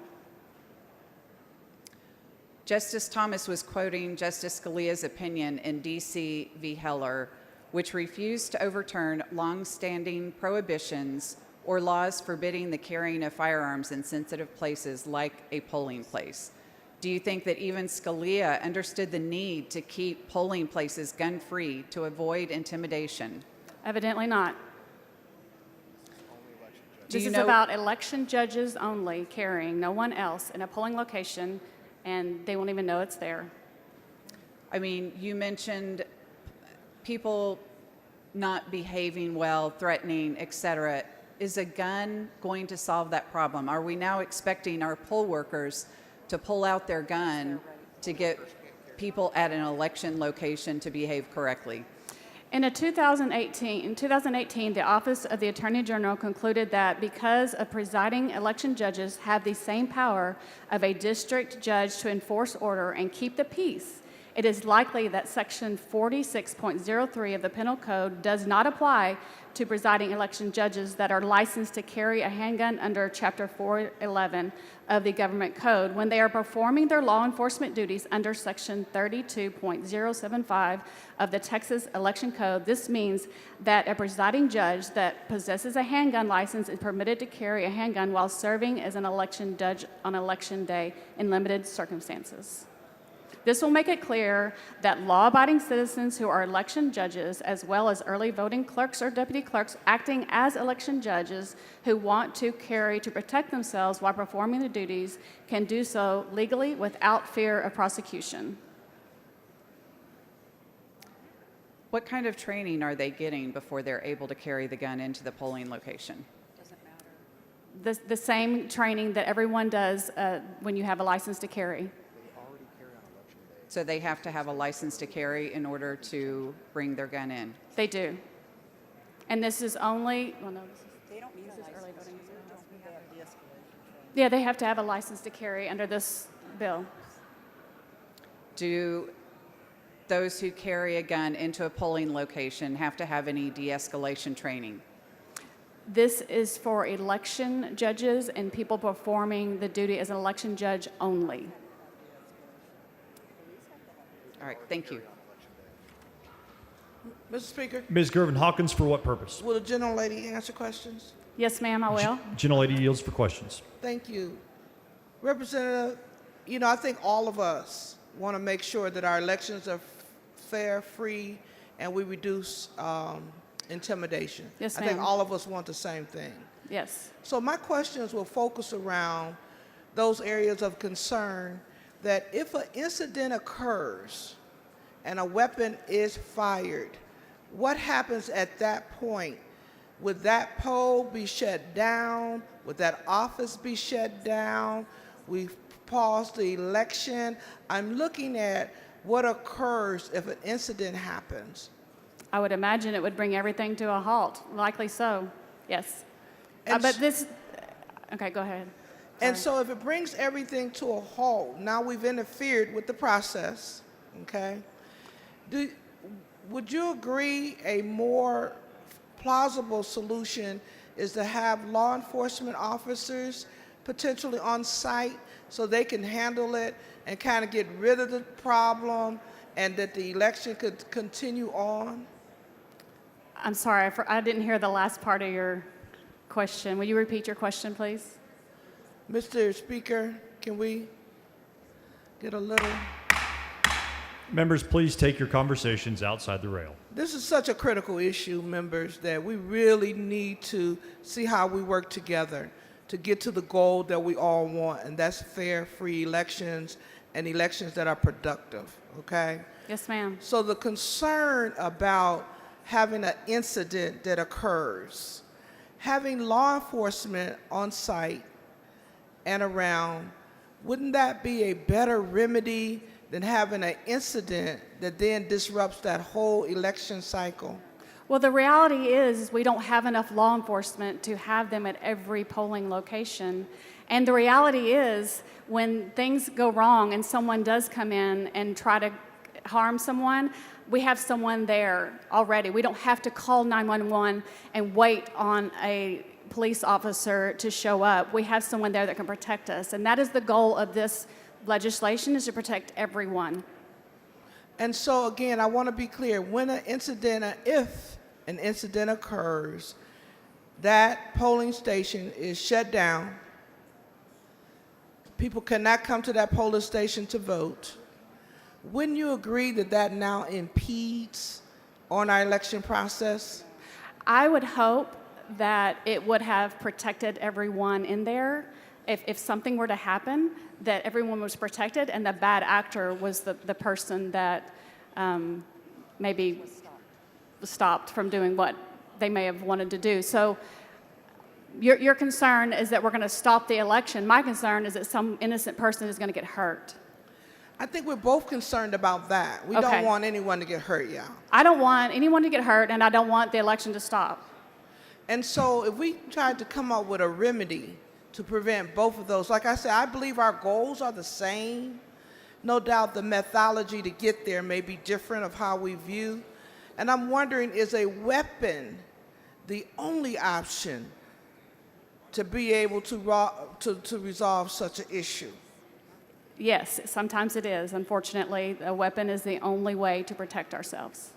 Justice Thomas was quoting Justice Scalia's opinion in D.C. v. Heller, which refused to overturn long-standing prohibitions or laws forbidding the carrying of firearms in sensitive places like a polling place. Do you think that even Scalia understood the need to keep polling places gun-free to avoid intimidation? Evidently not. This is about election judges only carrying, no one else, in a polling location, and they won't even know it's there. I mean, you mentioned people not behaving well, threatening, et cetera. Is a gun going to solve that problem? Are we now expecting our poll workers to pull out their gun to get people at an election location to behave correctly? In 2018, the Office of the Attorney General concluded that because presiding election judges have the same power of a district judge to enforce order and keep the peace, it is likely that Section 46.03 of the Penal Code does not apply to presiding election judges that are licensed to carry a handgun under Chapter 411 of the Government Code when they are performing their law enforcement duties under Section 32.075 of the Texas Election Code. This means that a presiding judge that possesses a handgun license is permitted to carry a handgun while serving as an election judge on Election Day in limited circumstances. This will make it clear that law-abiding citizens who are election judges, as well as early voting clerks or deputy clerks acting as election judges who want to carry to protect themselves while performing the duties, can do so legally without fear of prosecution. What kind of training are they getting before they're able to carry the gun into the polling location? The same training that everyone does when you have a license to carry. So they have to have a license to carry in order to bring their gun in? They do. And this is only, well, no, this is early voting. Yeah, they have to have a license to carry under this bill. Do those who carry a gun into a polling location have to have any de-escalation training? This is for election judges and people performing the duty as an election judge only. All right, thank you. Mr. Speaker, Ms. Gervin Hawkins, for what purpose? will the gentlelady answer questions? Yes, ma'am, I will. Gentlelady yields for questions. Thank you. Representative, I think all of us want to make sure that our elections are fair, free, and we reduce intimidation. Yes, I think ma'am. all of us want the same thing. Yes. So my questions will focus around those areas of concern that if an incident occurs and a weapon is fired, what happens at that point? Would that poll be shut down? Would that office be shut down? We pause the election. I'm looking at what occurs if an incident happens. I would imagine it would bring everything to a halt, likely so, yes. And But this, okay, go ahead. And so if it brings everything to a halt, now we've interfered with the process, okay? Would you agree a more plausible solution is to have law enforcement officers potentially on site so they can handle it and kind of get rid of the problem and that the election could continue on? I'm sorry, I didn't hear the last part of your question. Will you repeat your question, please? Mr. Speaker, can we get a little... Members, please take your conversations outside the rail. This is such a critical issue, members, that we really need to see how we work together to get to the goal that we all want, and that's fair, free elections and elections that are productive, okay? Yes, ma'am. So the concern about having an incident that occurs, having law enforcement on site and around, wouldn't that be a better remedy than having an incident that then disrupts that whole election cycle? Well, the reality is we don't have enough law enforcement to have them at every polling location. And the reality is when things go wrong and someone does come in and try to harm someone, we have someone there already. We don't have to call 911 and wait on a police officer to show up. We have someone there that can protect us. And that is the goal of this legislation, is to protect everyone. And so again, I want to be clear, when an incident, if an incident occurs, that polling station is shut down. People cannot come to that polling station to vote. Wouldn't you agree that that now impedes on our election process? I would hope that it would have protected everyone in there. If something were to happen, that everyone was protected and the bad actor was the person that maybe was stopped from doing what they may have wanted to do. So your concern is that we're going to stop the election. My concern is that some innocent person is going to get hurt. I think we're both concerned about that. We don't want anyone to get hurt, yeah. I don't want anyone to get hurt, and I don't want the election to stop. And so if we tried to come up with a remedy to prevent both of those, like I said, I believe our goals are the same. No doubt the methodology to get there may be different of how we view. And I'm wondering, is a weapon the only option to be able to resolve such an issue? Yes, sometimes it is. Unfortunately, a weapon is the only way to protect ourselves.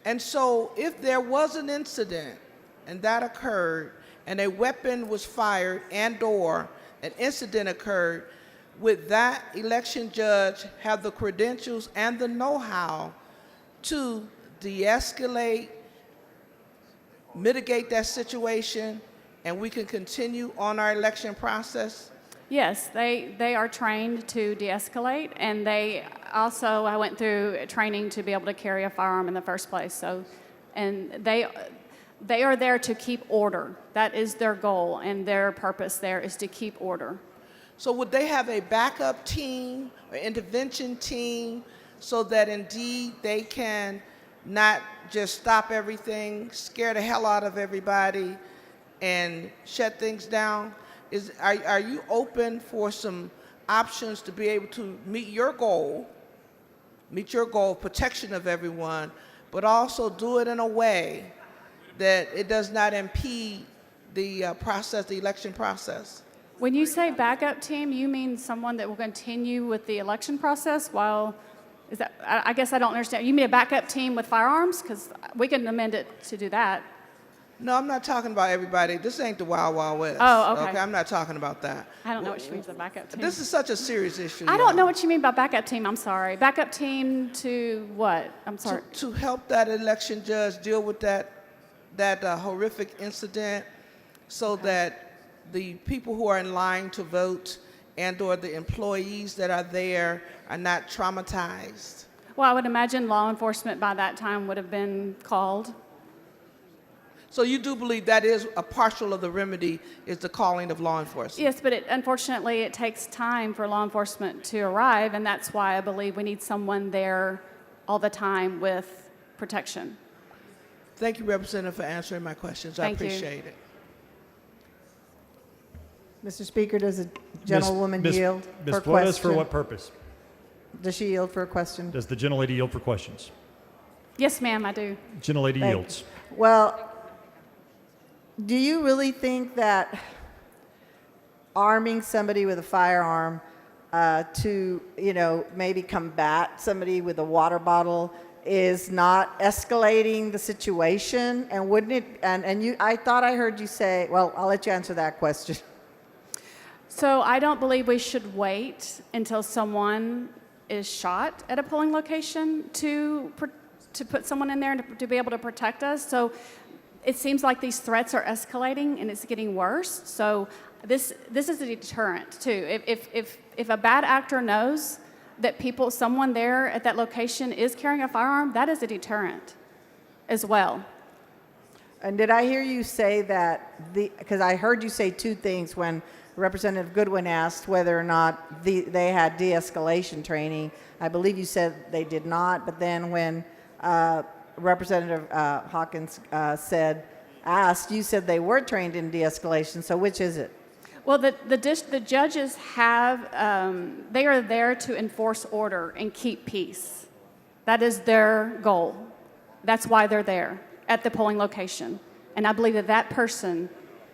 And so if there was an incident and that occurred and a weapon was fired and/or an incident occurred, would that election judge have the credentials and the know-how to de-escalate, mitigate that situation, and we can continue on our election process? Yes, they are trained to de-escalate, and I went through training to be able to carry a firearm in the first place. So, and they are there to keep order. That is their goal, and their purpose there is to keep order. So would they have a backup team or intervention team so that indeed they can not just stop everything, scare the hell out of everybody, and shut things down? Are you open for some options to be able to meet your goal, protection of everyone, but also do it in a way that it does not impede the process, the election process? When you say backup team, you mean someone that will continue with the election process while, is that, I guess I don't understand. You mean a backup team with firearms? Because we can amend it to do that. No, I'm not talking about everybody. This ain't the Wild Wild West. Oh, okay. I'm not talking about that. I don't know what you mean by backup team. This is such a serious issue. I don't know what you mean by backup team. I'm sorry. Backup team to what? I'm sorry. To help that election judge deal with that horrific incident so that the people who are in line to vote and/or the employees that are there are not traumatized? Well, I would imagine law enforcement by that time would have been called. So you do believe that is a partial of the remedy, is the calling of law enforcement? Yes, but unfortunately, it takes time for law enforcement to arrive, and that's why I believe we need someone there all the time with protection. Thank you, Representative, for answering my questions. Thank you. I appreciate it. Mr. Speaker, does the gentlewoman yield Ms. for Flores, question? for what purpose? Does she yield for a question? Does the gentlelady yield for questions? Yes, ma'am, I do. Gentlelady Thank yields. you. Well, do you really think that arming somebody with a firearm to, maybe combat somebody with a water bottle is not escalating the situation? And wouldn't it, I thought I heard you say, well, I'll let you answer that question. So I don't believe we should wait until someone is shot at a polling location to put someone in there and to be able to protect us. So it seems like these threats are escalating and it's getting worse. So this is a deterrent too. If a bad actor knows that someone there at that location is carrying a firearm, that is a deterrent as well. And did I hear you say that, because I heard you say two things when Representative Goodwin asked whether or not they had de-escalation training. I believe you said they did not, but then when Representative Hawkins asked, you said they were trained in de-escalation, so which is it? Well, the judges they are there to enforce order and keep peace. That is their goal. That's why they're there at the polling location. And I believe that person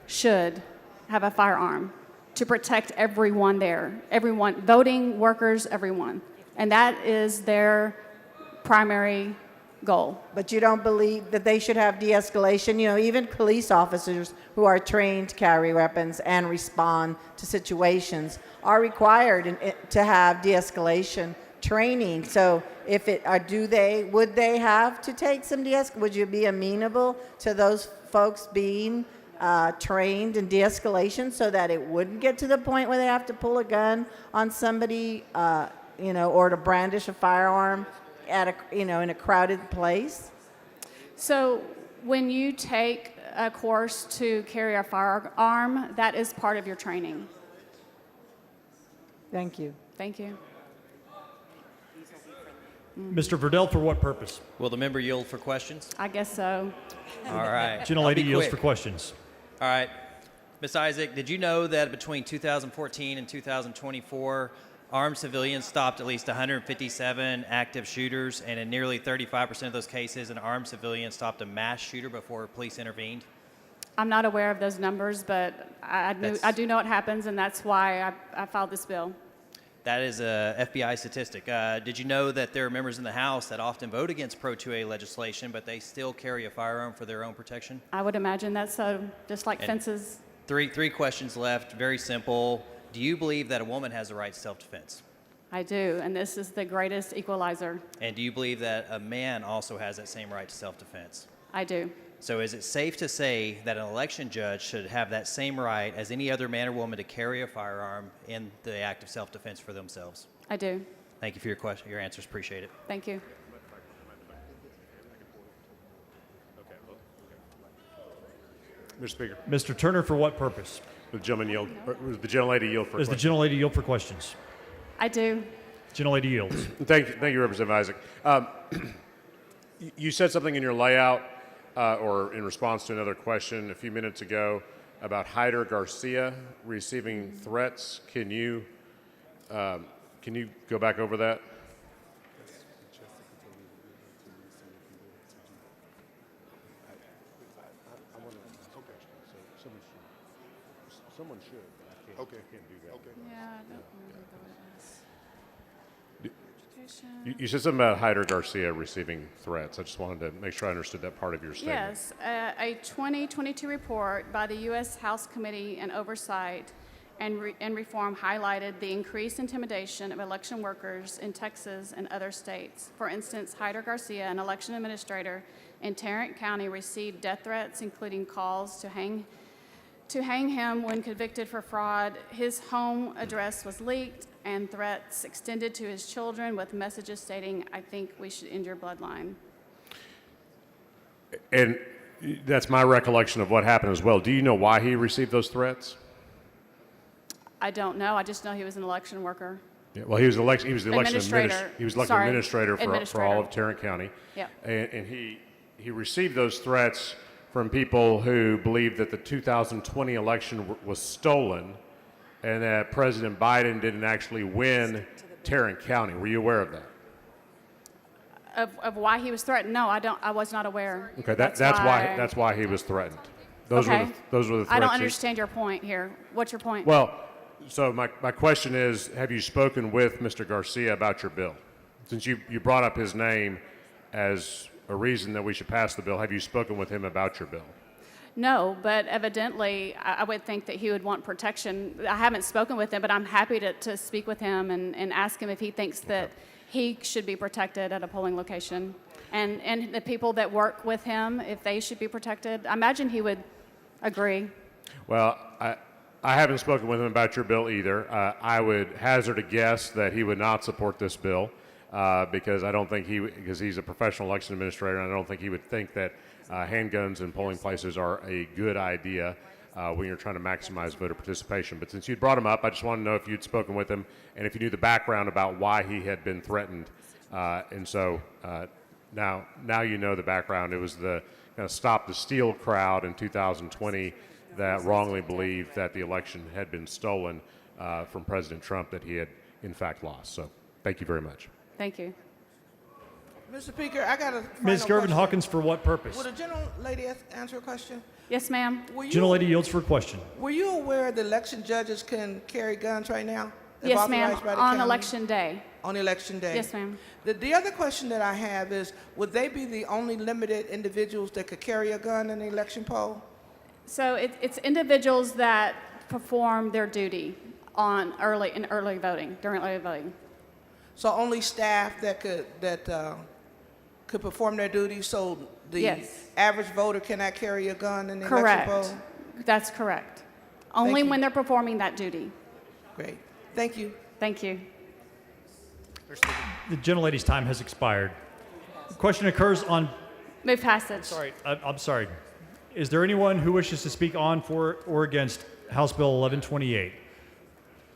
should have a firearm to protect everyone there, everyone, voting, workers, everyone. And that is their primary goal. But you don't believe that they should have de-escalation? Even police officers who are trained to carry weapons and respond to situations are required to have de-escalation training. So would they have to take some de-escalation? Would you be amenable to those folks being trained in de-escalation so that it wouldn't get to the point where they have to pull a gun on somebody, or to brandish a firearm in a crowded place? So when you take a course to carry a firearm, that is part of your training. Thank you. Thank you. Mr. Verdell, for what purpose? Will the member yield for questions? I guess so. All right. Gentlelady yields for questions. All right. Ms. Isaac, did you know that between 2014 and 2024, armed civilians stopped at least 157 active shooters, and in nearly 35% of those cases, an armed civilian stopped a mass shooter before police intervened? I'm not aware of those numbers, but I do know it happens, and that's why I filed this bill. That is a FBI statistic. Did you know that there are members in the House that often vote against Pro-2A legislation, but they still carry a firearm for their own protection? I would imagine that's so, just like And fences. Three questions left, very simple. Do you believe that a woman has the right to self-defense? I do, and this is the greatest equalizer. And do you believe that a man also has that same right to self-defense? I do. So is it safe to say that an election judge should have that same right as any other man or woman to carry a firearm in the act of self-defense for themselves? I do. Thank you for your answers. Appreciate it. Thank you. Mr. Speaker. Mr. Turner, for what purpose? The gentlelady yield for Does the questions? gentlelady yield for questions? I do. Gentlelady yields. Thank you, Representative Isaac. You said something in your layout or in response to another question a few minutes ago about Hyder Garcia receiving threats. Can you go back over that? Someone should. I can't do that. Okay. Yeah, I don't remember what it was. Education. You said something about Hyder Garcia receiving threats. I just wanted to make sure I understood that part of your statement. Yes, a 2022 report by the U.S. House Committee on Oversight and Reform highlighted the increased intimidation of election workers in Texas and other states. For instance, Hyder Garcia, an election administrator in Tarrant County, received death threats, including calls to to hang him when convicted for fraud. His home address was leaked and threats extended to his children with messages stating, "I think we should end your bloodline." And that's my recollection of what happened as well. Do you know why he received those threats? I don't know. I just know he was an election worker. Yeah, well, he was the election Administrator. he was elected Sorry, administrator for all administrator. of Tarrant County. Yeah. And he received those threats from people who believed that the 2020 election was stolen and that President Biden didn't actually win Tarrant County. Were you aware of that? Of why he was threatened? No, I was not aware. Okay, that's why he was threatened. Those Okay. were the threats. I don't understand your point here. What's your point? Well, so my question is, have you spoken with Mr. Garcia about your bill? Since you brought up his name as a reason that we should pass the bill, have you spoken with him about your bill? No, but evidently I would think that he would want protection. I haven't spoken with him, but I'm happy to speak with him and ask him if he thinks that he should be protected at a polling location. And the people that work with him, if they should be protected. I imagine he would agree. Well, I haven't spoken with him about your bill either. I would hazard a guess that he would not support this bill because I don't think because he's a professional election administrator, and I don't think he would think that handguns in polling places are a good idea when you're trying to maximize voter participation. But since you'd brought him up, I just want to know if you'd spoken with him and if you knew the background about why he had been threatened. And so now you know the background. It was the kind of Stop the Steal crowd in 2020 that wrongly believed that the election had been stolen from President Trump, that he had in fact lost. So thank you very much. Thank you. Mr. Speaker, I got a Ms. final Gervin question. Hawkins, for what purpose? Would a gentle lady answer a question? Yes, ma'am. Gentlelady yields for a question. Were you aware that election judges can carry guns right now? If Yes, ma'am, authorized by the on county? election day. On election day? Yes, ma'am. The other question that I have is, would they be the only limited individuals that could carry a gun in the election poll? So it's individuals that perform their duty during early voting. So only staff that could perform their duties, so the Yes. average voter cannot carry a gun in the election poll? Correct. That's correct. Only when they're performing that duty. Great. Thank you. Thank you. The gentlelady's time has expired. The question occurs on. Move passage. Sorry, I'm sorry. Is there anyone who wishes to speak on, for, or against House Bill 1128?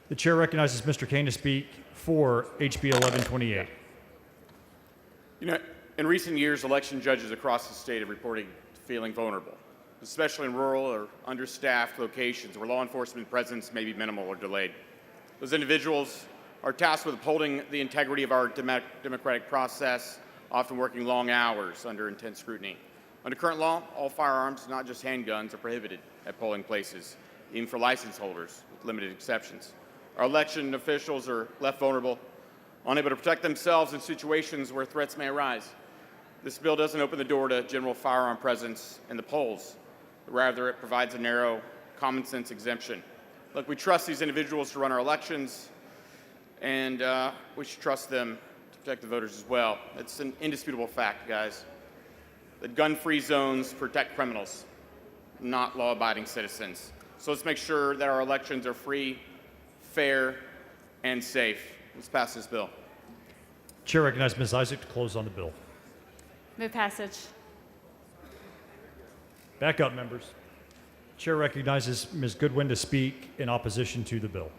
The chair recognizes Mr. Kane to speak for HB 1128. You know, in recent years, election judges across the state have reported feeling vulnerable, especially in rural or understaffed locations where law enforcement presence may be minimal or delayed. Those individuals are tasked with upholding the integrity of our democratic process, often working long hours under intense scrutiny. Under current law, all firearms, not just handguns, are prohibited at polling places, even for license holders, with limited exceptions. Our election officials are left vulnerable, unable to protect themselves in situations where threats may arise. This bill doesn't open the door to general firearm presence in the polls. Rather, it provides a narrow, common-sense exemption. Look, we trust these individuals to run our elections, and we should trust them to protect the voters as well. It's an indisputable fact, guys, that gun-free zones protect criminals, not law-abiding citizens. So let's make sure that our elections are free, fair, and safe. Let's pass this bill. Chair recognizes Ms. Isaac to close on the bill. Move passage. Back up, members. Chair recognizes Ms. Goodwin to speak in opposition to the bill.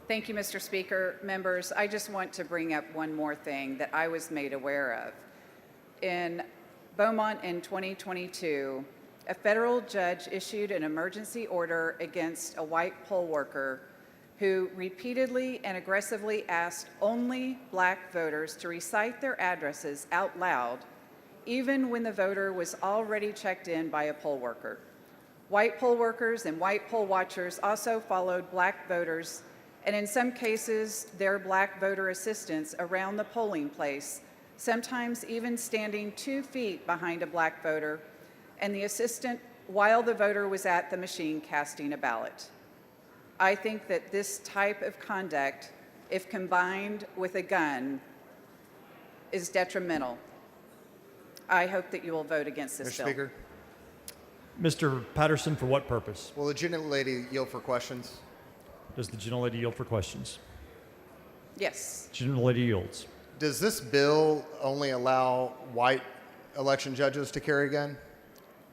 Thank you, Mr. Speaker. Members, I just want to bring up one more thing that I was made aware of. In Beaumont in 2022, a federal judge issued an emergency order against a white poll worker who repeatedly and aggressively asked only black voters to recite their addresses out loud, even when the voter was already checked in by a poll worker. White poll workers and white poll watchers also followed black voters, and in some cases, their black voter assistants around the polling place, sometimes even standing 2 feet behind a black voter, and the assistant while the voter was at the machine casting a ballot. I think that this type of conduct, if combined with a gun, is detrimental. I hope that you will vote against this bill. Mr. Speaker, Mr. Patterson, for what purpose? Will the gentlelady yield for questions? Does the gentlelady yield for questions? Yes. Gentlelady yields. Does this bill only allow white election judges to carry a gun?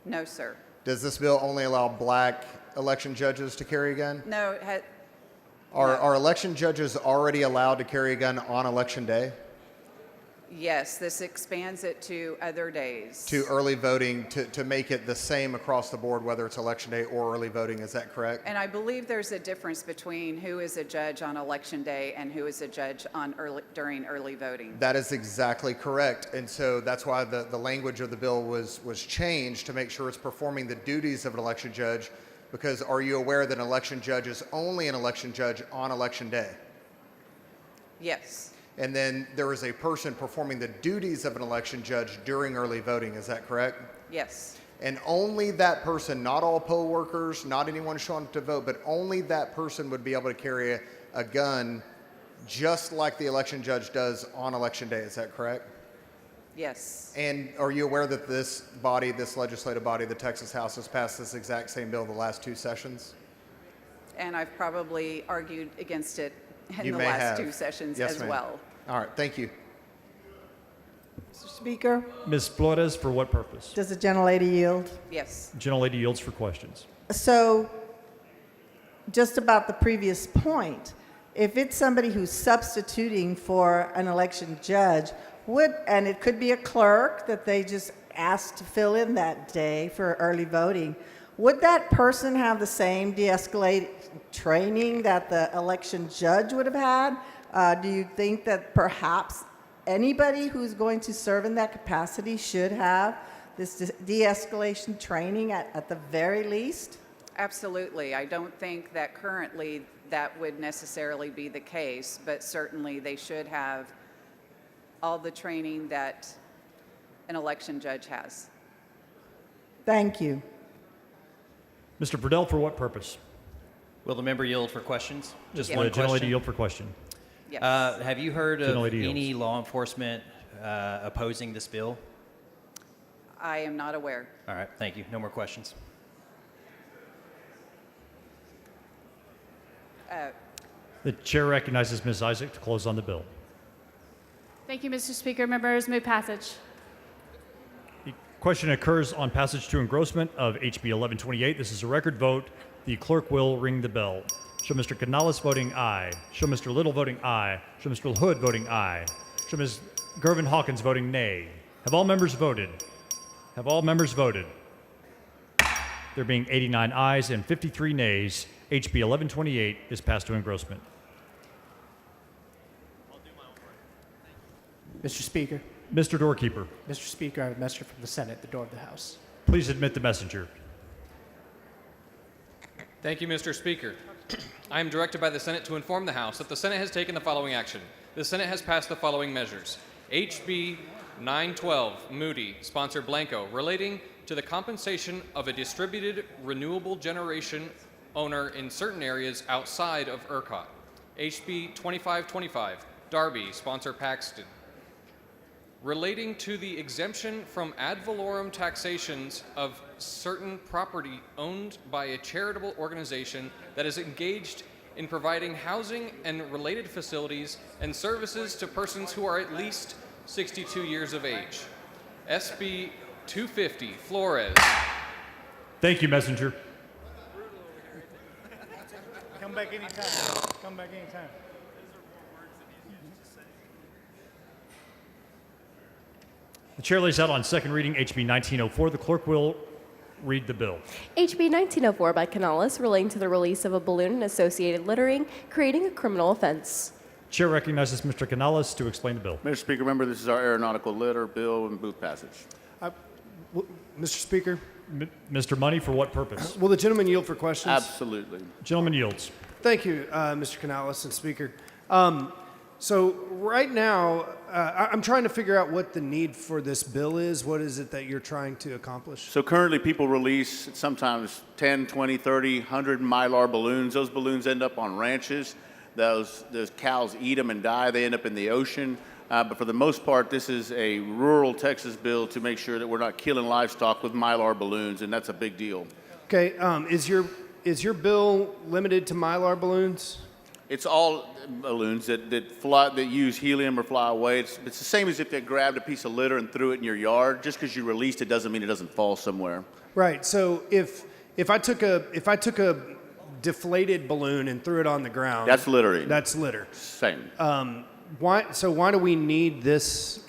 No, sir. Does this bill only allow black election judges to carry a gun? No, Are election judges already allowed to carry a gun on election day? yes, this expands it to other days. To early voting, to make it the same across the board, whether it's election day or early voting, is that correct? And I believe there's a difference between who is a judge on election day and who is a judge on during early voting. That is exactly correct. And so that's why the language of the bill was changed to make sure it's performing the duties of an election judge. Because are you aware that an election judge is only an election judge on election day? Yes. And then there is a person performing the duties of an election judge during early voting, is that correct? Yes. And only that person, not all poll workers, not anyone showing up to vote, but only that person would be able to carry a gun just like the election judge does on election day, is that correct? Yes. And are you aware that this body, this legislative body, the Texas House, has passed this exact same bill the last 2 sessions? And I've probably argued against it in You the may last have. 2 sessions Yes, as ma'am. well. All right, thank you. Mr. Speaker, Ms. Flores, for what purpose? does the gentlelady yield? Yes. Gentlelady yields for questions. So, just about the previous point, if it's somebody who's substituting for an election judge, and it could be a clerk that they just asked to fill in that day for early voting, would that person have the same de-escalate training that the election judge would have had? Do you think that perhaps anybody who's going to serve in that capacity should have this de-escalation training at the very least? Absolutely. I don't think that currently that would necessarily be the case, but certainly they should have all the training that an election judge has. Thank you. Mr. Burdell, for what purpose? Will the member yield for questions? Just Will one the gentlelady question. yield for question? Yes. Have you heard of Gentlelady any yields. law enforcement opposing this bill? I am not aware. All right, thank you. No more questions. The chair recognizes Ms. Isaac to close on the bill. Thank you, Mr. Speaker. Members, move passage. The question occurs on passage to engrossment of HB 1128. This is a record vote. The clerk will ring the bell. Show Mr. Canales voting aye. Show Mr. Little voting aye. Show Mr. Hood voting aye. Show Ms. Gervin Hawkins voting nay. Have all members voted? Have all members voted? There being 89 ayes and 53 nays, HB 1128 is passed to engrossment. Mr. Speaker. Mr. Doorkeeper, Mr. Speaker, I have a messenger from the Senate at the door of the House. please admit the messenger. Thank you, Mr. Speaker. I am directed by the Senate to inform the House that the Senate has taken the following action. The Senate has passed the following measures. HB 912, Moody, sponsor Blanco, relating to the compensation of a distributed renewable generation owner in certain areas outside of ERCOT. HB 2525, Darby, sponsor Paxton, relating to the exemption from ad valorem taxations of certain property owned by a charitable organization that is engaged in providing housing and related facilities and services to persons who are at least 62 years of age. SB 250, Flores. Thank you, messenger. Come back anytime. Come back anytime. The chair lays out on second reading HB 1904. The clerk will read the bill. HB 1904 by Canales relating to the release of a balloon and associated littering, creating a criminal offense. Chair recognizes Mr. Canales to explain the bill. Mr. Speaker, member, this is our aeronautical litter bill and booth passage. Mr. Speaker, Mr. Money, for what purpose? will the gentleman yield for questions? Absolutely. Gentleman yields. Thank you, Mr. Canales and Speaker. So right now, I'm trying to figure out what the need for this bill is. What is it that you're trying to accomplish? So currently people release sometimes 10, 20, 30, 100 Mylar balloons. Those balloons end up on ranches. Those cows eat them and die. They end up in the ocean. But for the most part, this is a rural Texas bill to make sure that we're not killing livestock with Mylar balloons, and that's a big deal. Okay, is your bill limited to Mylar balloons? It's all balloons that fly, that use helium or fly away. It's the same as if they grabbed a piece of litter and threw it in your yard. Just because you released it doesn't mean it doesn't fall somewhere. Right. So if I took a deflated balloon and threw it on the ground, That's littering. That's litter. Same. Why do we need this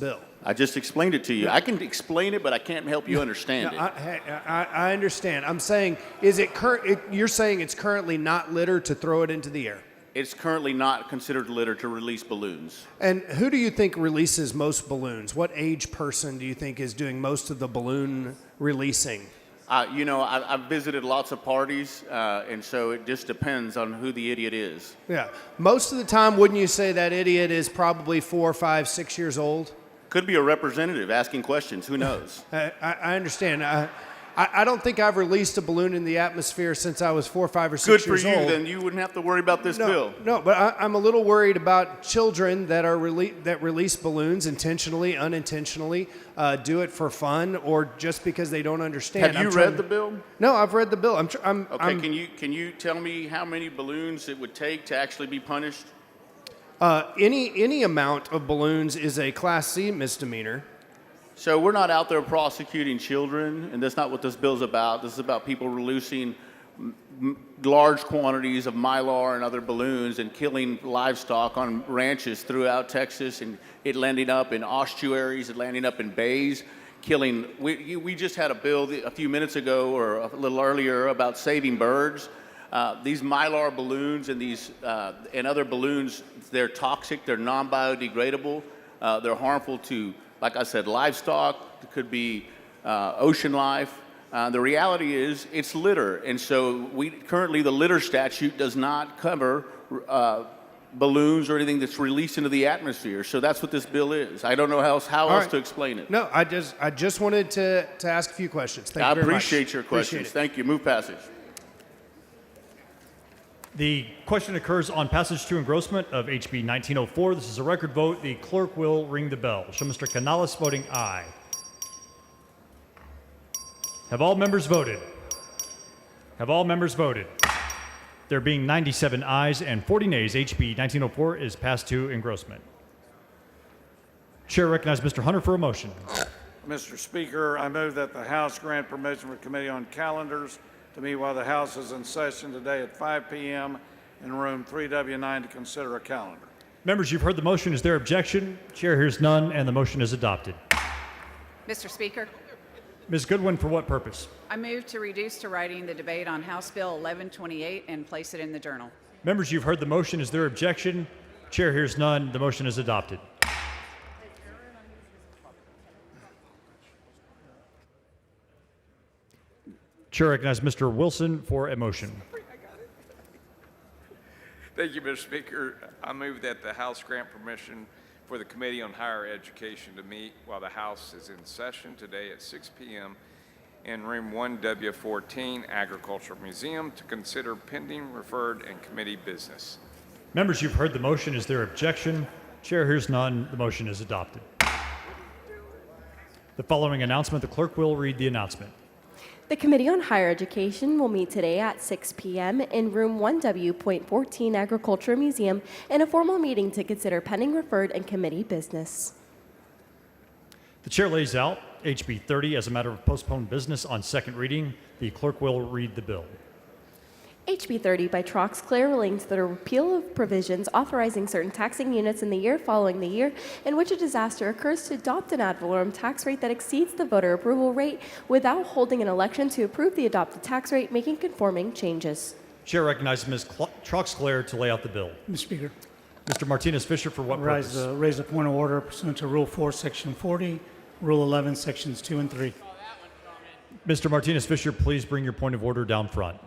bill? I just explained it to you. I can explain it, but I can't help you understand it. I understand. I'm saying, you're saying it's currently not litter to throw it into the air? It's currently not considered litter to release balloons. And who do you think releases most balloons? What age person do you think is doing most of the balloon releasing? I've visited lots of parties, and so it just depends on who the idiot is. Yeah. Most of the time, wouldn't you say that idiot is probably 4, 5, 6 years old? Could be a representative asking questions. Who knows? I understand. I don't think I've released a balloon in the atmosphere since I was 4, 5, or 6 years old. Good for you. Then you wouldn't have to worry about this bill. No, but I'm a little worried about children that release balloons intentionally, unintentionally, do it for fun, or just because they don't understand. Have you read the bill? No, I've read the bill. Can you tell me how many balloons it would take to actually be punished? Any amount of balloons is a Class C misdemeanor. So we're not out there prosecuting children, and that's not what this bill's about. This is about people releasing large quantities of Mylar and other balloons and killing livestock on ranches throughout Texas, and it landing up in ossuaries, it landing up in bays, killing. We just had a bill a few minutes ago or a little earlier about saving birds. These Mylar balloons and these and other balloons, they're toxic, they're non-biodegradable, they're harmful to, like I said, livestock. It could be ocean life. The reality is it's litter, and so currently the litter statute does not cover balloons or anything that's released into the atmosphere. So that's what this bill is. I don't know how else to explain it. No, I just wanted to ask a few questions. Thank you I very much. appreciate your questions. Thank you. Move passage. The question occurs on passage to engrossment of HB 1904. This is a record vote. The clerk will ring the bell. Show Mr. Canales voting aye. Have all members voted? Have all members voted? There being 97 ayes and 40 nays, HB 1904 is passed to engrossment. Chair recognizes Mr. Hunter for a motion. Mr. Speaker, I move that the House grant permission for Committee on Calendars to meet while the House is in session today at 5 p.m. in room 3W9 to consider a calendar. Members, you've heard the motion. Is there objection? Chair hears none, and the motion is adopted. Mr. Speaker, Ms. Goodwin, for what purpose? I move to reduce to writing the debate on House Bill 1128 and place it in the journal. Members, you've heard the motion. Is there objection? Chair hears none. The motion is adopted. Chair recognizes Mr. Wilson for a motion. Thank you, Mr. Speaker. I move that the House grant permission for the Committee on Higher Education to meet while the House is in session today at 6 p.m. in room 1W14, Agricultural Museum, to consider pending, referred, and committee business. Members, you've heard the motion. Is there objection? Chair hears none. The motion is adopted. The following announcement, the clerk will read the announcement. The Committee on Higher Education will meet today at 6 p.m. in room 1W.14 Agriculture Museum in a formal meeting to consider pending, referred, and committee business. The chair lays out HB 30 as a matter of postponed business on second reading. The clerk will read the bill. HB 30 by Troxclair relating to the repeal of provisions authorizing certain taxing units in the year following the year in which a disaster occurs to adopt an ad valorem tax rate that exceeds the voter approval rate without holding an election to approve the adopted tax rate, making conforming changes. Chair recognizes Ms. Troxclair to lay out the bill. Mr. Speaker. Mr. Martinez-Fisher, for what purpose? Raise a point of order pursuant to Rule 4, Section 40, Rule 11, Sections 2 and 3. Mr. Martinez-Fisher, please bring your point of order down front.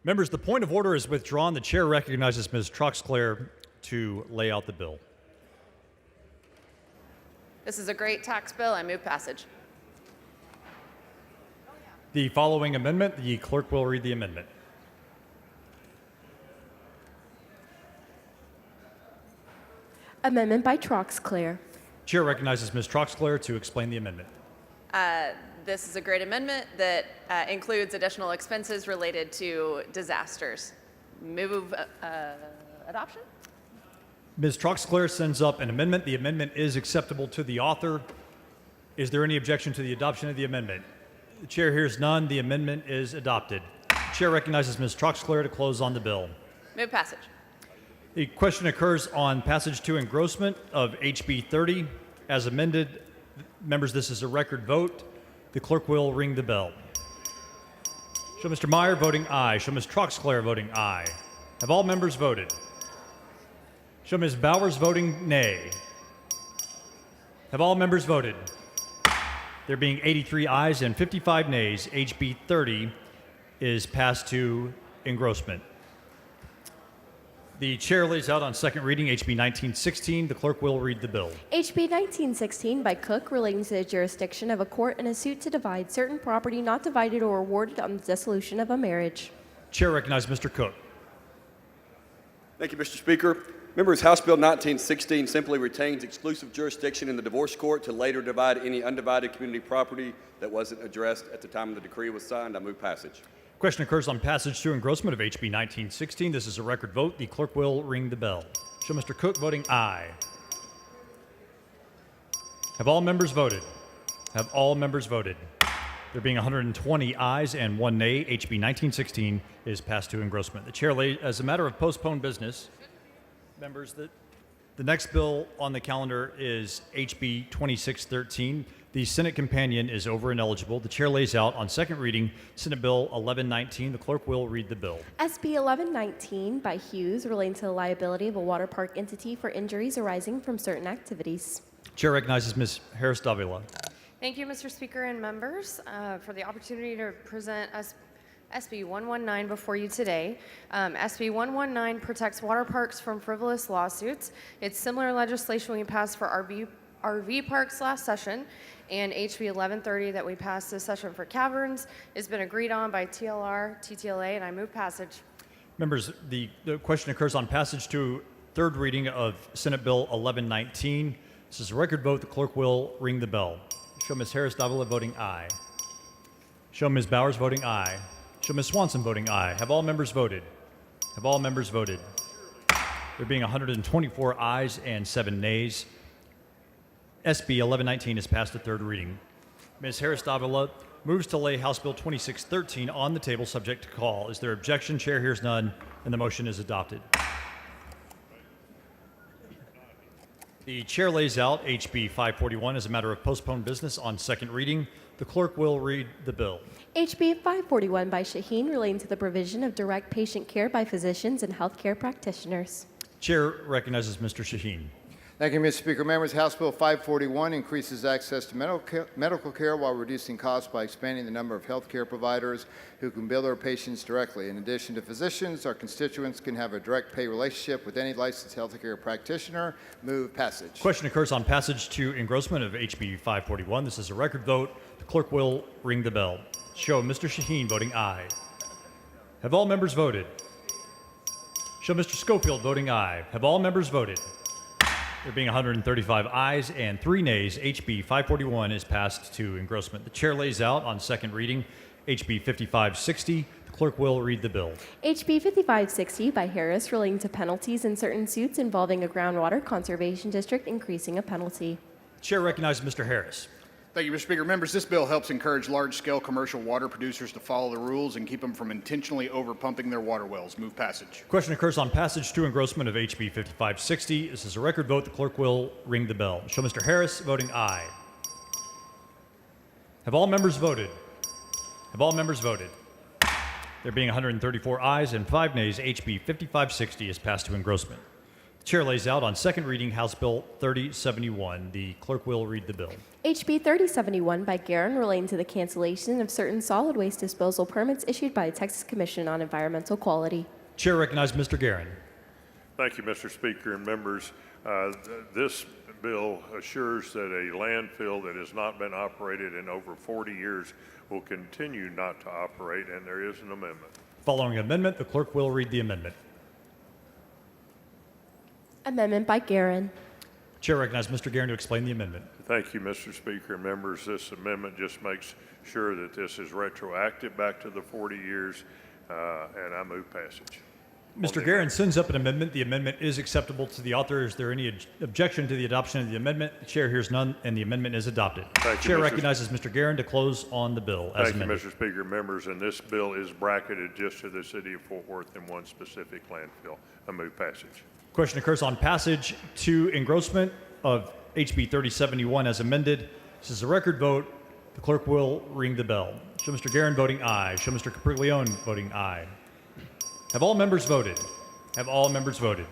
Members, the point of order is withdrawn. The chair recognizes Ms. Troxclair to lay out the bill. This is a great tax bill. I move passage. The following amendment, the clerk will read the amendment. Amendment by Troxclair. Chair recognizes Ms. Troxclair to explain the amendment. This is a great amendment that includes additional expenses related to disasters. Move adoption? Ms. Troxclair sends up an amendment. The amendment is acceptable to the author. Is there any objection to the adoption of the amendment? The chair hears none. The amendment is adopted. The chair recognizes Ms. Troxclair to close on the bill. Move passage. The question occurs on passage to engrossment of HB 30 as amended. Members, this is a record vote. The clerk will ring the bell. Show Mr. Meyer voting aye. Show Ms. Troxclair voting aye. Have all members voted? Show Ms. Bowers voting nay. Have all members voted? There being 83 ayes and 55 nays, HB 30 is passed to engrossment. The chair lays out on second reading HB 1916. The clerk will read the bill. HB 1916 by Cook relating to the jurisdiction of a court in a suit to divide certain property not divided or awarded on the dissolution of a marriage. Chair recognizes Mr. Cook. Thank you, Mr. Speaker. Members, House Bill 1916 simply retains exclusive jurisdiction in the divorce court to later divide any undivided community property that wasn't addressed at the time the decree was signed. I move passage. Question occurs on passage to engrossment of HB 1916. This is a record vote. The clerk will ring the bell. Show Mr. Cook voting aye. Have all members voted? Have all members voted? There being 120 ayes and 1 nay, HB 1916 is passed to engrossment. The chair lays, as a matter of postponed business, members, the next bill on the calendar is HB 2613. The Senate companion is over and eligible. The chair lays out on second reading Senate Bill 1119. The clerk will read the bill. SB 1119 by Hughes relating to the liability of a water park entity for injuries arising from certain activities. Chair recognizes Ms. Harris Davila. Thank you, Mr. Speaker and members, for the opportunity to present SB 119 before you today. SB 119 protects water parks from frivolous lawsuits. It's similar legislation we passed for RV parks last session, and HB 1130 that we passed this session for caverns has been agreed on by TLR, TTLA, and I move passage. Members, the question occurs on passage to third reading of Senate Bill 1119. This is a record vote. The clerk will ring the bell. Show Ms. Harris Davila voting aye. Show Ms. Bowers voting aye. Show Ms. Swanson voting aye. Have all members voted? Have all members voted? There being 124 ayes and 7 nays, SB 1119 is passed to third reading. Ms. Harris Davila moves to lay House Bill 2613 on the table subject to call. Is there objection? Chair hears none, and the motion is adopted. The chair lays out HB 541 as a matter of postponed business on second reading. The clerk will read the bill. HB 541 by Shaheen relating to the provision of direct patient care by physicians and healthcare practitioners. Chair recognizes Mr. Shaheen. Thank you, Mr. Speaker. Members, House Bill 541 increases access to medical care while reducing costs by expanding the number of health care providers who can bill their patients directly. In addition to physicians, our constituents can have a direct pay relationship with any licensed health care practitioner. Move passage. Question occurs on passage to engrossment of HB 541. This is a record vote. The clerk will ring the bell. Show Mr. Shaheen voting aye. Have all members voted? Show Mr. Schofield voting aye. Have all members voted? There being 135 ayes and 3 nays, HB 541 is passed to engrossment. The chair lays out on second reading HB 5560. The clerk will read the bill. HB 5560 by Harris relating to penalties in certain suits involving a groundwater conservation district increasing a penalty. The chair recognizes Mr. Harris. Thank you, Mr. Speaker. Members, this bill helps encourage large-scale commercial water producers to follow the rules and keep them from intentionally overpumping their water wells. Move passage. Question occurs on passage to engrossment of HB 5560. This is a record vote. The clerk will ring the bell. Show Mr. Harris voting aye. Have all members voted? Have all members voted? There being 134 ayes and 5 nays, HB 5560 is passed to engrossment. Chair lays out on second reading House Bill 3071. The clerk will read the bill. HB 3071 by Guerin relating to the cancellation of certain solid waste disposal permits issued by the Texas Commission on Environmental Quality. Chair recognizes Mr. Guerin. Thank you, Mr. Speaker and members. This bill assures that a landfill that has not been operated in over 40 years will continue not to operate, and there is an amendment. Following amendment, the clerk will read the amendment. Amendment by Guerin. Chair recognizes Mr. Guerin to explain the amendment. Thank you, Mr. Speaker and members. This amendment just makes sure that this is retroactive back to the 40 years, and I move passage. Mr. Guerin sends up an amendment. The amendment is acceptable to the author. Is there any objection to the adoption of the amendment? The chair hears none, and the amendment is adopted. Thank you, Chair Mr. recognizes Mr. Guerin to close on the bill as Thank you, amended. Mr. Speaker and members, and this bill is bracketed just to the city of Fort Worth in one specific landfill. I move passage. Question occurs on passage to engrossment of HB 3071 as amended. This is a record vote. The clerk will ring the bell. Show Mr. Guerin voting aye. Show Mr. Capriglione voting aye. Have all members voted? Have all members voted?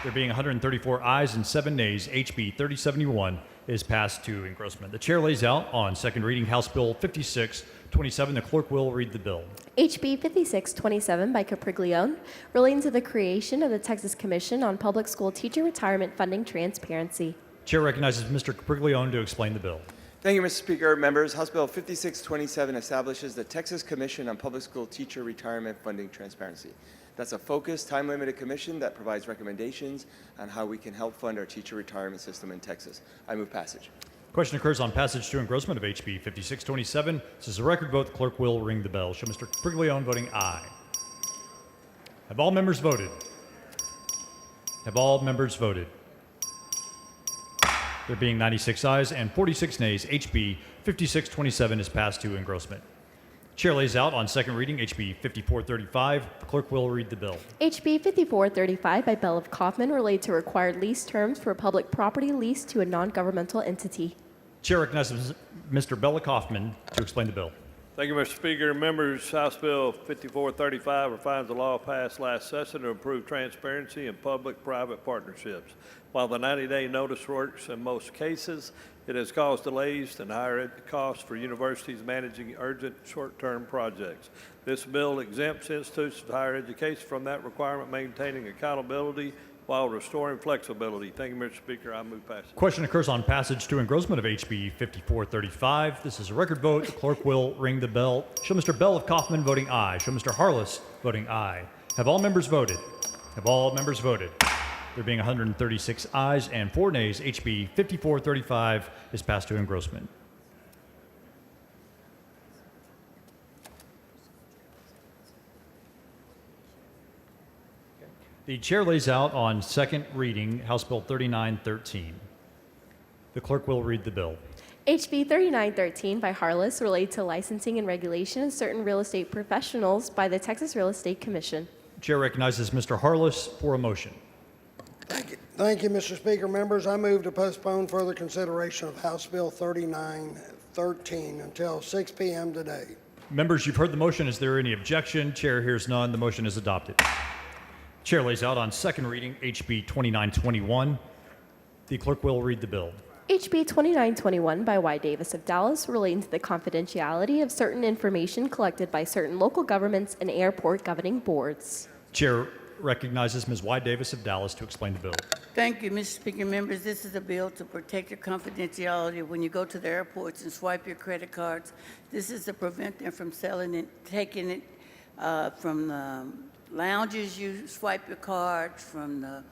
There being 134 ayes and 7 nays, HB 3071 is passed to engrossment. The chair lays out on second reading House Bill 5627. The clerk will read the bill. HB 5627 by Capriglione relating to the creation of the Texas Commission on Public School Teacher Retirement Funding Transparency. Chair recognizes Mr. Capriglione to explain the bill. Thank you, Mr. Speaker. Members, House Bill 5627 establishes the Texas Commission on Public School Teacher Retirement Funding Transparency. That's a focused, time-limited commission that provides recommendations on how we can help fund our teacher retirement system in Texas. I move passage. Question occurs on passage to engrossment of HB 5627. This is a record vote. The clerk will ring the bell. Show Mr. Capriglione voting aye. Have all members voted? Have all members voted? There being 96 ayes and 46 nays, HB 5627 is passed to engrossment. Chair lays out on second reading HB 5435. The clerk will read the bill. HB 5435 by Bell of Kaufman related to required lease terms for public property leased to a non-governmental entity. Chair recognizes Mr. Bella Kaufman to explain the bill. Thank you, Mr. Speaker. Members, House Bill 5435 refines the law passed last session to improve transparency in public-private partnerships. While the 90-day notice works in most cases, it has caused delays and higher ed costs for universities managing urgent short-term projects. This bill exempts institutions of higher education from that requirement, maintaining accountability while restoring flexibility. Thank you, Mr. Speaker. I move passage. Question occurs on passage to engrossment of HB 5435. This is a record vote. The clerk will ring the bell. Show Mr. Bell of Kaufman voting aye. Show Mr. Harless voting aye. Have all members voted? Have all members voted? There being 136 ayes and 4 nays, HB 5435 is passed to engrossment. The chair lays out on second reading House Bill 3913. The clerk will read the bill. HB 3913 by Harless related to licensing and regulation of certain real estate professionals by the Texas Real Estate Commission. Chair recognizes Mr. Harless for a motion. Thank you, Mr. Speaker. Members, I move to postpone further consideration of House Bill 3913 until 6 p.m. today. Members, you've heard the motion. Is there any objection? Chair hears none. The motion is adopted. Chair lays out on second reading HB 2921. The clerk will read the bill. HB 2921 by Y. Davis of Dallas relating to the confidentiality of certain information collected by certain local governments and airport governing boards. Chair recognizes Ms. Y. Davis of Dallas to explain the bill. Thank you, Mr. Speaker. Members, this is a bill to protect your confidentiality when you go to the airports and swipe your credit cards. This is to prevent them from selling it, taking it from the lounges you swipe your card, from the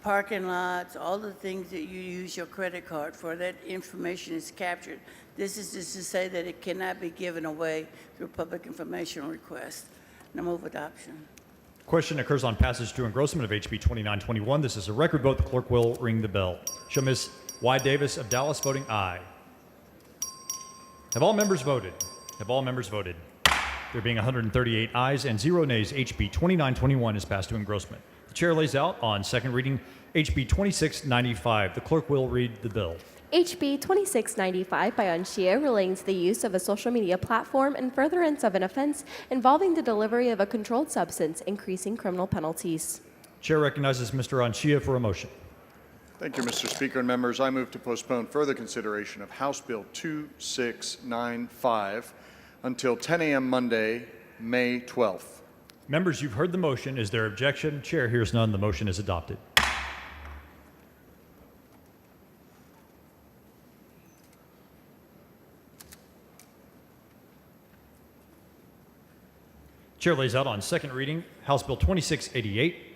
parking lots, all the things that you use your credit card for. That information is captured. This is just to say that it cannot be given away through public information request. And I move adoption. Question occurs on passage to engrossment of HB 2921. This is a record vote. The clerk will ring the bell. Show Ms. Y. Davis of Dallas voting aye. Have all members voted? Have all members voted? There being 138 ayes and 0 nays, HB 2921 is passed to engrossment. The chair lays out on second reading HB 2695. The clerk will read the bill. HB 2695 by Anshia relating to the use of a social media platform and furtherance of an offense involving the delivery of a controlled substance, increasing criminal penalties. Chair recognizes Mr. Anchia for a motion. Thank you, Mr. Speaker and members. I move to postpone further consideration of House Bill 2695 until 10 a.m. Monday, May 12th. Members, you've heard the motion. Is there objection? Chair hears none. The motion is adopted. Chair lays out on second reading House Bill 2688.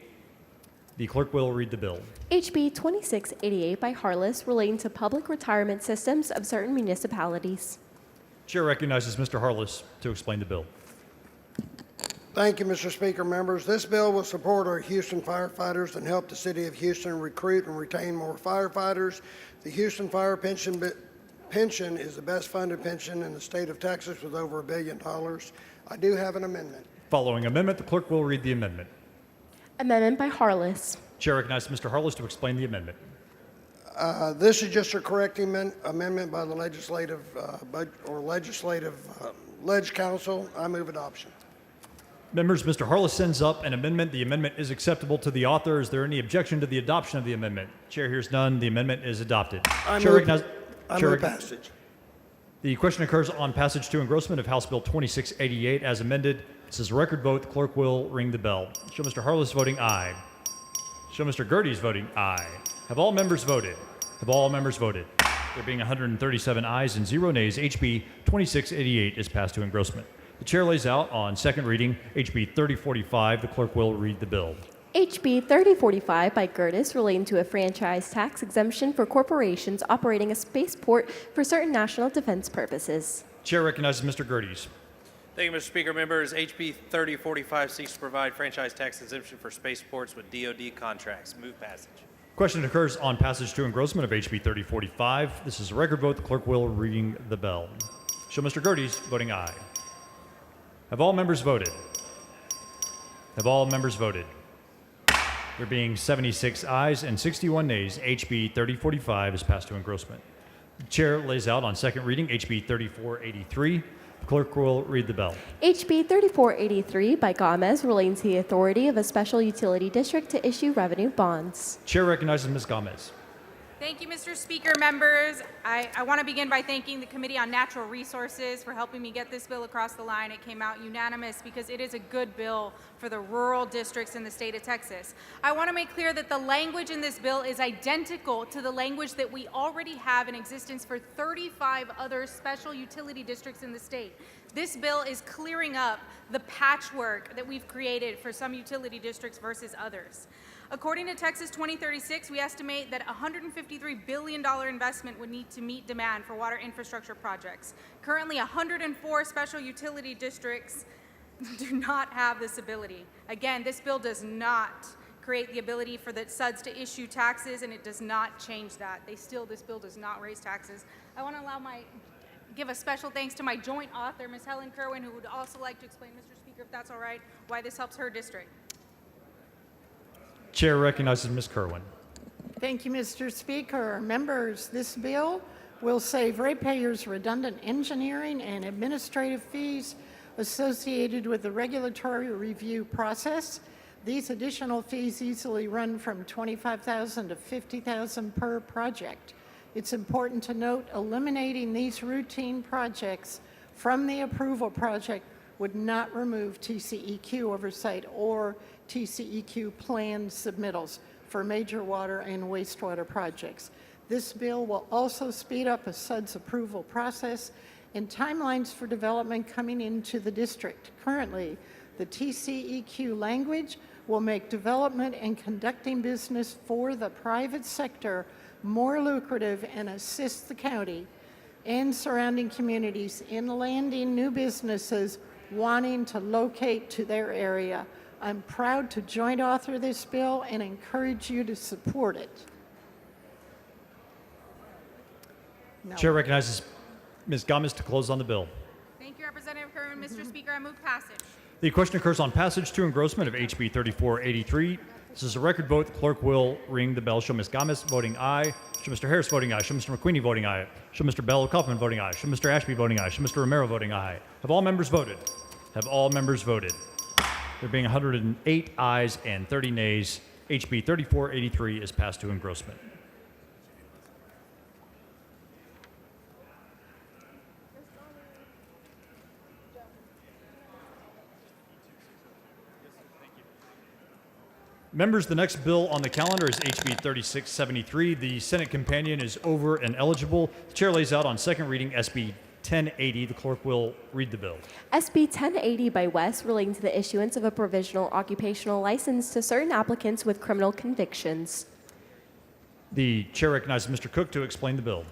The clerk will read the bill. HB 2688 by Harless relating to public retirement systems of certain municipalities. Chair recognizes Mr. Harless to explain the bill. Thank you, Mr. Speaker. Members, this bill will support our Houston firefighters and help the city of Houston recruit and retain more firefighters. The Houston Fire Pension is the best funded pension in the state of Texas with over $1 billion. I do have an amendment. Following amendment, the clerk will read the amendment. Amendment by Harless. Chair recognizes Mr. Harless to explain the amendment. This is just a correcting amendment by the legislative Ledge Council. I move adoption. Members, Mr. Harless sends up an amendment. The amendment is acceptable to the author. Is there any objection to the adoption of the amendment? Chair hears none. The amendment is adopted. I move passage. The question occurs on passage to engrossment of House Bill 2688 as amended. This is a record vote. The clerk will ring the bell. Show Mr. Harless voting aye. Show Mr. Gerdes voting aye. Have all members voted? Have all members voted? There being 137 ayes and 0 nays, HB 2688 is passed to engrossment. The chair lays out on second reading HB 3045. The clerk will read the bill. HB 3045 by Gerdes relating to a franchise tax exemption for corporations operating a spaceport for certain national defense purposes. Chair recognizes Mr. Gerdes. Thank you, Mr. Speaker. Members, HB 3045 seeks to provide franchise tax exemption for spaceports with DoD contracts. Move passage. Question occurs on passage to engrossment of HB 3045. This is a record vote. The clerk will ring the bell. Show Mr. Gerdes voting aye. Have all members voted? Have all members voted? There being 76 ayes and 61 nays, HB 3045 is passed to engrossment. The chair lays out on second reading HB 3483. The clerk will read the bell. HB 3483 by Gomez relating to the authority of a special utility district to issue revenue bonds. Chair recognizes Ms. Gomez. Thank you, Mr. Speaker. Members, I want to begin by thanking the Committee on Natural Resources for helping me get this bill across the line. It came out unanimous because it is a good bill for the rural districts in the state of Texas. I want to make clear that the language in this bill is identical to the language that we already have in existence for 35 other special utility districts in the state. This bill is clearing up the patchwork that we've created for some utility districts versus others. According to Texas 2036, we estimate that a $153 billion investment would need to meet demand for water infrastructure projects. Currently, 104 special utility districts do not have this ability. Again, this bill does not create the ability for the SUDs to issue taxes, and it does not change that. This bill does not raise taxes. I want to give a special thanks to my joint author, Ms. Helen Kerwin, who would also like to explain, Mr. Speaker, if that's all right, why this helps her district. Chair recognizes Ms. Kerwin. Thank you, Mr. Speaker. Members, this bill will save ratepayers redundant engineering and administrative fees associated with the regulatory review process. These additional fees easily run from $25,000 to $50,000 per project. It's important to note eliminating these routine projects from the approval project would not remove TCEQ oversight or TCEQ plan submittals for major water and wastewater projects. This bill will also speed up a SUDS approval process and timelines for development coming into the district. Currently, the TCEQ language will make development and conducting business for the private sector more lucrative and assist the county and surrounding communities in landing new businesses wanting to locate to their area. I'm proud to joint author this bill and encourage you to support it. No. Chair recognizes Ms. Gomez to close on the bill. Thank you, Representative Kerwin. Mr. Speaker, I move passage. The question occurs on passage to engrossment of HB 3483. This is a record vote. The clerk will ring the bell. Show Ms. Gomez voting aye. Show Mr. Harris voting aye. Show Mr. McQueenie voting aye. Show Mr. Bell Kaufman voting aye. Show Mr. Ashby voting aye. Show Mr. Romero voting aye. Have all members voted? Have all members voted? There being 108 ayes and 30 nays, HB 3483 is passed to engrossment. Members, the next bill on the calendar is HB 3673. The Senate companion is over and eligible. The chair lays out on second reading SB 1080. The clerk will read the bill. SB 1080 by West relating to the issuance of a provisional occupational license to certain applicants with criminal convictions. The chair recognizes Mr. Cook to explain the bill.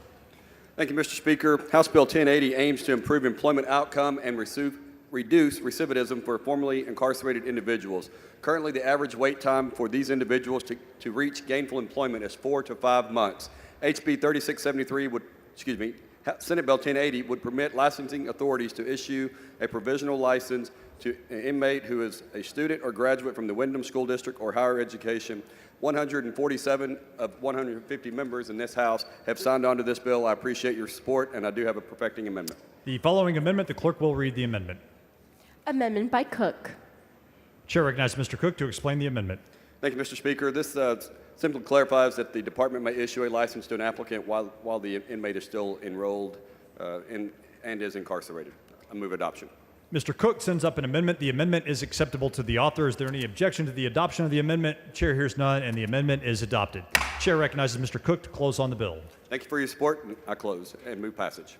Thank you, Mr. Speaker. House Bill 1080 aims to improve employment outcome and reduce recidivism for formerly incarcerated individuals. Currently, the average wait time for these individuals to reach gainful employment is 4 to 5 months. HB 3673 Senate Bill 1080 would permit licensing authorities to issue a provisional license to an inmate who is a student or graduate from the Wyndham School District or higher education. 147 of 150 members in this House have signed on to this bill. I appreciate your support, and I do have a perfecting amendment. The following amendment, the clerk will read the amendment. Amendment by Cook. Chair recognizes Mr. Cook to explain the amendment. Thank you, Mr. Speaker. This simply clarifies that the department may issue a license to an applicant while the inmate is still enrolled and is incarcerated. I move adoption. Mr. Cook sends up an amendment. The amendment is acceptable to the author. Is there any objection to the adoption of the amendment? Chair hears none, and the amendment is adopted. Chair recognizes Mr. Cook to close on the bill. Thank you for your support. I close and move passage.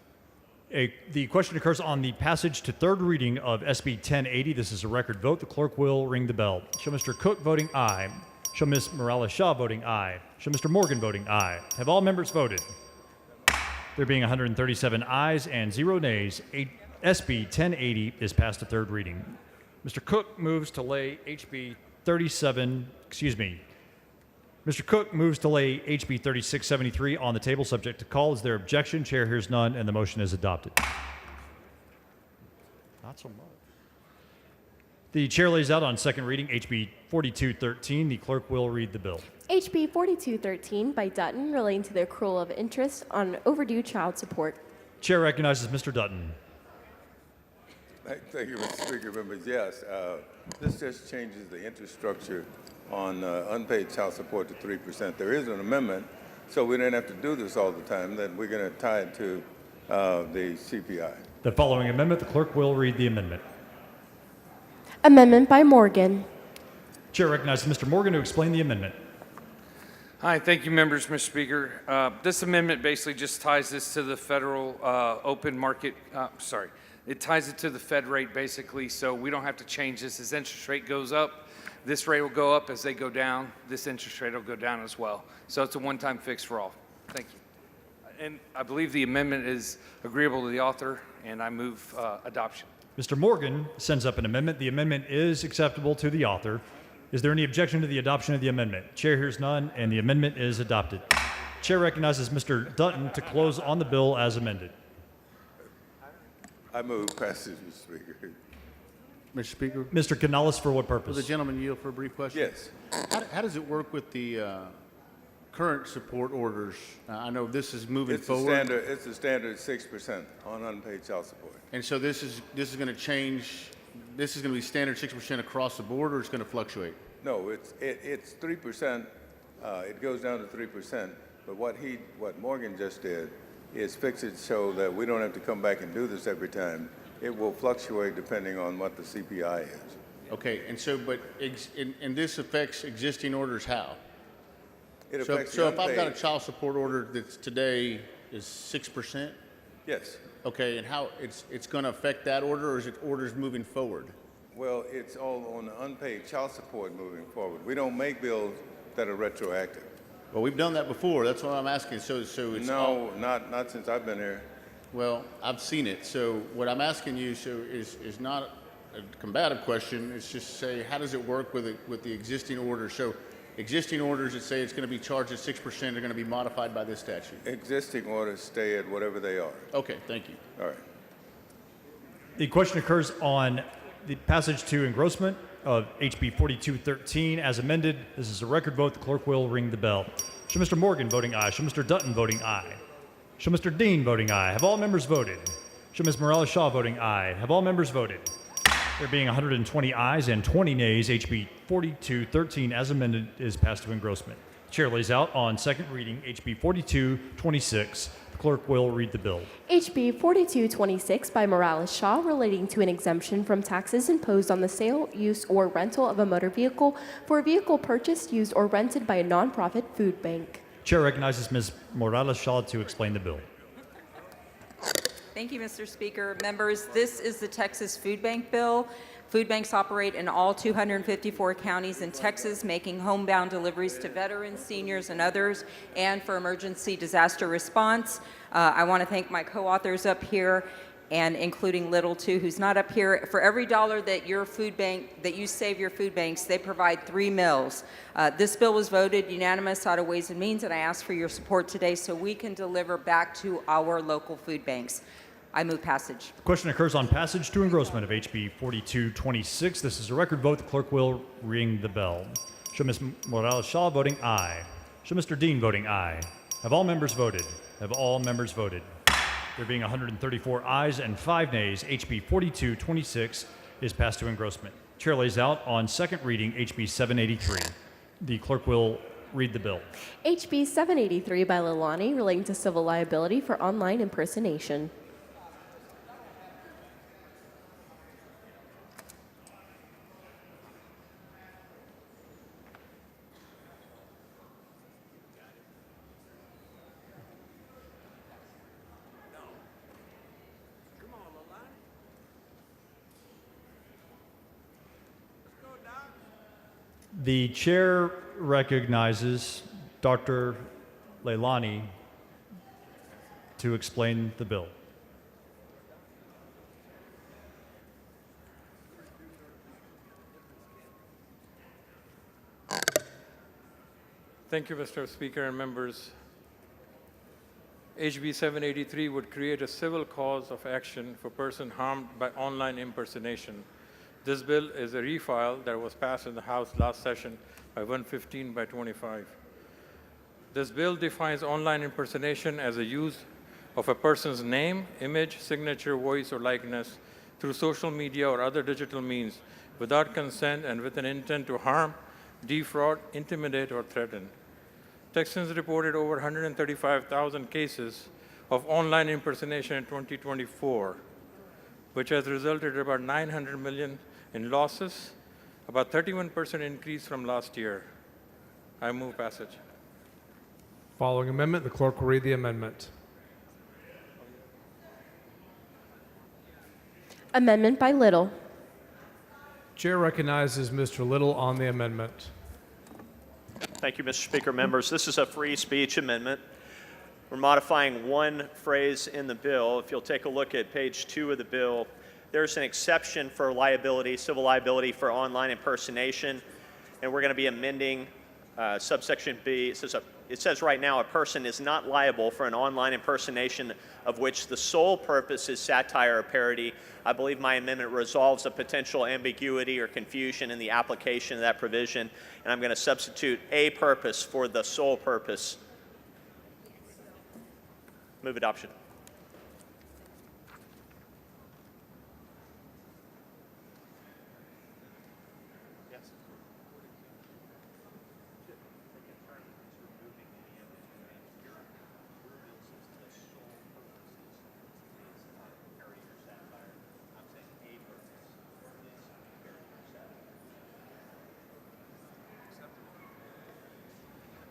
The question occurs on the passage to third reading of SB 1080. This is a record vote. The clerk will ring the bell. Show Mr. Cook voting aye. Show Ms. Morales-Shaw voting aye. Show Mr. Morgan voting aye. Have all members voted? There being 137 ayes and 0 nays, SB 1080 is passed to third reading. Mr. Cook moves to lay HB 3673 on the table subject to call. Is there objection? Chair hears none, and the motion is adopted. Not so much. The chair lays out on second reading HB 4213. The clerk will read the bill. HB 4213 by Dutton relating to the accrual of interest on overdue child support. Chair recognizes Mr. Dutton. Thank you, Mr. Speaker. Members, yes, this just changes the interest structure on unpaid child support to 3%. There is an amendment, so we don't have to do this all the time. Then we're going to tie it to the CPI. The following amendment, the clerk will read the amendment. Amendment by Morgan. Chair recognizes Mr. Morgan to explain the amendment. Hi, thank you, members, Mr. Speaker. This amendment basically just ties this to the federal open market, it ties it to the Fed rate basically, so we don't have to change this. As interest rate goes up, this rate will go up. As they go down, this interest rate will go down as well. So it's a one-time fix for all. Thank you. And I believe the amendment is agreeable to the author, and I move adoption. Mr. Morgan sends up an amendment. The amendment is acceptable to the author. Is there any objection to the adoption of the amendment? Chair hears none, and the amendment is adopted. Chair recognizes Mr. Dutton to close on the bill as amended. I move passage, Mr. Speaker. Mr. Speaker? Mr. Canales, for what Will purpose? the gentleman yield for a brief question? Yes. How does it work with the current support orders? I know this is moving forward. It's a standard 6% on unpaid child support. And so this is going to change. This is going to be standard 6% across the board, or it's going to fluctuate? No, it's 3%. It goes down to 3%. But what Morgan just did is fix it so that we don't have to come back and do this every time. It will fluctuate depending on what the CPI is. Okay, and so, and this affects existing orders how? It So, affects so the if I've got a unpaid. child support order that's today is 6%? Yes. Okay, and how it's going to affect that order, or is it orders moving forward? Well, it's all on the unpaid child support moving forward. We don't make bills that are retroactive. Well, we've done that before. That's what I'm asking. So it's No, not since I've been here. Well, I've seen it. So what I'm asking you is not a combative question. It's just say, how does it work with the existing orders? So existing orders that say it's going to be charged at 6% are going to be modified by this statute. Existing orders stay at whatever they are. Okay, thank you. All right. The question occurs on the passage to engrossment of HB 4213 as amended. This is a record vote. The clerk will ring the bell. Show Mr. Morgan voting aye. Show Mr. Dutton voting aye. Show Mr. Dean voting aye. Have all members voted? Show Ms. Morales-Shaw voting aye. Have all members voted? There being 120 ayes and 20 nays, HB 4213 as amended is passed to engrossment. Chair lays out on second reading HB 4226. The clerk will read the bill. HB 4226 by Morales Shaw relating to an exemption from taxes imposed on the sale, use, or rental of a motor vehicle for a vehicle purchased, used, or rented by a nonprofit food bank. Chair recognizes Ms. Morales Shaw to explain the bill. Thank you, Mr. Speaker. Members, this is the Texas Food Bank bill. Food banks operate in all 254 counties in Texas, making homebound deliveries to veterans, seniors, and others, and for emergency disaster response. I want to thank my co-authors up here, and including Little too, who's not up here. For every dollar that your food bank, that you save your food banks, they provide 3 meals. This bill was voted unanimous out of Ways and Means, and I ask for your support today so we can deliver back to our local food banks. I move passage. The question occurs on passage to engrossment of HB 4226. This is a record vote. The clerk will ring the bell. Show Ms. Morales Shaw voting aye. Show Mr. Dean voting aye. Have all members voted? Have all members voted? There being 134 ayes and 5 nays, HB 4226 is passed to engrossment. Chair lays out on second reading HB 783. The clerk will read the bill. HB 783 by Lalani relating to civil liability for online impersonation. The chair recognizes Dr. Leilani to explain the bill. Thank you, Mr. Speaker and members. HB 783 would create a civil cause of action for person harmed by online impersonation. This bill is a refile that was passed in the House last session by 115 by 25. This bill defines online impersonation as a use of a person's name, image, signature, voice, or likeness through social media or other digital means without consent and with an intent to harm, defraud, intimidate, or threaten. Texans reported over 135,000 cases of online impersonation in 2024, which has resulted in about $900 million in losses, about 31% increase from last year. I move passage. Following amendment, the clerk will read the amendment. Amendment by Little. Chair recognizes Mr. Little on the amendment. Thank you, Mr. Speaker. Members, this is a free speech amendment. We're modifying one phrase in the bill. If you'll take a look at page 2 of the bill, there's an exception for liability, civil liability for online impersonation, and we're going to be amending subsection B. It says right now a person is not liable for an online impersonation of which the sole purpose is satire or parody. I believe my amendment resolves a potential ambiguity or confusion in the application of that provision, and I'm going to substitute a purpose for the sole purpose. Move adoption.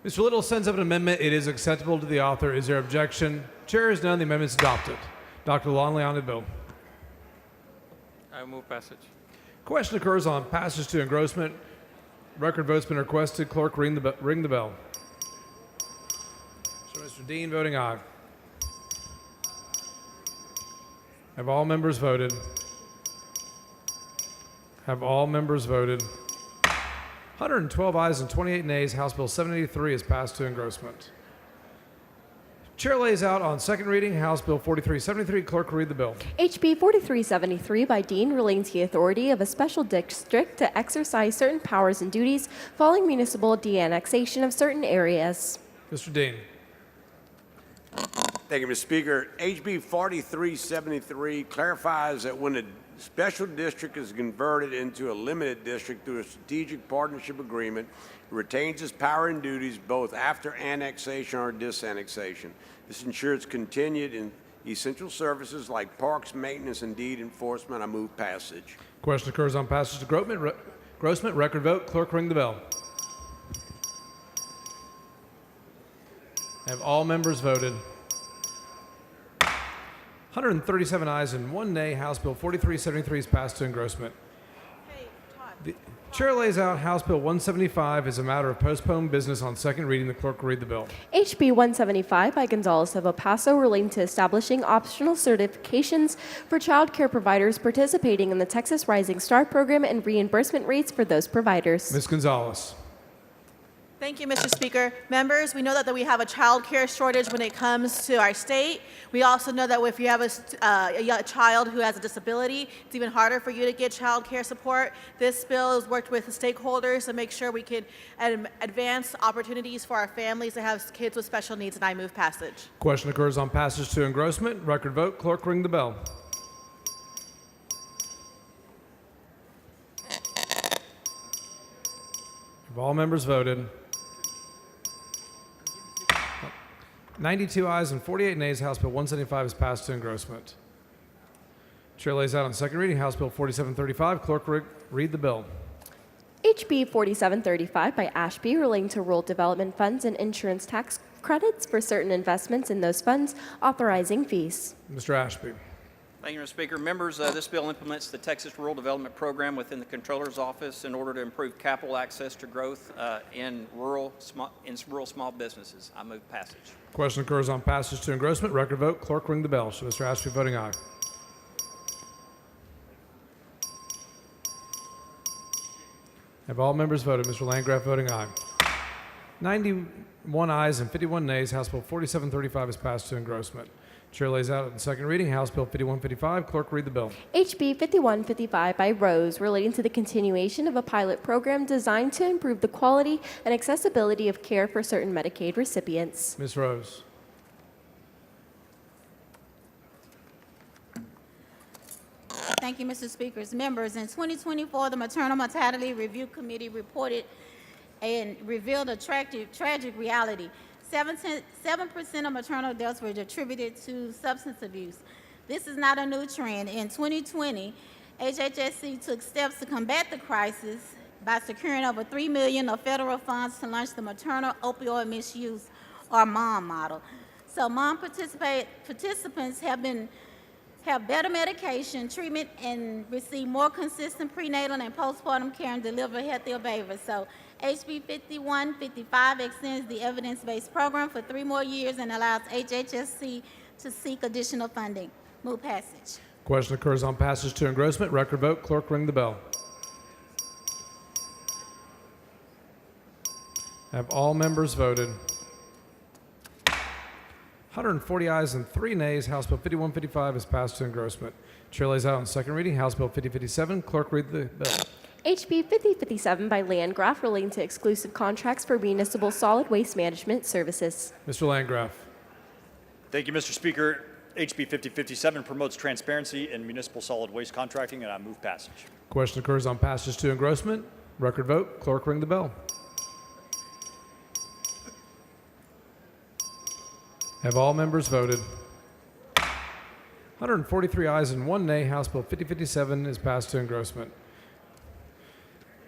Mr. Little sends up an amendment. It is acceptable to the author. Is there objection? Chair is none. The amendment is adopted. Dr. Longley on the bill. I move passage. Question occurs on passage to engrossment. Record vote's been requested. Clerk, ring the bell. So Mr. Dean voting aye. Have all members voted? Have all members voted? 112 ayes and 28 nays. House Bill 783 is passed to engrossment. Chair lays out on second reading House Bill 4373. Clerk, read the bill. HB 4373 by Dean relating to the authority of a special district to exercise certain powers and duties following municipal de-annexation of certain areas. Mr. Dean. Thank you, Mr. Speaker. HB 4373 clarifies that when a special district is converted into a limited district through a strategic partnership agreement, it retains its power and duties both after annexation or disannexation. This ensures continued in essential services like parks, maintenance, and deed enforcement. I move passage. Question occurs on passage to Grossman. Record vote. Clerk, ring the bell. Have all members voted? 137 ayes and 1 nay. House Bill 4373 is passed to engrossment. The chair lays out House Bill 175 as a matter of postponed business on second reading. The clerk will read the bill. HB 175 by Gonzales of El Paso relating to establishing optional certifications for child care providers participating in the Texas Rising Star program and reimbursement rates for those providers. Ms. Gonzales. Thank you, Mr. Speaker. Members, we know that we have a child care shortage when it comes to our state. We also know that if you have a child who has a disability, it's even harder for you to get child care support. This bill has worked with the stakeholders to make sure we can advance opportunities for our families that have kids with special needs, and I move passage. Question occurs on passage to engrossment. Record vote. Clerk, ring the bell. Have all members voted? 92 ayes and 48 nays. House Bill 175 is passed to engrossment. Chair lays out on second reading House Bill 4735. Clerk, read the bill. HB 4735 by Ashby relating to rural development funds and insurance tax credits for certain investments in those funds, authorizing fees. Mr. Ashby. Thank you, Mr. Speaker. Members, this bill implements the Texas Rural Development Program within the Comptroller's Office in order to improve capital access to growth in rural small businesses. I move passage. Question occurs on passage to engrossment. Record vote. Clerk, ring the bell. Should Mr. Ashby voting aye? Have all members voted? Mr. Landgraf voting aye. 91 ayes and 51 nays. House Bill 4735 is passed to engrossment. Chair lays out on second reading House Bill 5155. Clerk, read the bill. HB 5155 by Rose relating to the continuation of a pilot program designed to improve the quality and accessibility of care for certain Medicaid recipients. Ms. Rose. Thank you, Mr. Speaker. Members, in 2024, the Maternal Mortality Review Committee reported and revealed a tragic reality. 7% of maternal deaths were attributed to substance abuse. This is not a new trend. In 2020, HHSC took steps to combat the crisis by securing over $3 million of federal funds to launch the Maternal Opioid Misuse, or MOM model. So MOM participants have better medication, treatment, and receive more consistent prenatal and postpartum care and deliver healthier babies. So HB 5155 extends the evidence-based program for 3 more years and allows HHSC to seek additional funding. Move passage. Question occurs on passage to engrossment. Record vote. Clerk, ring the bell. Have all members voted? 140 ayes and 3 nays. House Bill 5155 is passed to engrossment. Chair lays out on second reading House Bill 5057. Clerk, read the bill. HB 5057 by Landgraf relating to exclusive contracts for municipal solid waste management services. Mr. Landgraf. Thank you, Mr. Speaker. HB 5057 promotes transparency in municipal solid waste contracting, and I move passage. Question occurs on passage to engrossment. Record vote. Clerk, ring the bell. Have all members voted? 143 ayes and 1 nay. House Bill 5057 is passed to engrossment.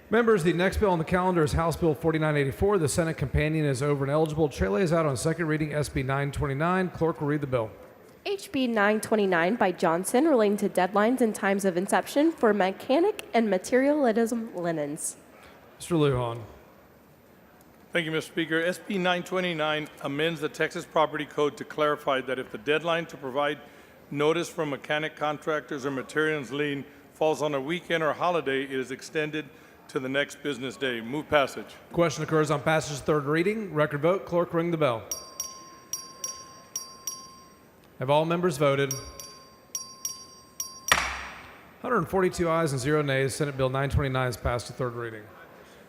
Members, the next bill on the calendar is House Bill 4984. The Senate companion is over and eligible. Chair lays out on second reading SB 929. Clerk will read the bill. HB 929 by Johnson relating to deadlines and times of inception for mechanic and materialism linens. Mr. Lujan. Thank you, Mr. Speaker. SB 929 amends the Texas Property Code to clarify that if the deadline to provide notice from mechanic contractors or materials lien falls on a weekend or holiday, it is extended to the next business day. Move passage. Question occurs on passage third reading. Record vote. Clerk, ring the bell. Have all members voted? 142 ayes and 0 nays. Senate Bill 929 is passed to third reading.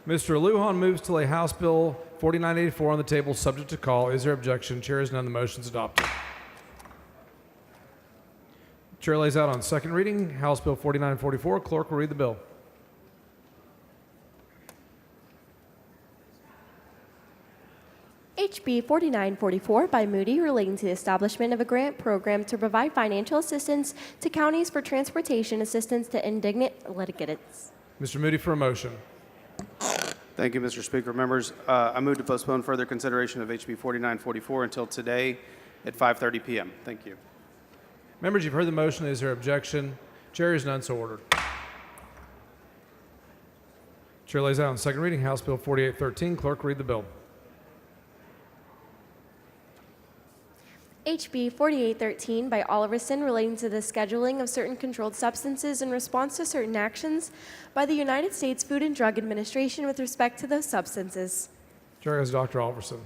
Mr. Lujan moves to lay House Bill 4984 on the table, subject to call. Is there objection? Chair is none. The motion is adopted. Chair lays out on second reading House Bill 4944. Clerk will read the bill. HB 4944 by Moody relating to the establishment of a grant program to provide financial assistance to counties for transportation assistance to indigent litigants. Mr. Moody for a motion. Thank you, Mr. Speaker. Members, I move to postpone further consideration of HB 4944 until today at 5:30 p.m. Thank you. Members, you've heard the motion. Is there objection? Chair is none, so ordered. Chair lays out on second reading House Bill 4813. Clerk, read the bill. HB 4813 by Oliverson relating to the scheduling of certain controlled substances in response to certain actions by the United States Food and Drug Administration with respect to those substances. Chair has Dr. Oliverson.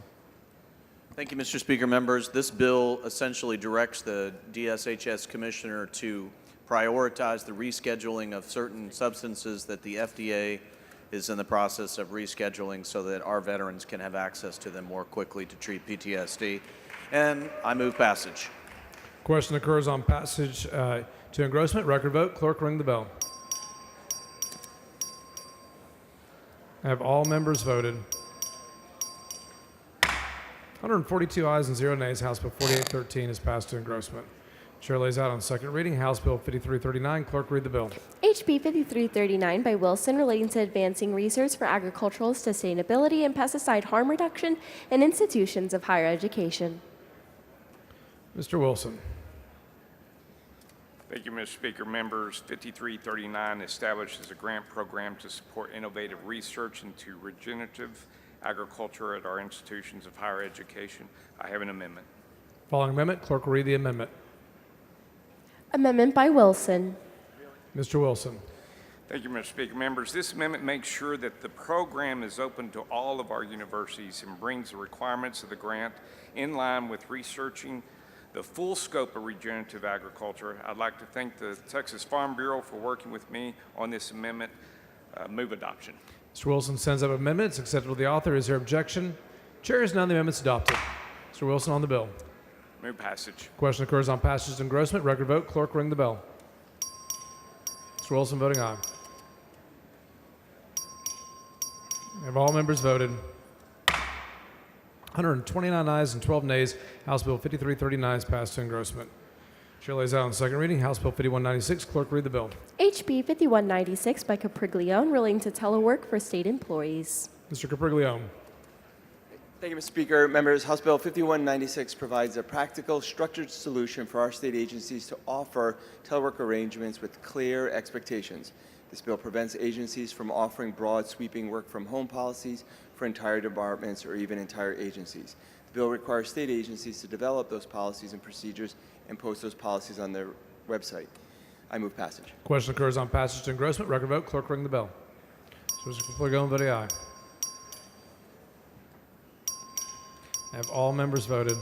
Thank you, Mr. Speaker. Members, this bill essentially directs the DSHS Commissioner to prioritize the rescheduling of certain substances that the FDA is in the process of rescheduling so that our veterans can have access to them more quickly to treat PTSD. And I move passage. Question occurs on passage to engrossment. Record vote. Clerk, ring the bell. Have all members voted? 142 ayes and 0 nays. House Bill 4813 is passed to engrossment. Chair lays out on second reading House Bill 5339. Clerk, read the bill. HB 5339 by Wilson relating to advancing research for agricultural sustainability and pesticide harm reduction in institutions of higher education. Mr. Wilson. Thank you, Mr. Speaker. Members, 5339 establishes a grant program to support innovative research into regenerative agriculture at our institutions of higher education. I have an amendment. Following amendment, clerk will read the amendment. Amendment by Wilson. Mr. Wilson. Thank you, Mr. Speaker. Members, this amendment makes sure that the program is open to all of our universities and brings the requirements of the grant in line with researching the full scope of regenerative agriculture. I'd like to thank the Texas Farm Bureau for working with me on this amendment. Move adoption. Mr. Wilson sends up amendments acceptable to the author. Is there objection? Chair is none. The amendment's adopted. Mr. Wilson on the bill. Move passage. Question occurs on passage to engrossment. Record vote. Clerk, ring the bell. Mr. Wilson voting aye. Have all members voted? 129 ayes and 12 nays. House Bill 5339 is passed to engrossment. Chair lays out on second reading House Bill 5196. Clerk, read the bill. HB 5196 by Capriglione relating to telework for state employees. Mr. Capriglione. Thank you, Mr. Speaker. Members, House Bill 5196 provides a practical, structured solution for our state agencies to offer telework arrangements with clear expectations. This bill prevents agencies from offering broad, sweeping work-from-home policies for entire departments or even entire agencies. The bill requires state agencies to develop those policies and procedures and post those policies on their website. I move passage. Question occurs on passage to engrossment. Record vote. Clerk, ring the bell. So Mr. Capriglione voting aye. Have all members voted?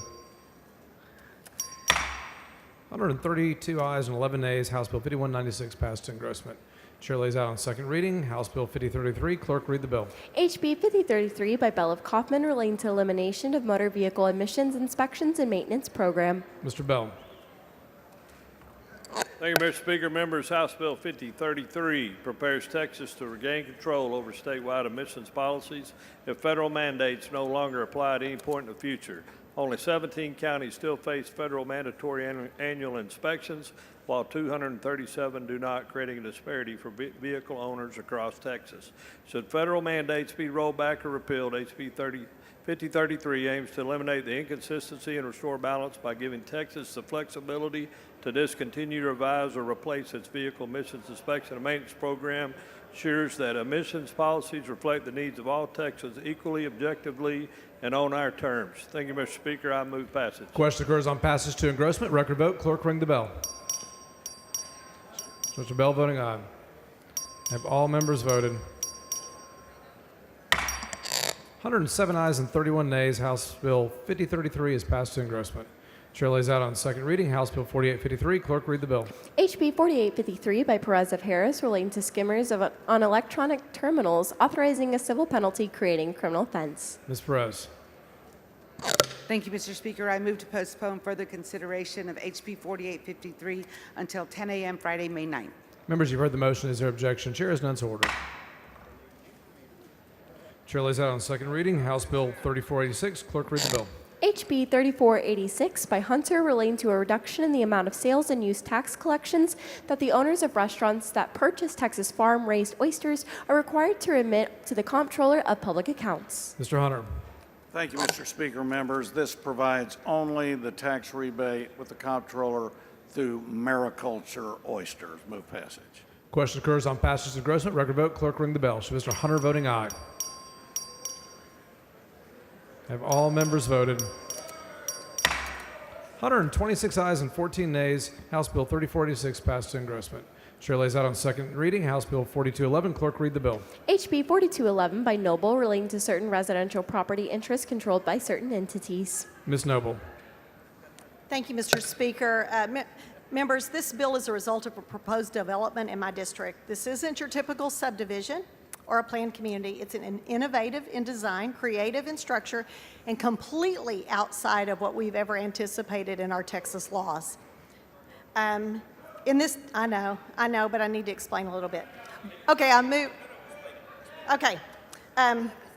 132 ayes and 11 nays. House Bill 5196 passed to engrossment. Chair lays out on second reading House Bill 5033. Clerk, read the bill. HB 5033 by Bell of Kaufman relating to elimination of motor vehicle emissions inspections and maintenance program. Mr. Bell. Thank you, Mr. Speaker. Members, House Bill 5033 prepares Texas to regain control over statewide emissions policies if federal mandates no longer apply at any point in the future. Only 17 counties still face federal mandatory annual inspections, while 237 do not, creating a disparity for vehicle owners across Texas. Should federal mandates be rolled back or repealed, HB 5033 aims to eliminate the inconsistency and restore balance by giving Texas the flexibility to discontinue, revise, or replace its vehicle emissions inspection and maintenance program, ensures that emissions policies reflect the needs of all Texans equally, objectively, and on our terms. Thank you, Mr. Speaker. I move passage. Question occurs on passage to engrossment. Record vote. Clerk, ring the bell. Mr. Bell voting aye. Have all members voted? 107 ayes and 31 nays. House Bill 5033 is passed to engrossment. Chair lays out on second reading House Bill 4853. Clerk, read the bill. HB 4853 by Perez of Harris relating to skimmers on electronic terminals, authorizing a civil penalty creating criminal offense. Ms. Perez. Thank you, Mr. Speaker. I move to postpone further consideration of HB 4853 until 10 a.m. Friday, May 9th. Members, you've heard the motion. Is there objection? Chair is none, so ordered. Chair lays out on second reading House Bill 3486. Clerk, read the bill. HB 3486 by Hunter relating to a reduction in the amount of sales and use tax collections that the owners of restaurants that purchase Texas farm-raised oysters are required to remit to the Comptroller of Public Accounts. Mr. Hunter. Thank you, Mr. Speaker. Members, this provides only the tax rebate with the comptroller through mariculture oysters. Move passage. Question occurs on passage of engrossment. Record vote. Clerk, ring the bell. Show Mr. Hunter voting aye. Have all members voted? 126 ayes and 14 nays. House Bill 3486 passed to engrossment. Chair lays out on second reading House Bill 4211. Clerk, read the bill. HB 4211 by Noble relating to certain residential property interests controlled by certain entities. Ms. Noble. Thank you, Mr. Speaker. Members, this bill is a result of a proposed development in my district. This isn't your typical subdivision or a planned community. It's an innovative in design, creative in structure, and completely outside of what we've ever anticipated in our Texas laws. In this, I know, but I need to explain a little bit. Okay,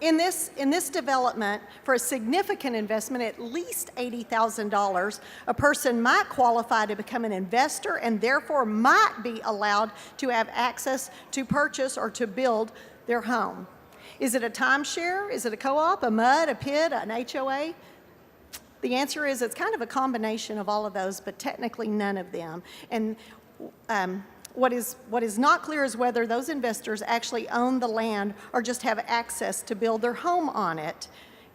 in this development, for a significant investment, at least $80,000, a person might qualify to become an investor and therefore might be allowed to have access to purchase or to build their home. Is it a timeshare? Is it a co-op, a MUD, a PID, an HOA? The answer is it's kind of a combination of all of those, but technically none of them. And what is not clear is whether those investors actually own the land or just have access to build their home on it.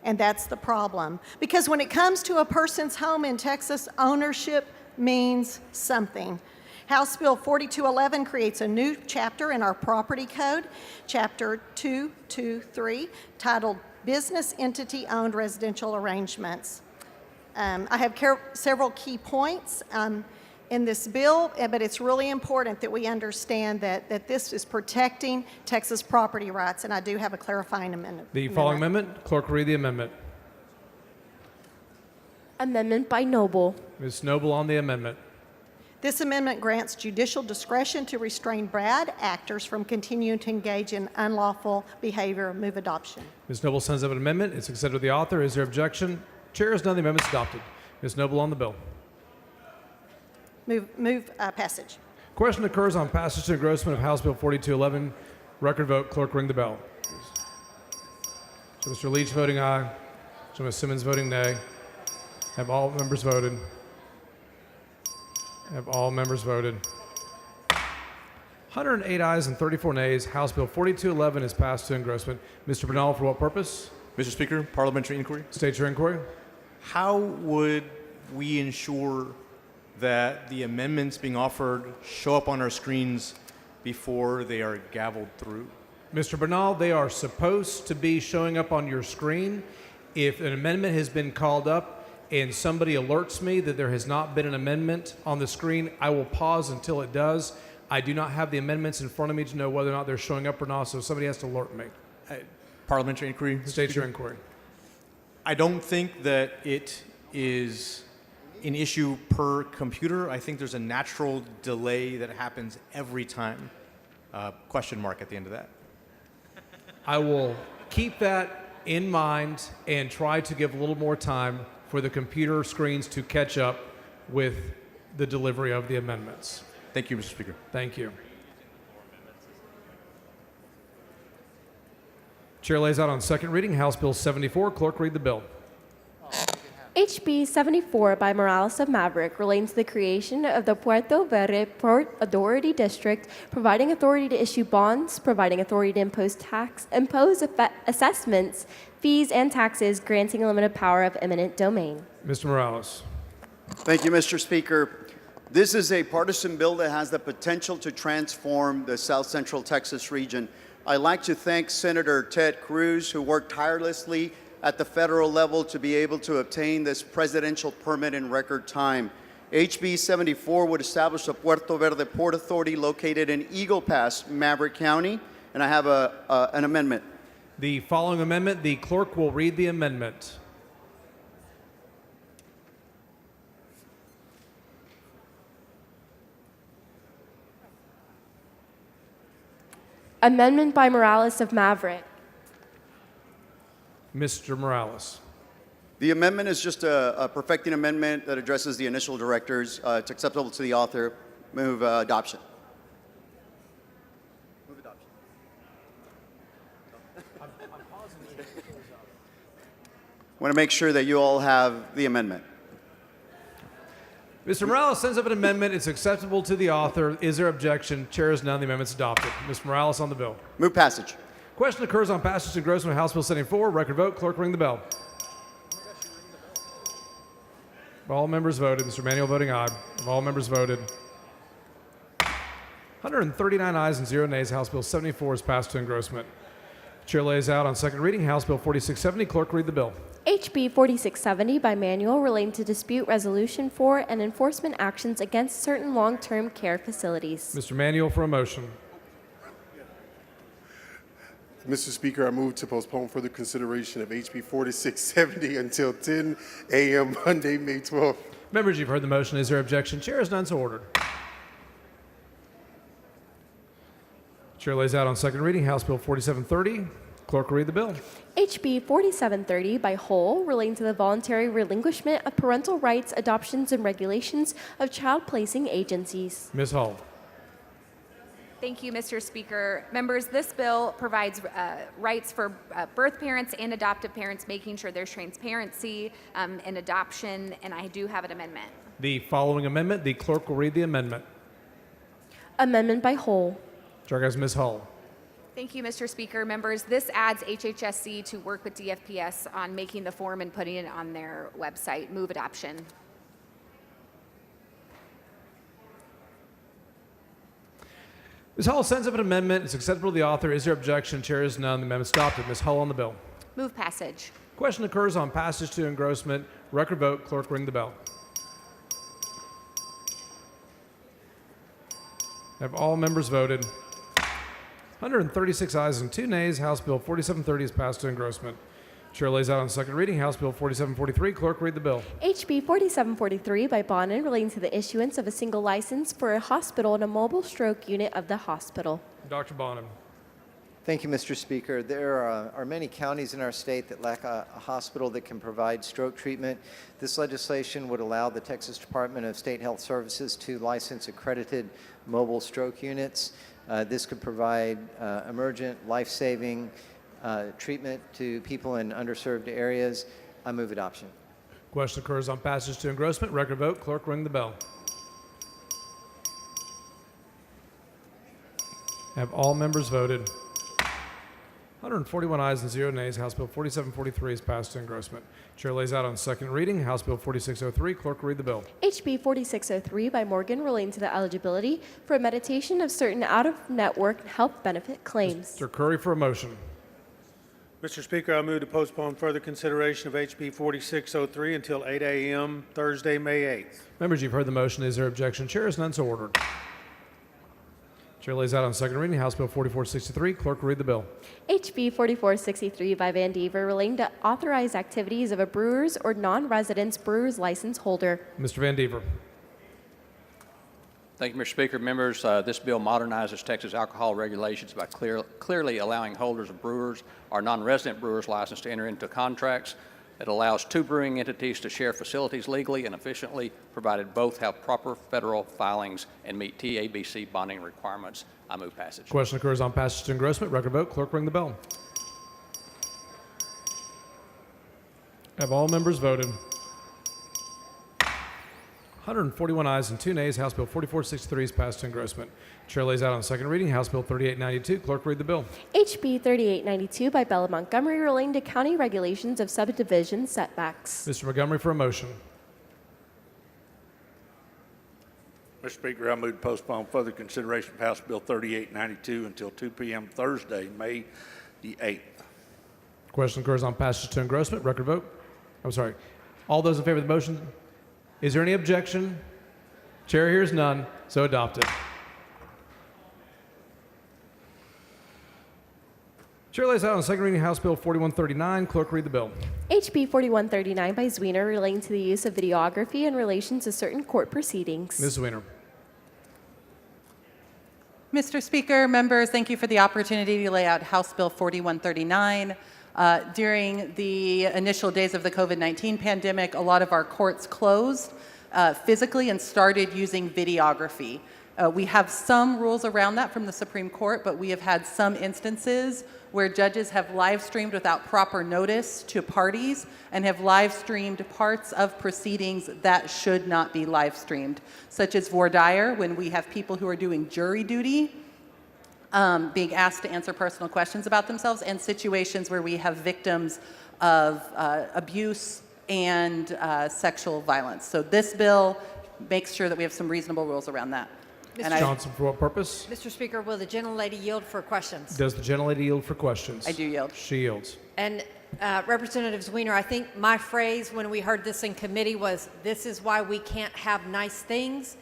And that's the problem. Because when it comes to a person's home in Texas, ownership means something. House Bill 4211 creates a new chapter in our property code, Chapter 223, titled Business Entity Owned Residential Arrangements. I have several key points in this bill, but it's really important that we understand that this is protecting Texas property rights, and I do have a clarifying amendment. The following amendment. Clerk, read the amendment. Amendment by Noble. Ms. Noble on the amendment. This amendment grants judicial discretion to restrain bad actors from continuing to engage in unlawful behavior. Move adoption. Ms. Noble sends up an amendment. It's accepted with the author. Is there objection? Chair has none. The amendment is adopted. Ms. Noble on the bill. Move passage. Question occurs on passage to engrossment of House Bill 4211. Record vote. Clerk, ring the bell. So Mr. Leach voting aye. So Ms. Simmons voting nay. Have all members voted? Have all members voted? 108 ayes and 34 nays. House Bill 4211 is passed to engrossment. Mr. Bernal, for what purpose? Mr. Speaker, parliamentary inquiry. State your inquiry. How would we ensure that the amendments being offered show up on our screens before they are gavelled through? Mr. Bernal, they are supposed to be showing up on your screen. If an amendment has been called up and somebody alerts me that there has not been an amendment on the screen, I will pause until it does. I do not have the amendments in front of me to know whether or not they're showing up or not, so somebody has to alert me. Parliamentary inquiry. State your inquiry. I don't think that it is an issue per computer. I think there's a natural delay that happens every time. Question mark at the end of that. I will keep that in mind and try to give a little more time for the computer screens to catch up with the delivery of the amendments. Thank you, Mr. Speaker. Thank you. Chair lays out on second reading House Bill 74. Clerk, read the bill. HB 74 by Morales of Maverick relating to the creation of the Puerto Verde Port Authority District, providing authority to issue bonds, providing authority to impose assessments, fees, and taxes, granting a limited power of eminent domain. Mr. Morales. Thank you, Mr. Speaker. This is a partisan bill that has the potential to transform the South Central Texas region. I'd like to thank Senator Ted Cruz, who worked tirelessly at the federal level to be able to obtain this presidential permit in record time. HB 74 would establish the Puerto Verde Port Authority located in Eagle Pass, Maverick County, and I have an amendment. The following amendment, the clerk will read the amendment. Amendment by Morales of Maverick. Mr. Morales. The amendment is just a perfecting amendment that addresses the initial directors. It's acceptable to the author. Move adoption. Move adoption. Want to make sure that you all have the amendment. Mr. Morales sends up an amendment. It's acceptable to the author. Is there objection? Chair is none. The amendment's adopted. Mr. Morales on the bill. Move passage. Question occurs on passage to engrossment of House Bill 74. Record vote. Clerk ring the bell. Have all members voted? Mr. Manuel voting aye. Have all members voted? 139 ayes and 0 nays. House Bill 74 is passed to engrossment. Chair lays out on second reading House Bill 4670. Clerk read the bill. HB 4670 by manual relating to dispute resolution for and enforcement actions against certain long-term care facilities. Mr. Manuel for a motion. Mr. Speaker, I move to postpone further consideration of HB 4670 until 10 a.m. Monday, May 12th. Members, you've heard the motion. Is there objection? Chair is none so ordered. Chair lays out on second reading House Bill 4730. Clerk will read the bill. HB 4730 by whole relating to the voluntary relinquishment of parental rights, adoptions, and regulations of child placing agencies. Ms. Hall. Thank you, Mr. Speaker. Members, this bill provides rights for birth parents and adoptive parents, making sure there's transparency in adoption, and I do have an amendment. The following amendment, the clerk will read the amendment. Amendment by whole. Chair has Ms. Hall. Thank you, Mr. Speaker. Members, this adds HHSC to work with DFPS on making the form and putting it on their website. Move adoption. Ms. Hall sends up an amendment. It's acceptable to the author. Is there objection? Chair is none. The amendment adopted. Ms. Hall on the bill. Move passage. Question occurs on passage to engrossment. Record vote. Clerk ring the bell. Have all members voted? 136 ayes and 2 nays. House Bill 4730 is passed to engrossment. Chair lays out on second reading House Bill 4743. Clerk read the bill. HB 4743 by Bonin relating to the issuance of a single license for a hospital and a mobile stroke unit of the hospital. Dr. Bonin. Thank you, Mr. Speaker. There are many counties in our state that lack a hospital that can provide stroke treatment. This legislation would allow the Texas Department of State Health Services to license accredited mobile stroke units. This could provide emergent, life-saving treatment to people in underserved areas. I move adoption. Question occurs on passage to engrossment. Record vote. Clerk ring the bell. Have all members voted? 141 ayes and 0 nays. House Bill 4743 is passed to engrossment. Chair lays out on second reading House Bill 4603. Clerk will read the bill. HB 4603 by Morgan relating to the eligibility for mediation of certain out-of-network health benefit claims. Mr. Curry for a motion. Mr. Speaker, I move to postpone further consideration of HB 4603 until 8 a.m. Thursday, May 8th. Members, you've heard the motion. Is there objection? Chair is none so ordered. Chair lays out on second reading House Bill 4463. Clerk will read the bill. HB 4463 by Van Dever relating to authorized activities of a brewer's or non-residence brewer's license holder. Mr. Van Dever. Thank you, Mr. Speaker. Members, this bill modernizes Texas alcohol regulations by clearly allowing holders of brewers or non-resident brewers license to enter into contracts. It allows two brewing entities to share facilities legally and efficiently, provided both have proper federal filings and meet TABC bonding requirements. I move passage. Question occurs on passage to engrossment. Record vote. Clerk ring the bell. Have all members voted? 141 ayes and 2 nays. House Bill 4463 is passed to engrossment. Chair lays out on second reading House Bill 3892. Clerk read the bill. HB 3892 by Bella Montgomery relating to county regulations of subdivision setbacks. Mr. Montgomery for a motion. Mr. Speaker, I move to postpone further consideration of House Bill 3892 until 2 p.m. Thursday, May the 8th. Question occurs on passage to engrossment. Record vote. I'm sorry. All those in favor of the motion? Is there any objection? Chair hears none, so adopted. Chair lays out on second reading House Bill 4139. Clerk read the bill. HB 4139 by Zwiener relating to the use of videography in relation to certain court proceedings. Ms. Zwiener. Mr. Speaker, members, thank you for the opportunity to lay out House Bill 4139. During the initial days of the COVID-19 pandemic, a lot of our courts closed physically and started using videography. We have some rules around that from the Supreme Court, but we have had some instances where judges have live streamed without proper notice to parties and have live streamed parts of proceedings that should not be live streamed, such as voir dire, when we have people who are doing jury duty being asked to answer personal questions about themselves, and situations where we have victims of abuse and sexual violence. So this bill makes sure that we have some reasonable rules around that. Mr. Johnson, for what purpose? Mr. Speaker, will the gentlelady yield for questions? Does the gentlelady yield for questions? I do yield. She yields. And Representative Zwiener, I think my phrase when we heard this in committee was, this is why we can't have nice things,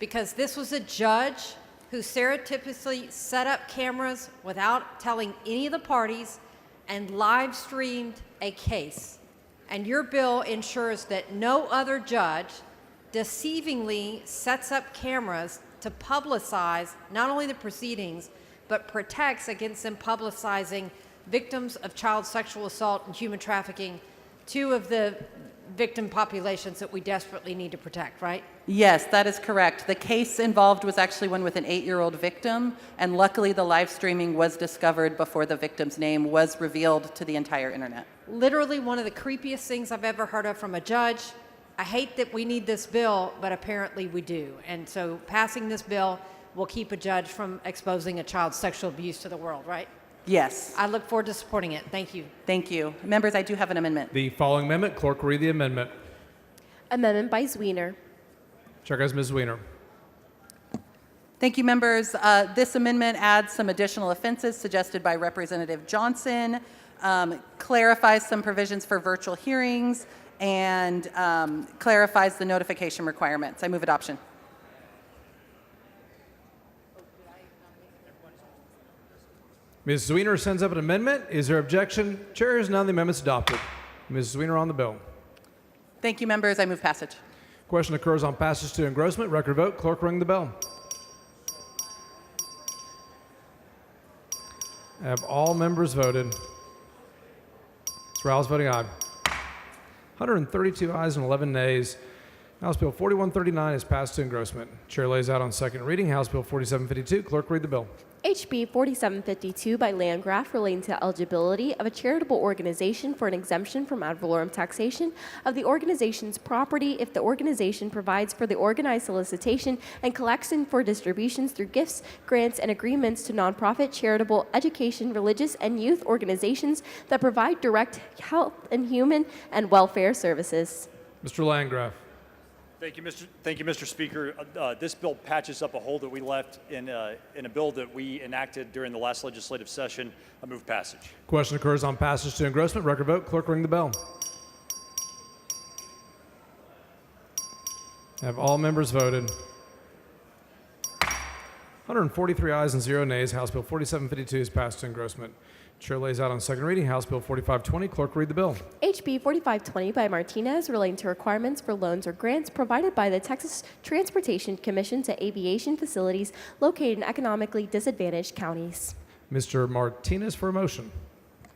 because this was a judge who surreptitiously set up cameras without telling any of the parties and live streamed a case. And your bill ensures that no other judge deceivingly sets up cameras to publicize not only the proceedings, but protects against them publicizing victims of child sexual assault and human trafficking, two of the victim populations that we desperately need to protect, right? Yes, that is correct. The case involved was actually one with an 8-year-old victim, and luckily the live streaming was discovered before the victim's name was revealed to the entire internet. Literally one of the creepiest things I've ever heard of from a judge. I hate that we need this bill, but apparently we do. And so passing this bill will keep a judge from exposing a child's sexual abuse to the world, right? Yes. I look forward to supporting it. Thank you. Thank you. Members, I do have an amendment. The following amendment, clerk will read the amendment. Amendment by Zwiener. Chair goes Ms. Weiner. Thank you, members. This amendment adds some additional offenses suggested by Representative Johnson, clarifies some provisions for virtual hearings, and clarifies the notification requirements. I move adoption. Ms. Zwiener sends up an amendment. Is there objection? Chair hears none. The amendment's adopted. Ms. Zwiener on the bill. Thank you, members. I move passage. Question occurs on passage to engrossment. Record vote. Clerk ring the bell. Have all members voted? Ms. Rouse voting aye. 132 ayes and 11 nays. House Bill 4139 is passed to engrossment. Chair lays out on second reading House Bill 4752. Clerk read the bill. HB 4752 by Landgraf relating to eligibility of a charitable organization for an exemption from ad valorem taxation of the organization's property if the organization provides for the organized solicitation and collection for distributions through gifts, grants, and agreements to nonprofit, charitable, education, religious, and youth organizations that provide direct health and human and welfare services. Mr. Landgraf. Thank you, Mr. Speaker. This bill patches up a hole that we left in a bill that we enacted during the last legislative session. I move passage. Question occurs on passage to engrossment. Record vote. Clerk ring the bell. Have all members voted? 143 ayes and 0 nays. House Bill 4752 is passed to engrossment. Chair lays out on second reading House Bill 4520. Clerk read the bill. HB 4520 by Martinez relating to requirements for loans or grants provided by the Texas Transportation Commission to aviation facilities located in economically disadvantaged counties. Mr. Martinez for a motion.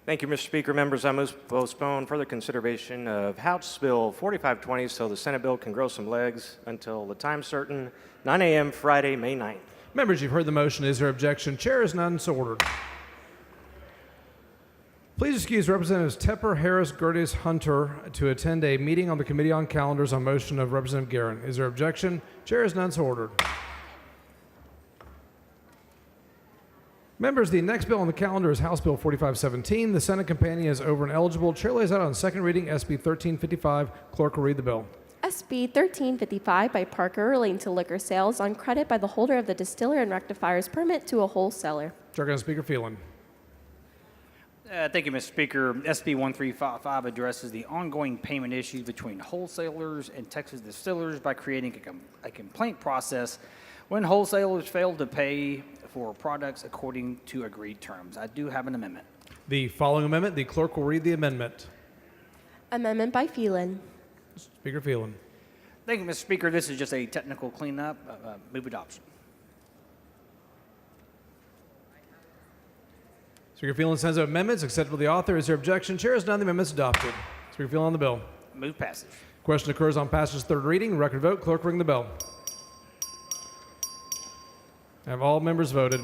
Thank you, Mr. Speaker. Members, I move to postpone further consideration of House Bill 4520 so the Senate bill can grow some legs until the time certain, 9 a.m. Friday, May 9th. Members, you've heard the motion. Is there objection? Chair is none, so ordered. Please excuse Representatives Tepper, Harris, Gerdes, Hunter to attend a meeting on the Committee on Calendars on motion of Representative Guerin. Is there objection? Chair is none, so ordered. Members, the next bill on the calendar is House Bill 4517. The Senate companion is over and eligible. Chair lays out on second reading SB 1355. Clerk will read the bill. SB 1355 by Parker relating to liquor sales on credit by the holder of the distiller and rectifier's permit to a wholesaler. Chair, Speaker Phelan. Thank you, Mr. Speaker. SB 1355 addresses the ongoing payment issues between wholesalers and Texas distillers by creating a complaint process when wholesalers fail to pay for products according to agreed terms. I do have an amendment. The following amendment, the clerk will read the amendment. Amendment by Phelan. Speaker Phelan. Thank you, Mr. Speaker. This is just a technical cleanup. Move adoption. Speaker Phelan sends out amendments acceptable to the author. Is there objection? Chair has none. The amendment's adopted. Speaker Phelan on the bill. Move passage. Question occurs on passage's third reading. Record vote. Clerk ring the bell. Have all members voted?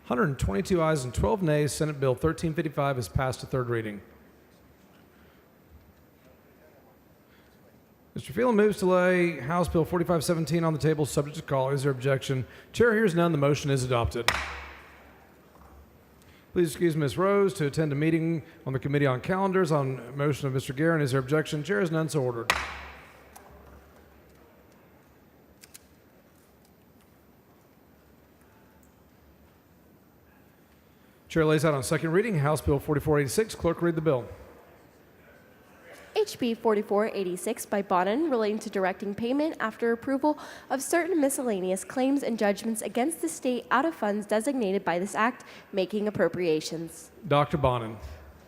122 ayes and 12 nays. Senate Bill 1355 is passed to third reading. Mr. Phelan moves to lay House Bill 4517 on the table, subject to call. Is there objection? Chair hears none. The motion is adopted. Please excuse Ms. Rose to attend a meeting on the Committee on Calendars on motion of Mr. Guerin. Is there objection? Chair has none, so ordered. Chair lays out on second reading House Bill 4486. Clerk, read the bill. HB 4486 by Bonin relating to directing payment after approval of certain miscellaneous claims and judgments against the state out of funds designated by this act, making appropriations. Dr. Bonin.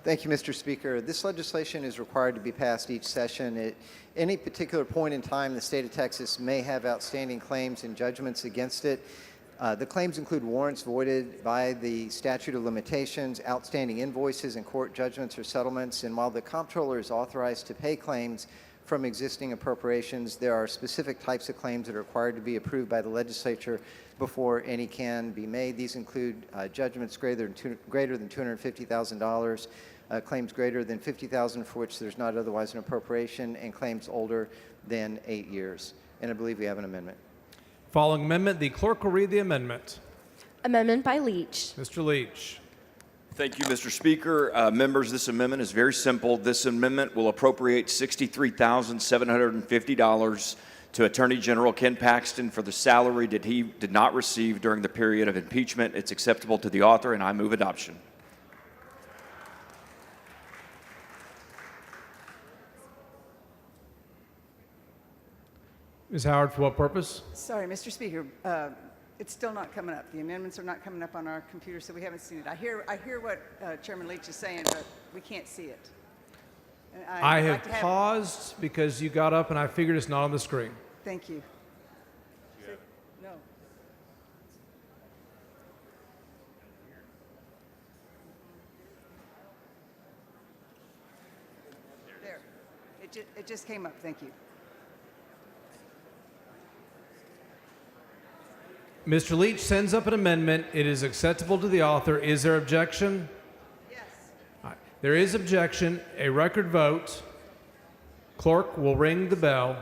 Thank you, Mr. Speaker. This legislation is required to be passed each session. At any particular point in time, the state of Texas may have outstanding claims and judgments against it. The claims include warrants voided by the statute of limitations, outstanding invoices, and court judgments or settlements. And while the comptroller is authorized to pay claims from existing appropriations, there are specific types of claims that are required to be approved by the legislature before any can be made. These include judgments greater than $250,000, claims greater than $50,000 for which there's not otherwise an appropriation, and claims older than 8 years. And I believe we have an amendment. Following amendment, the clerk will read the amendment. Amendment by Leach. Mr. Leach. Thank you, Mr. Speaker. Members, this amendment is very simple. This amendment will appropriate $63,750 to Attorney General Ken Paxton for the salary that he did not receive during the period of impeachment. It's acceptable to the author, and I move adoption. Ms. Howard, for what purpose? Sorry, Mr. Speaker, it's still not coming up. The amendments are not coming up on our computer, so we haven't seen it. I hear what Chairman Leach is saying, but we can't see it. And I I'd have like to paused because you got up and I figured it's not on the screen. Thank you. No. There. It just came up. Thank you. Mr. Leach sends up an amendment. It is acceptable to the author. Is there objection? Yes. All right. There is objection. A record vote. Clerk will ring the bell.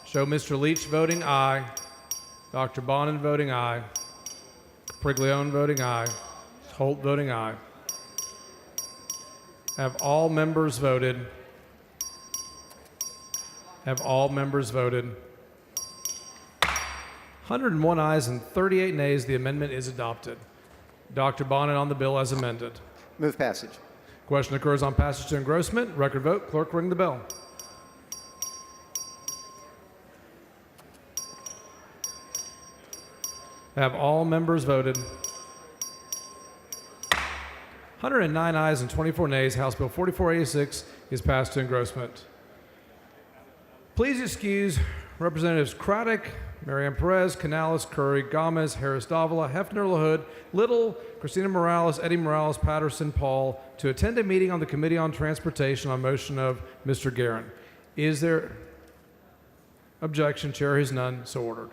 Show Mr. Leach voting aye. Dr. Bonin voting aye. Capriglione voting aye. Holt voting aye. Have all members voted? Have all members voted? 101 ayes and 38 nays. The amendment is adopted. Dr. Bonin on the bill as amended. Move passage. Question occurs on passage to engrossment. Record vote. Clerk, ring the bell. Have all members voted? 109 ayes and 24 nays. House Bill 4486 is passed to engrossment. Please excuse Representatives Craddock, Marianne Perez, Canales, Curry, Gomez, Harris Davila, Hefner, LaHood, Little, Christina Morales, Eddie Morales, Patterson, Paul, to attend a meeting on the Committee on Transportation on motion of Mr. Guerin. Is there objection? Chair has none, so ordered.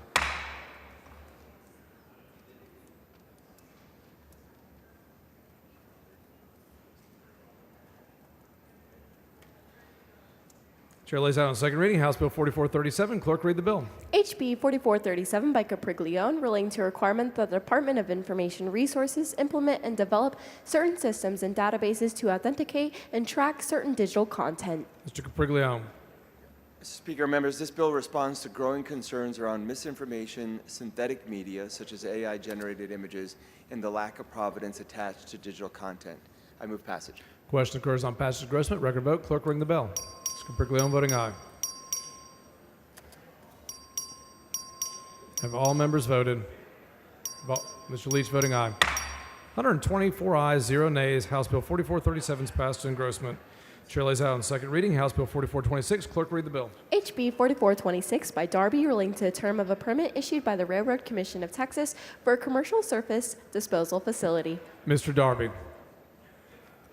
Chair lays out on second reading House Bill 4437. Clerk, read the bill. HB 4437 by Capriglione relating to a requirement that the Department of Information Resources implement and develop certain systems and databases to authenticate and track certain digital content. Mr. Capriglione. Mr. Speaker, members, this bill responds to growing concerns around misinformation, synthetic media, such as AI-generated images, and the lack of provenance attached to digital content. I move passage. Question occurs on passage of engrossment. Record vote. Clerk, ring the bell. Mr. Capriglione voting aye. Have all members voted? Mr. Leach voting aye. 124 ayes, 0 nays. House Bill 4437 is passed to engrossment. Chair lays out on second reading House Bill 4426. Clerk, read the bill. HB 4426 by Darby relating to the term of a permit issued by the Railroad Commission of Texas for a commercial surface disposal facility. Mr. Darby.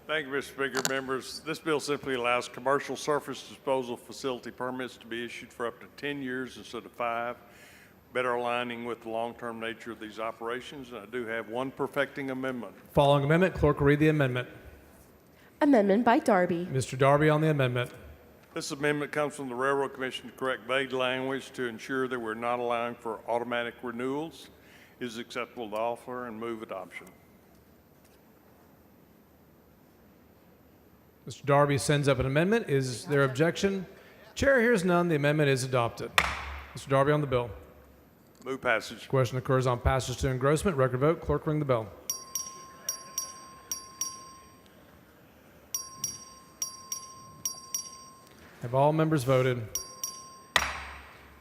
Thank you, Mr. Speaker. Members, this bill simply allows commercial surface disposal facility permits to be issued for up to 10 years instead of 5, better aligning with the long-term nature of these operations. And I do have one perfecting amendment. Following amendment, clerk will read the amendment. Amendment by Darby. Mr. Darby on the amendment. This amendment comes from the Railroad Commission to correct vague language to ensure that we're not allowing for automatic renewals. It is acceptable to offer and move adoption. Mr. Darby sends up an amendment. Is there objection? Chair hears none. The amendment is adopted. Mr. Darby on the bill. Move passage. Question occurs on passage to engrossment. Record vote. Clerk, ring the bell. Have all members voted?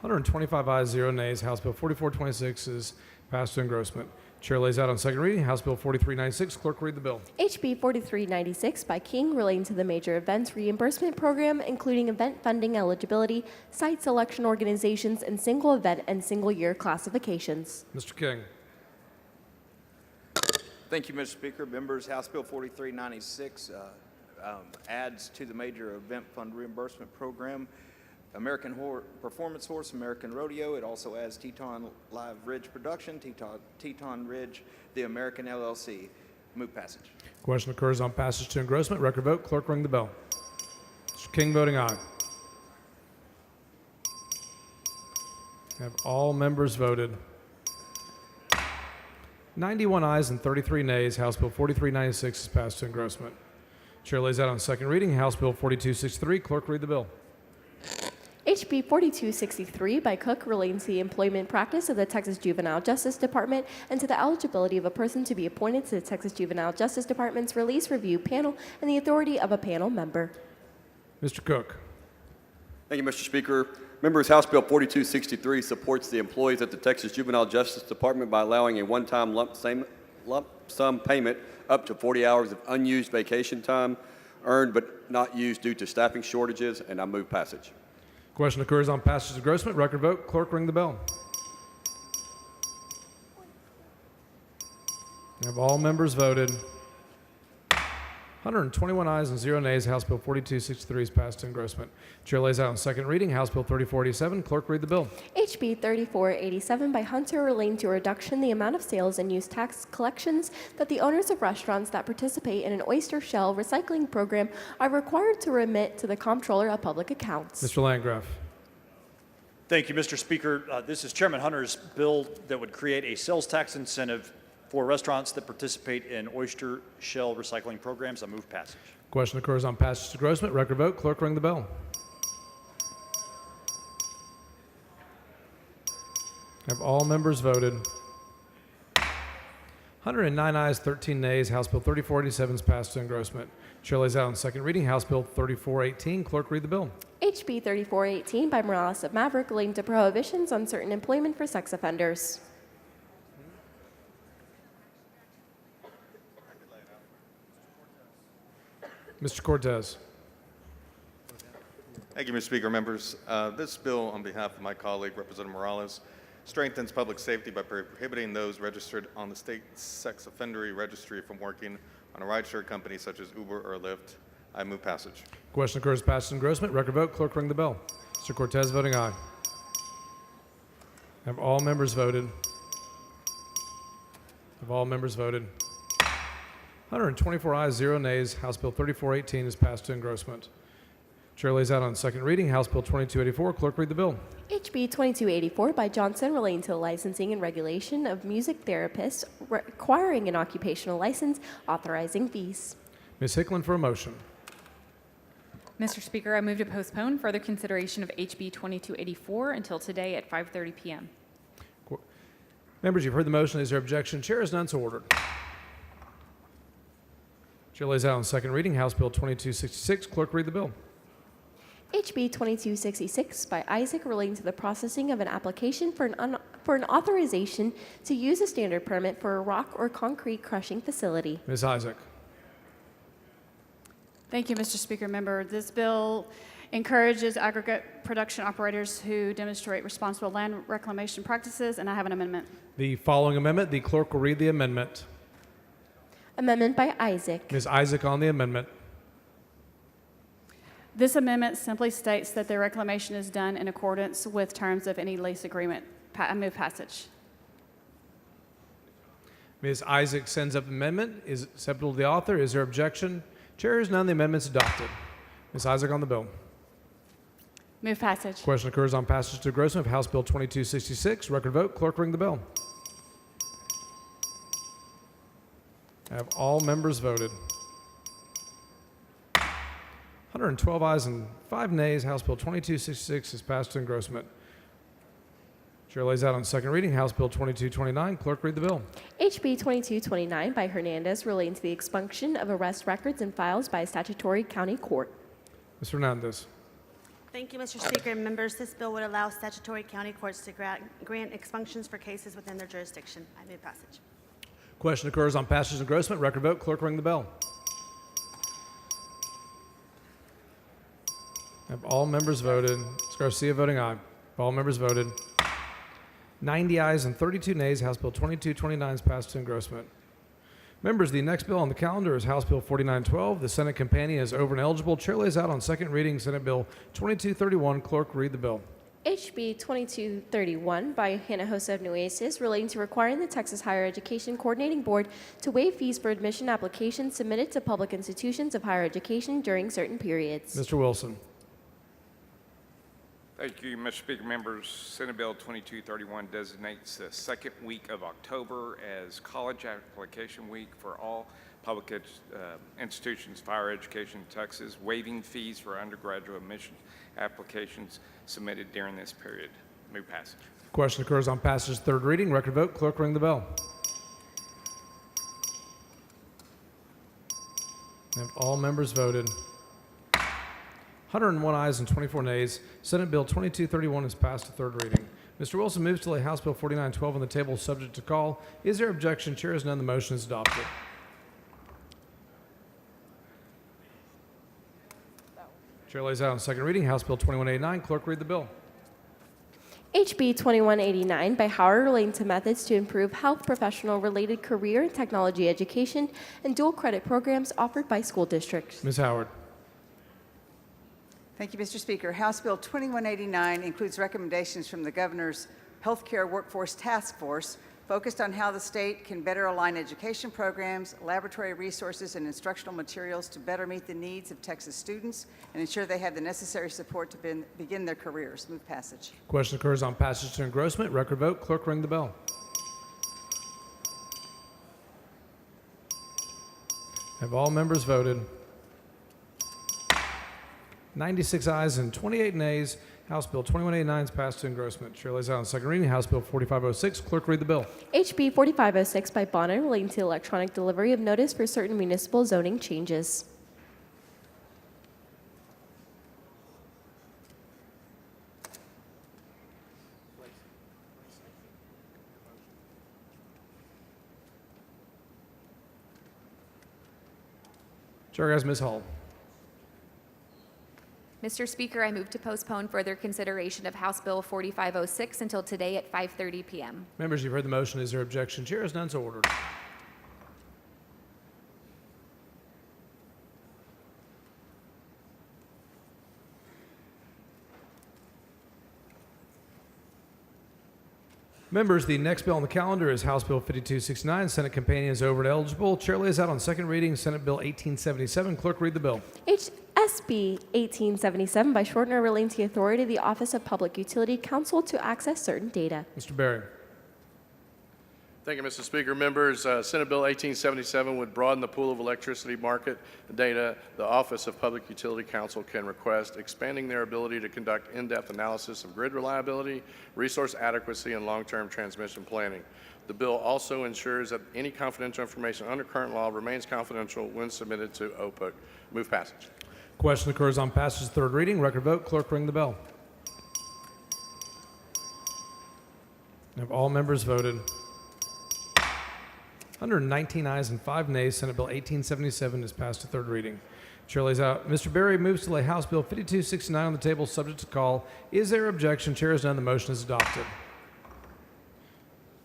125 ayes, 0 nays. House Bill 4426 is passed to engrossment. Chair lays out on second reading House Bill 4396. Clerk, read the bill. HB 4396 by King relating to the Major Events Reimbursement Program, including event funding eligibility, site selection organizations, and single event and single year classifications. Mr. King. Thank you, Mr. Speaker. Members, House Bill 4396 adds to the Major Event Fund Reimbursement Program American Performance Horse, American Rodeo. It also adds Teton Live Ridge Production, Teton Ridge, the American LLC. Move passage. Question occurs on passage to engrossment. Record vote. Clerk, ring the bell. Mr. King voting aye. Have all members voted? 91 ayes and 33 nays. House Bill 4396 is passed to engrossment. Chair lays out on second reading House Bill 4263. Clerk, read the bill. HB 4263 by Cook relating to the employment practice of the Texas Juvenile Justice Department and to the eligibility of a person to be appointed to the Texas Juvenile Justice Department's release review panel and the authority of a panel member. Mr. Cook. Thank you, Mr. Speaker. Members, House Bill 4263 supports the employees at the Texas Juvenile Justice Department by allowing a one-time lump sum payment up to 40 hours of unused vacation time earned but not used due to staffing shortages, and I move passage. Question occurs on passage to engrossment. Record vote. Clerk, ring the bell. Have all members voted? 121 ayes and 0 nays. House Bill 4263 is passed to engrossment. Chair lays out on second reading House Bill 3487. Clerk, read the bill. HB 3487 by Hunter relating to a reduction in the amount of sales and use tax collections that the owners of restaurants that participate in an oyster shell recycling program are required to remit to the Comptroller of Public Accounts. Mr. Landgraf. Thank you, Mr. Speaker. This is Chairman Hunter's bill that would create a sales tax incentive for restaurants that participate in oyster shell recycling programs. I move passage. Question occurs on passage to engrossment. Record vote. Clerk, ring the bell. Have all members voted? 109 ayes, 13 nays. House Bill 3487 is passed to engrossment. Chair lays out on second reading House Bill 3418. Clerk, read the bill. HB 3418 by Morales of Maverick relating to prohibitions on certain employment for sex offenders. Mr. Cortez. Thank you, Mr. Speaker. Members, this bill, on behalf of my colleague, Representative Morales, strengthens public safety by prohibiting those registered on the state sex offender registry from working on a rideshare company such as Uber or Lyft. I move passage. Question occurs passage to engrossment. Record vote. Clerk, ring the bell. Mr. Cortez voting aye. Have all members voted? Have all members voted? 124 ayes, 0 nays. House Bill 3418 is passed to engrossment. Chair lays out on second reading House Bill 2284. Clerk, read the bill. HB 2284 by Johnson relating to the licensing and regulation of music therapists requiring an occupational license, authorizing fees. Ms. Hicklin for a motion. Mr. Speaker, I move to postpone further consideration of HB 2284 until today at 5:30 p.m. Members, you've heard the motion. Is there objection? Chair is none, so ordered. Chair lays out on second reading House Bill 2266. Clerk, read the bill. HB 2266 by Isaac relating to the processing of an application for an authorization to use a standard permit for a rock or concrete crushing facility. Ms. Isaac. Thank you, Mr. Speaker. Member, this bill encourages aggregate production operators who demonstrate responsible land reclamation practices, and I have an amendment. The following amendment, the clerk will read the amendment. Amendment by Isaac. Ms. Isaac on the amendment. This amendment simply states that the reclamation is done in accordance with terms of any lease agreement. I move passage. Ms. Isaac sends up amendment. Is acceptable to the author. Is there objection? Chair hears none. The amendment is adopted. Ms. Isaac on the bill. Move passage. Question occurs on passage to engrossment of House Bill 2266. Record vote. Clerk ring the bell. Have all members voted? 112 ayes and 5 nays. House Bill 2266 is passed to engrossment. Chair lays out on second reading House Bill 2229. Clerk read the bill. HB 2229 by Hernandez relating to the expunction of arrest records and files by a statutory county court. Ms. Hernandez. Thank you, Mr. Speaker and members. This bill would allow statutory county courts to grant expunctions for cases within their jurisdiction. I move passage. Question occurs on passage to engrossment. Record vote. Clerk ring the bell. Have all members voted? Ms. Garcia voting aye. Have all members voted? 90 ayes and 32 nays. House Bill 2229 is passed to engrossment. Members, the next bill on the calendar is House Bill 4912. The Senate companion is over and eligible. Chair lays out on second reading Senate Bill 2231. Clerk read the bill. HB 2231 by Hinojosa Nueces relating to requiring the Texas Higher Education Coordinating Board to waive fees for admission applications submitted to public institutions of higher education during certain periods. Mr. Wilson. Thank you, Mr. Speaker. Members, Senate Bill 2231 designates the second week of October as College Application Week for all public institutions of higher education in Texas, waiving fees for undergraduate admission applications submitted during this period. Move passage. Question occurs on passage third reading. Record vote. Clerk ring the bell. Have all members voted? 101 ayes and 24 nays. Senate Bill 2231 is passed to third reading. Mr. Wilson moves to lay House Bill 4912 on the table subject to call. Is there objection? Chair has none. The motion is adopted. Chair lays out on second reading House Bill 2189. Clerk read the bill. HB 2189 by Howard relating to methods to improve health professional related career and technology education and dual credit programs offered by school districts. Ms. Howard. Thank you, Mr. Speaker. House Bill 2189 includes recommendations from the Governor's Healthcare Workforce Task Force focused on how the state can better align education programs, laboratory resources, and instructional materials to better meet the needs of Texas students and ensure they have the necessary support to begin their careers. Move passage. Question occurs on passage to engrossment. Record vote. Clerk ring the bell. Have all members voted? 96 ayes and 28 nays. House Bill 2189 is passed to engrossment. Chair lays out on second reading House Bill 4506. Clerk read the bill. HB 4506 by Bonner relating to electronic delivery of notice for certain municipal zoning changes. Chair has Ms. Hall. Mr. Speaker, I move to postpone further consideration of House Bill 4506 until today at 5:30 p.m. Members, you've heard the motion. Is there objection? Chair has none, so ordered. Members, the next bill on the calendar is House Bill 5269. Senate companion is over and eligible. Chair lays out on second reading Senate Bill 1877. Clerk read the bill. SB 1877 by Shortner relating to the authority of the Office of Public Utility Counsel to access certain data. Mr. Berry. Thank you, Mr. Speaker. Members, Senate Bill 1877 would broaden the pool of electricity market data the Office of Public Utility Counsel can request, expanding their ability to conduct in-depth analysis of grid reliability, resource adequacy, and long-term transmission planning. The bill also ensures that any confidential information under current law remains confidential when submitted to OPUC. Move passage. Question occurs on passage third reading. Record vote. Clerk ring the bell. Have all members voted? 119 ayes and 5 nays. Senate Bill 1877 is passed to third reading. Chair lays out. Mr. Berry moves to lay House Bill 5269 on the table, subject to call. Is there objection? Chair has none. The motion is adopted.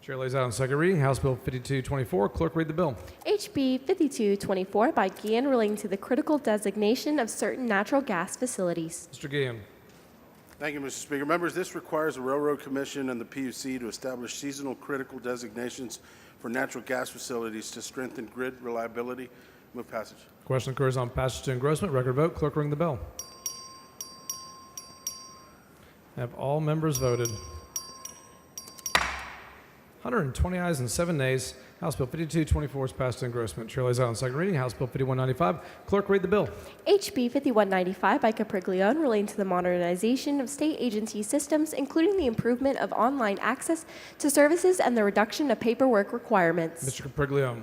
Chair lays out on second reading House Bill 5224. Clerk, read the bill. HB 5224 by Guillen relating to the critical designation of certain natural gas facilities. Mr. Guillen. Thank you, Mr. Speaker. Members, this requires the Railroad Commission and the PUC to establish seasonal critical designations for natural gas facilities to strengthen grid reliability. Move passage. Question occurs on passage to engrossment. Record vote. Clerk, ring the bell. Have all members voted? 120 ayes and 7 nays. House Bill 5224 is passed to engrossment. Chair lays out on second reading House Bill 5195. Clerk, read the bill. HB 5195 by Capriglione relating to the modernization of state agency systems, including the improvement of online access to services and the reduction of paperwork requirements. Mr. Capriglione.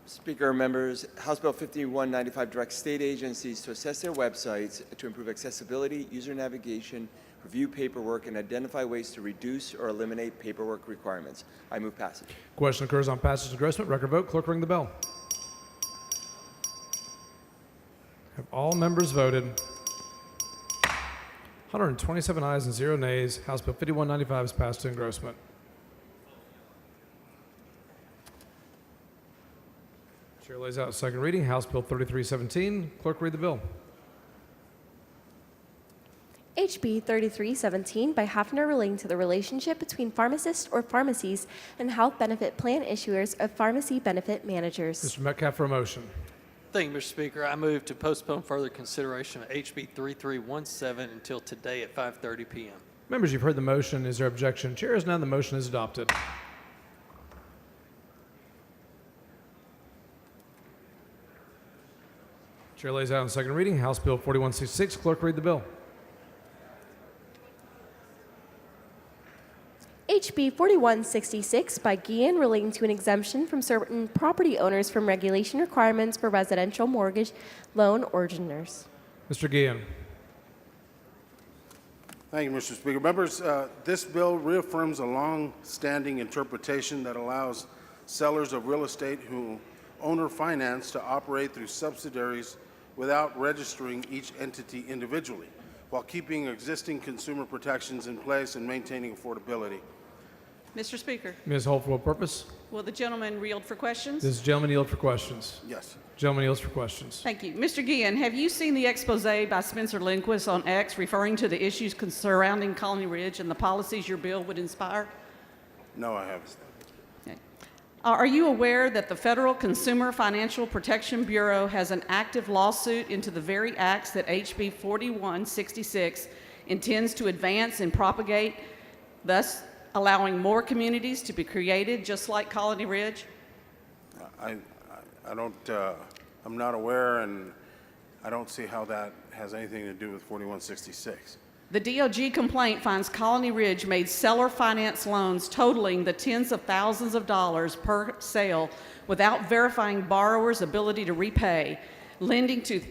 Speaker, members, House Bill 5195 directs state agencies to assess their websites to improve accessibility, user navigation, review paperwork, and identify ways to reduce or eliminate paperwork requirements. I move passage. Question occurs on passage to engrossment. Record vote. Clerk, ring the bell. Have all members voted? 127 ayes and 0 nays. House Bill 5195 is passed to engrossment. Chair lays out second reading House Bill 3317. Clerk, read the bill. HB 3317 by Hafner relating to the relationship between pharmacists or pharmacies and health benefit plan issuers of pharmacy benefit managers. Mr. Metcalf for a motion. Thank you, Mr. Speaker. I move to postpone further consideration of HB 3317 until today at 5:30 p.m. Members, you've heard the motion. Is there objection? Chair is none. The motion is adopted. Chair lays out on second reading House Bill 4166. Clerk, read the bill. HB 4166 by Guillen relating to an exemption from certain property owners from regulation requirements for residential mortgage loan originators. Mr. Guillen. Thank you, Mr. Speaker. Members, this bill reaffirms a long-standing interpretation that allows sellers of real estate who owner finance to operate through subsidiaries without registering each entity individually, while keeping existing consumer protections in place and maintaining affordability. Mr. Speaker, Ms. Holt, for what purpose? will the gentleman yield for questions? This gentleman yield for questions. Yes. Gentleman yields for questions. Thank you. Mr. Guillen, have you seen the expose by Spencer Lindquist on X referring to the issues surrounding Colony Ridge and the policies your bill would inspire? No, I haven't. Okay. Are you aware that the Federal Consumer Financial Protection Bureau has an active lawsuit into the very acts that HB 4166 intends to advance and propagate, thus allowing more communities to be created just like Colony Ridge? I'm not aware, and I don't see how that has anything to do with 4166. The DOJ complaint finds Colony Ridge made seller finance loans totaling the tens of thousands of dollars per sale without verifying borrowers' ability to repay, leading to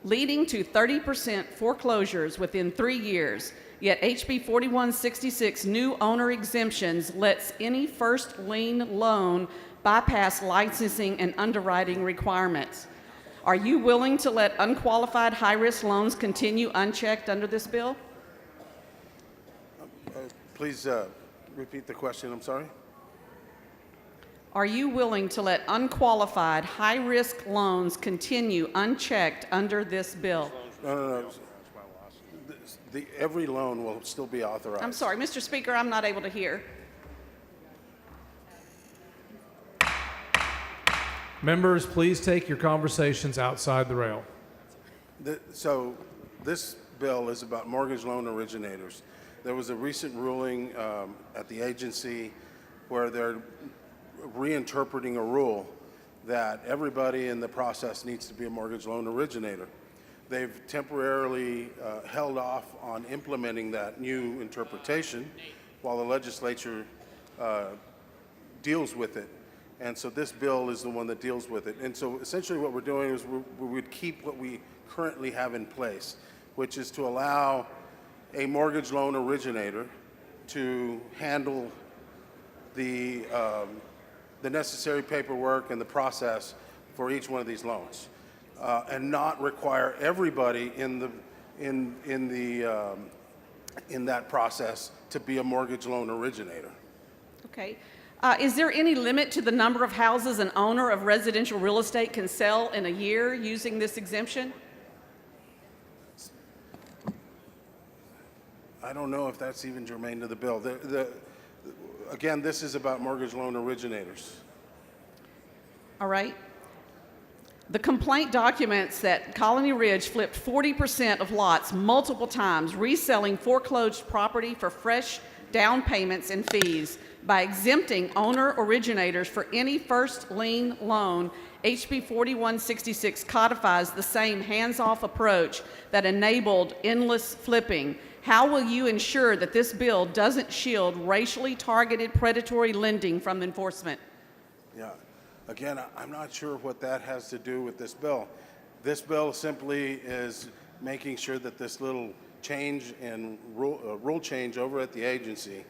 30% foreclosures within 3 years. Yet HB 4166 new owner exemptions lets any first lien loan bypass licensing and underwriting requirements. Are you willing to let unqualified high-risk loans continue unchecked under this bill? Please repeat the question. I'm sorry. Are you willing to let unqualified high-risk loans continue unchecked under this bill? No. Every loan will still be authorized. I'm sorry, Mr. Speaker, I'm not able to hear. Members, please take your conversations outside the rail. So this bill is about mortgage loan originators. There was a recent ruling at the agency where they're reinterpreting a rule that everybody in the process needs to be a mortgage loan originator. They've temporarily held off on implementing that new interpretation while the legislature deals with it. And so this bill is the one that deals with it. And so essentially what we're doing is we would keep what we currently have in place, which is to allow a mortgage loan originator to handle the necessary paperwork and the process for each one of these loans. and not require everybody in that process to be a mortgage loan originator. Okay. Is there any limit to the number of houses an owner of residential real estate can sell in a year using this exemption? I don't know if that's even germane to the bill. Again, this is about mortgage loan originators. All right. The complaint documents that Colony Ridge flipped 40% of lots multiple times, reselling foreclosed property for fresh down payments and fees. By exempting owner originators for any first lien loan, HB 4166 codifies the same hands-off approach that enabled endless flipping. How will you ensure that this bill doesn't shield racially targeted predatory lending from enforcement? Yeah. Again, I'm not sure what that has to do with this bill. This bill simply is making sure that this little change in rule change over at the agency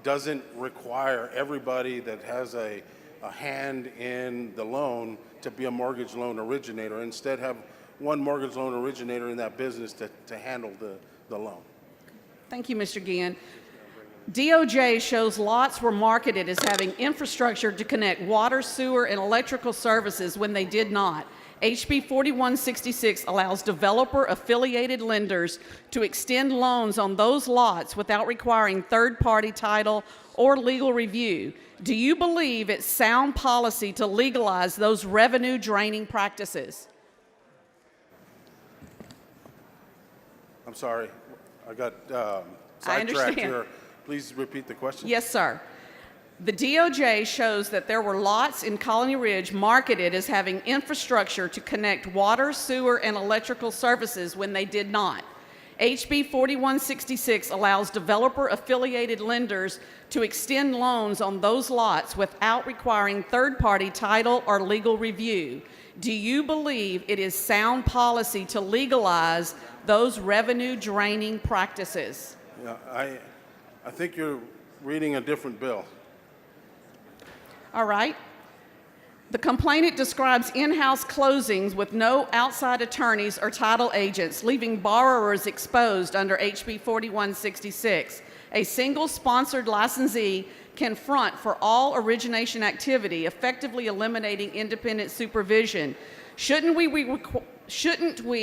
doesn't require everybody that has a hand in the loan to be a mortgage loan originator. Instead, have one mortgage loan originator in that business to handle the loan. Thank you, Mr. Guillen. DOJ shows lots were marketed as having infrastructure to connect water, sewer, and electrical services when they did not. HB 4166 allows developer-affiliated lenders to extend loans on those lots without requiring third-party title or legal review. Do you believe it's sound policy to legalize those revenue-draining practices? I'm sorry, I got I sidetracked understand. here. Please repeat the question. Yes, sir. The DOJ shows that there were lots in Colony Ridge marketed as having infrastructure to connect water, sewer, and electrical services when they did not. HB 4166 allows developer-affiliated lenders to extend loans on those lots without requiring third-party title or legal review. Do you believe it is sound policy to legalize those revenue-draining practices? Yeah, I think you're reading a different bill. All right. The complainant describes in-house closings with no outside attorneys or title agents, leaving borrowers exposed under HB 4166. A single sponsored licensee can front for all origination activity, effectively eliminating independent supervision. Shouldn't we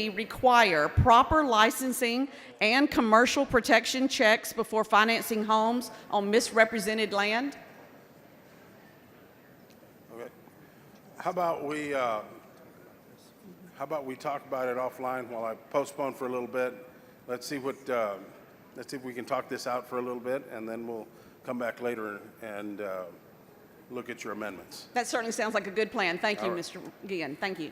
require proper licensing and commercial protection checks before financing homes on misrepresented land? Okay. How about we talk about it offline while I postpone for a little bit? Let's see if we can talk this out for a little bit, and then we'll come back later and look at your amendments. That certainly sounds like a good plan. Thank you, All right. Mr. Guillen. Thank you.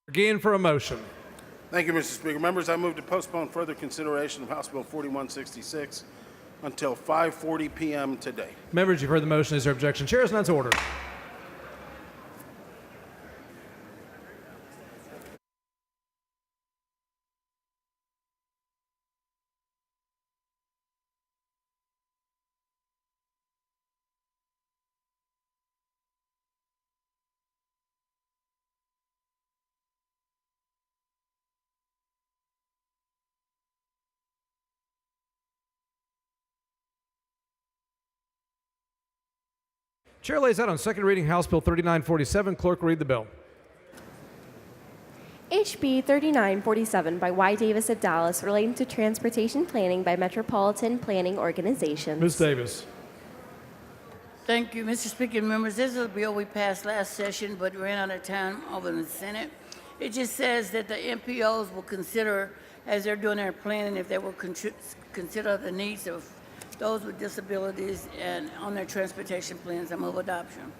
Again for a motion. Thank you, Mr. Speaker. Members, I move to postpone further consideration of House Bill 4166 until 5:40 p.m. today. Members, you've heard the motion. Is there objection? Chair is none to order. Chair lays out on second reading House Bill 3947. Clerk, read the bill. HB 3947 by Y. Davis of Dallas relating to transportation planning by metropolitan planning organizations. Ms. Davis. Thank you, Mr. Speaker and members. This is a bill we passed last session but ran out of time over in the Senate. It just says that the MPOs will consider, as they're doing their planning, if they will consider the needs of those with disabilities and on their transportation plans. I move adoption.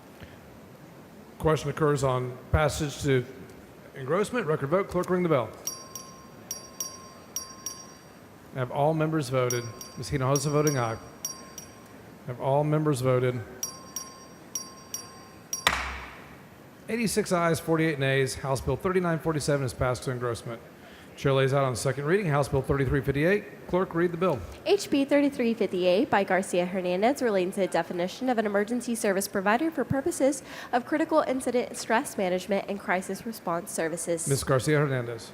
Question occurs on passage to engrossment. Record vote. Clerk, ring the bell. Have all members voted? Ms. Hinojosa voting aye. Have all members voted? 86 ayes, 48 nays. House Bill 3947 is passed to engrossment. Chair lays out on second reading House Bill 3358. Clerk, read the bill. HB 3358 by Garcia Hernandez relating to the definition of an emergency service provider for purposes of critical incident stress management and crisis response services. Ms. Garcia Hernandez.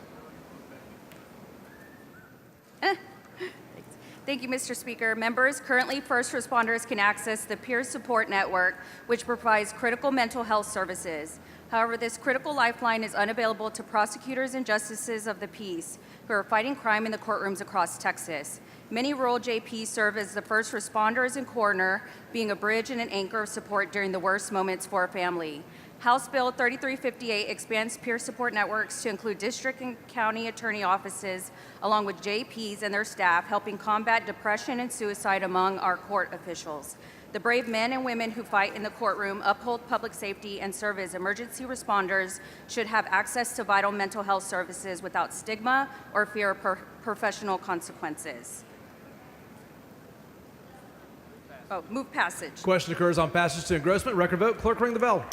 Thank you, Mr. Speaker. Members, currently first responders can access the Peer Support Network, which provides critical mental health services. However, this critical lifeline is unavailable to prosecutors and justices of the peace who are fighting crime in the courtrooms across Texas. Many rural JPs serve as the first responders and coroner, being a bridge and an anchor of support during the worst moments for a family. House Bill 3358 expands peer support networks to include district and county attorney offices, along with JPs and their staff, helping combat depression and suicide among our court officials. The brave men and women who fight in the courtroom, uphold public safety, and serve as emergency responders should have access to vital mental health services without stigma or fear of professional consequences. Move passage. Question occurs on passage to engrossment. Record vote. Clerk, ring the bell.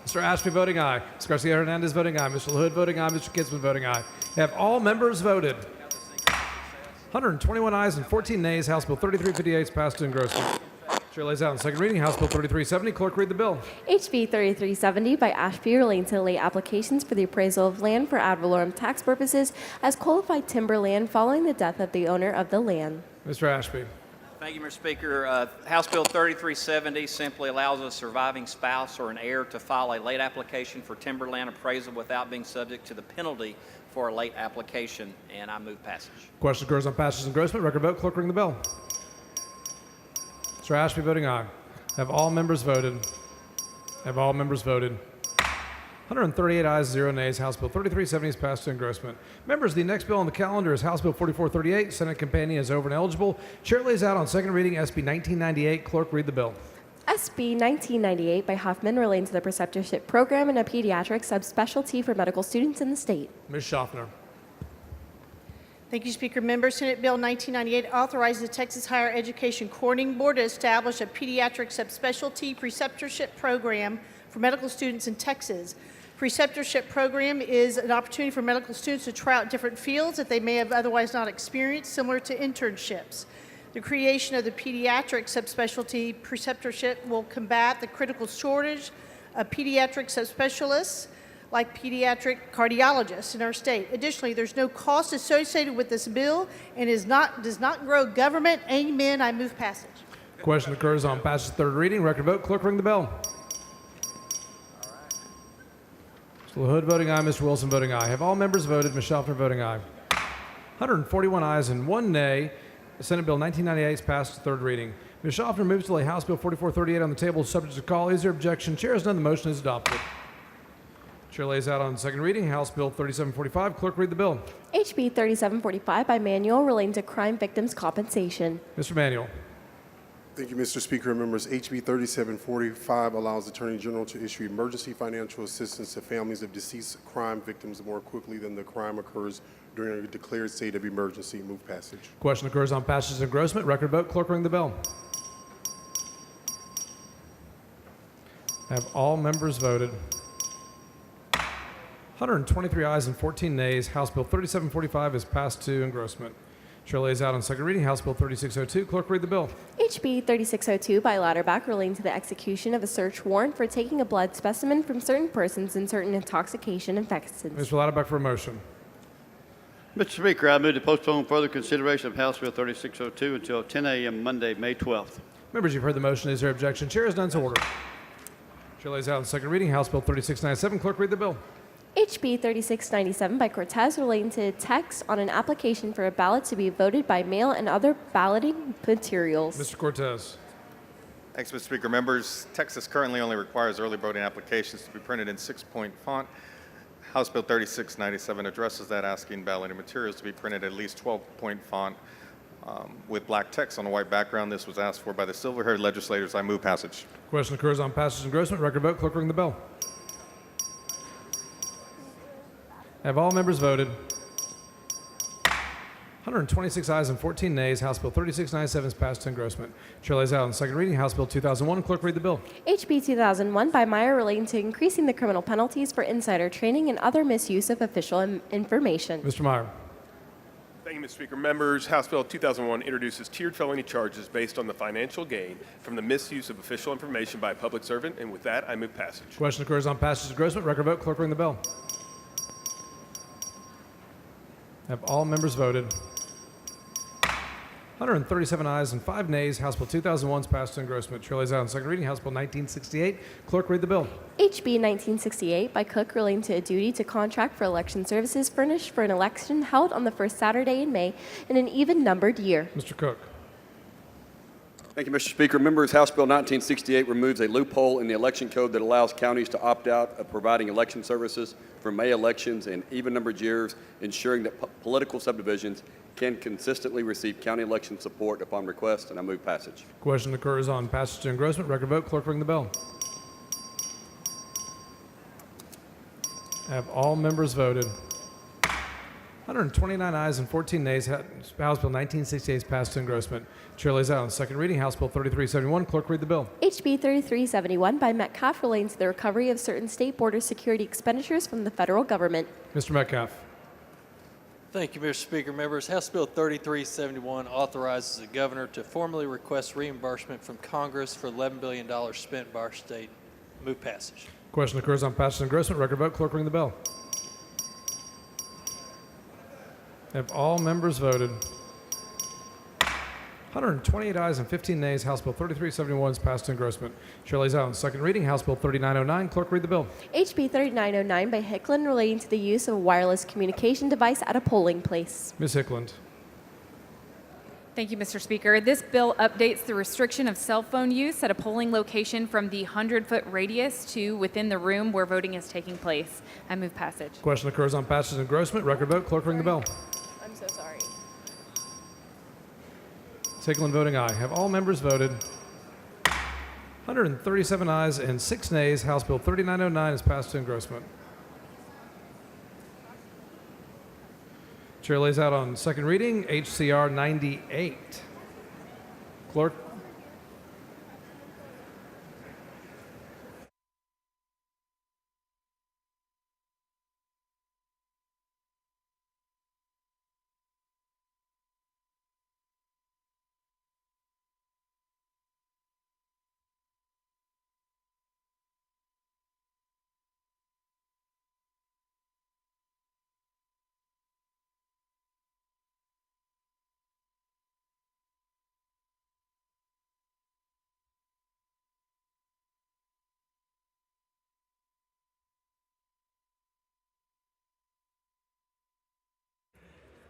Mr. Ashby voting aye. Ms. Garcia Hernandez voting aye. Mr. LaHood voting aye. Mr. Kinsman voting aye. Have all members voted? 121 ayes and 14 nays. House Bill 3358 is passed to engrossment. Chair lays out on second reading House Bill 3370. Clerk, read the bill. HB 3370 by Ashby relating to late applications for the appraisal of land for ad valorem tax purposes as qualified timber land following the death of the owner of the land. Mr. Ashby. Thank you, Mr. Speaker. House Bill 3370 simply allows a surviving spouse or an heir to file a late application for timberland appraisal without being subject to the penalty for a late application, and I move passage. Question occurs on passage to engrossment. Record vote. Clerk, ring the bell. Mr. Ashby voting aye. Have all members voted? Have all members voted? 138 ayes, 0 nays. House Bill 3370 is passed to engrossment. Members, the next bill on the calendar is House Bill 4438. Senate companion is over and eligible. Chair lays out on second reading SB 1998. Clerk, read the bill. SB 1998 by Huffman relating to the preceptorship program and a pediatric subspecialty for medical students in the state. Ms. Schaffner. Thank you, Speaker. Member, Senate Bill 1998 authorizes the Texas Higher Education Coordinating Board to establish a pediatric subspecialty preceptorship program for medical students in Texas. Preceptorship program is an opportunity for medical students to try out different fields that they may have otherwise not experienced, similar to internships. The creation of the pediatric subspecialty preceptorship will combat the critical shortage of pediatric subspecialists like pediatric cardiologists in our state. Additionally, there's no cost associated with this bill and does not grow government. Amen. I move passage. Question occurs on passage to third reading. Record vote. Clerk, ring the bell. Mr. LaHood voting aye. Mr. Wilson voting aye. Have all members voted? Ms. Schaffner voting aye. 141 ayes and 1 nay. Senate Bill 1998 is passed to third reading. Ms. Schaffner moves to lay House Bill 4438 on the table, subject to call. Is there objection? Chair has none. The motion is adopted. Chair lays out on second reading House Bill 3745. Clerk, read the bill. HB 3745 by Manuel relating to crime victims' compensation. Mr. Manuel. Thank you, Mr. Speaker and members. HB 3745 allows the Attorney General to issue emergency financial assistance to families of deceased crime victims more quickly than the crime occurs during a declared state of emergency. Move passage. Question occurs on passage to engrossment. Record vote. Clerk, ring the bell. Have all members voted? 123 ayes and 14 nays. House Bill 3745 is passed to engrossment. Chair lays out on second reading House Bill 3602. Clerk, read the bill. HB 3602 by Lauterbach relating to the execution of a search warrant for taking a blood specimen from certain persons in certain intoxication infections. Mr. Lauterbach for a motion. Mr. Speaker, I move to postpone further consideration of House Bill 3602 until 10 a.m. Monday, May 12th. Members, you've heard the motion. Is there objection? Chair is none, so ordered. Chair lays out on second reading House Bill 3697. Clerk, read the bill. HB 3697 by Cortez relating to text on an application for a ballot to be voted by mail and other balloting materials. Mr. Cortez. Thanks, Mr. Speaker. Members, Texas currently only requires early voting applications to be printed in 6-point font. House Bill 3697 addresses that, asking balloting materials to be printed at least 12-point font with black text on a white background. This was asked for by the silver-haired legislators. I move passage. Question occurs on passage and engrossment. Record vote. Clerk, ring the bell. Have all members voted? 126 ayes and 14 nays. House Bill 3697 is passed to engrossment. Chair lays out on second reading House Bill 2001. Clerk, read the bill. HB 2001 by Meyer relating to increasing the criminal penalties for insider trading and other misuse of official information. Mr. Meyer. Thank you, Mr. Speaker. Members, House Bill 2001 introduces tiered felony charges based on the financial gain from the misuse of official information by a public servant, and with that, I move passage. Question occurs on passage and engrossment. Record vote. Clerk, ring the bell. Have all members voted? 137 ayes and 5 nays. House Bill 2001 is passed to engrossment. Chair lays out on second reading House Bill 1968. Clerk, read the bill. HB 1968 by Cook relating to a duty to contract for election services furnished for an election held on the first Saturday in May in an even-numbered year. Mr. Cook. Thank you, Mr. Speaker. Members, House Bill 1968 removes a loophole in the election code that allows counties to opt out of providing election services for May elections in even-numbered years, ensuring that political subdivisions can consistently receive county election support upon request, and I move passage. Question occurs on passage to engrossment. Record vote. Clerk, ring the bell. Have all members voted? 129 ayes and 14 nays. House Bill 1968 is passed to engrossment. Chair lays out on second reading House Bill 3371. Clerk, read the bill. HB 3371 by Metcalf relating to the recovery of certain state border security expenditures from the federal government. Mr. Metcalf. Thank you, Mr. Speaker. Members, House Bill 3371 authorizes the governor to formally request reimbursement from Congress for $11 billion spent by our state. Move passage. Question occurs on passage and engrossment. Record vote. Clerk, ring the bell. Have all members voted? 128 ayes and 15 nays. House Bill 3371 is passed to engrossment. Chair lays out on second reading House Bill 3909. Clerk, read the bill. HB 3909 by Hicklin relating to the use of a wireless communication device at a polling place. Ms. Hickland. Thank you, Mr. Speaker. This bill updates the restriction of cell phone use at a polling location from the 100-foot radius to within the room where voting is taking place. I move passage. Question occurs on passage and engrossment. Record vote. Clerk, ring the bell. I'm so sorry. Hickland voting aye. Have all members voted? 137 ayes and 6 nays. House Bill 3909 is passed to engrossment. Chair lays out on second reading HCR 98. Clerk.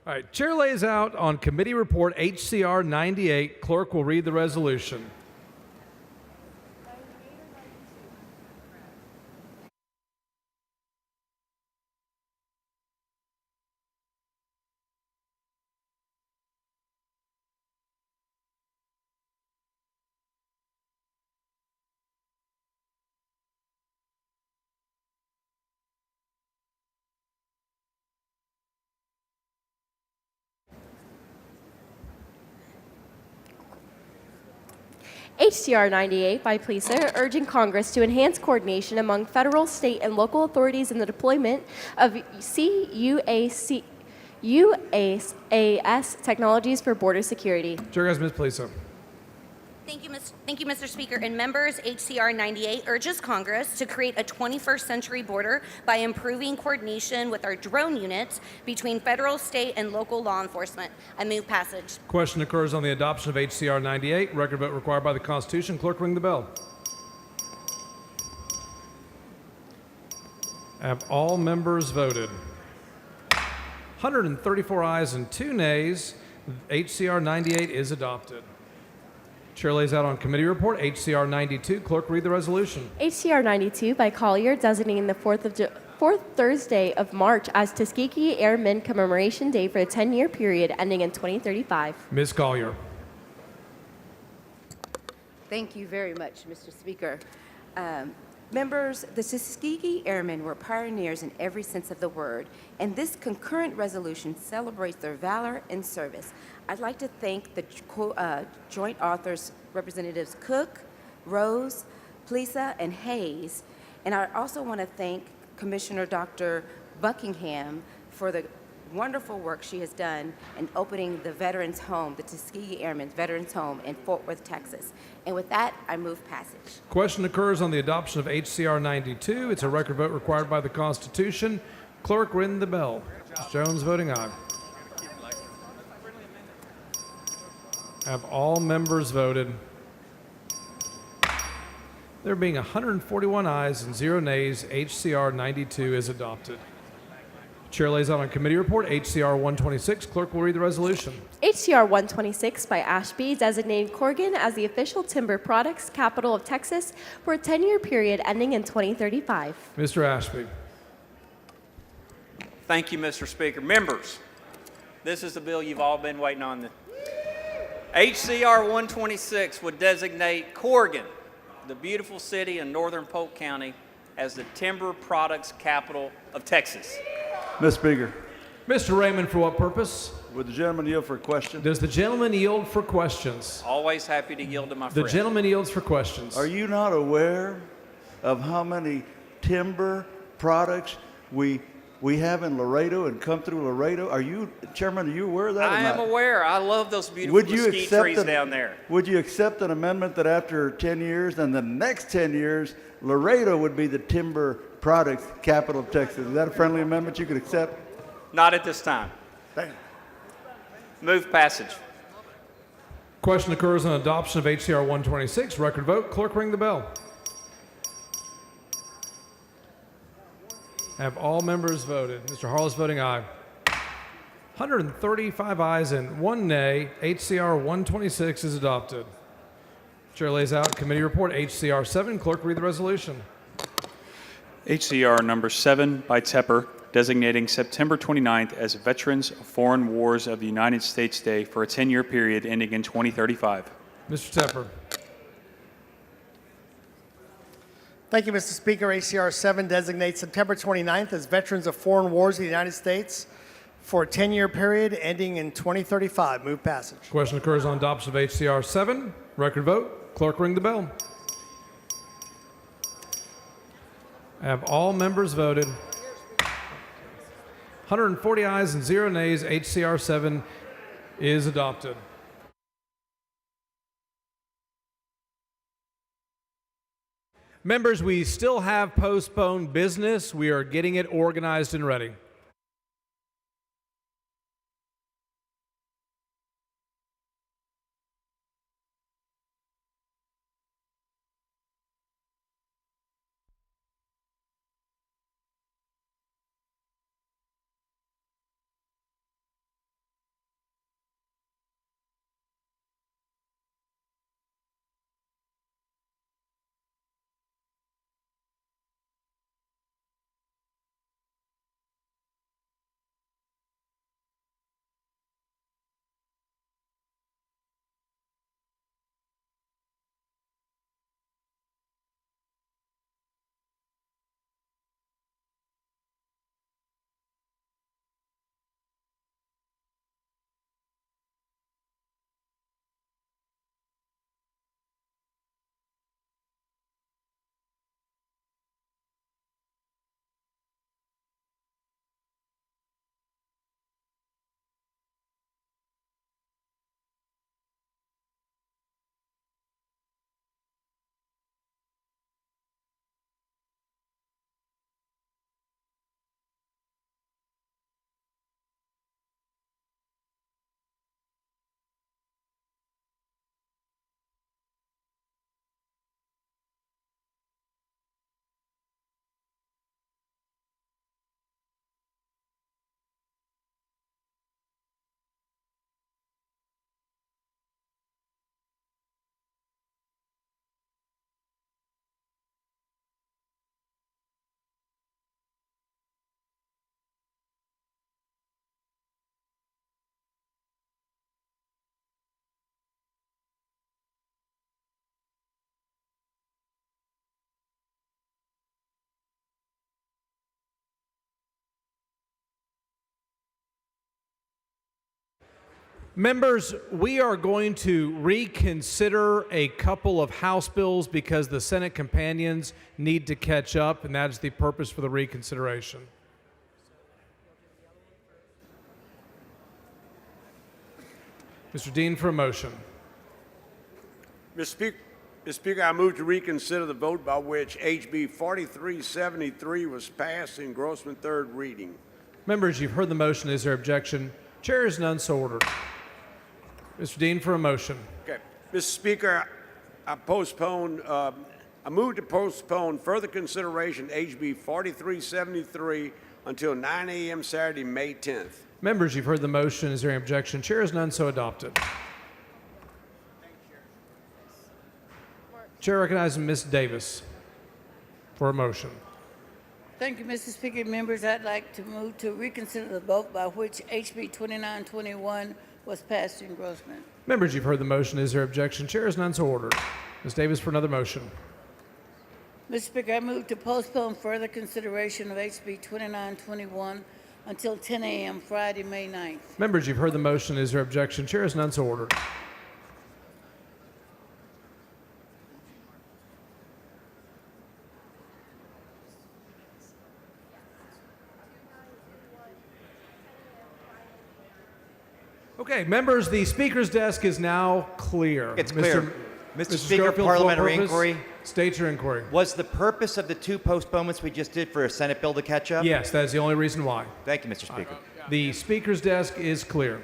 All right, Chair lays out on committee report HCR 98. Clerk will read the resolution. HCR 98 by Pleaser, urging Congress to enhance coordination among federal, state, and local authorities in the deployment of CUAS technologies for border security. Chair, guys, Ms. Pleaser. Thank you, Mr. Speaker. And members, HCR 98 urges Congress to create a 21st century border by improving coordination with our drone units between federal, state, and local law enforcement. I move passage. Question occurs on the adoption of HCR 98. Record vote required by the Constitution. Clerk, ring the bell. Have all members voted? 134 ayes and 2 nays. HCR 98 is adopted. Chair lays out on committee report HCR 92. Clerk, read the resolution. HCR 92 by Collier designating the fourth Thursday of March as Tuskegee Airmen Commemoration Day for a 10-year period ending in 2035. Ms. Collier. Thank you very much, Mr. Speaker. Members, the Tuskegee Airmen were pioneers in every sense of the word, and this concurrent resolution celebrates their valor and service. I'd like to thank the joint authors, Representatives Cook, Rose, Plisa, and Hayes, and I also want to thank Commissioner Dr. Buckingham for the wonderful work she has done in opening the Veterans Home, the Tuskegee Airmen's Veterans Home in Fort Worth, Texas. And with that, I move passage. Question occurs on the adoption of HCR 92. It's a record vote required by the Constitution. Clerk, ring the bell. Ms. Jones voting aye. Have all members voted? There being 141 ayes and 0 nays, HCR 92 is adopted. Chair lays out on committee report HCR 126. Clerk will read the resolution. HCR 126 by Ashby designating Corrigan as the official timber products capital of Texas for a 10-year period ending in 2035. Mr. Ashby. Thank you, Mr. Speaker. Members, this is the bill you've all been waiting on. HCR 126 would designate Corrigan, the beautiful city in northern Polk County, as the timber products capital of Texas. Mr. Speaker. Mr. Raymond, for what purpose? Would the gentleman yield for a question? Does the gentleman yield for questions? Always happy to yield to my friend. The gentleman yields for questions. Are you not aware of how many timber products we have in Laredo and come through Laredo? Are you, Chairman, are you aware of that? I am aware. I love those beautiful mesquite trees down there. Would you accept an amendment that after 10 years and the next 10 years, Laredo would be the timber products capital of Texas? Is that a friendly amendment you could accept? Not at this time. Thank you. Move passage. Question occurs on adoption of HCR 126. Record vote. Clerk, ring the bell. Have all members voted? Mr. Harless voting aye. 135 ayes and 1 nay. HCR 126 is adopted. Chair lays out committee report HCR 7. Clerk, read the resolution. HCR number 7 by Tepper, designating September 29th as Veterans of Foreign Wars of the United States Day for a 10-year period ending in 2035. Mr. Tepper. Thank you, Mr. Speaker. HCR 7 designates September 29th as Veterans of Foreign Wars of the United States for a 10-year period ending in 2035. Move passage. Question occurs on adoption of HCR 7. Record vote. Clerk, ring the bell. Have all members voted? 140 ayes and 0 nays. HCR 7 is adopted. Members, we still have postponed business. We are getting it organized and ready. Members, we are going to reconsider a couple of House bills because the Senate companions need to catch up, and that is the purpose for the reconsideration. Mr. Dean for a motion. Mr. Speaker, I move to reconsider the vote by which HB 4373 was passed in Grossman third reading. Members, you've heard the motion. Is there objection? Chair is none, so ordered. Mr. Dean for a motion. Okay. Mr. Speaker, I move to postpone further consideration HB 4373 until 9 a.m. Saturday, May 10th. Members, you've heard the motion. Is there any objection? Chair is none, so adopted. Chair recognizes Ms. Davis for a motion. Thank you, Mr. Speaker. Members, I'd like to move to reconsider the vote by which HB 2921 was passed in Grossman. Members, you've heard the motion. Is there objection? Chair is none, so ordered. Ms. Davis for another motion. Mr. Speaker, I move to postpone further consideration of HB 2921 until 10 a.m. Friday, May 9th. Members, you've heard the motion. Is there objection? Chair is none, so ordered. Okay, members, the Speaker's desk is now clear. It's clear. Mr. Speaker, Schofield, parliamentary full purpose. inquiry. State your inquiry. Was the purpose of the two postponements we just did for a Senate bill to catch up? Yes, that is the only reason why. Thank you, Mr. Speaker. The Speaker's desk is clear.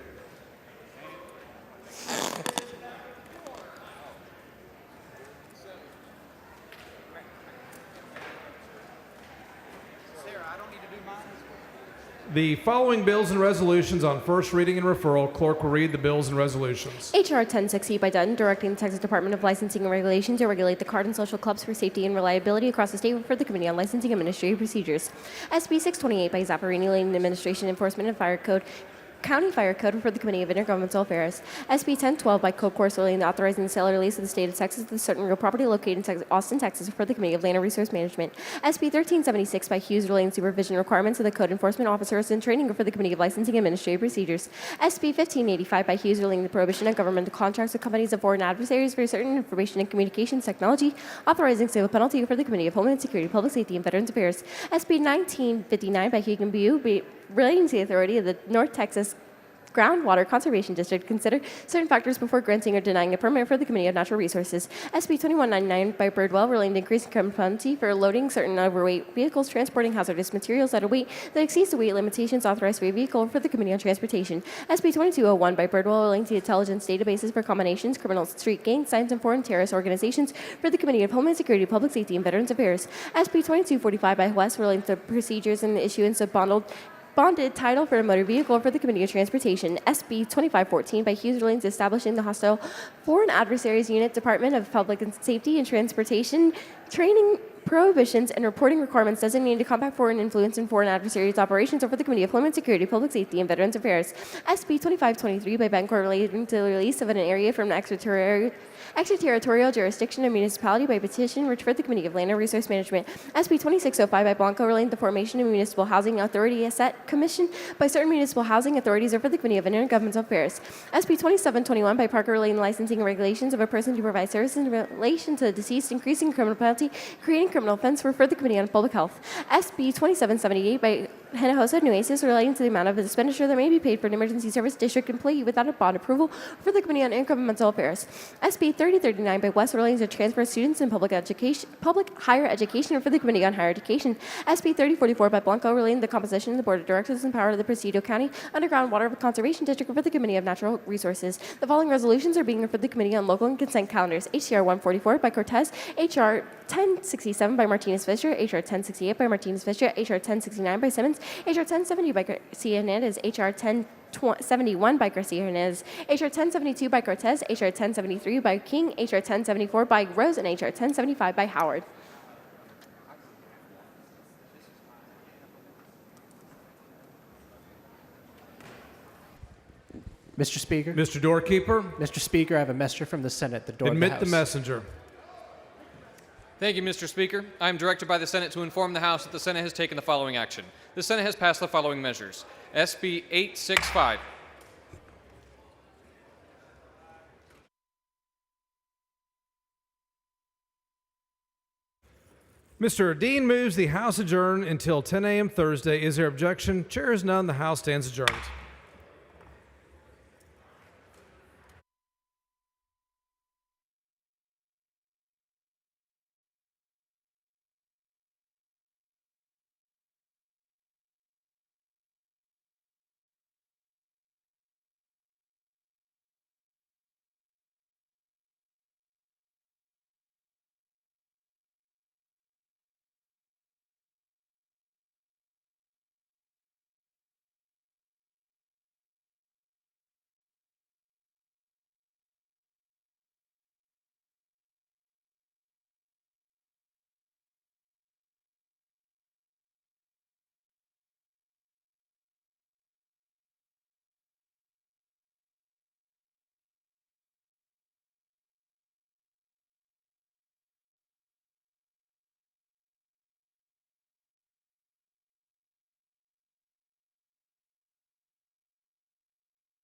The following bills and resolutions on first reading and referral. Clerk will read the bills and resolutions. H.R. 1060 by Dutton, directing the Texas Department of Licensing and Regulation to regulate the card and social clubs for safety and reliability across the state for the Committee on Licensing Administrative Procedures. SB 628 by Zapparini, Lane Administration Enforcement and Fire Code. County Fire Code for the Committee of Intergovernmental Affairs. SB 1012 by Code Course relating to authorizing the sale or lease of the state of Texas to certain real property located in Austin, Texas for the Committee of Land and Resource Management. SB 1376 by Hughes relating to supervision requirements of the code enforcement officers and training for the Committee of Licensing and Administrative Procedures. SB 1585 by Hughes relating to the prohibition of governmental contracts with companies of foreign adversaries for certain information and communications technology, authorizing civil penalty for the Committee of Homeland Security, Public Safety, and Veterans Affairs. SB 1959 by Hagan Bu relating to the authority of the North Texas Groundwater Conservation District to consider certain factors before granting or denying a permit for the Committee of Natural Resources. SB 2199 by Birdwell relating to increasing criminal penalty for loading certain overweight vehicles transporting hazardous materials at a weight that exceeds the weight limitations authorized for a vehicle for the Committee on Transportation. SB 2201 by Birdwell relating to intelligence databases for combinations, criminal street gangs, signs, and foreign terrorist organizations for the Committee of Homeland Security, Public Safety, and Veterans Affairs. SB 2245 by West relating to procedures and the issuance of bonded title for a motor vehicle for the Committee of Transportation. SB 2514 by Hughes relating to establishing the Hostile Foreign Adversaries Unit, Department of Public Safety and Transportation, training prohibitions and reporting requirements designated to combat foreign influence and foreign adversaries operations over the Committee of Homeland Security, Public Safety, and Veterans Affairs. SB 2523 by Bancorp relating to the release of an area from an extraterritorial jurisdiction of municipality by petition referred to the Committee of Land and Resource Management. SB 2605 by Blanco relating to the formation of Municipal Housing Authority Asset Commission by certain municipal housing authorities over the Committee of Intergovernmental Affairs. SB 2721 by Parker relating to licensing and regulations of a person to provide services in relation to the deceased, increasing criminal penalty, creating criminal offense referred to the Committee on Public Health. SB 2778 by Hinojosa Nueces relating to the amount of expenditure that may be paid for an emergency service district employee without a bond approval for the Committee on Intergovernmental Affairs. SB 3039 by West relating to transfer of students in public higher education for the Committee on Higher Education. SB 3044 by Blanco relating to the composition of the Board of Directors and power of the Presidio County Underground Water Conservation District for the Committee of Natural Resources. The following resolutions are being referred to the Committee on Local and Consent Calendars. HCR 144 by Cortez, HR 1067 by Martinez Fisher, HR 1068 by Martinez Fisher, HR 1069 by Simmons, HR 1070 by Garcia Hernandez, HR 1071 by Garcia Hernandez, HR 1072 by Cortez, HR 1073 by King, HR 1074 by Rose, and HR 1075 by Howard. Mr. Speaker. Mr. Doorkeeper. Mr. Speaker, I have a messenger from the Senate. The door of Admit the House. the messenger. Thank you, Mr. Speaker. I am directed by the Senate to inform the House that the Senate has taken the following action. The Senate has passed the following measures. SB 865. Mr. Dean moves the House adjourn until 10 a.m. Thursday. Is there objection? Chair is none. The House stands adjourned.